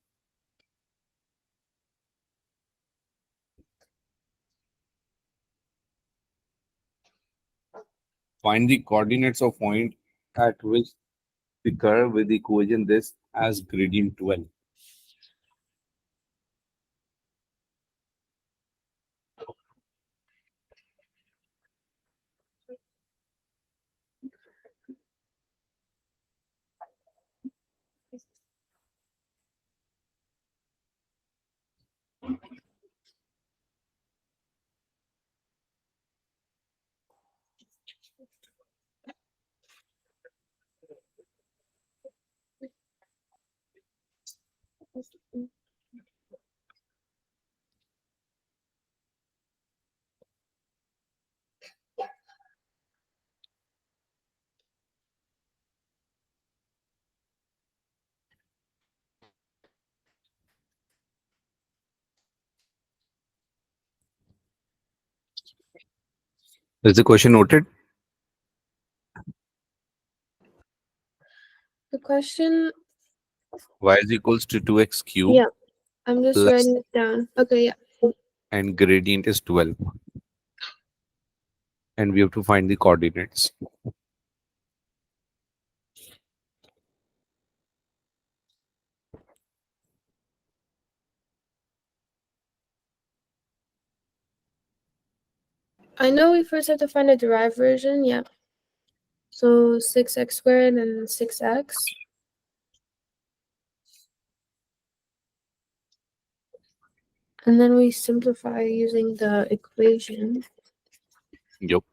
Find the coordinates of point at which the curve with the equation this as gradient 12. Is the question noted? The question, Y is equals to 2x cube yeah, I'm just plus writing it down. Okay, yeah. and gradient is 12. And we have to find the coordinates. I know we first have to find a derived version, yeah. So 6x squared and 6x. And then we simplify using the equation. Yep.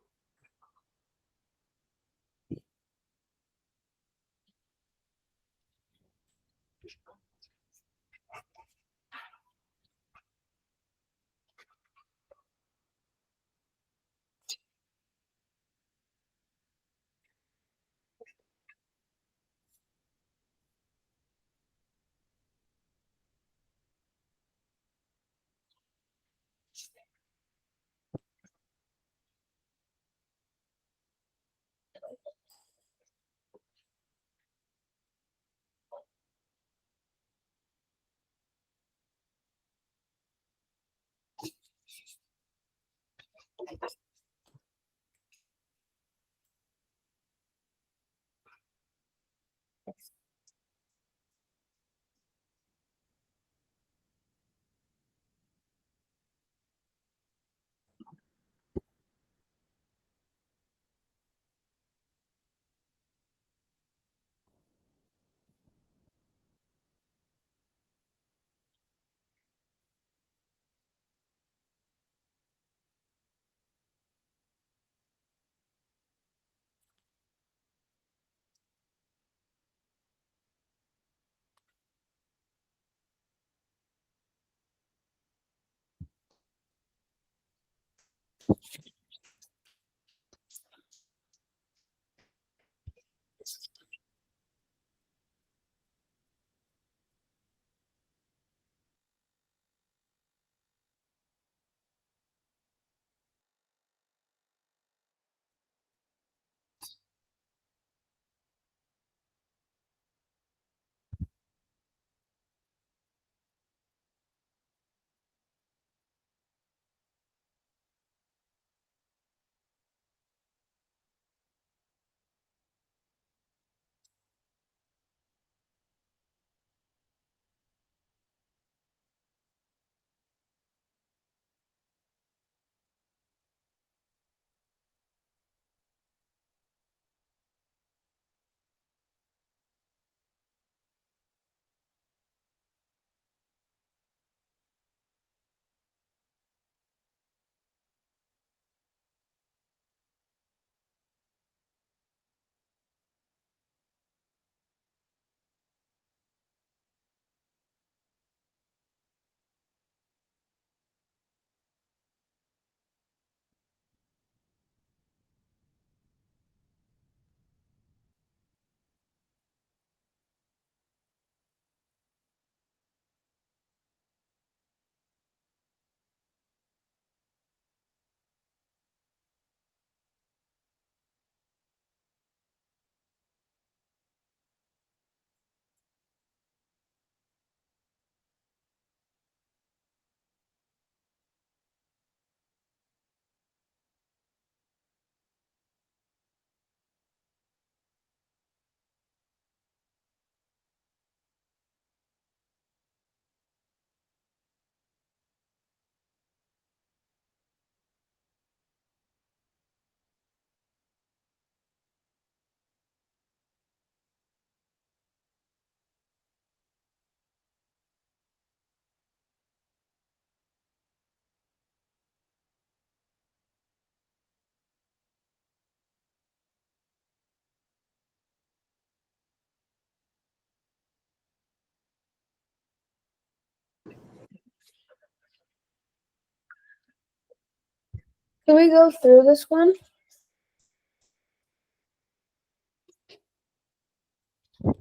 Can we go through this one?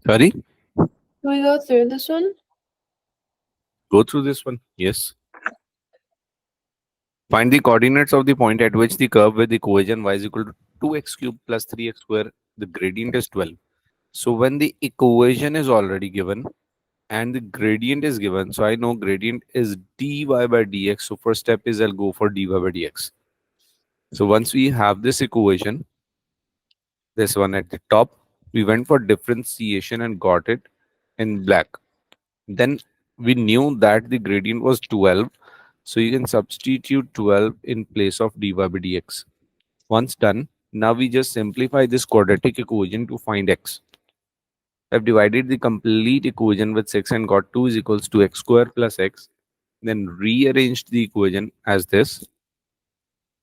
Sorry? Can we go through this one? Go through this one. Yes. Find the coordinates of the point at which the curve with the equation y is equal to 2x cubed plus 3x square, the gradient is 12. So when the equation is already given and the gradient is given, so I know gradient is dy by dx. So first step is I'll go for dy by dx. So once we have this equation, this one at the top, we went for differentiation and got it in black. Then we knew that the gradient was 12. So you can substitute 12 in place of dy by dx. Once done, now we just simplify this quadratic equation to find x. I've divided the complete equation with 6 and got 2 is equals to x square plus x. Then rearranged the equation as this.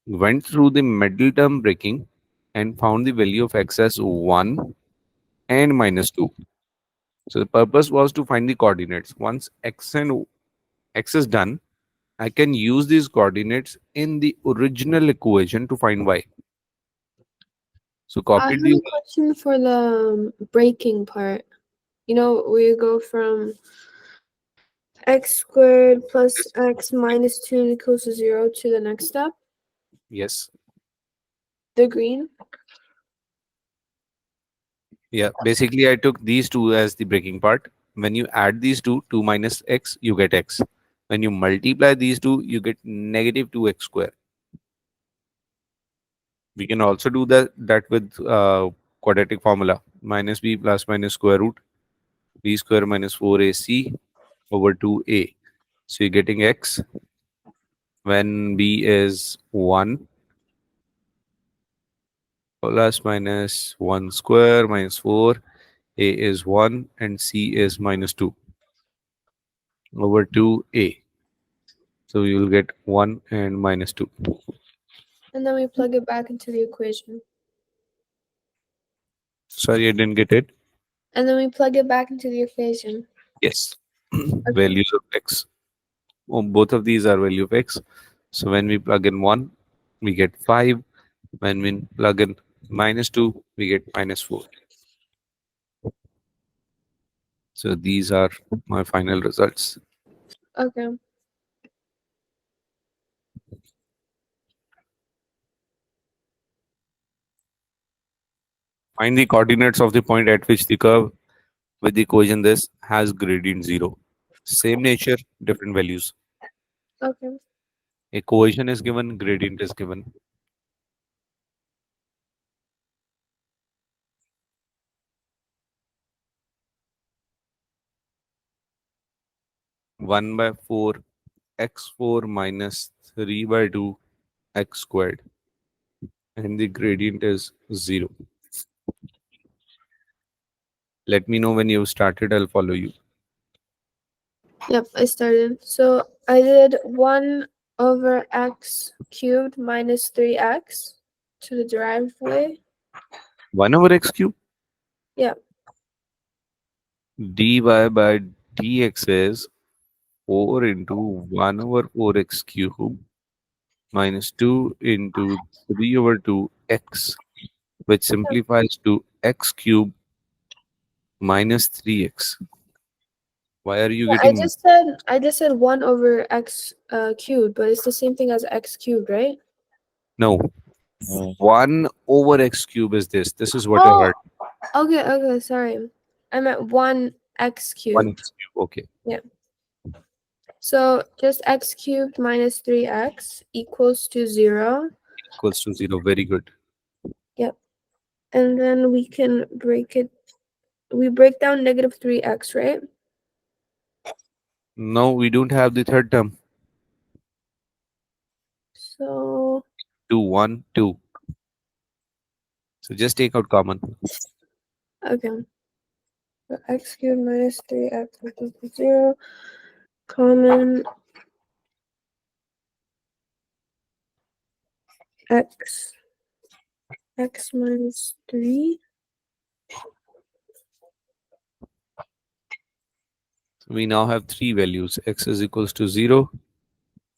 Went through the middle term breaking and found the value of x as 1 and minus 2. So the purpose was to find the coordinates. Once x is done, I can use these coordinates in the original equation to find y. So I copied have the a question for the breaking part. You know, we go from x squared plus x minus 2 equals to 0 to the next step, yes. the green. Yeah, basically I took these two as the breaking part. When you add these two, 2 minus x, you get x. When you multiply these two, you get negative 2x square. We can also do that with quadratic formula. Minus b plus minus square root b square minus 4ac over 2a. So you're getting x when b is 1 plus minus 1 square minus 4, a is 1 and c is minus 2 over 2a. So you will get 1 and minus 2. And then we plug it back into the equation. Sorry, I didn't get it. And then we plug it back into the equation. Yes. Okay. Values of x. Oh, both of these are value of x. So when we plug in 1, we get 5. When we plug in minus 2, we get minus 4. So these are my final results. Okay. Find the coordinates of the point at which the curve with the equation this has gradient 0. Same nature, different values. Okay. Equation is given, gradient is given. 1 by 4 x4 minus 3 by 2 x squared, and the gradient is 0. Let me know when you've started, I'll follow you. Yep, I started. So I did 1 over x cubed minus 3x to the derived way. 1 over x cube? Yep. Dy by dx is 4 into 1 over 4x cube minus 2 into 3 over 2x, which simplifies to x cube minus 3x. Why are you Yeah, getting I just said 1 over x cubed, but it's the same thing as x cubed, right? no? 1 over x cube is this. This is what I Oh, heard. okay, sorry. I meant 1 x 1 cubed. x cube. Okay. Yeah. So just x cubed minus 3x equals to 0. Equals to 0. Very good. Yep. And then we can break it. We break down negative 3x, right? No, we don't have the third term. So 2, 1, 2. So just take out common. okay. So x cubed minus 3x equals to 0. Common x minus 3. We now have three values. X is equals to 0,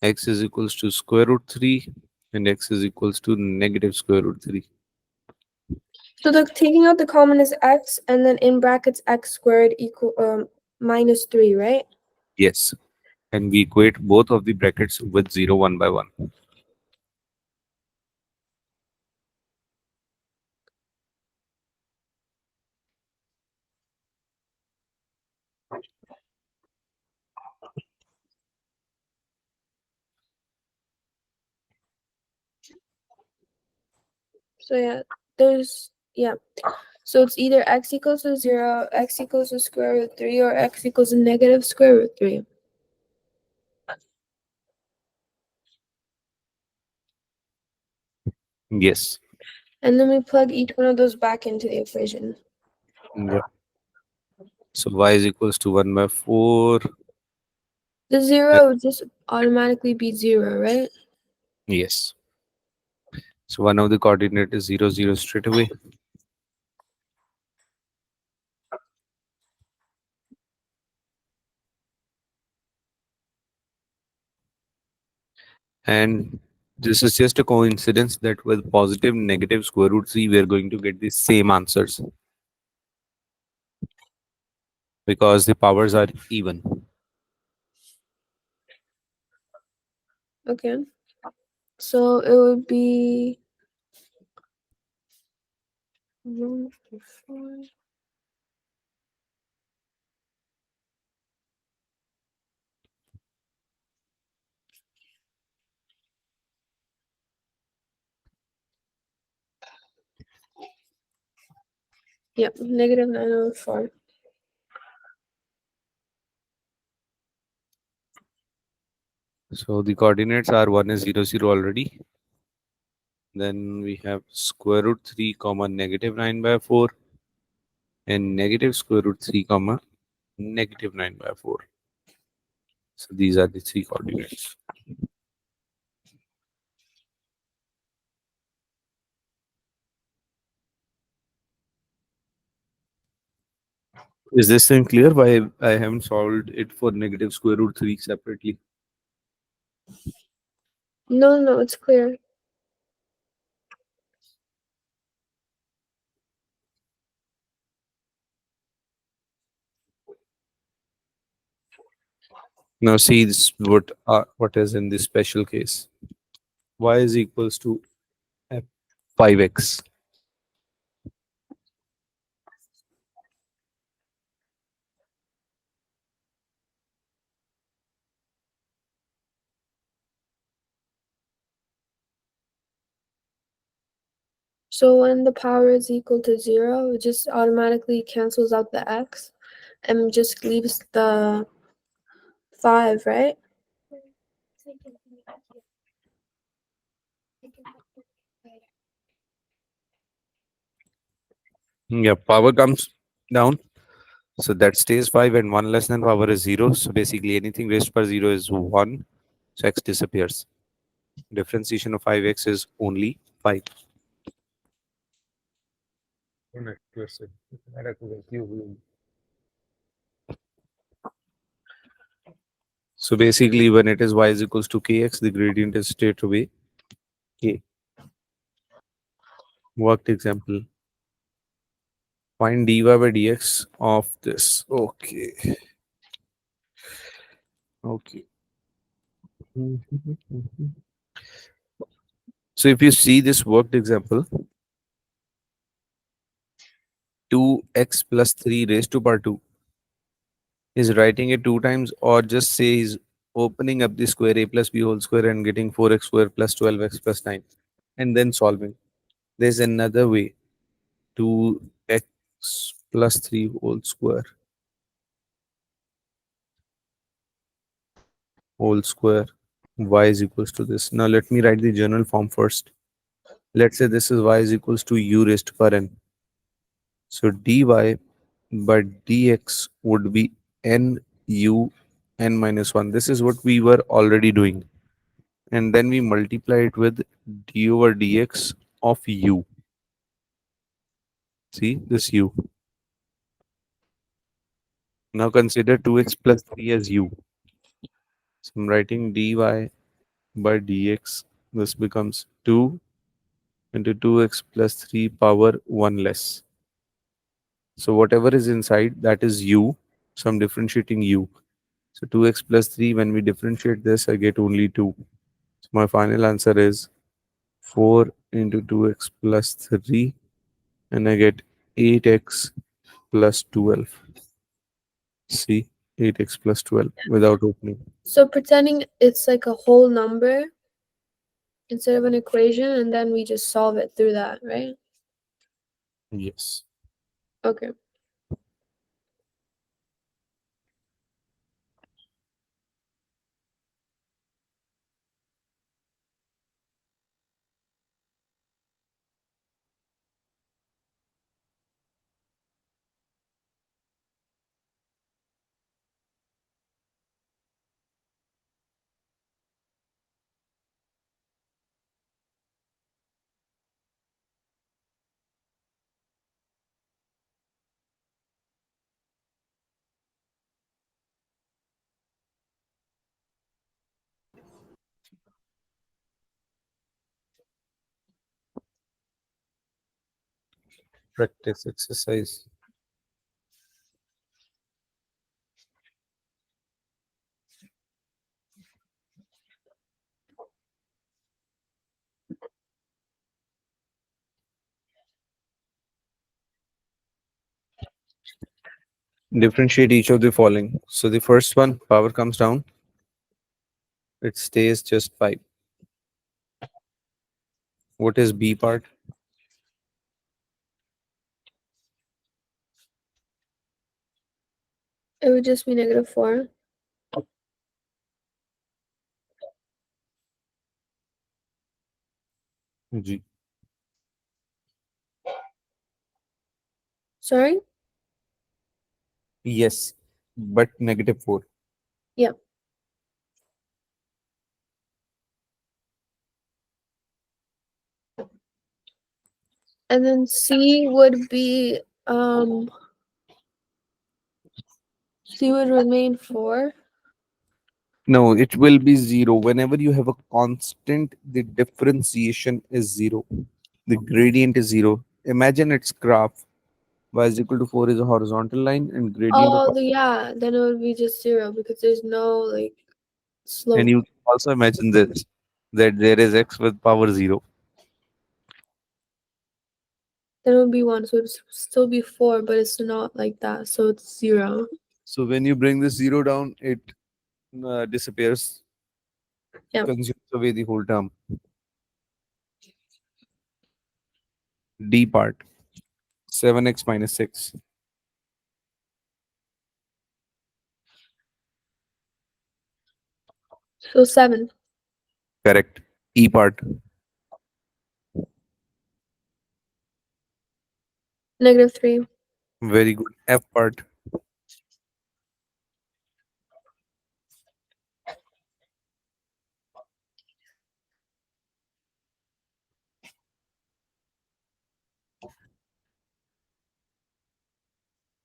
x is equals to square root 3, and x is equals to negative square root 3. So the taking out the common is x, and then in brackets x squared equal minus 3, right? Yes. And we equate both of the brackets with 0 1 by 1. So yeah, there's yeah. So it's either x equals to 0, x equals to square root 3, or x equals to negative square root 3. Yes. And then we plug each one of those back into the equation. Yeah. So y is equals to 1 by 4. The 0 would just automatically be 0, right? Yes. So one of the coordinate is 0, 0 straight away. And this is just a coincidence that with positive negative square root 3, we are going to get the same answers because the powers are even. Okay. So it would be 1 to 4. Yep, negative 9 over 4. So the coordinates are 1 is 0, 0 already. Then we have square root 3 comma negative 9 by 4 and negative square root 3 comma negative 9 by 4. So these are the three coordinates. Is this thing clear? Why I haven't solved it for negative square root 3 separately? No, no, it's clear. Now see this what is in this special case. Y is equals to 5x. So when the power is equal to 0, it just automatically cancels out the x and just leaves the 5, right? Yeah, power comes down. So that stays 5 and 1 less than power is 0. So basically anything raised per 0 is 1. So x disappears. Differentiation of 5x is only 5. So basically when it is y is equals to kx, the gradient is straight away k. Worked example. Find dy by dx of this. Okay. Okay. So if you see this worked example, 2x plus 3 raised to power 2 is writing it 2 times, or just say is opening up the square a plus b whole square and getting 4x square plus 12x plus 9 and then solving. There's another way, 2x plus 3 whole square y is equals to this. Now let me write the general form first. Let's say this is y is equals to u raised to power n. So dy by dx would be n u n minus 1. This is what we were already doing. And then we multiply it with d over dx of u. See this u. Now consider 2x plus 3 as u. So I'm writing dy by dx. This becomes 2 into 2x plus 3 power 1 less. So whatever is inside, that is u. So I'm differentiating u. So 2x plus 3, when we differentiate this, I get only 2. So my final answer is 4 into 2x plus 3, and I get 8x plus 12. See, 8x plus 12 without opening. So pretending it's like a whole number instead of an equation, and then we just solve it through that, right? Yes. Okay. Practice exercise. Differentiate each of the following. So the first one, power comes down, it stays just 5. What is B part? It would just be -4. G. Sorry? Yes, but -4. Yeah. And then C would be C would remain 4. No, it will be 0. Whenever you have a constant, the differentiation is 0. The gradient is 0. Imagine its graph. Y is equal to 4 is a horizontal line and gradient of. Yeah, then it would be just 0 because there's no like And slope. you also imagine this, that there is x with power 0. Then it would be 1, so it'd still be 4, but it's not like that, so it's 0. So when you bring this 0 down, it disappears, Yeah. consumes away the whole term. D part, 7x minus 6. So 7. Correct. E part, -3. very good. F part,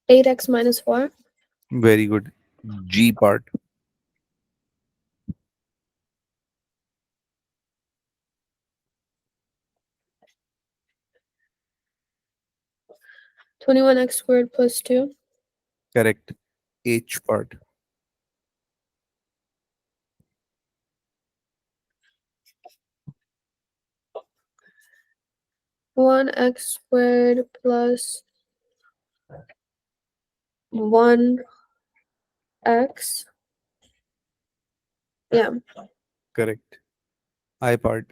8x minus 4. very good. G part, 21x squared plus 2. correct. H part, 1x squared plus 1x. Yeah. correct. I part,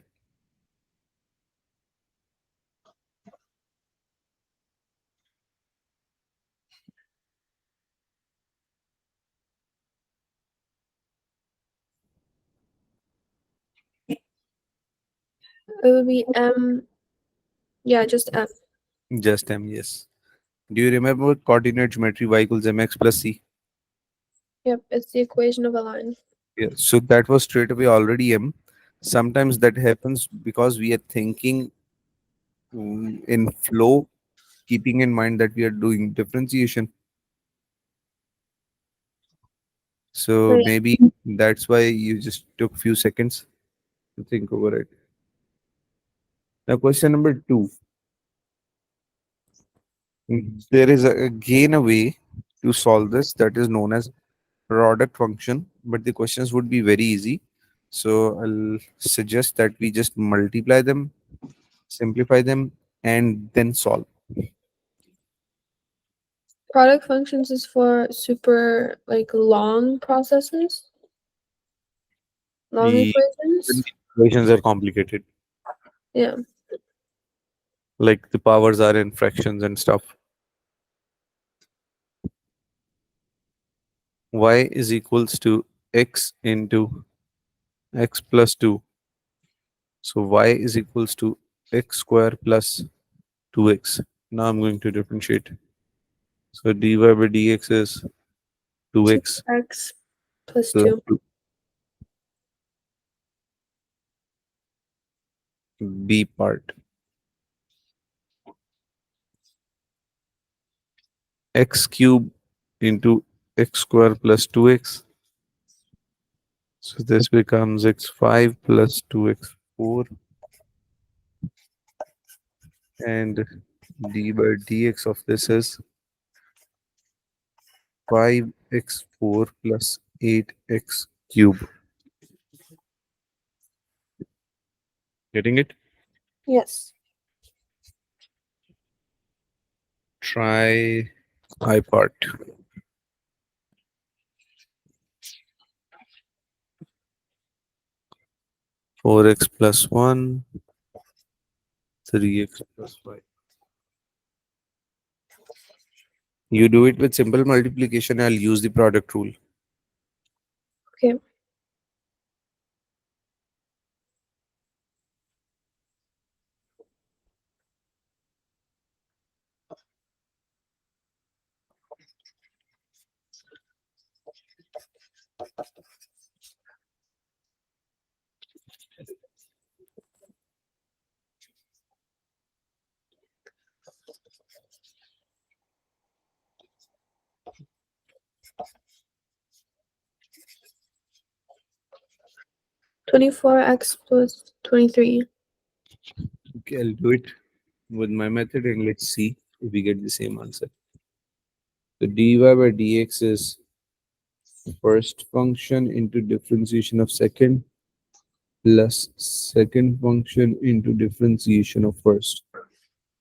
It would be M. Yeah, just M. just M, yes. Do you remember coordinate geometry y equals mx plus c? Yep, it's the equation of a line. Yeah, so that was straight away already M. Sometimes that happens because we are thinking in flow, keeping in mind that we are doing differentiation. So So yeah, maybe that's why you just took few seconds to think over it. Now, question number 2. There is again a way to solve this that is known as product function, but the questions would be very easy. So I'll suggest that we just multiply them, simplify them, and then solve. Product functions is for super like long processes, long The equations. equations are complicated, Yeah. like the powers are in fractions and stuff. Y is equals to x into x plus 2. So y is equals to x square plus 2x. Now I'm going to differentiate. So dy by dx is 2x 2x plus plus 2. 2. B part. X cube into x square plus 2x. So this becomes x5 plus 2x4, and d by dx of this is 5x4 plus 8x cube. Getting it? Yes. Try I part. 4x plus 1, 3x plus 5. You do it with simple multiplication. I'll use the product rule. Okay. 24x plus 23. Okay, I'll do it with my method and let's see if we get the same answer. So dy by dx is first function into differentiation of second plus second function into differentiation of first.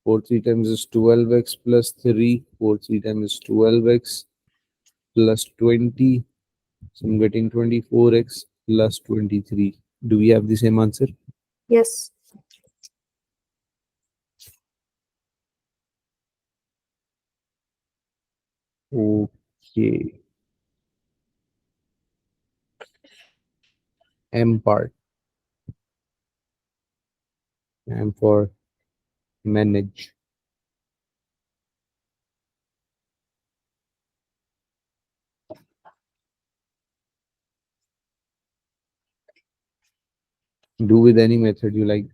4 3 times is 12x plus 3. 4 3 times is 12x plus 20. So I'm getting 24x plus 23. Do we have the same answer? Yes. Okay. M part. M for manage. Do with any method you like.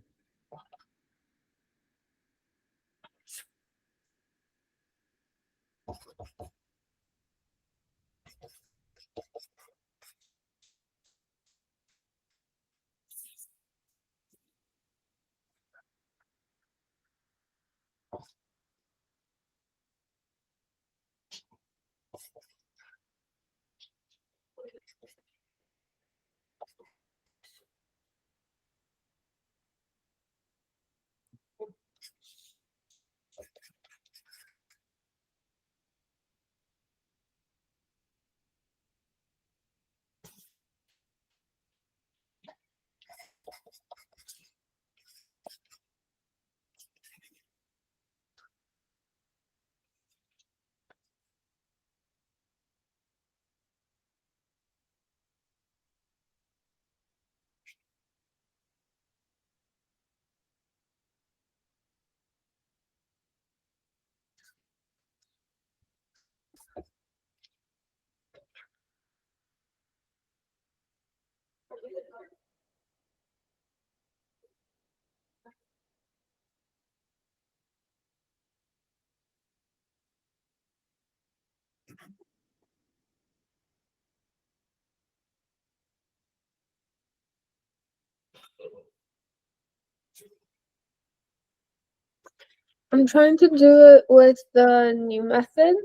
I'm trying to do it with the new method.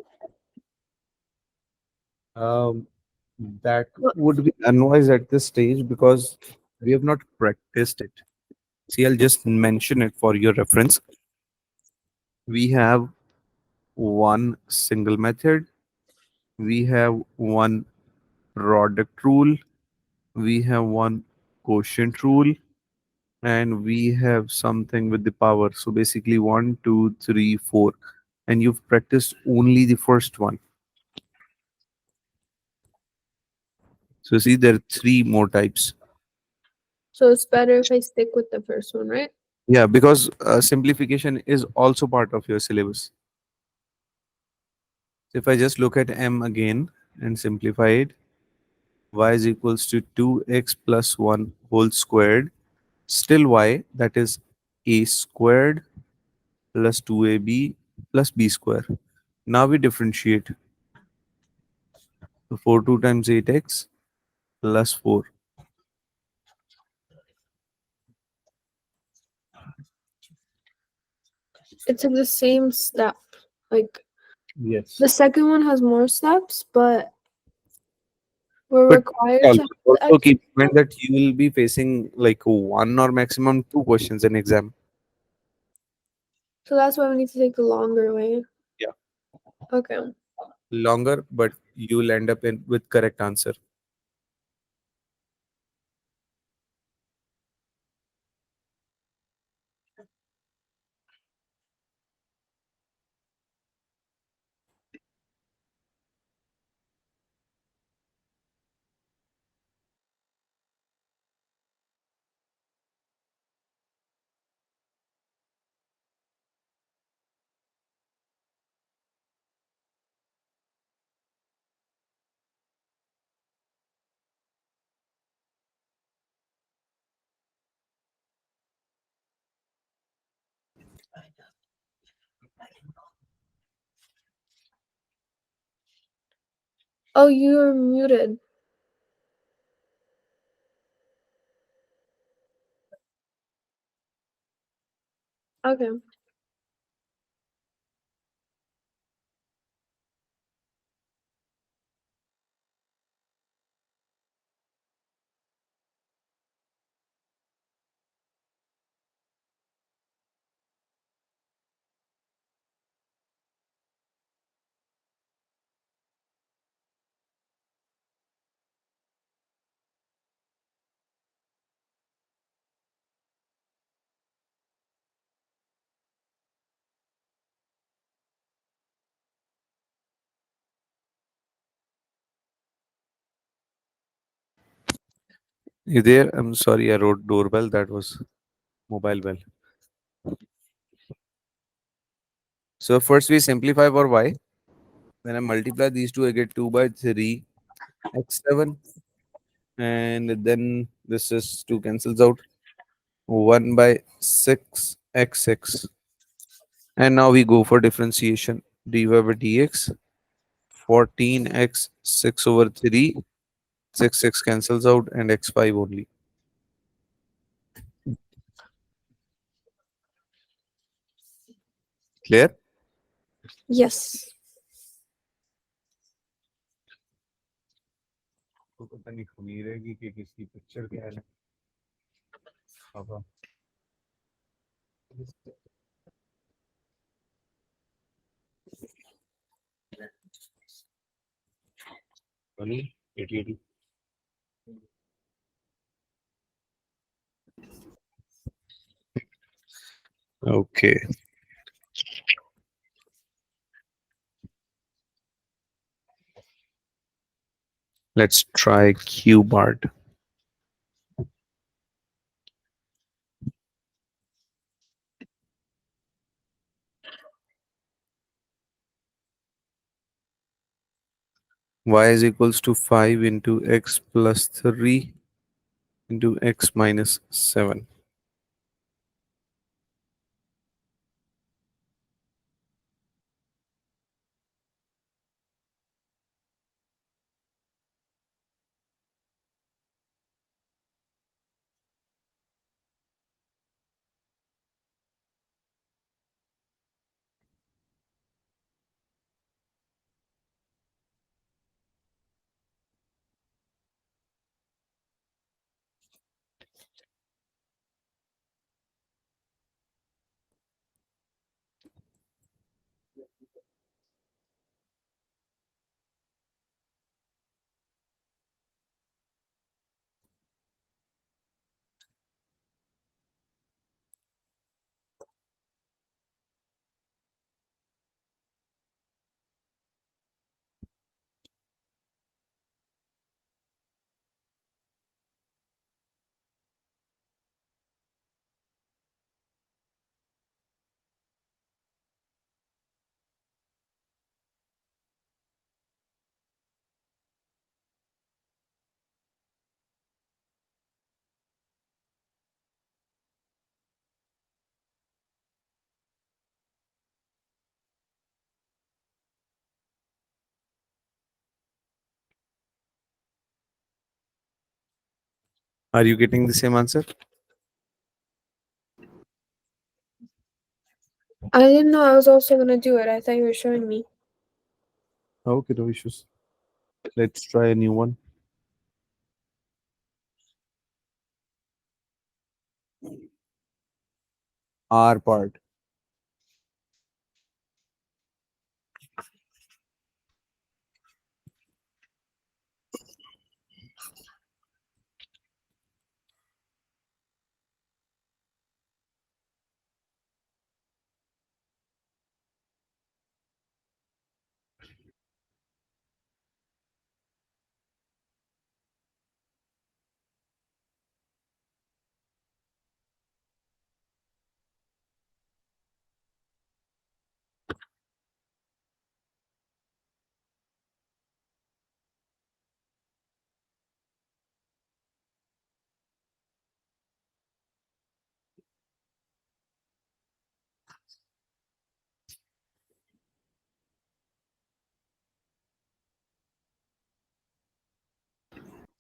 Um, that What? would be unwise at this stage because we have not practiced it. See, I'll just mention it for your reference. We have one single method, we have one product rule, we have one quotient rule, and we have something with the power. So basically, one, two, three, four. And you've practiced only the first one. So see, there are three more types. So it's better if I stick with the first one, right? Yeah, because simplification is also part of your syllabus. So if I just look at m again and simplify it, y is equals to 2x plus 1 whole squared, still y, that is a squared plus 2ab plus b square. Now we differentiate. So 4 2 times 8x plus 4. It's like the same step. Like Yes. the second one has more steps, but we're But required to also, have the also extra keep in mind step. that you will be facing like one or maximum two questions in exam. So that's why we need to take the longer way. Yeah. Okay. Longer, but you'll end up in with correct answer. Oh, you're muted. Okay. You there? I'm sorry, I wrote doorbell. That was mobile bell. So first we simplify for y. Then I multiply these two. I get 2 by 3 x7. And then this is 2 cancels out. 1 by 6 x6. And now we go for differentiation. dy by dx. 14x 6 over 3. 6 cancels out and x5 only. Clear? Yes. तो पता नहीं खमीर है कि किसकी picture क्या है पापा बनी 80 Okay, let's try cube art. Y is equals to 5 into x plus 3 into x minus 7. Are you getting the same answer? I didn't know I was also gonna do it. I thought you were showing me. Okay, no issues. Let's try a new one. R part.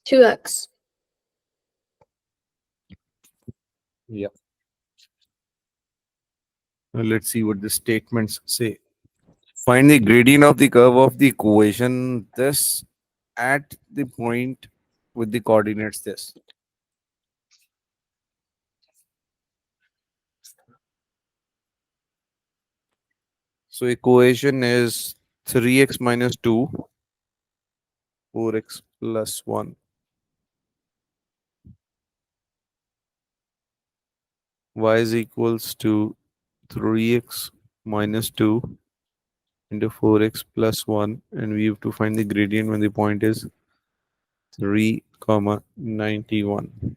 2x. Yeah. Now let's see what the statements say. Find the gradient of the curve of the equation this at the point with the coordinates this. So equation is 3x minus 2, 4x plus 1, y is equals to 3x minus 2 into 4x plus 1, and we have to find the gradient when the point is 3 comma 91.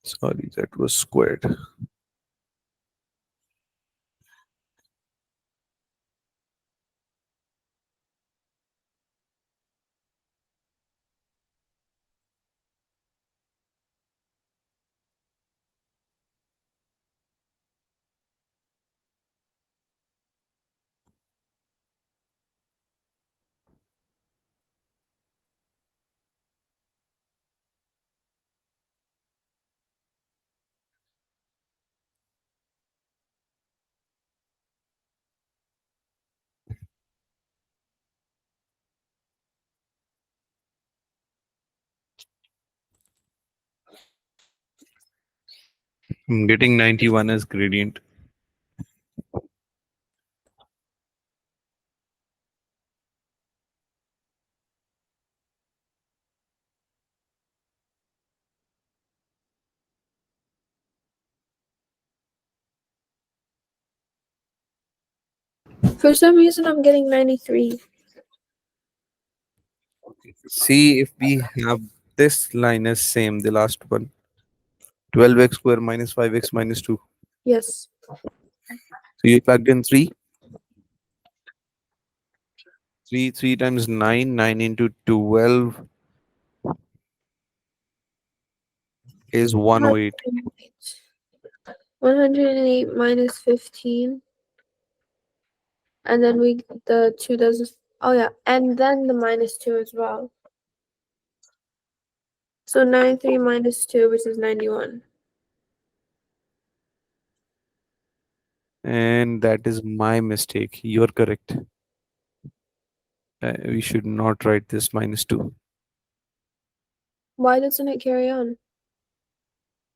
Sorry, that was squared. I'm getting 91 as gradient. For some reason, I'm getting 93. See if we have this line as same, the last one. 12x square minus 5x minus 2. Yes. So you plugged in 3. 3 times 9. 9 into 12 is 108. 108 minus 15. And then the 2 does, oh yeah, and then the minus 2 as well. So 93 minus 2, which is 91. And that is my mistake. You're correct. We should not write this minus 2. Why doesn't it carry on?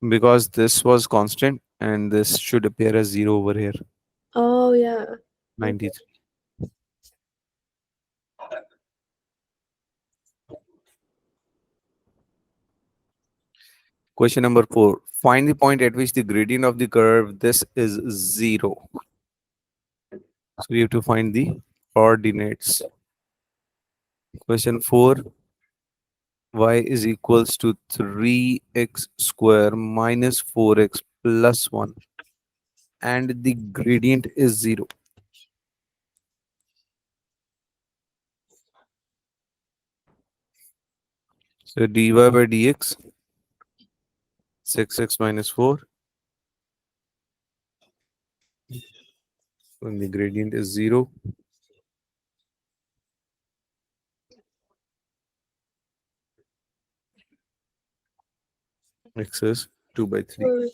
Because this was constant and this should appear as 0 over here. Oh yeah. Okay. 93. Question number 4. Find the point at which the gradient of the curve this is 0. So we have to find the coordinates. Question 4. Y is equals to 3x square minus 4x plus 1. And the gradient is 0. So dy by dx 6x minus 4 when the gradient is 0. X is 2 by 3. Or-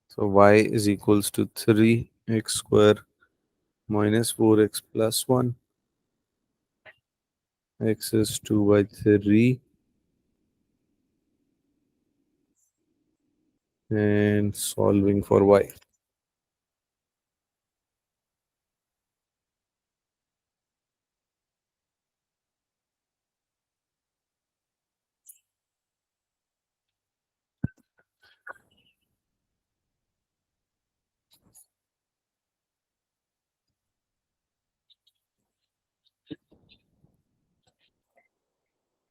So y is equals to 3x square minus 4x plus 1. X is 2 by 3 and solving for y.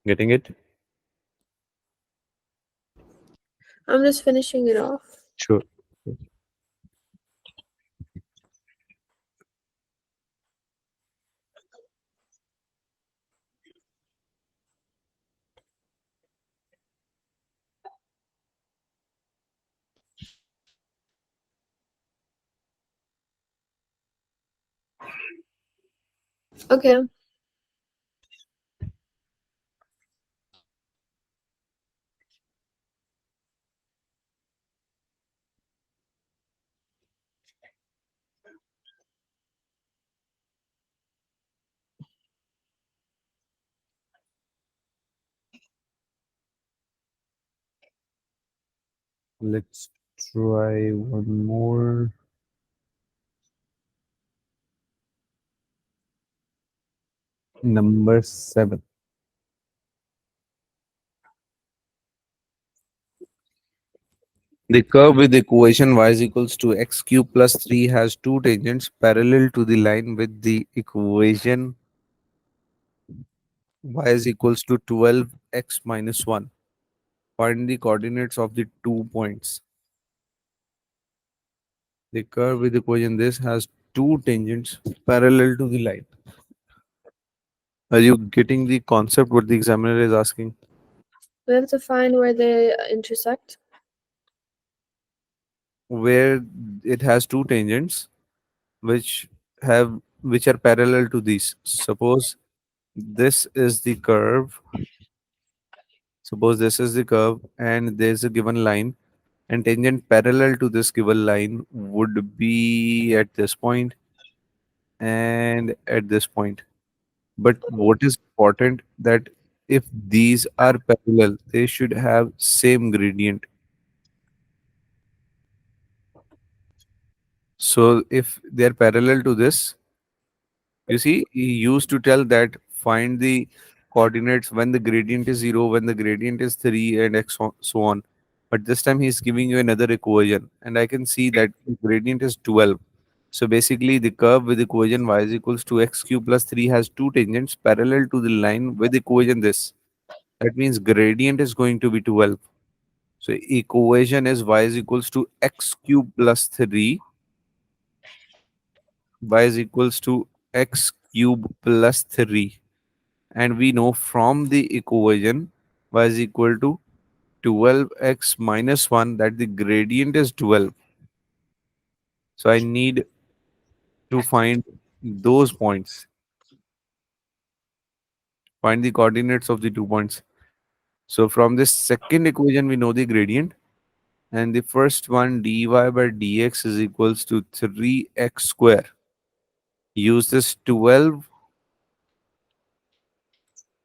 Getting it? I'm just finishing it off. Sure. Okay. Let's try one more. Number 7. The curve with the equation y is equals to x cube plus 3 has two tangents parallel to the line with the equation y is equals to 12x minus 1. Find the coordinates of the 2 points. The curve with the equation this has two tangents parallel to the line. Are you getting the concept what the examiner is asking? We have to find where they intersect. Where it has two tangents which which are parallel to these. Suppose this is the curve. Suppose this is the curve and there's a given line, and tangent parallel to this given line would be at this point and at this point. But what is important that if these are parallel, they should have same gradient. So if they're parallel to this, you see, he used to tell that find the coordinates when the gradient is 0, when the gradient is 3, and so on. But this time he's giving you another equation, and I can see that the gradient is 12. So basically, the curve with equation y is equals to x cube plus 3 has two tangents parallel to the line with equation this. That means gradient is going to be 12. So equation is y is equals to x cube plus 3. Y is equals to x cube plus 3. And we know from the equation y is equal to 12x minus 1 that the gradient is 12. So I need to find those points, find the coordinates of the 2 points. So from this second equation, we know the gradient. And the first one, dy by dx is equals to 3x square. Use this 12,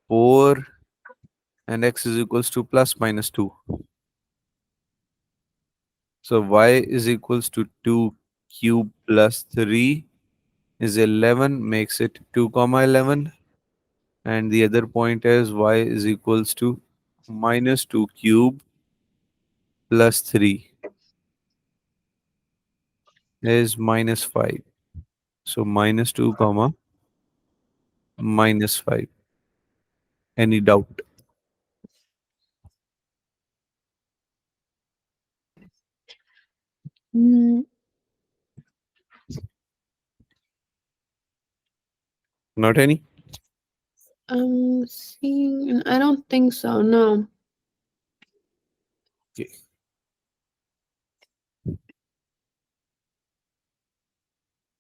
4, and x is equals to plus minus 2. So y is equals to 2 cube plus 3 is 11, makes it 2 comma 11. And the other point is y is equals to minus 2 cube plus 3 is minus 5. So minus 2 comma minus 5. Any doubt? Mm, Not any? I'm seeing. I don't think so. No. Okay.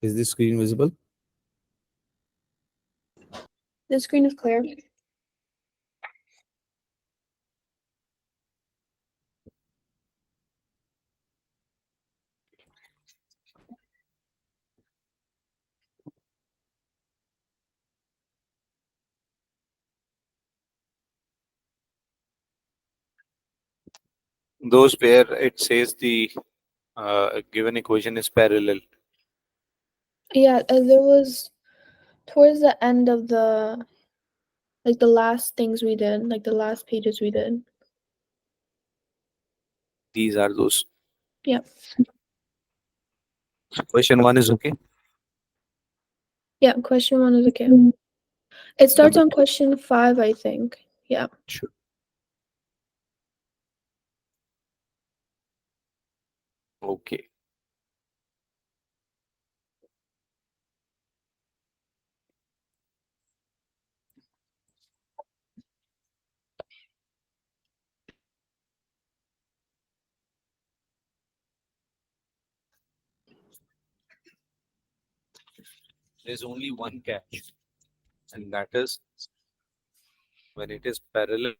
Is the screen visible? The screen is clear. Those where it says the given equation is parallel. Yeah, there was towards the end of the like the last things we did, like the last pages we did. These are those. Yep. So question 1 is okay. Yeah, question 1 is okay. It starts Number on question 5, I think. Yeah. two. Okay. There's only one catch, and that is when it is parallel.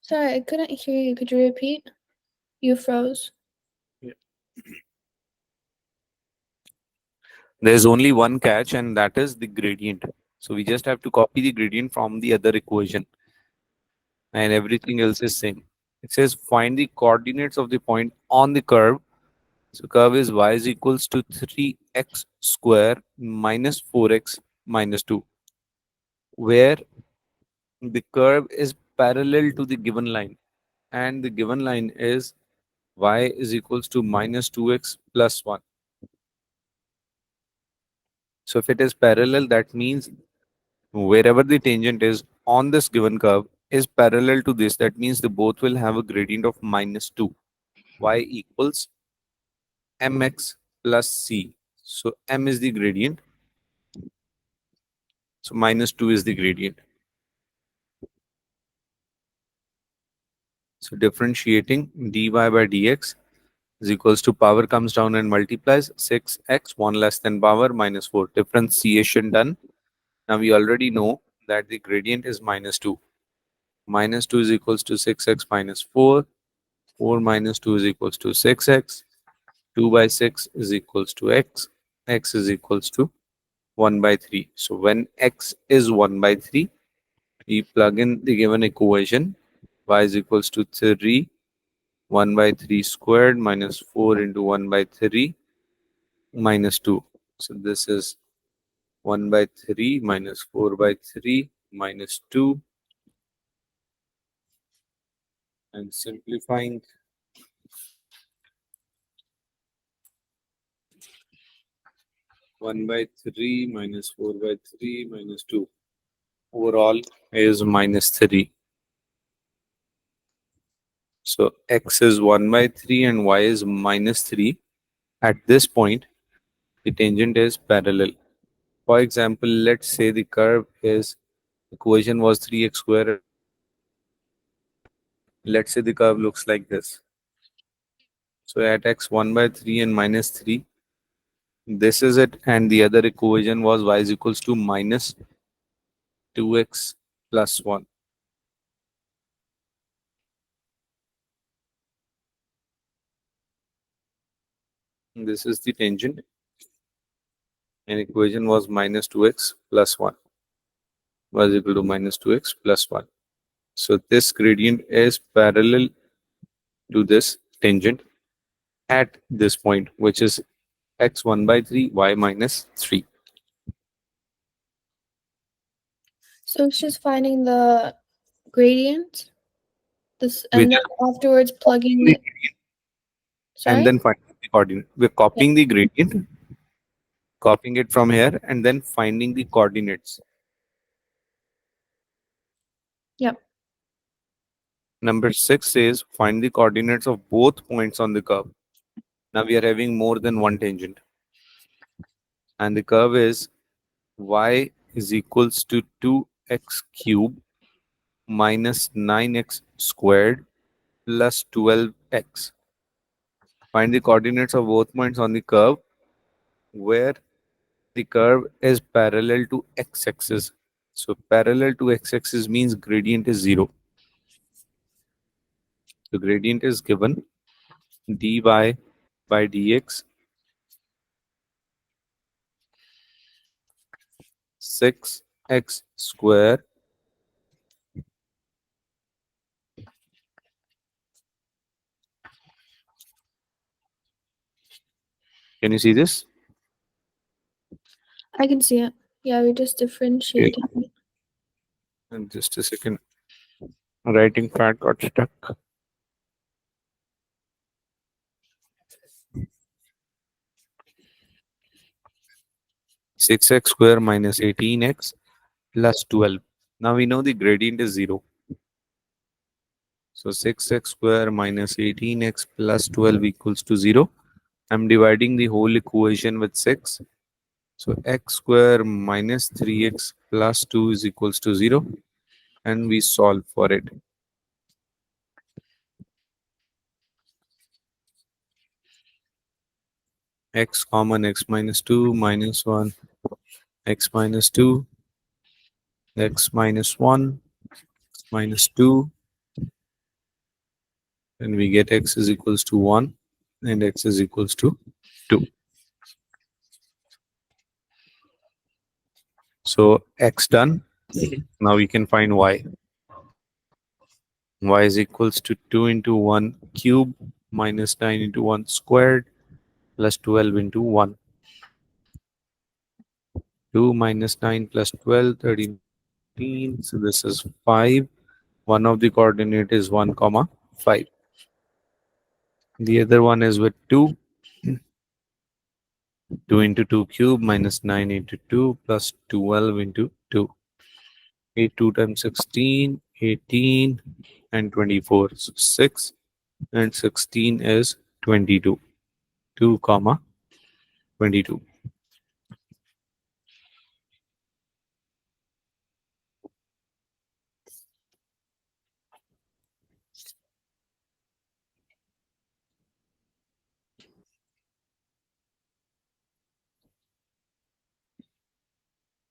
Sorry, I couldn't hear you. Could you repeat? You froze. Yeah. There's only one catch, and that is the gradient. So we just have to copy the gradient from the other equation, and everything else is same. It says find the coordinates of the point on the curve. So curve is y is equals to 3x square minus 4x minus 2, where the curve is parallel to the given line, and the given line is y is equals to minus 2x plus 1. So if it is parallel, that means wherever the tangent is on this given curve is parallel to this, that means the both will have a gradient of minus 2. Y equals mx plus c. So m is the gradient, so minus 2 is the gradient. So differentiating dy by dx is equals to power comes down and multiplies 6x 1 less than power minus 4. Differentiation done. Now we already know that the gradient is minus 2. Minus 2 is equals to 6x minus 4. 4 minus 2 is equals to 6x. 2 by 6 is equals to x. X is equals to 1 by 3. So when x is 1 by 3, we plug in the given equation. Y is equals to 3. 1 by 3 squared minus 4 into 1 by 3 minus 2. So this is 1 by 3 minus 4 by 3 minus 2. And simplifying, 1 by 3 minus 4 by 3 minus 2. Overall is minus 3. So x is 1 by 3 and y is minus 3. At this point, the tangent is parallel. For example, let's say the curve is, equation was 3x square. Let's say the curve looks like this. So at x 1 by 3 and minus 3, this is it. And the other equation was y is equals to minus 2x plus 1. This is the tangent. And equation was minus 2x plus 1 was equal to minus 2x plus 1. So this gradient is parallel to this tangent at this point, which is x 1 by 3, y minus 3. So it's just finding the gradient. This We and then just afterwards copying plugging the it. gradient and Sorry? then finding the coordinate. We're Yeah. copying the gradient copying it from here and then finding the coordinates. Yep. Number 6 says find the coordinates of both points on the curve. Now we are having more than one tangent, and the curve is y is equals to 2x cubed minus 9x squared plus 12x. Find the coordinates of both points on the curve where the curve is parallel to x-axis. So parallel to x-axis means gradient is 0. The gradient is given dy by dx 6x square can you see this? I can see it. Yeah, we just Okay. differentiated. And just a second, writing pad got stuck. 6x square minus 18x plus 12. Now we know the gradient is 0. So 6x square minus 18x plus 12 equals to 0. I'm dividing the whole equation with 6. So x square minus 3x plus 2 is equals to 0. And we solve for it. X common x minus 2 minus 1, x minus 2, x minus 1, minus 2. And we get x is equals to 1 and x is equals to 2. So x done. Now we can find y. Y is equals to 2 into 1 cube minus 9 into 1 squared plus 12 into 1. 2 minus 9 plus 12, 13. So this is 5. One of the coordinate is 1 comma 5. The other one is with 2. 2 into 2 cube minus 9 into 2 plus 12 into 2. 8 2 times 16, 18 and 24. So 6 and 16 is 22. 2 comma 22.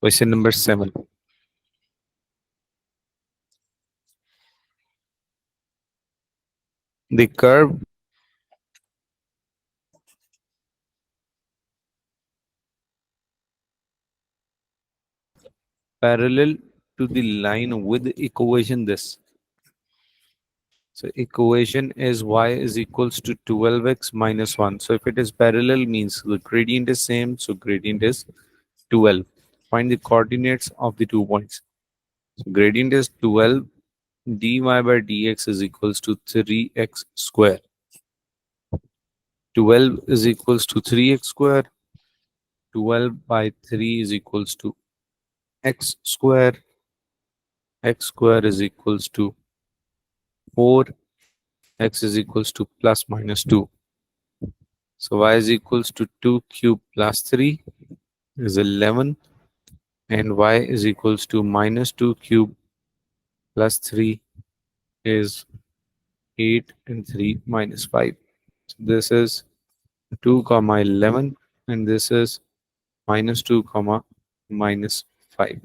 Question number 7. The curve parallel to the line with equation this. So equation is y is equals to 12x minus 1. So if it is parallel means the gradient is same. So gradient is 12. Find the coordinates of the 2 points. So gradient is 12. Dy by dx is equals to 3x square. 12 is equals to 3x square. 12 by 3 is equals to x square. X square is equals to 4. X is equals to plus minus 2. So y is equals to 2 cube plus 3 is 11. And y is equals to minus 2 cube plus 3 is 8 and 3 minus 5. So this is 2 comma 11 and this is minus 2 comma minus 5.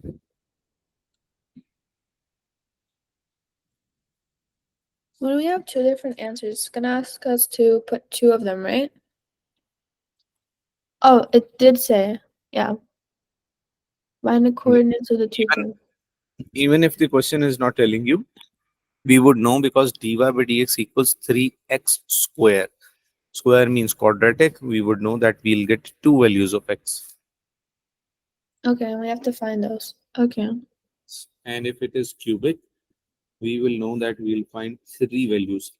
When we have two different answers, it's gonna ask us to put two of them, right? Oh, it did say, yeah. Find the coordinates of the 2 points. Even if the question is not telling you, we would know because dy by dx equals 3x square. Square means quadratic. We would know that we'll get two values of x. Okay, we have to find those. Okay. And if it is cubic, we will know that we'll find three values.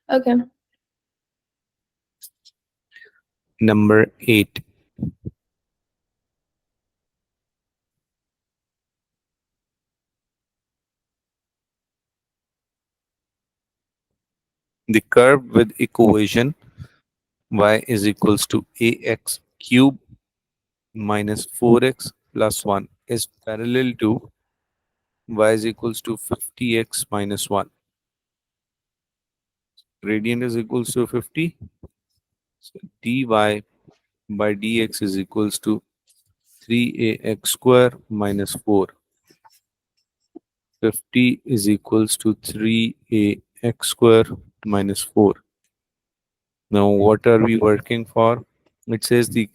Okay. Number 8. The curve with equation y is equals to ax cube minus 4x plus 1 is parallel to y is equals to 50x minus 1. Gradient is equals to 50. So dy by dx is equals to 3ax square minus 4. 50 is equals to 3ax square minus 4. Now what are we working for? It says the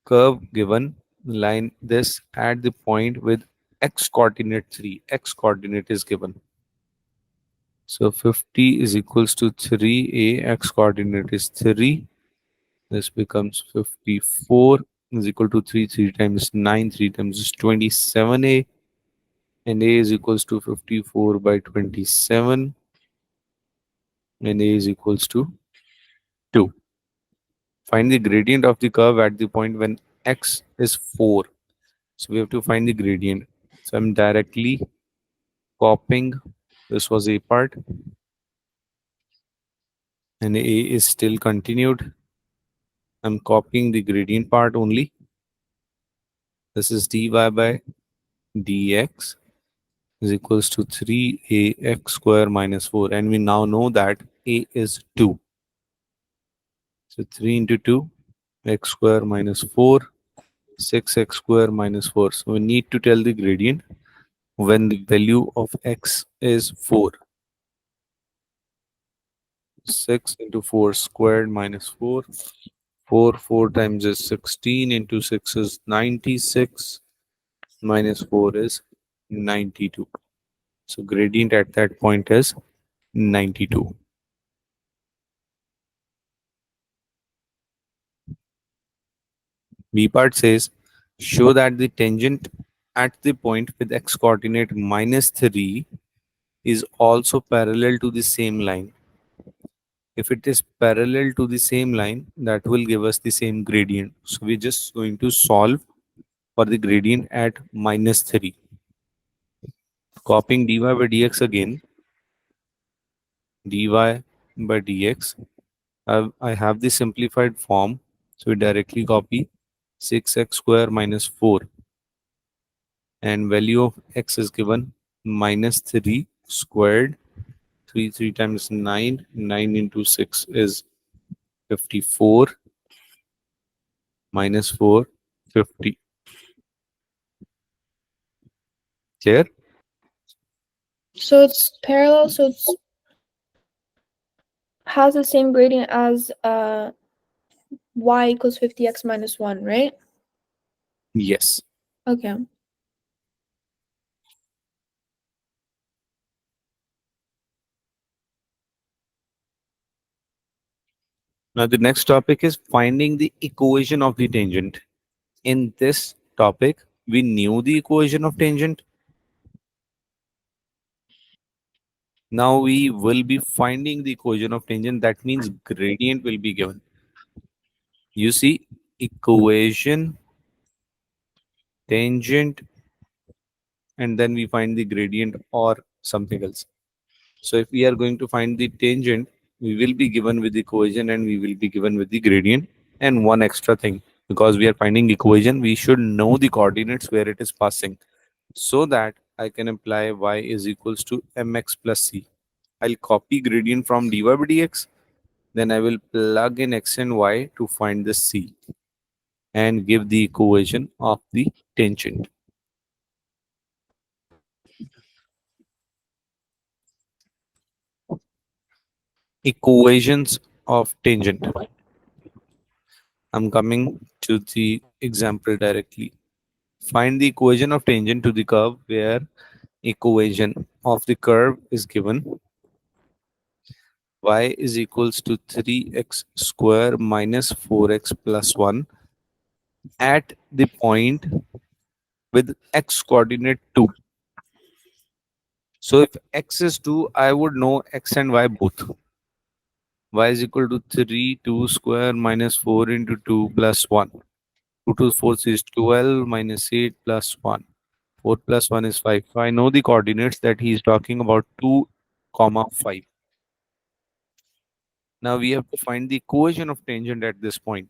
curve given line this at the point with x coordinate 3. X coordinate is given. So 50 is equals to 3a, x coordinate is 3. This becomes 54 is equal to 3. 3 times 9, 3 times is 27a. And a is equals to 54 by 27. And a is equals to 2. Find the gradient of the curve at the point when x is 4. So we have to find the gradient. So I'm directly copying. This was a part. And a is still continued. I'm copying the gradient part only. This is dy by dx is equals to 3ax square minus 4. And we now know that a is 2. So 3 into 2, x square minus 4, 6x square minus 4. So we need to tell the gradient when the value of x is 4. 6 into 4 squared minus 4. 4 times is 16 into 6 is 96 minus 4 is 92. So gradient at that point is 92. B part says show that the tangent at the point with x coordinate minus 3 is also parallel to the same line. If it is parallel to the same line, that will give us the same gradient. So we're just going to solve for the gradient at minus 3. Copying dy by dx again. Dy by dx. I have the simplified form. So we directly copy 6x square minus 4. And value of x is given minus 3 squared. 3 times 9. 9 into 6 is 54 minus 4, 50. Clear? So it's parallel, so it's has the same gradient as y equals 50x minus 1, right? Yes. Okay. Now the next topic is finding the equation of the tangent. In this topic, we knew the equation of tangent. Now we will be finding the equation of tangent. That means gradient will be given. You see, equation, tangent, and then we find the gradient or something else. So if we are going to find the tangent, we will be given with the equation and we will be given with the gradient. And one extra thing, because we are finding equation, we should know the coordinates where it is passing, so that I can apply y is equals to mx plus c. I'll copy gradient from dy by dx, then I will plug in x and y to find the c and give the equation of the tangent. Equations of tangent. I'm coming to the example directly. Find the equation of tangent to the curve where equation of the curve is given. Y is equals to 3x square minus 4x plus 1 at the point with x coordinate 2. So if x is 2, I would know x and y both. Y is equal to 3, 2 square minus 4 into 2 plus 1. 2 to 4 is 12 minus 8 plus 1. 4 plus 1 is 5. So I know the coordinates that he is talking about 2, comma 5. Now we have to find the equation of tangent at this point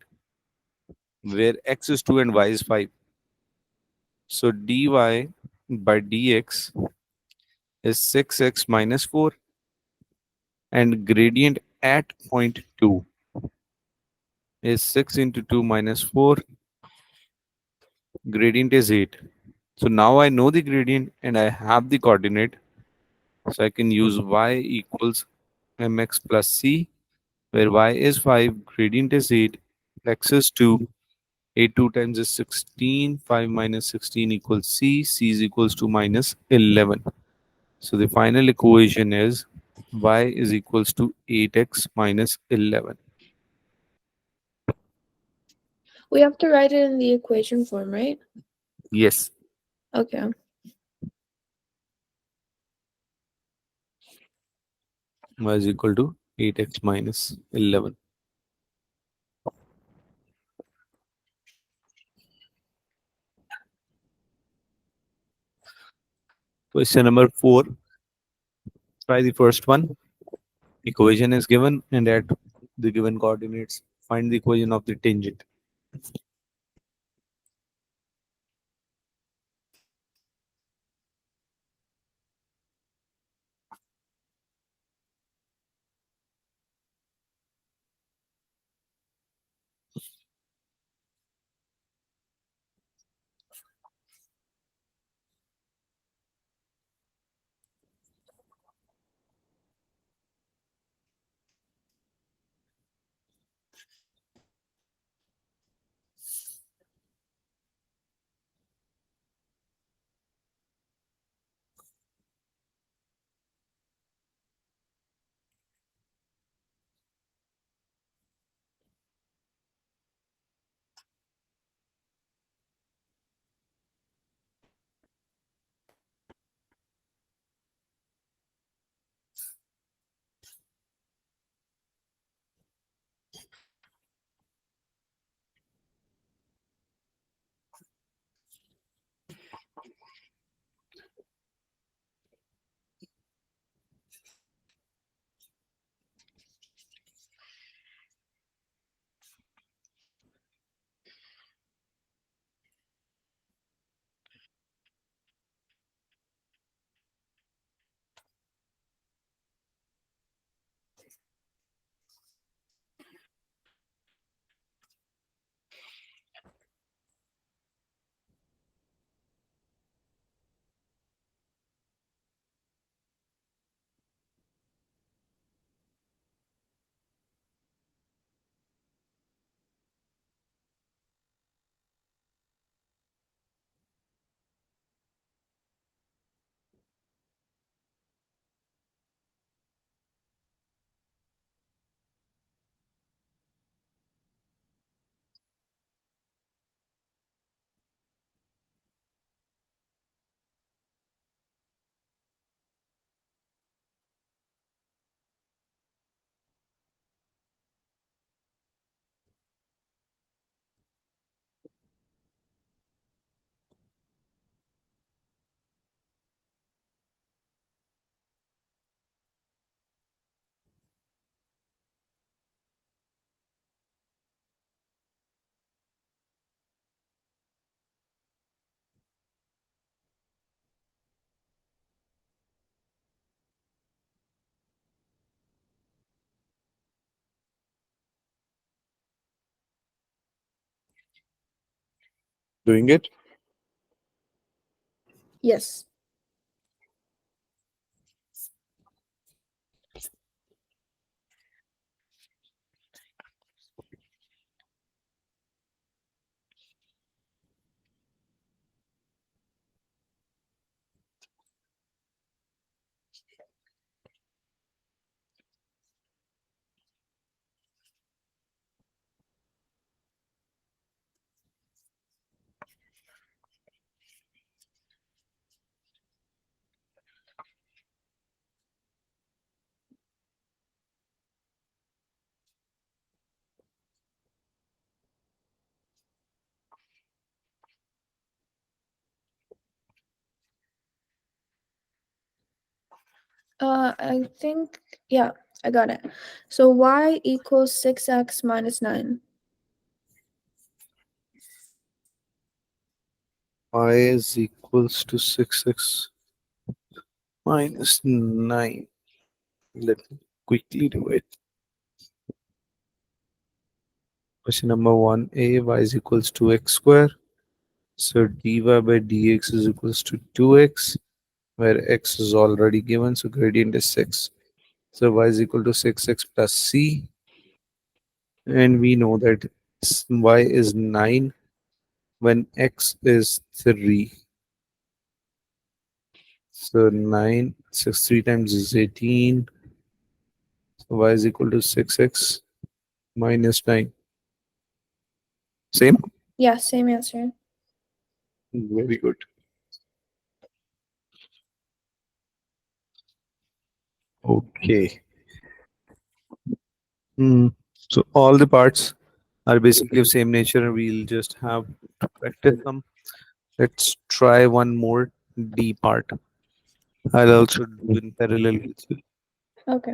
where x is 2 and y is 5. So dy by dx is 6x minus 4 and gradient at point 2 is 6 into 2 minus 4. Gradient is 8. So now I know the gradient and I have the coordinate. So I can use y equals mx plus c, where y is 5, gradient is 8, x is 2, 8 2 times is 16, 5 minus 16 equals c is equals to minus 11. So the final equation is y is equals to 8x minus 11. We have to write it in the equation form, right? Yes, Okay. y is equal to 8x minus 11. Question number 4. Try the first one. Equation is given and at the given coordinates, find the equation of the tangent. Doing it? Yes. I think, yeah, I got it. So y equals 6x minus 9. Y is equals to 6x minus 9. Let me quickly do it. Question number 1a, y is equals to x square. So dy by dx is equals to 2x, where x is already given, so gradient is 6. So y is equal to 6x plus c, and we know that y is 9 when x is 3. So 9, 6, 3 times is 18. So y is equal to 6x minus 9. Same? Yeah, same answer. Very good. Okay. So all the parts are basically of same nature. We'll just have to practice them. Let's try one more D part. I'll also do in parallel with you. Okay.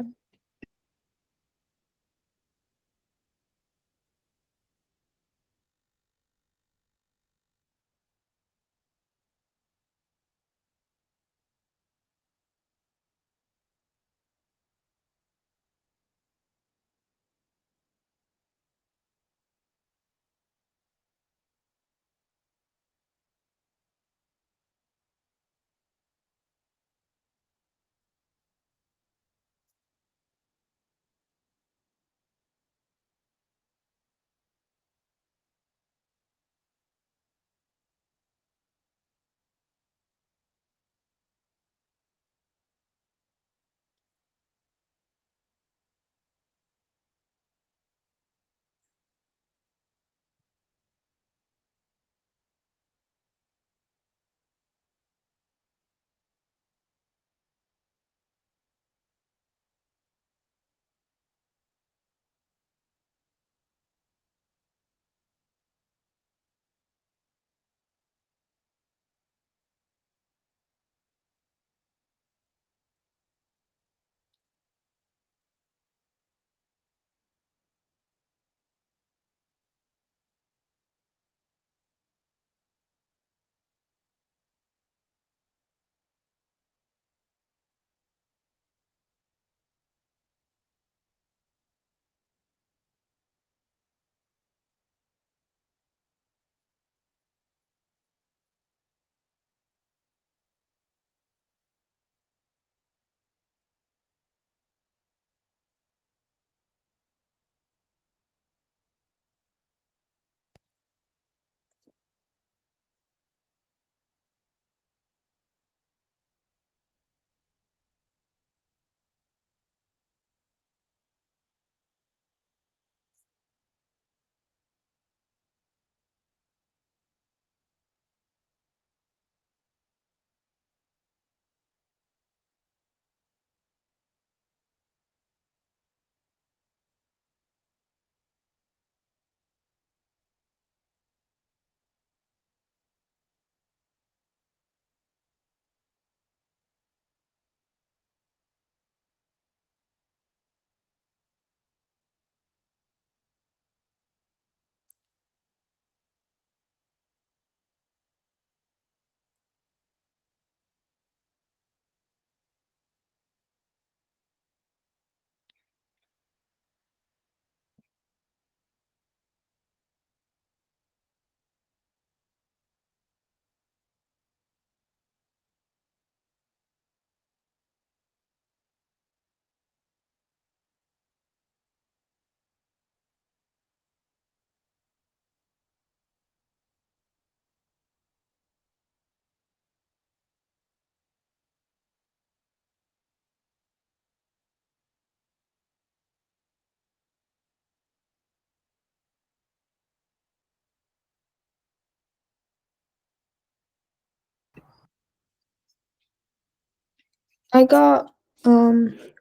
I got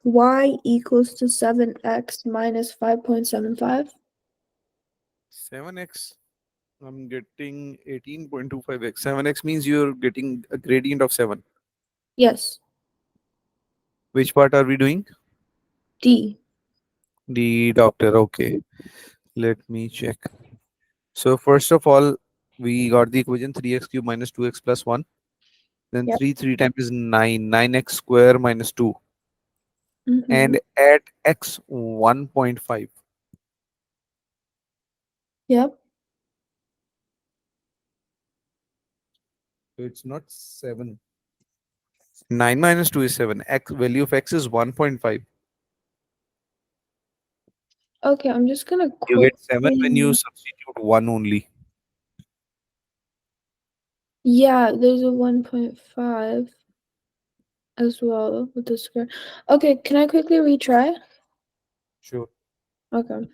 y equals to 7x minus 5.75. 7x. I'm getting 18.25x. 7x means you're getting a gradient of 7. Yes. Which part are we doing? D. The doctor. Okay. Let me check. So first of all, we got the equation 3x cube minus 2x plus 1. Then Yep. 3 times is 9. 9x square minus 2. Mm-hmm. And at x 1.5. Yep. So it's not 7. 9 minus 2 is 7. X value of x is 1.5. Okay, I'm just gonna You get 7 when you quickly. substitute 1 only. Yeah, there's a 1.5 as well with the square. Okay, can I quickly retry? Sure. Okay.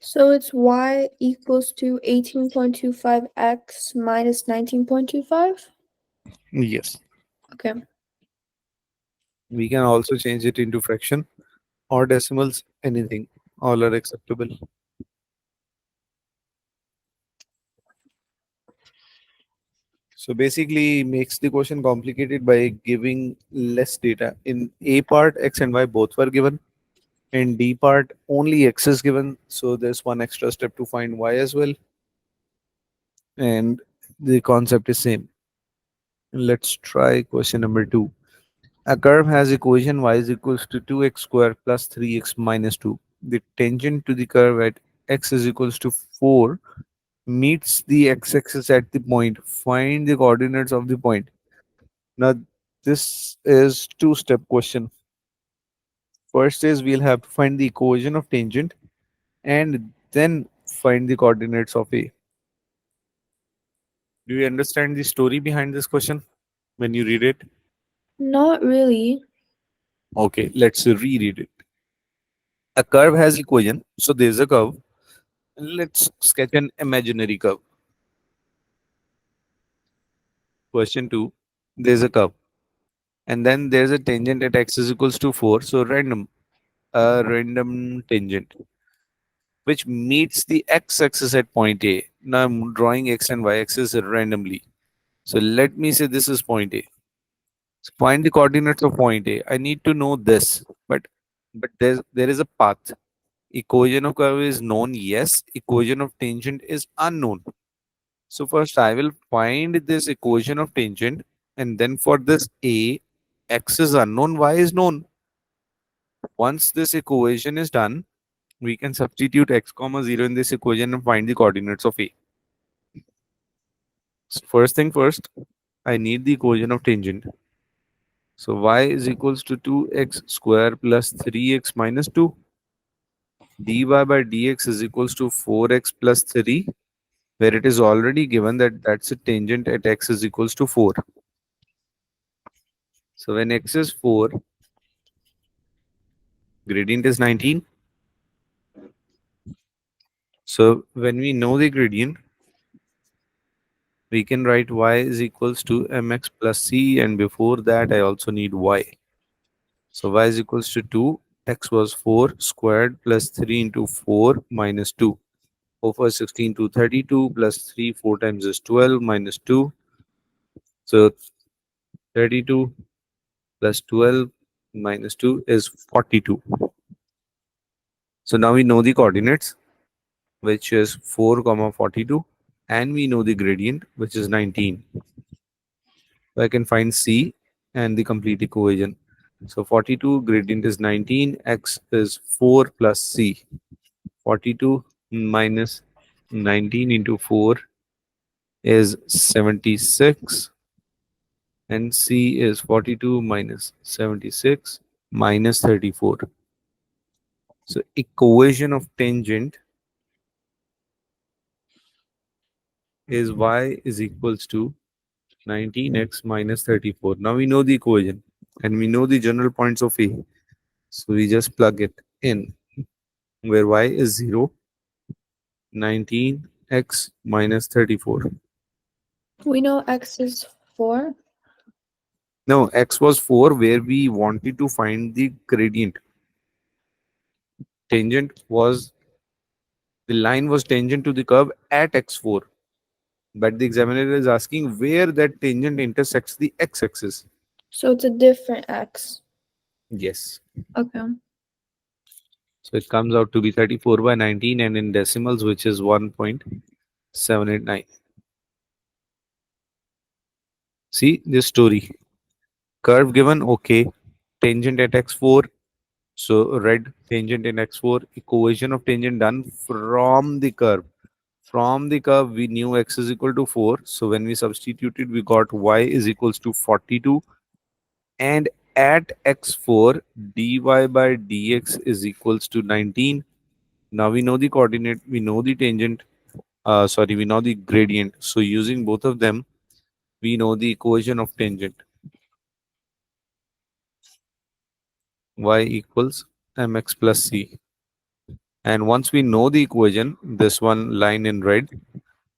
So it's y equals to 18.25x minus 19.25? Yes. Okay. We can also change it into fraction or decimals, anything. All are acceptable. So basically makes the question complicated by giving less data. In A part, x and y both were given. In D part, only x is given. So there's one extra step to find y as well. And the concept is same. Let's try question number 2. A curve has equation y is equals to 2x square plus 3x minus 2. The tangent to the curve at x is equals to 4 meets the x-axis at the point. Find the coordinates of the point. Now, this is two-step question. First is we'll have to find the equation of tangent and then find the coordinates of A. Do you understand the story behind this question when you read it? Not really. Okay, let's reread it. A curve has equation, so there's a curve. Let's sketch an imaginary curve. Question 2. There's a curve. And then there's a tangent at x is equals to 4. So random. A random tangent which meets the x-axis at point A. Now I'm drawing x and y-axis randomly. So let me say this is point A. So find the coordinates of point A. I need to know this, but there is a path. Equation of curve is known, yes. Equation of tangent is unknown. So first I will find this equation of tangent, and then for this A, x is unknown, y is known. Once this equation is done, we can substitute x comma 0 in this equation and find the coordinates of A. So first thing first, I need the equation of tangent. So y is equals to 2x square plus 3x minus 2. dy by dx is equals to 4x plus 3, where it is already given that that's a tangent at x is equals to 4. So when x is 4, gradient is 19. So when we know the gradient, we can write y is equals to mx plus c, and before that I also need y. So y is equals to 2, x was 4 squared plus 3 into 4 minus 2. 4 for 16 to 32 plus 3, 4 times is 12 minus 2. So 32 plus 12 minus 2 is 42. So now we know the coordinates, which is 4 comma 42, and we know the gradient, which is 19. So I can find c and the complete equation. So 42 gradient is 19, x is 4 plus c. 42 minus 19 into 4 is 76, and c is 42 minus 76 minus 34. So equation of tangent is y is equals to 19x minus 34. Now we know the equation and we know the general points of A. So we just plug it in, where y is 0, 19x minus 34. We know x is 4. No, x was 4, where we wanted to find the gradient. Tangent was, the line was tangent to the curve at x4. But the examiner is asking where that tangent intersects the x-axis. So it's a different x. Yes. Okay. So it comes out to be 34 by 19, and in decimals, which is 1.789. See this story. Curve given, okay. Tangent at x4. So red tangent in x4. Equation of tangent done from the curve. From the curve, we knew x is equal to 4. So when we substituted, we got y is equals to 42. And at x4, dy by dx is equals to 19. Now we know the coordinate, we know the tangent, we know the gradient. So using both of them, we know the equation of tangent. Y equals mx plus c. And once we know the equation, this one line in red,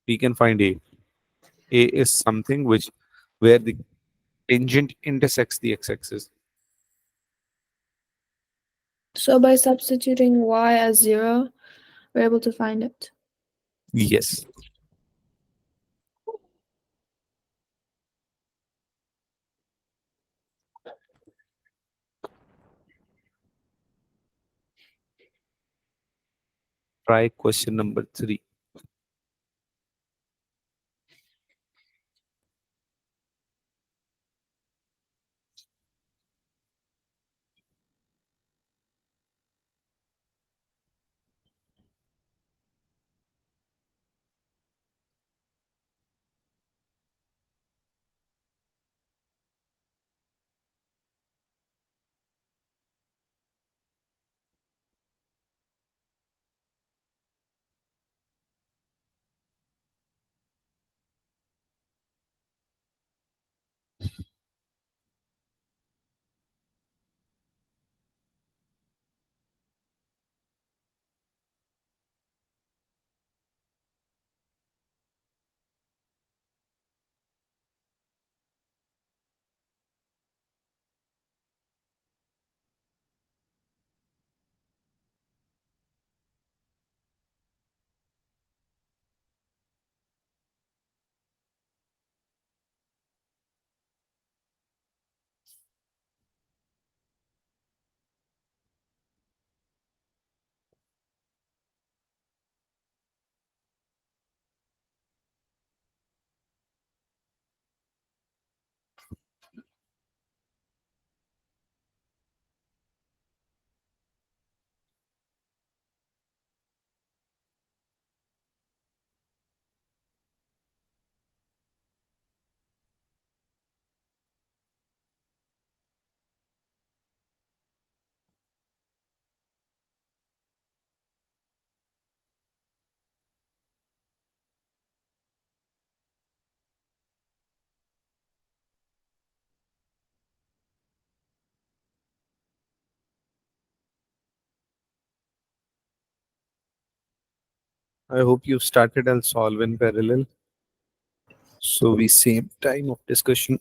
we can find A. A is something which, where the tangent intersects the x-axis. So by substituting y as 0, we're able to find it. Yes. Try question number 3. I hope you've started. I'll solve in parallel. So we save time of discussion.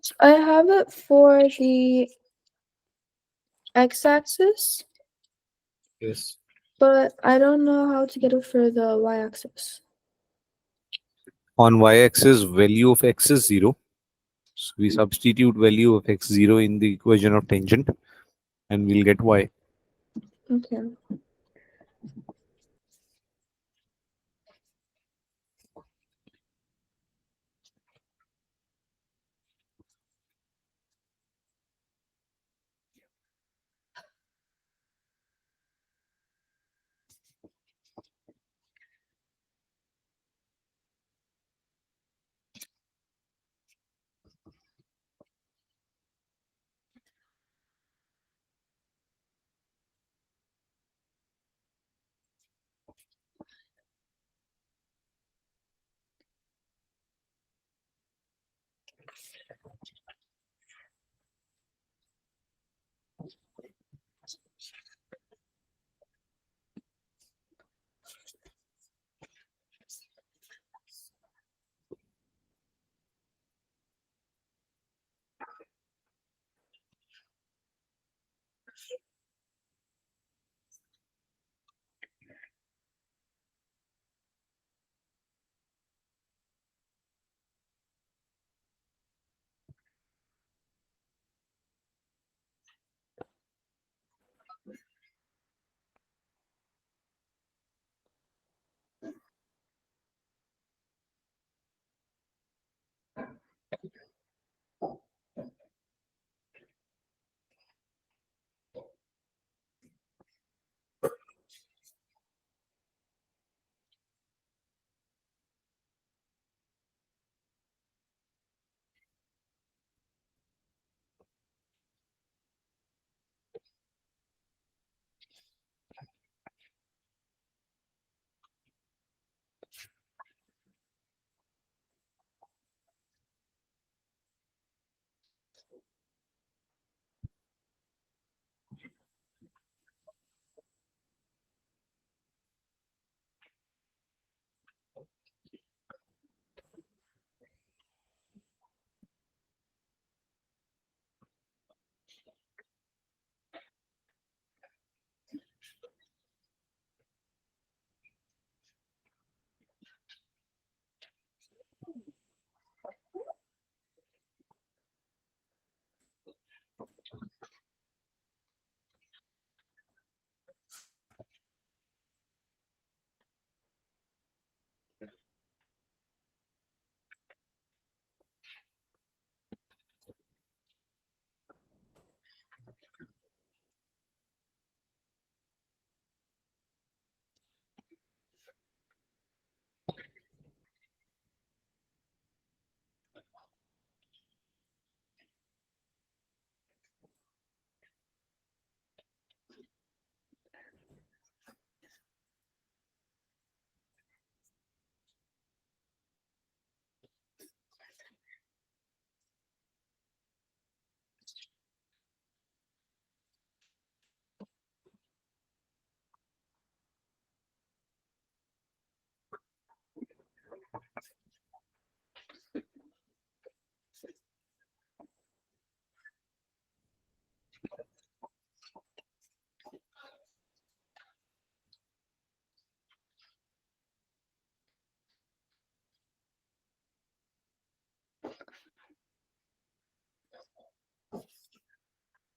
So I have it for the x-axis, Yes. but I don't know how to get it for the y-axis. On y-axis, value of x is 0. So we substitute value of x 0 in the equation of tangent and we'll get y. Okay.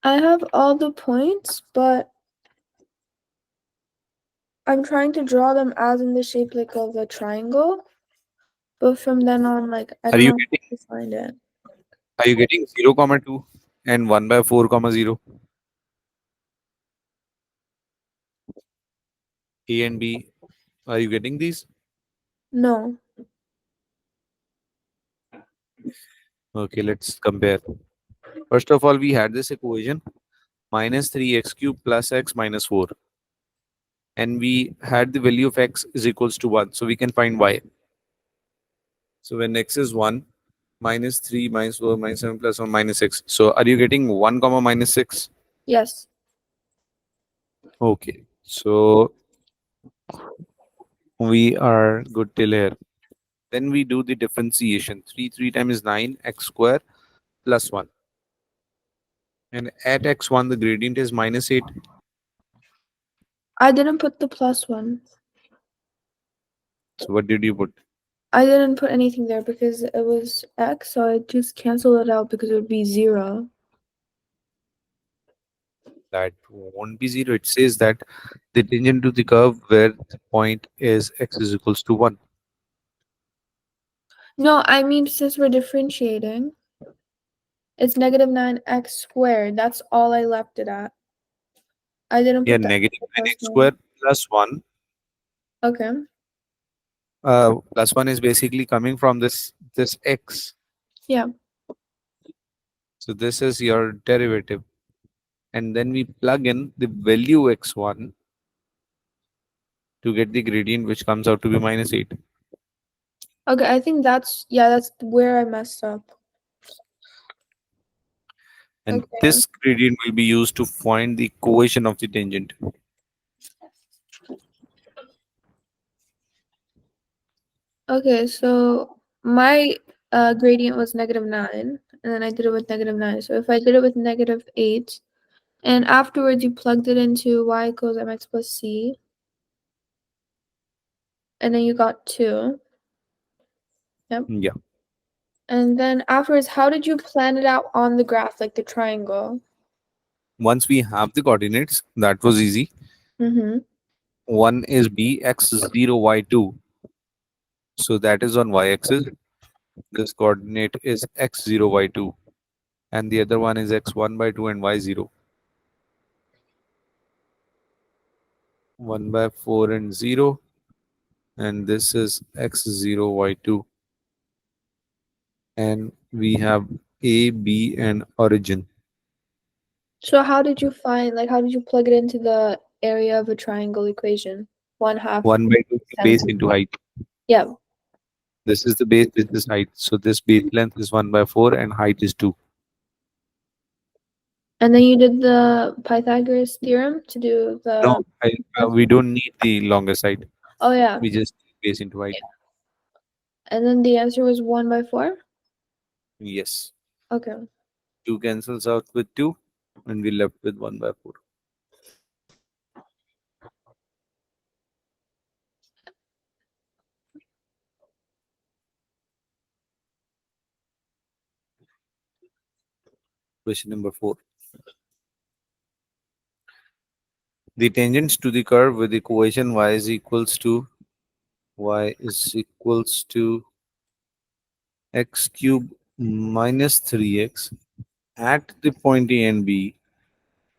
I have all the points, but I'm trying to draw them as in the shape like of a triangle. But from then on, like I Are don't you know getting how to find it. 0, comma 2 and 1 by 4, comma 0? A and B. Are you getting these? No. Okay, let's compare. First of all, we had this equation minus 3x cube plus x minus 4. And we had the value of x is equals to 1. So we can find y. So when x is 1, minus 3 minus 4 minus 7 plus 1 minus 6. So are you getting 1 comma minus 6? Yes. Okay. So we are good till here. Then we do the differentiation. 3 times 9 x square plus 1. And at x1 the gradient is minus 8. I didn't put the plus one. So what did you put? I didn't put anything there because it was x, so I just canceled it out because it would be 0. That won't be 0. It says that the tangent to the curve where the point is x is equals to 1. No, I mean since we're differentiating, it's negative 9x squared. That's all I left it at. I didn't Yeah, put the negative plus 9x one. square plus 1. Okay. Plus 1 is basically coming from this x. Yeah. So this is your derivative. And then we plug in the value x1 to get the gradient, which comes out to be minus 8. Okay, I think that's where I messed up. And Okay. this gradient will be used to find the equation of the tangent. Okay, so my gradient was -9, and then I did it with -9. So if I did it with -8, and afterwards you plugged it into y equals mx plus c, and then you got 2. Yep. Yeah. And then afterwards, how did you plan it out on the graph, like the triangle? Once we have the coordinates, that was easy. Mm-hmm. One is b x0 y2. So that is on y-axis. This coordinate is x0 y2. And the other one is x1 by 2 and y0. 1 by 4 and 0. And this is x0 y2. And we have a, b, and origin. So how did you find, like, how did you plug it into the area of a triangle equation? 1/2 1 by 2 base 17. into height. Yeah. This is the base, this is height. So this base length is 1 by 4 and height is 2. And then you did the Pythagoras theorem to do No, the. we don't need the longer side. Oh yeah. We just base into height. Yeah. And then the answer was 1 by 4? Yes. Okay. 2 cancels out with 2 and we left with 1 by 4. Question number 4. The tangents to the curve with equation y is equals to x cube minus 3x at the point A and B.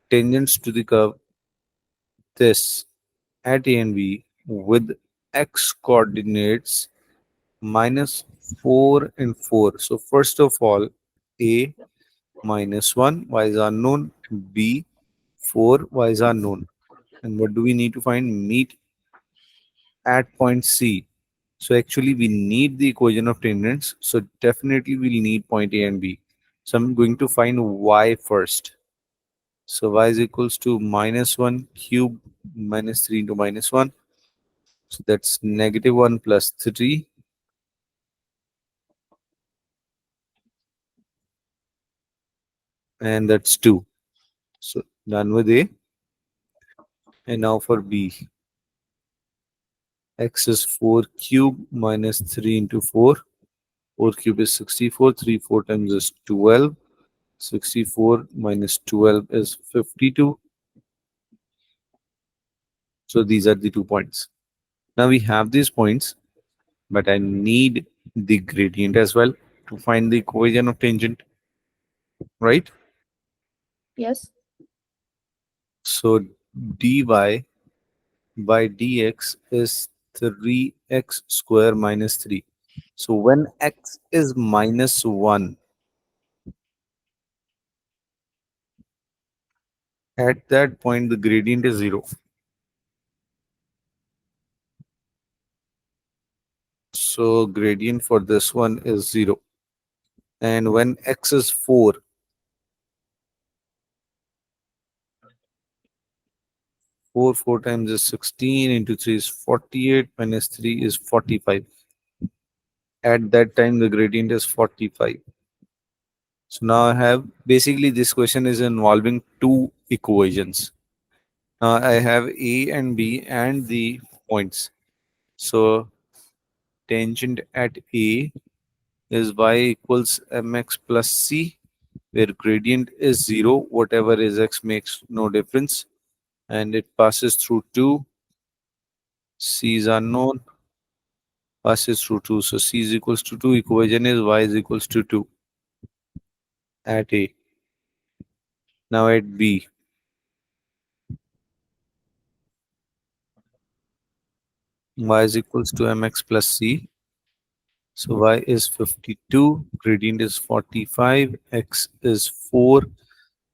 Tangents to the curve this at A and B with x coordinates minus 4 and 4. So first of all, A -1, y is unknown, B 4, y is unknown. And what do we need to find? Meet at point C. So actually we need the equation of tangents. So definitely we'll need point A and B. So I'm going to find y first. So y is equals to -1 cube minus 3 into -1. So that's -1 plus 3. And that's 2. So done with A. And now for B. X is 4 cube minus 3 into 4. 4 cube is 64. 3 4 times is 12. 64 minus 12 is 52. So these are the 2 points. Now we have these points, but I need the gradient as well to find the equation of tangent, right? Yes. So dy by dx is 3x square minus 3. So when x is -1, at that point the gradient is 0. So gradient for this one is 0. And when x is 4, 4 times is 16 into 3 is 48 minus 3 is 45. At that time the gradient is 45. So now I have basically this question is involving two equations. Now I have A and B and the points. So tangent at A is y equals mx plus c, where gradient is 0. Whatever is x makes no difference. And it passes through 2. C is unknown. Passes through 2. So c is equals to 2. Equation is y is equals to 2 at A. Now at B. Y is equals to mx plus c. So y is 52, gradient is 45, x is 4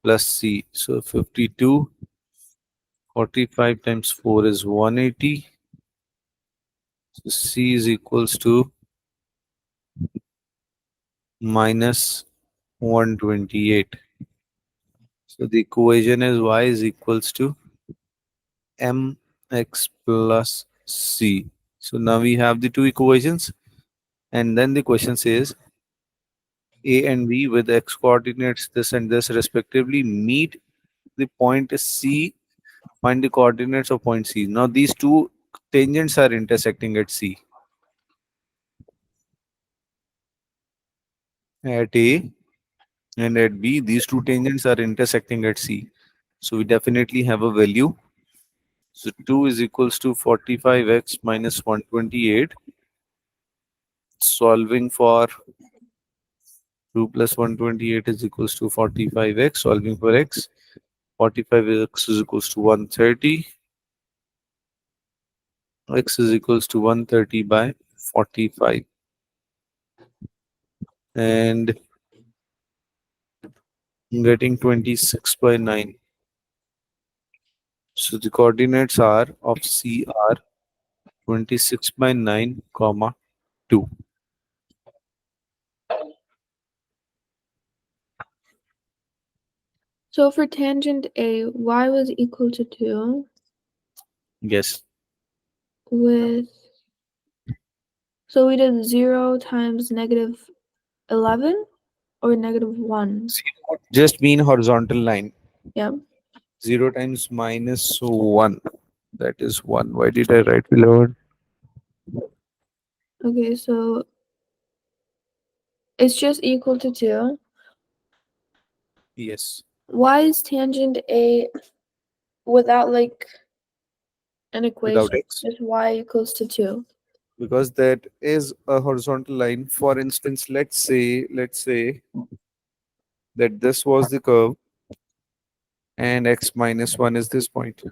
plus c. So 52, 45 times 4 is 180. So c is equals to minus 128. So the equation is y is equals to mx plus c. So now we have the two equations, and then the question says a and b with x coordinates this and this respectively meet the point C. Find the coordinates of point C. Now these two tangents are intersecting at C. At A and at B, these two tangents are intersecting at C. So we definitely have a value. So 2 is equals to 45x minus 128. Solving for 2 plus 128 is equals to 45x. Solving for x. 45x is equals to 130. X is equals to 130 by 45. And getting 26 by 9. So the coordinates are of C are 26 by 9 comma 2. So for tangent A, y was equal to 2 Yes. with, so we did 0 times negative 11 or negative 1? Just mean horizontal line. Yeah. 0 times minus 1. That is 1. Why did I write below? Okay, so it's just equal to 2. Yes. Why is tangent A without like an Without equation? x. Just y equals to 2. Because that is a horizontal line. For instance, let's say that this was the curve and x minus 1 is this point.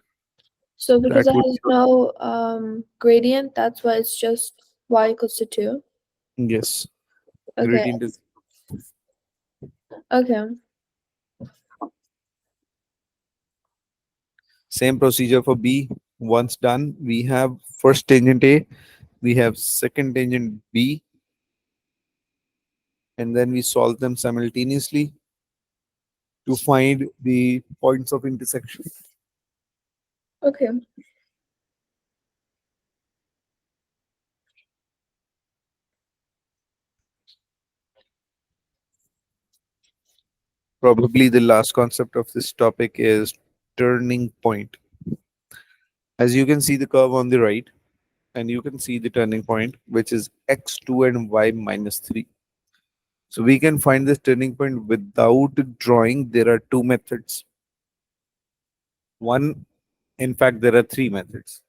So because That it would has no gradient, that's why it's just y equals to 2. yes. Okay. Gradient is Okay. same procedure for B. Once done, we have first tangent A, we have second tangent B, and then we solve them simultaneously to find the points of intersection. Okay. Probably the last concept of this topic is turning point. As you can see the curve on the right, and you can see the turning point, which is x2 and y minus 3. So we can find this turning point without drawing. There are two methods. One, in fact, there are three methods.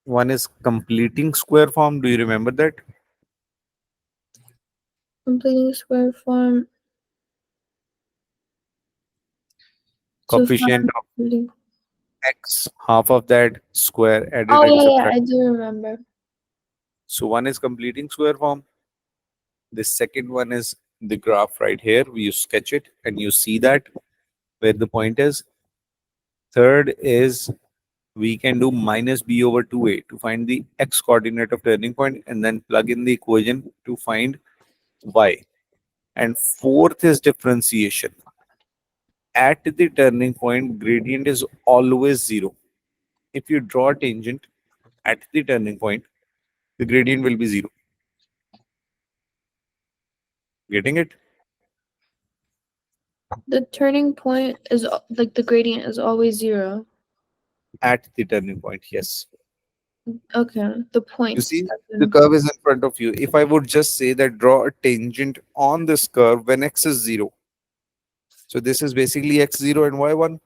One is completing square form. Do you remember that? Completing square form. So Coefficient find of completing. x, half of that square added Oh and yeah, yeah, I subtracted. do remember. So one is completing square form. The second one is the graph right here. You sketch it and you see that where the point is. Third is we can do minus b over 2a to find the x coordinate of turning point and then plug in the equation to find y. And fourth is differentiation. At the turning point, gradient is always 0. If you draw a tangent at the turning point, the gradient will be 0. Getting it? The turning point is like the gradient is always 0. At the turning point, yes. Okay, the You point. see, As the in- curve is in front of you. If I would just say that draw a tangent on this curve when x is 0. So this is basically x0 and y1.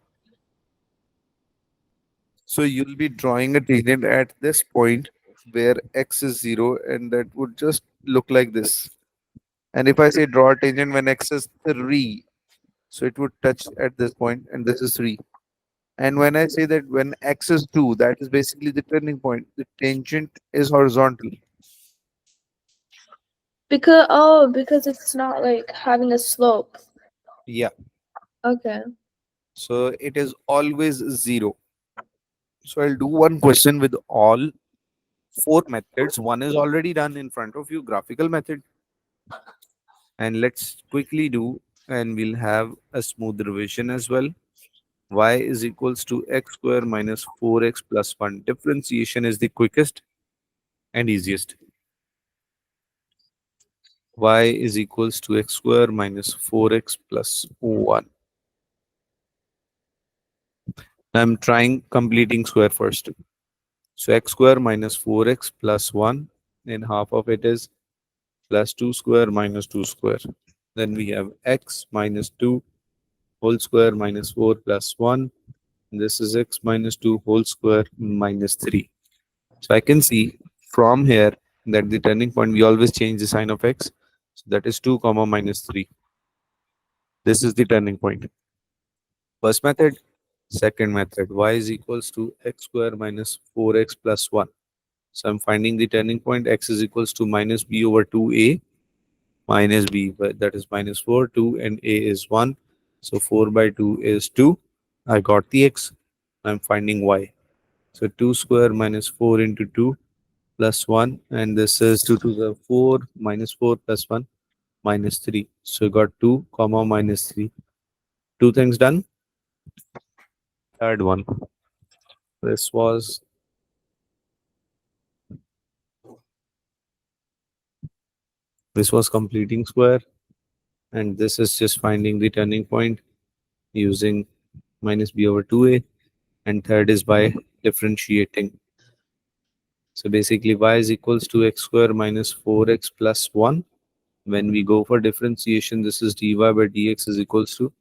So you'll be drawing a tangent at this point where x is 0 and that would just look like this. And if I say draw a tangent when x is 3, so it would touch at this point and this is 3. And when I say that when x is 2, that is basically the turning point. The tangent is horizontal. because it's not like having a slope. Yeah. Okay. So it is always 0. So I'll do one question with all four methods. One is already done in front of you, graphical method. And let's quickly do, and we'll have a smooth revision as well. y is equals to x square minus 4x plus 1. Differentiation is the quickest and easiest. Y is equals to x square minus 4x plus 1. I'm trying completing square first. So x square minus 4x plus 1, and half of it is plus 2 square minus 2 square. Then we have x minus 2 whole square minus 4 plus 1. This is x minus 2 whole square minus 3. So I can see from here that the turning point, we always change the sign of x. So that is 2 comma minus 3. This is the turning point. First method, second method, y is equals to x square minus 4x plus 1. So I'm finding the turning point, x is equals to minus b over 2a minus b, but that is minus 4, 2, and a is 1. So 4 by 2 is 2. I got the x. I'm finding y. So 2 square minus 4 into 2 plus 1, and this is 2 to the 4 minus 4 plus 1 minus 3. So I got 2 comma minus 3. Two things done. Third one. This was completing square, and this is just finding the turning point using minus b over 2a, and third is by differentiating. So basically y is equals to x square minus 4x plus 1. When we go for differentiation, this is dy by dx is equals to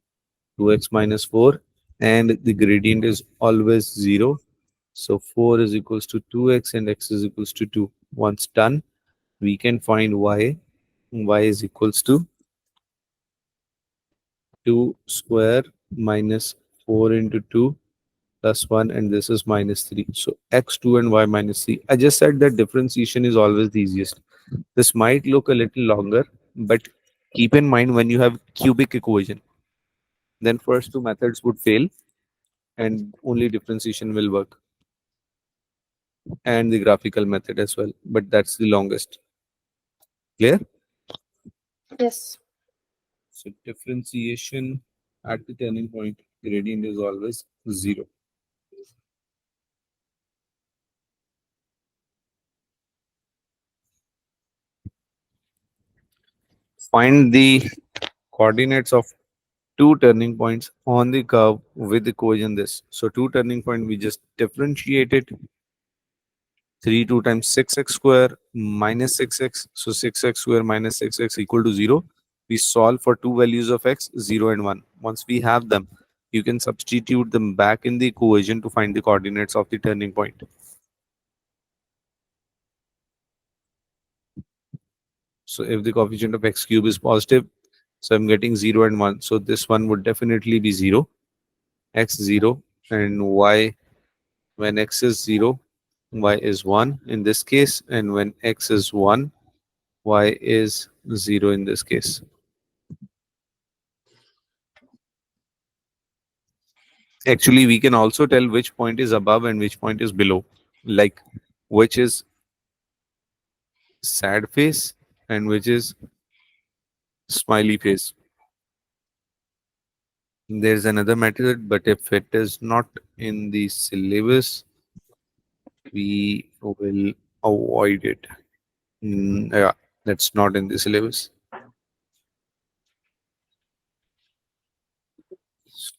2x minus 4, and the gradient is always 0. So 4 is equals to 2x and x is equals to 2. Once done, we can find y. Y is equals to 2 square minus 4 into 2 plus 1, and this is minus 3. So x2 and y minus 3. I just said that differentiation is always the easiest. This might look a little longer, but keep in mind when you have cubic equation, then first two methods would fail and only differentiation will work, and the graphical method as well, but that's the longest. Clear? Yes. So differentiation at the turning point, gradient is always 0. Find the coordinates of two turning points on the curve with the equation this. So two turning point, we just differentiate it. 3 2 times 6x square minus 6x. So 6x square minus 6x equal to 0. We solve for two values of x, 0 and 1. Once we have them, you can substitute them back in the equation to find the coordinates of the turning point. So if the coefficient of x cube is positive, so I'm getting 0 and 1. So this one would definitely be 0, x 0, and y, when x is 0, y is 1 in this case, and when x is 1, y is 0 in this case. Actually, we can also tell which point is above and which point is below, like which is sad face and which is smiley face. There's another method, but if it is not in the syllabus, we will avoid it. Yeah, that's not in the syllabus.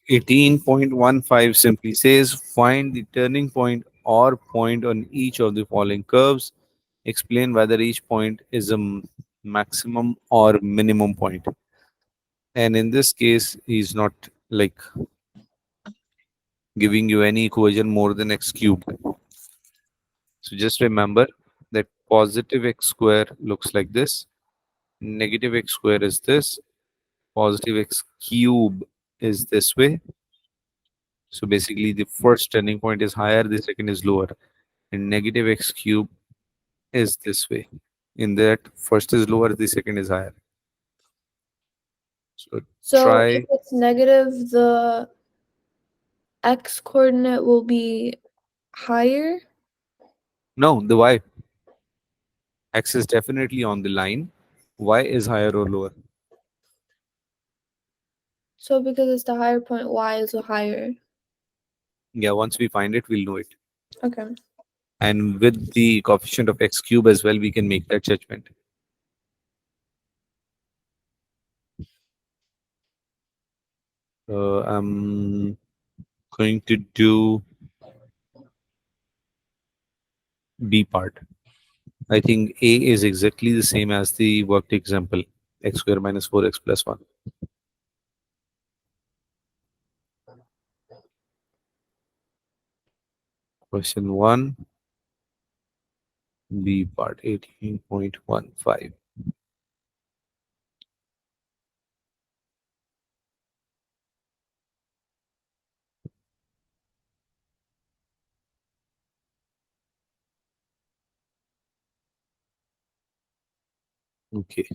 18.15 simply says find the turning point or point on each of the following curves. Explain whether each point is a maximum or minimum point. And in this case, he's not like giving you any equation more than x cubed. So just remember that positive x square looks like this, negative x square is this, positive x cube is this way. So basically the first turning point is higher, the second is lower, and negative x cube is this way. In that, first is lower, the second is higher. So So if try, it's negative, the x coordinate will be higher. no, the y. X is definitely on the line. Y is higher or lower. So because it's the higher point, y is higher. Yeah, once we find it, we'll know it. Okay. And with the coefficient of x cube as well, we can make that judgment. I'm going to do B part. I think A is exactly the same as the worked example, x square minus 4x plus 1. Question 1, B part 18.15. Okay.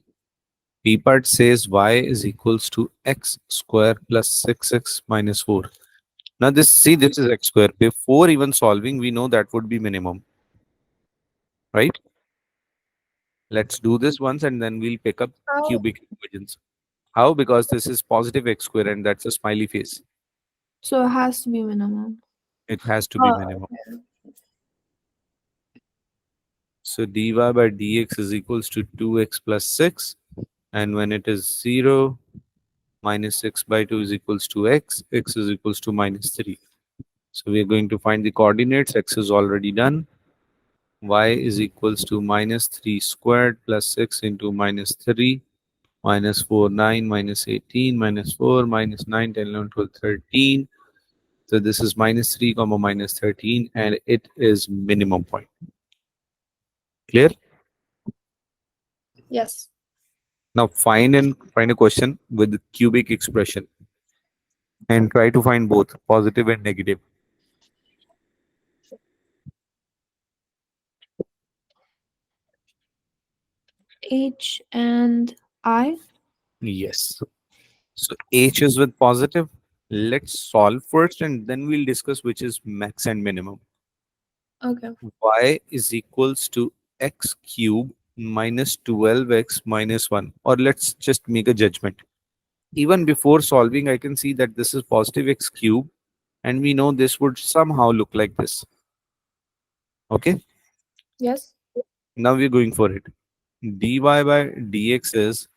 B part says y is equals to x square plus 6x minus 4. Now this, see, this is x square. Before even solving, we know that would be minimum, right? Let's do this once and then we'll pick up How? cubic equations. How? Because this is positive x square and that's a smiley face. So it has to be minimum. It has to be Oh, minimum. So dy by dx is equals to 2x plus 6. And when it is 0, minus 6 by 2 is equals to x. X is equals to minus 3. So we are going to find the coordinates. X is already done. Y is equals to minus 3 squared plus 6 into minus 3 minus 4, 9, minus 18, minus 4, minus 9, 10, 11, 12, 13. So this is minus 3 comma minus 13 and it is minimum point. Clear? yes. Now find a question with the cubic expression and try to find both positive and negative. H and I. Yes. So H is with positive. Let's solve first and then we'll discuss which is max and minimum. Okay. Y is equals to x cube minus 12x minus 1. Or let's just make a judgment. Even before solving, I can see that this is positive x cube and we know this would somehow look like this. Okay. Yes. Now we're going for it. Dy by dx is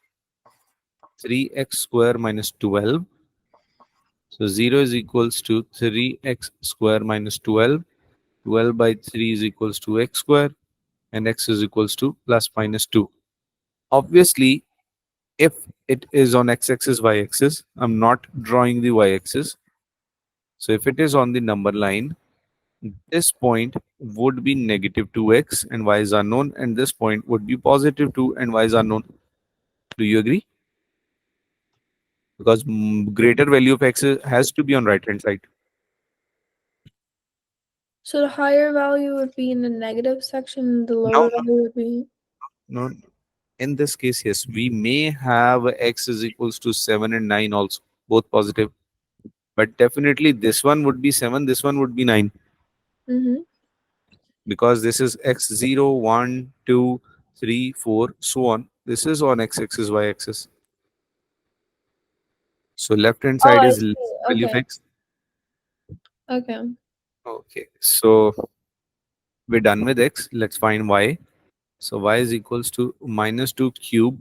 3x square minus 12. So 0 is equals to 3x square minus 12. 12 by 3 is equals to x square and x is equals to plus minus 2. Obviously, if it is on x-axis, y-axis, I'm not drawing the y-axis. So if it is on the number line, this point would be negative 2x and y is unknown, and this point would be positive 2 and y is unknown. Do you agree? Because greater value of x has to be on right hand side. So the higher value would be in the negative section, the No, lower value would be. no. In this case, yes, we may have x is equals to 7 and 9 also, both positive. But definitely this one would be 7, this one would be 9. Mm-hmm. Because this is x0, 1, 2, 3, 4, so on. This is on x-axis, y-axis. So left-hand Oh, side I is see. value of Okay. x. Okay. Okay, so we're done with x. Let's find y. So y is equals to minus 2 cube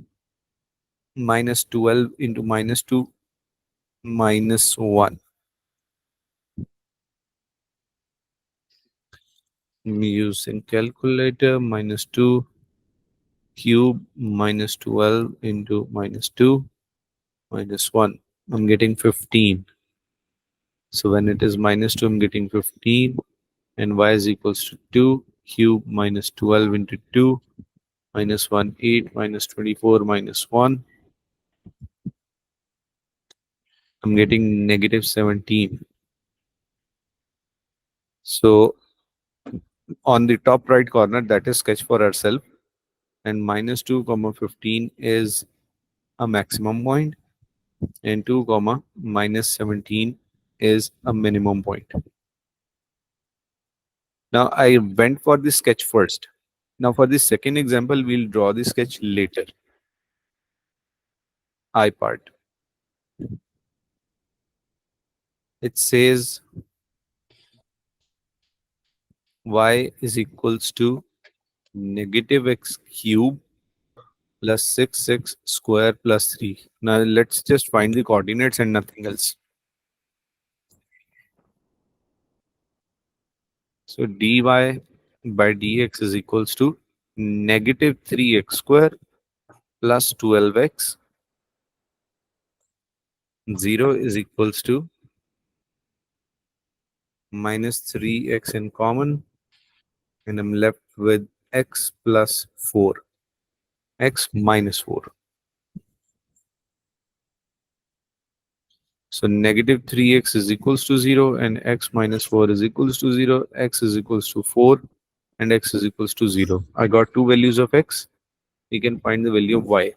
minus 12 into minus 2 minus 1. I'm using calculator. Minus 2 cube minus 12 into minus 2 minus 1. I'm getting 15. So when it is minus 2, I'm getting 15. And y is equals to 2 cube minus 12 into 2 minus 1, 8 minus 24 minus 1. I'm getting negative 17. So on the top right corner, that is sketch for ourselves. And minus 2 comma 15 is a maximum point and 2 comma minus 17 is a minimum point. Now I went for the sketch first. Now for the second example, we'll draw the sketch later. I part. It says y is equals to negative x cube plus 6x square plus 3. Now let's just find the coordinates and nothing else. So dy by dx is equals to negative 3x square plus 12x. 0 is equals to minus 3x in common, and I'm left with x plus 4, x minus 4. So negative 3x is equals to 0 and x minus 4 is equals to 0, x is equals to 4 and x is equals to 0. I got two values of x. We can find the value of y.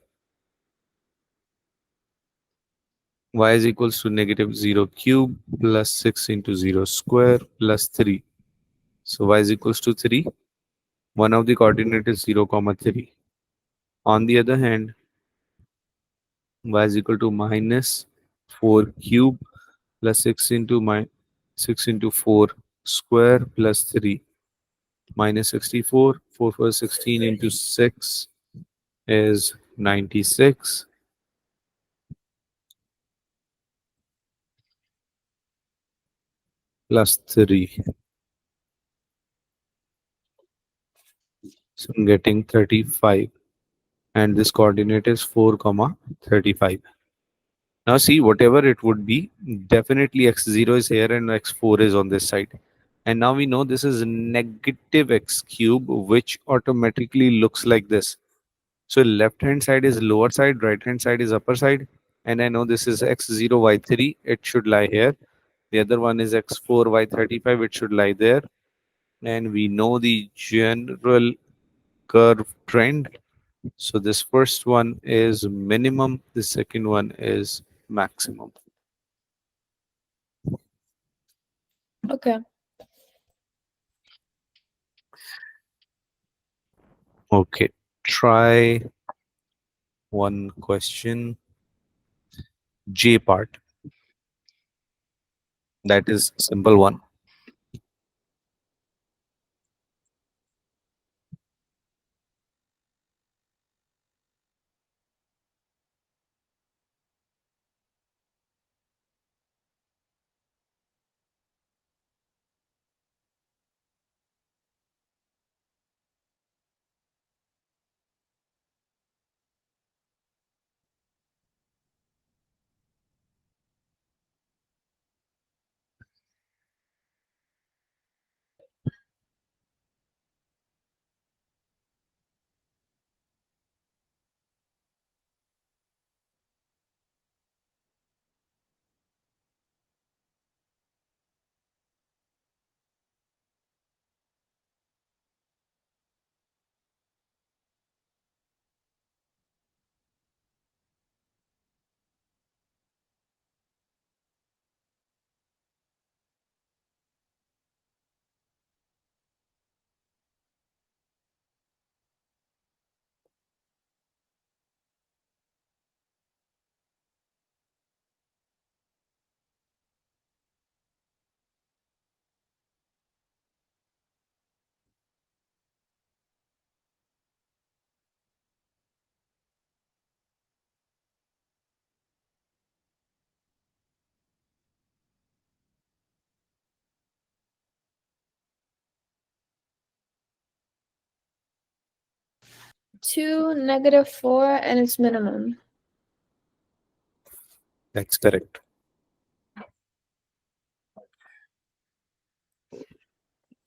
Y is equals to negative 0 cube plus 6 into 0 square plus 3. So y is equals to 3. One of the coordinate is 0 comma 3. On the other hand, y is equal to minus 4 cube plus 6 into 4 square plus 3 minus 64. 4 for 16 into 6 is 96 plus 3. So I'm getting 35. And this coordinate is 4 comma 35. Now see, whatever it would be, definitely x0 is here and x4 is on this side. And now we know this is negative x cube, which automatically looks like this. So left hand side is lower side, right hand side is upper side. And I know this is x0, y3, it should lie here. The other one is x4, y35, it should lie there. And we know the general curve trend. So this first one is minimum, the second one is maximum. Okay. Okay, try one question. J part, that is simple one. Two, -4, and its minimum. That's correct.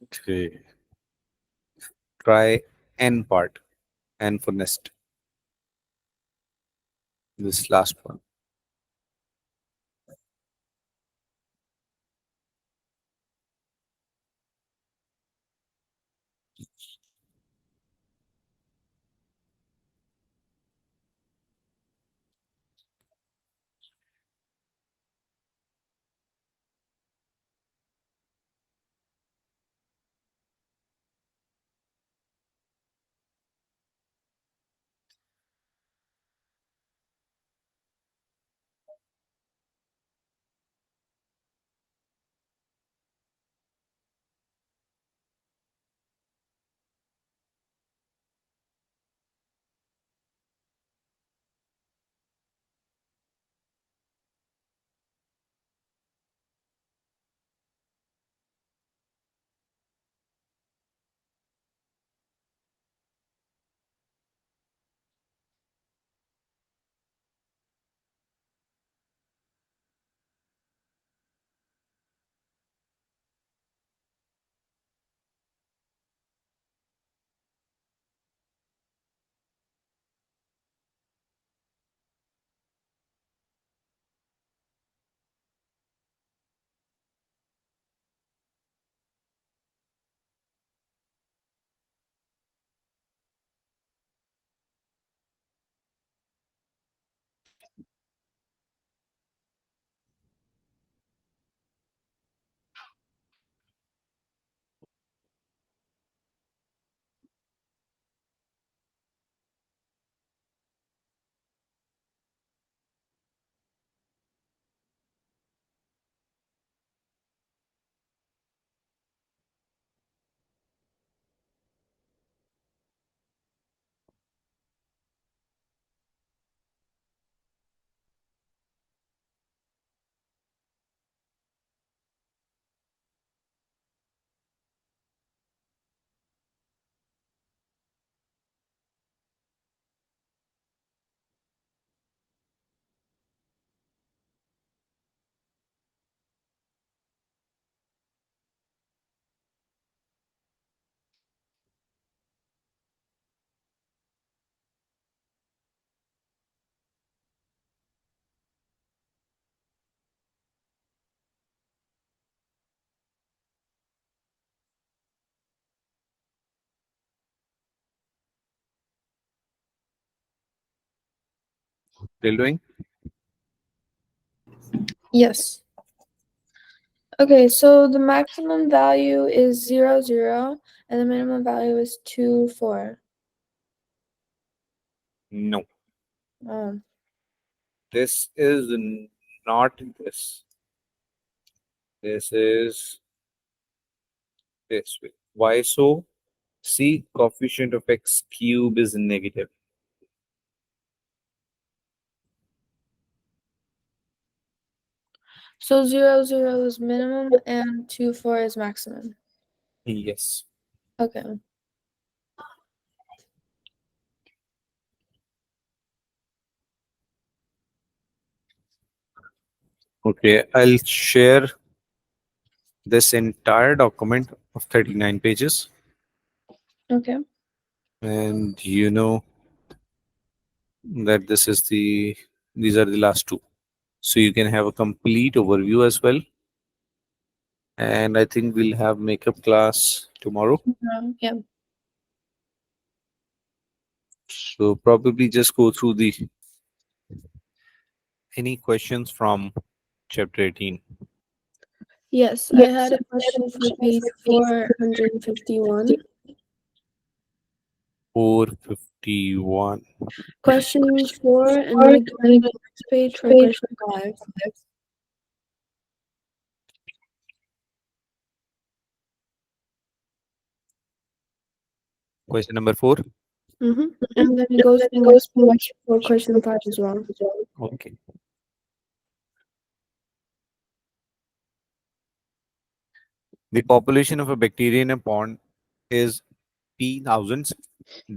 Okay. Try n part, n for nest. This last one. Still doing? Yes. Okay, so the maximum value is 0, 0, and the minimum value is 2, 4. No. Um, This is not this. This is this way. Why so? See, coefficient of x cube is negative. so 0, 0 is minimum and 2, 4 is maximum. Yes. Okay. Okay, I'll share this entire document of 39 pages, Okay. and you know that these are the last two. So you can have a complete overview as well. And I think we'll have makeup class tomorrow. Yeah. So probably just go through the any questions from chapter 18. Yes, I had a question for page 451. 451. Question 4, and then again on the next page for question 5. Question number 4. And then it goes to the next page for question 5 as well. Okay. The population of a bacteria in a pond is P thousands.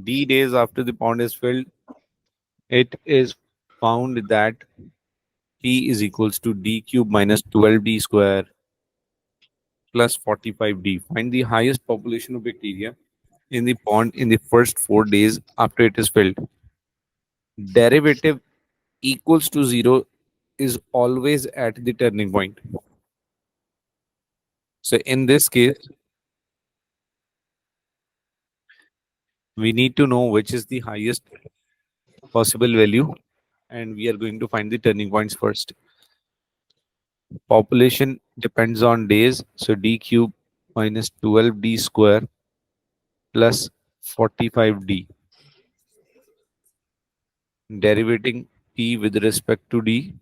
D days after the pond is filled, it is found that P is equals to D cube minus 12D square plus 45D. Find the highest population of bacteria in the pond in the first 4 days after it is filled. Derivative equals to 0 is always at the turning point. So in this case, we need to know which is the highest possible value, and we are going to find the turning points first. Population depends on days, so d cube minus 12d square plus 45d. Derivating p with respect to d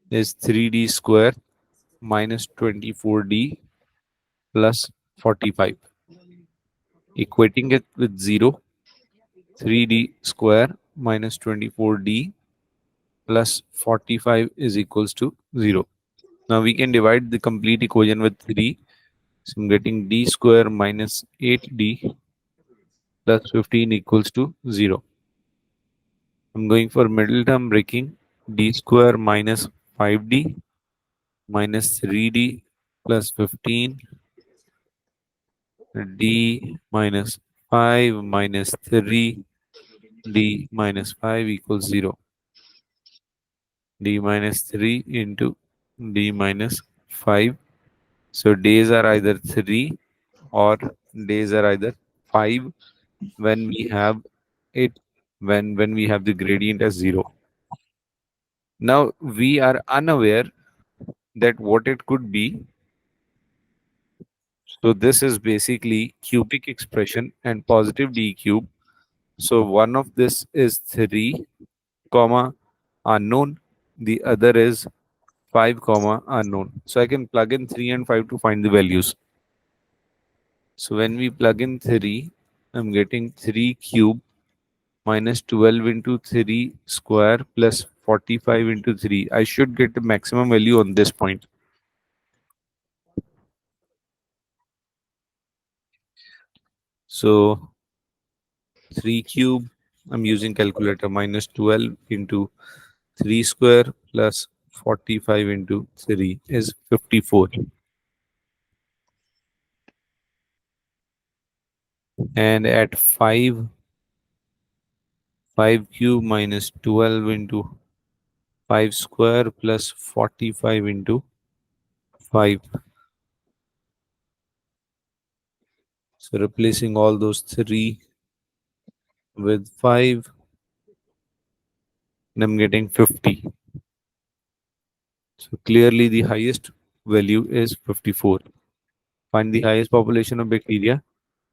is 3d square minus 24d plus 45. Equating it with 0, 3d square minus 24d plus 45 is equals to 0. Now we can divide the complete equation with 3. So I'm getting d square minus 8d plus 15 equals to 0. I'm going for middle term breaking. D square minus 5d minus 3d plus 15, d minus 5 minus 3, d minus 5 equals 0. D minus 3 into d minus 5. So days are either 3 or days are either 5 when we have it when we have the gradient as 0. Now we are unaware that what it could be. So this is basically cubic expression and positive d cube. So one of this is 3 comma unknown, the other is 5 comma unknown. So I can plug in 3 and 5 to find the values. So when we plug in 3, I'm getting 3 cube minus 12 into 3 square plus 45 into 3. I should get the maximum value on this point. So 3 cube, I'm using calculator, minus 12 into 3 square plus 45 into 3 is 54. And at 5 cube minus 12 into 5 square plus 45 into 5. So replacing all those 3 with 5, and I'm getting 50. So clearly the highest value is 54. Find the highest population of bacteria.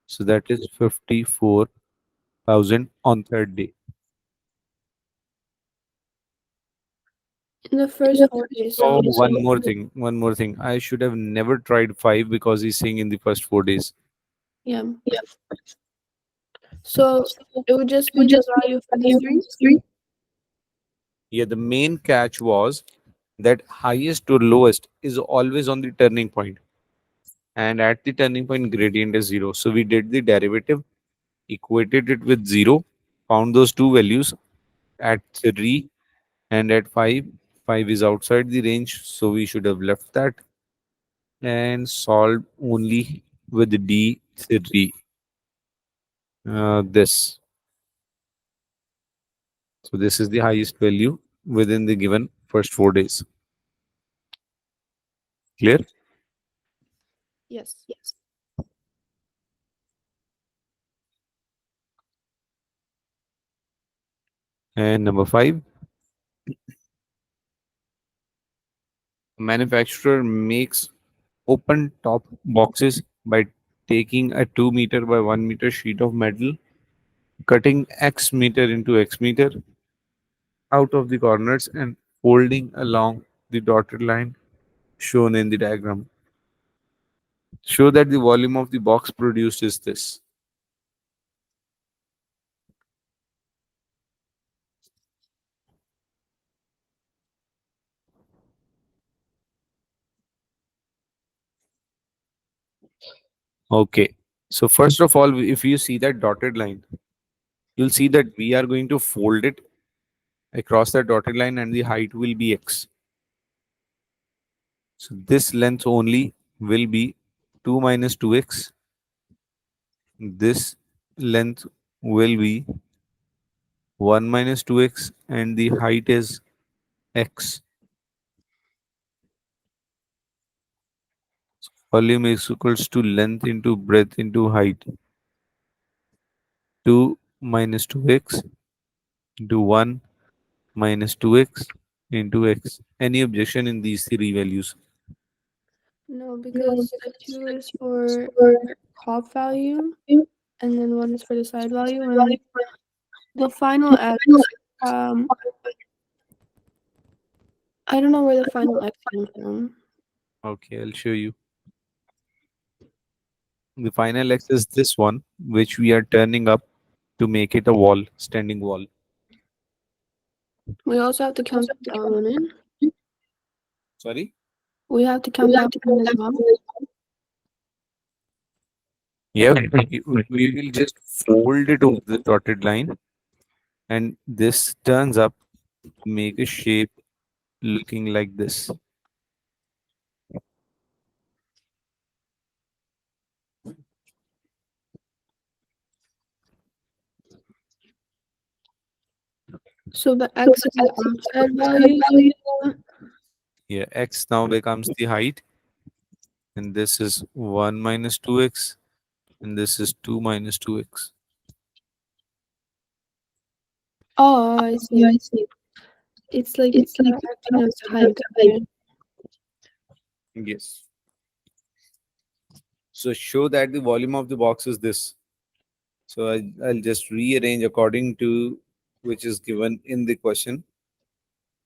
So that is 54,000 on third day. In the first 4 days, Oh, so one more thing. I should have never tried 5 because he's saying in the first 4 days. yeah. So it would just be the value for the three. Yeah, the main catch was that highest to lowest is always on the turning point, and at the turning point gradient is 0. So we did the derivative, equated it with 0, found those two values at 3 and at 5. 5 is outside the range, so we should have left that and solved only with D3. This. So this is the highest value within the given first 4 days. Clear? Yes. And number 5, manufacturer makes open top boxes by taking a 2 meter by 1 meter sheet of metal, cutting X meter into X meter out of the corners and folding along the dotted line shown in the diagram. Show that the volume of the box produced is this. Okay. So first of all, if you see that dotted line, you'll see that we are going to fold it across that dotted line and the height will be X. So this length only will be 2 minus 2x. This length will be 1 minus 2x and the height is x. Volume is equals to length into breadth into height. 2 minus 2x into 1 minus 2x into x. Any objection in these three values? No, because the 2 is for top value, and then 1 is for the side value, and the final x. Um, I don't know where the final x came from. Okay, I'll show you. The final x is this one, which we are turning up to make it a wall, standing wall. We also have to count that down one in. Sorry? We have to count that one as well. Yeah, we will just fold it over the dotted line and this turns up to make a shape looking like this. So the x is the outside value. Yeah, x now becomes the height and this is 1 minus 2x and this is 2 minus 2x. Oh, I see. It's like acting as height. Okay. Yes. So show that the volume of the box is this. So I'll just rearrange according to which is given in the question.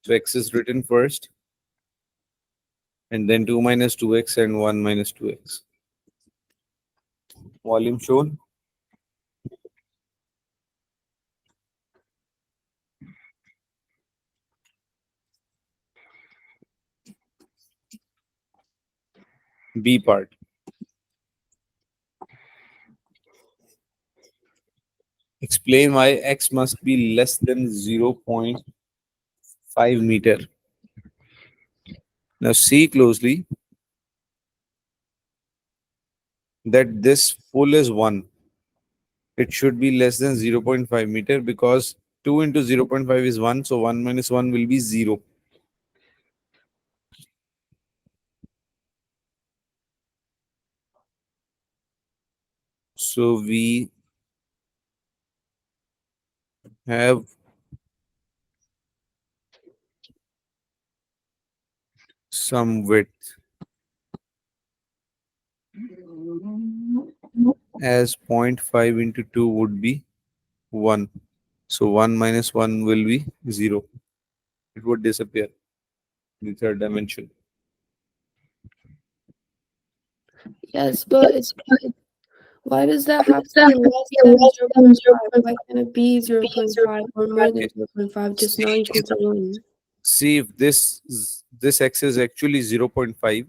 So x is written first and then 2 minus 2x and 1 minus 2x. Volume shown. B part. Explain why x must be less than 0.5 meter. Now see closely that this full is 1. It should be less than 0.5 meter because 2 into 0.5 is 1. So 1 minus 1 will be 0. So we have some width as zero point 0.5 into 2 would be 1. So 1 minus 1 will be 0. It would disappear in the third dimension. Yes, but it's why does that have to be less than 0.5? Why can't it be 0.5 or more than 0.5, just not equal to 1? See if this x is actually 0 0.5.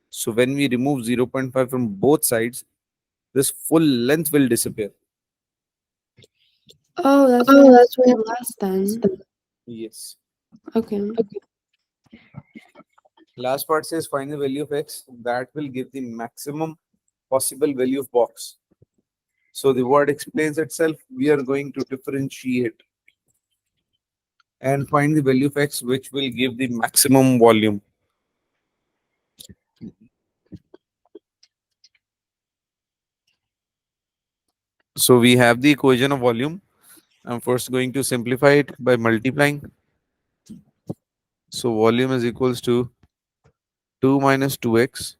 So when we remove 0 0.5 from both sides, this full length will disappear. Oh, that's why it has to be less then. Yes. Okay. Last part says find the value of x that will give the maximum possible value of box. So the word explains itself. We are going to differentiate and find the value of x which will give the maximum volume. So we have the equation of volume. I'm first going to simplify it by multiplying. So volume is equals to 2 minus 2x,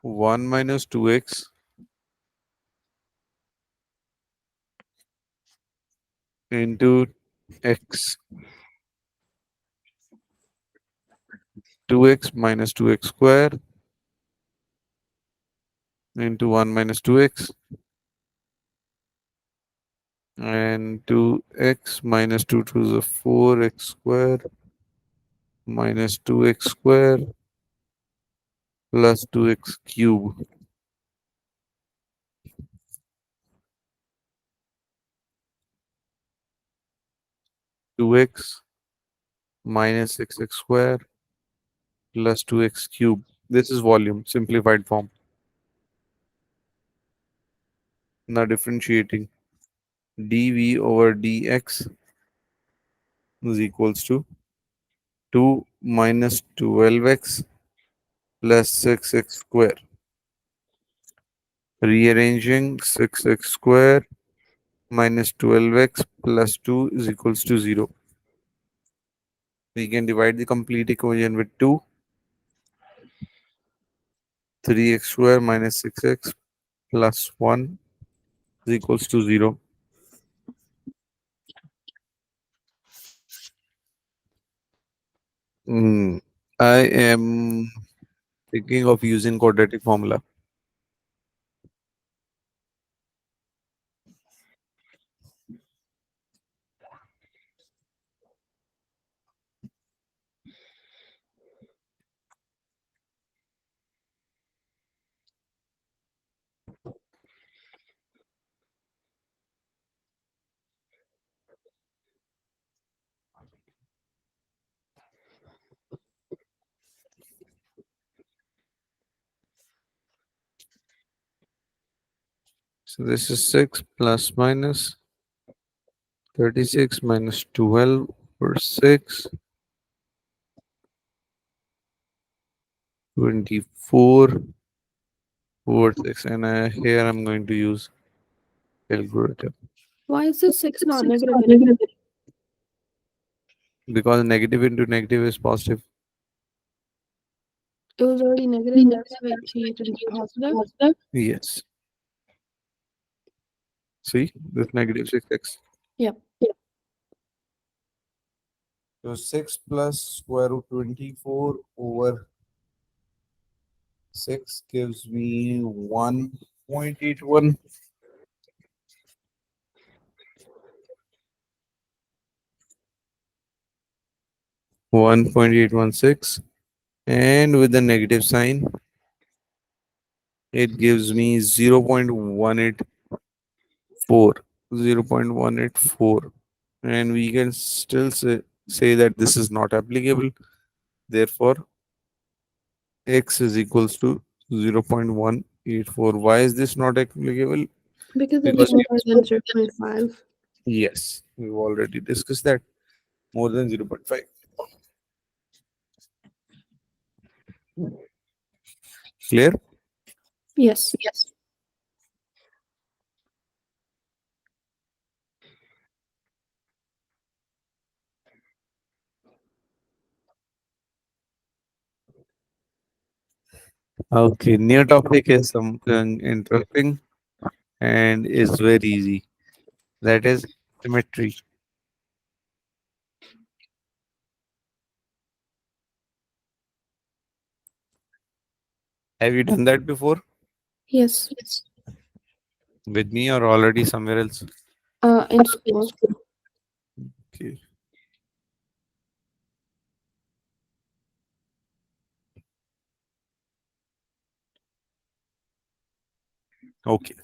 1 minus 2x into x, 2x minus 2x square into 1 minus 2x, and 2x minus 2 to the 4x square minus 2x square plus 2x cube. 2x minus 6x square plus 2x cube. This is volume, simplified form. Now differentiating dv over dx is equals to 2 minus 12x plus 6x square. Rearranging 6x square minus 12x plus 2 is equals to 0. We can divide the complete equation with 2. 3x square minus 6x plus 1 is equals to 0. I am thinking of using quadratic formula. So this is 6 plus minus 36 minus 12 over 6, 24 over 6. And here I'm going to use calculator. Why is the 6 not negative anymore? Because negative into negative is positive. It was already negative, that's why it changed to be positive? Yes. See, this negative 6x. Yep. So 6 plus square root 24 over 6 gives me 1.81. 1.816, and with the negative sign it gives me 0.184. 0.184, and we can still say that this is not applicable. Therefore x is equals to 0.184. Why is this not applicable? Because it's Because more than 0.5. yes, we've already discussed that. More than 0.5. Clear? Yes. Okay, new topic is something interesting and is very easy. That is symmetry. Have you done that before Yes. with me or already somewhere else? In school. Okay. Okay.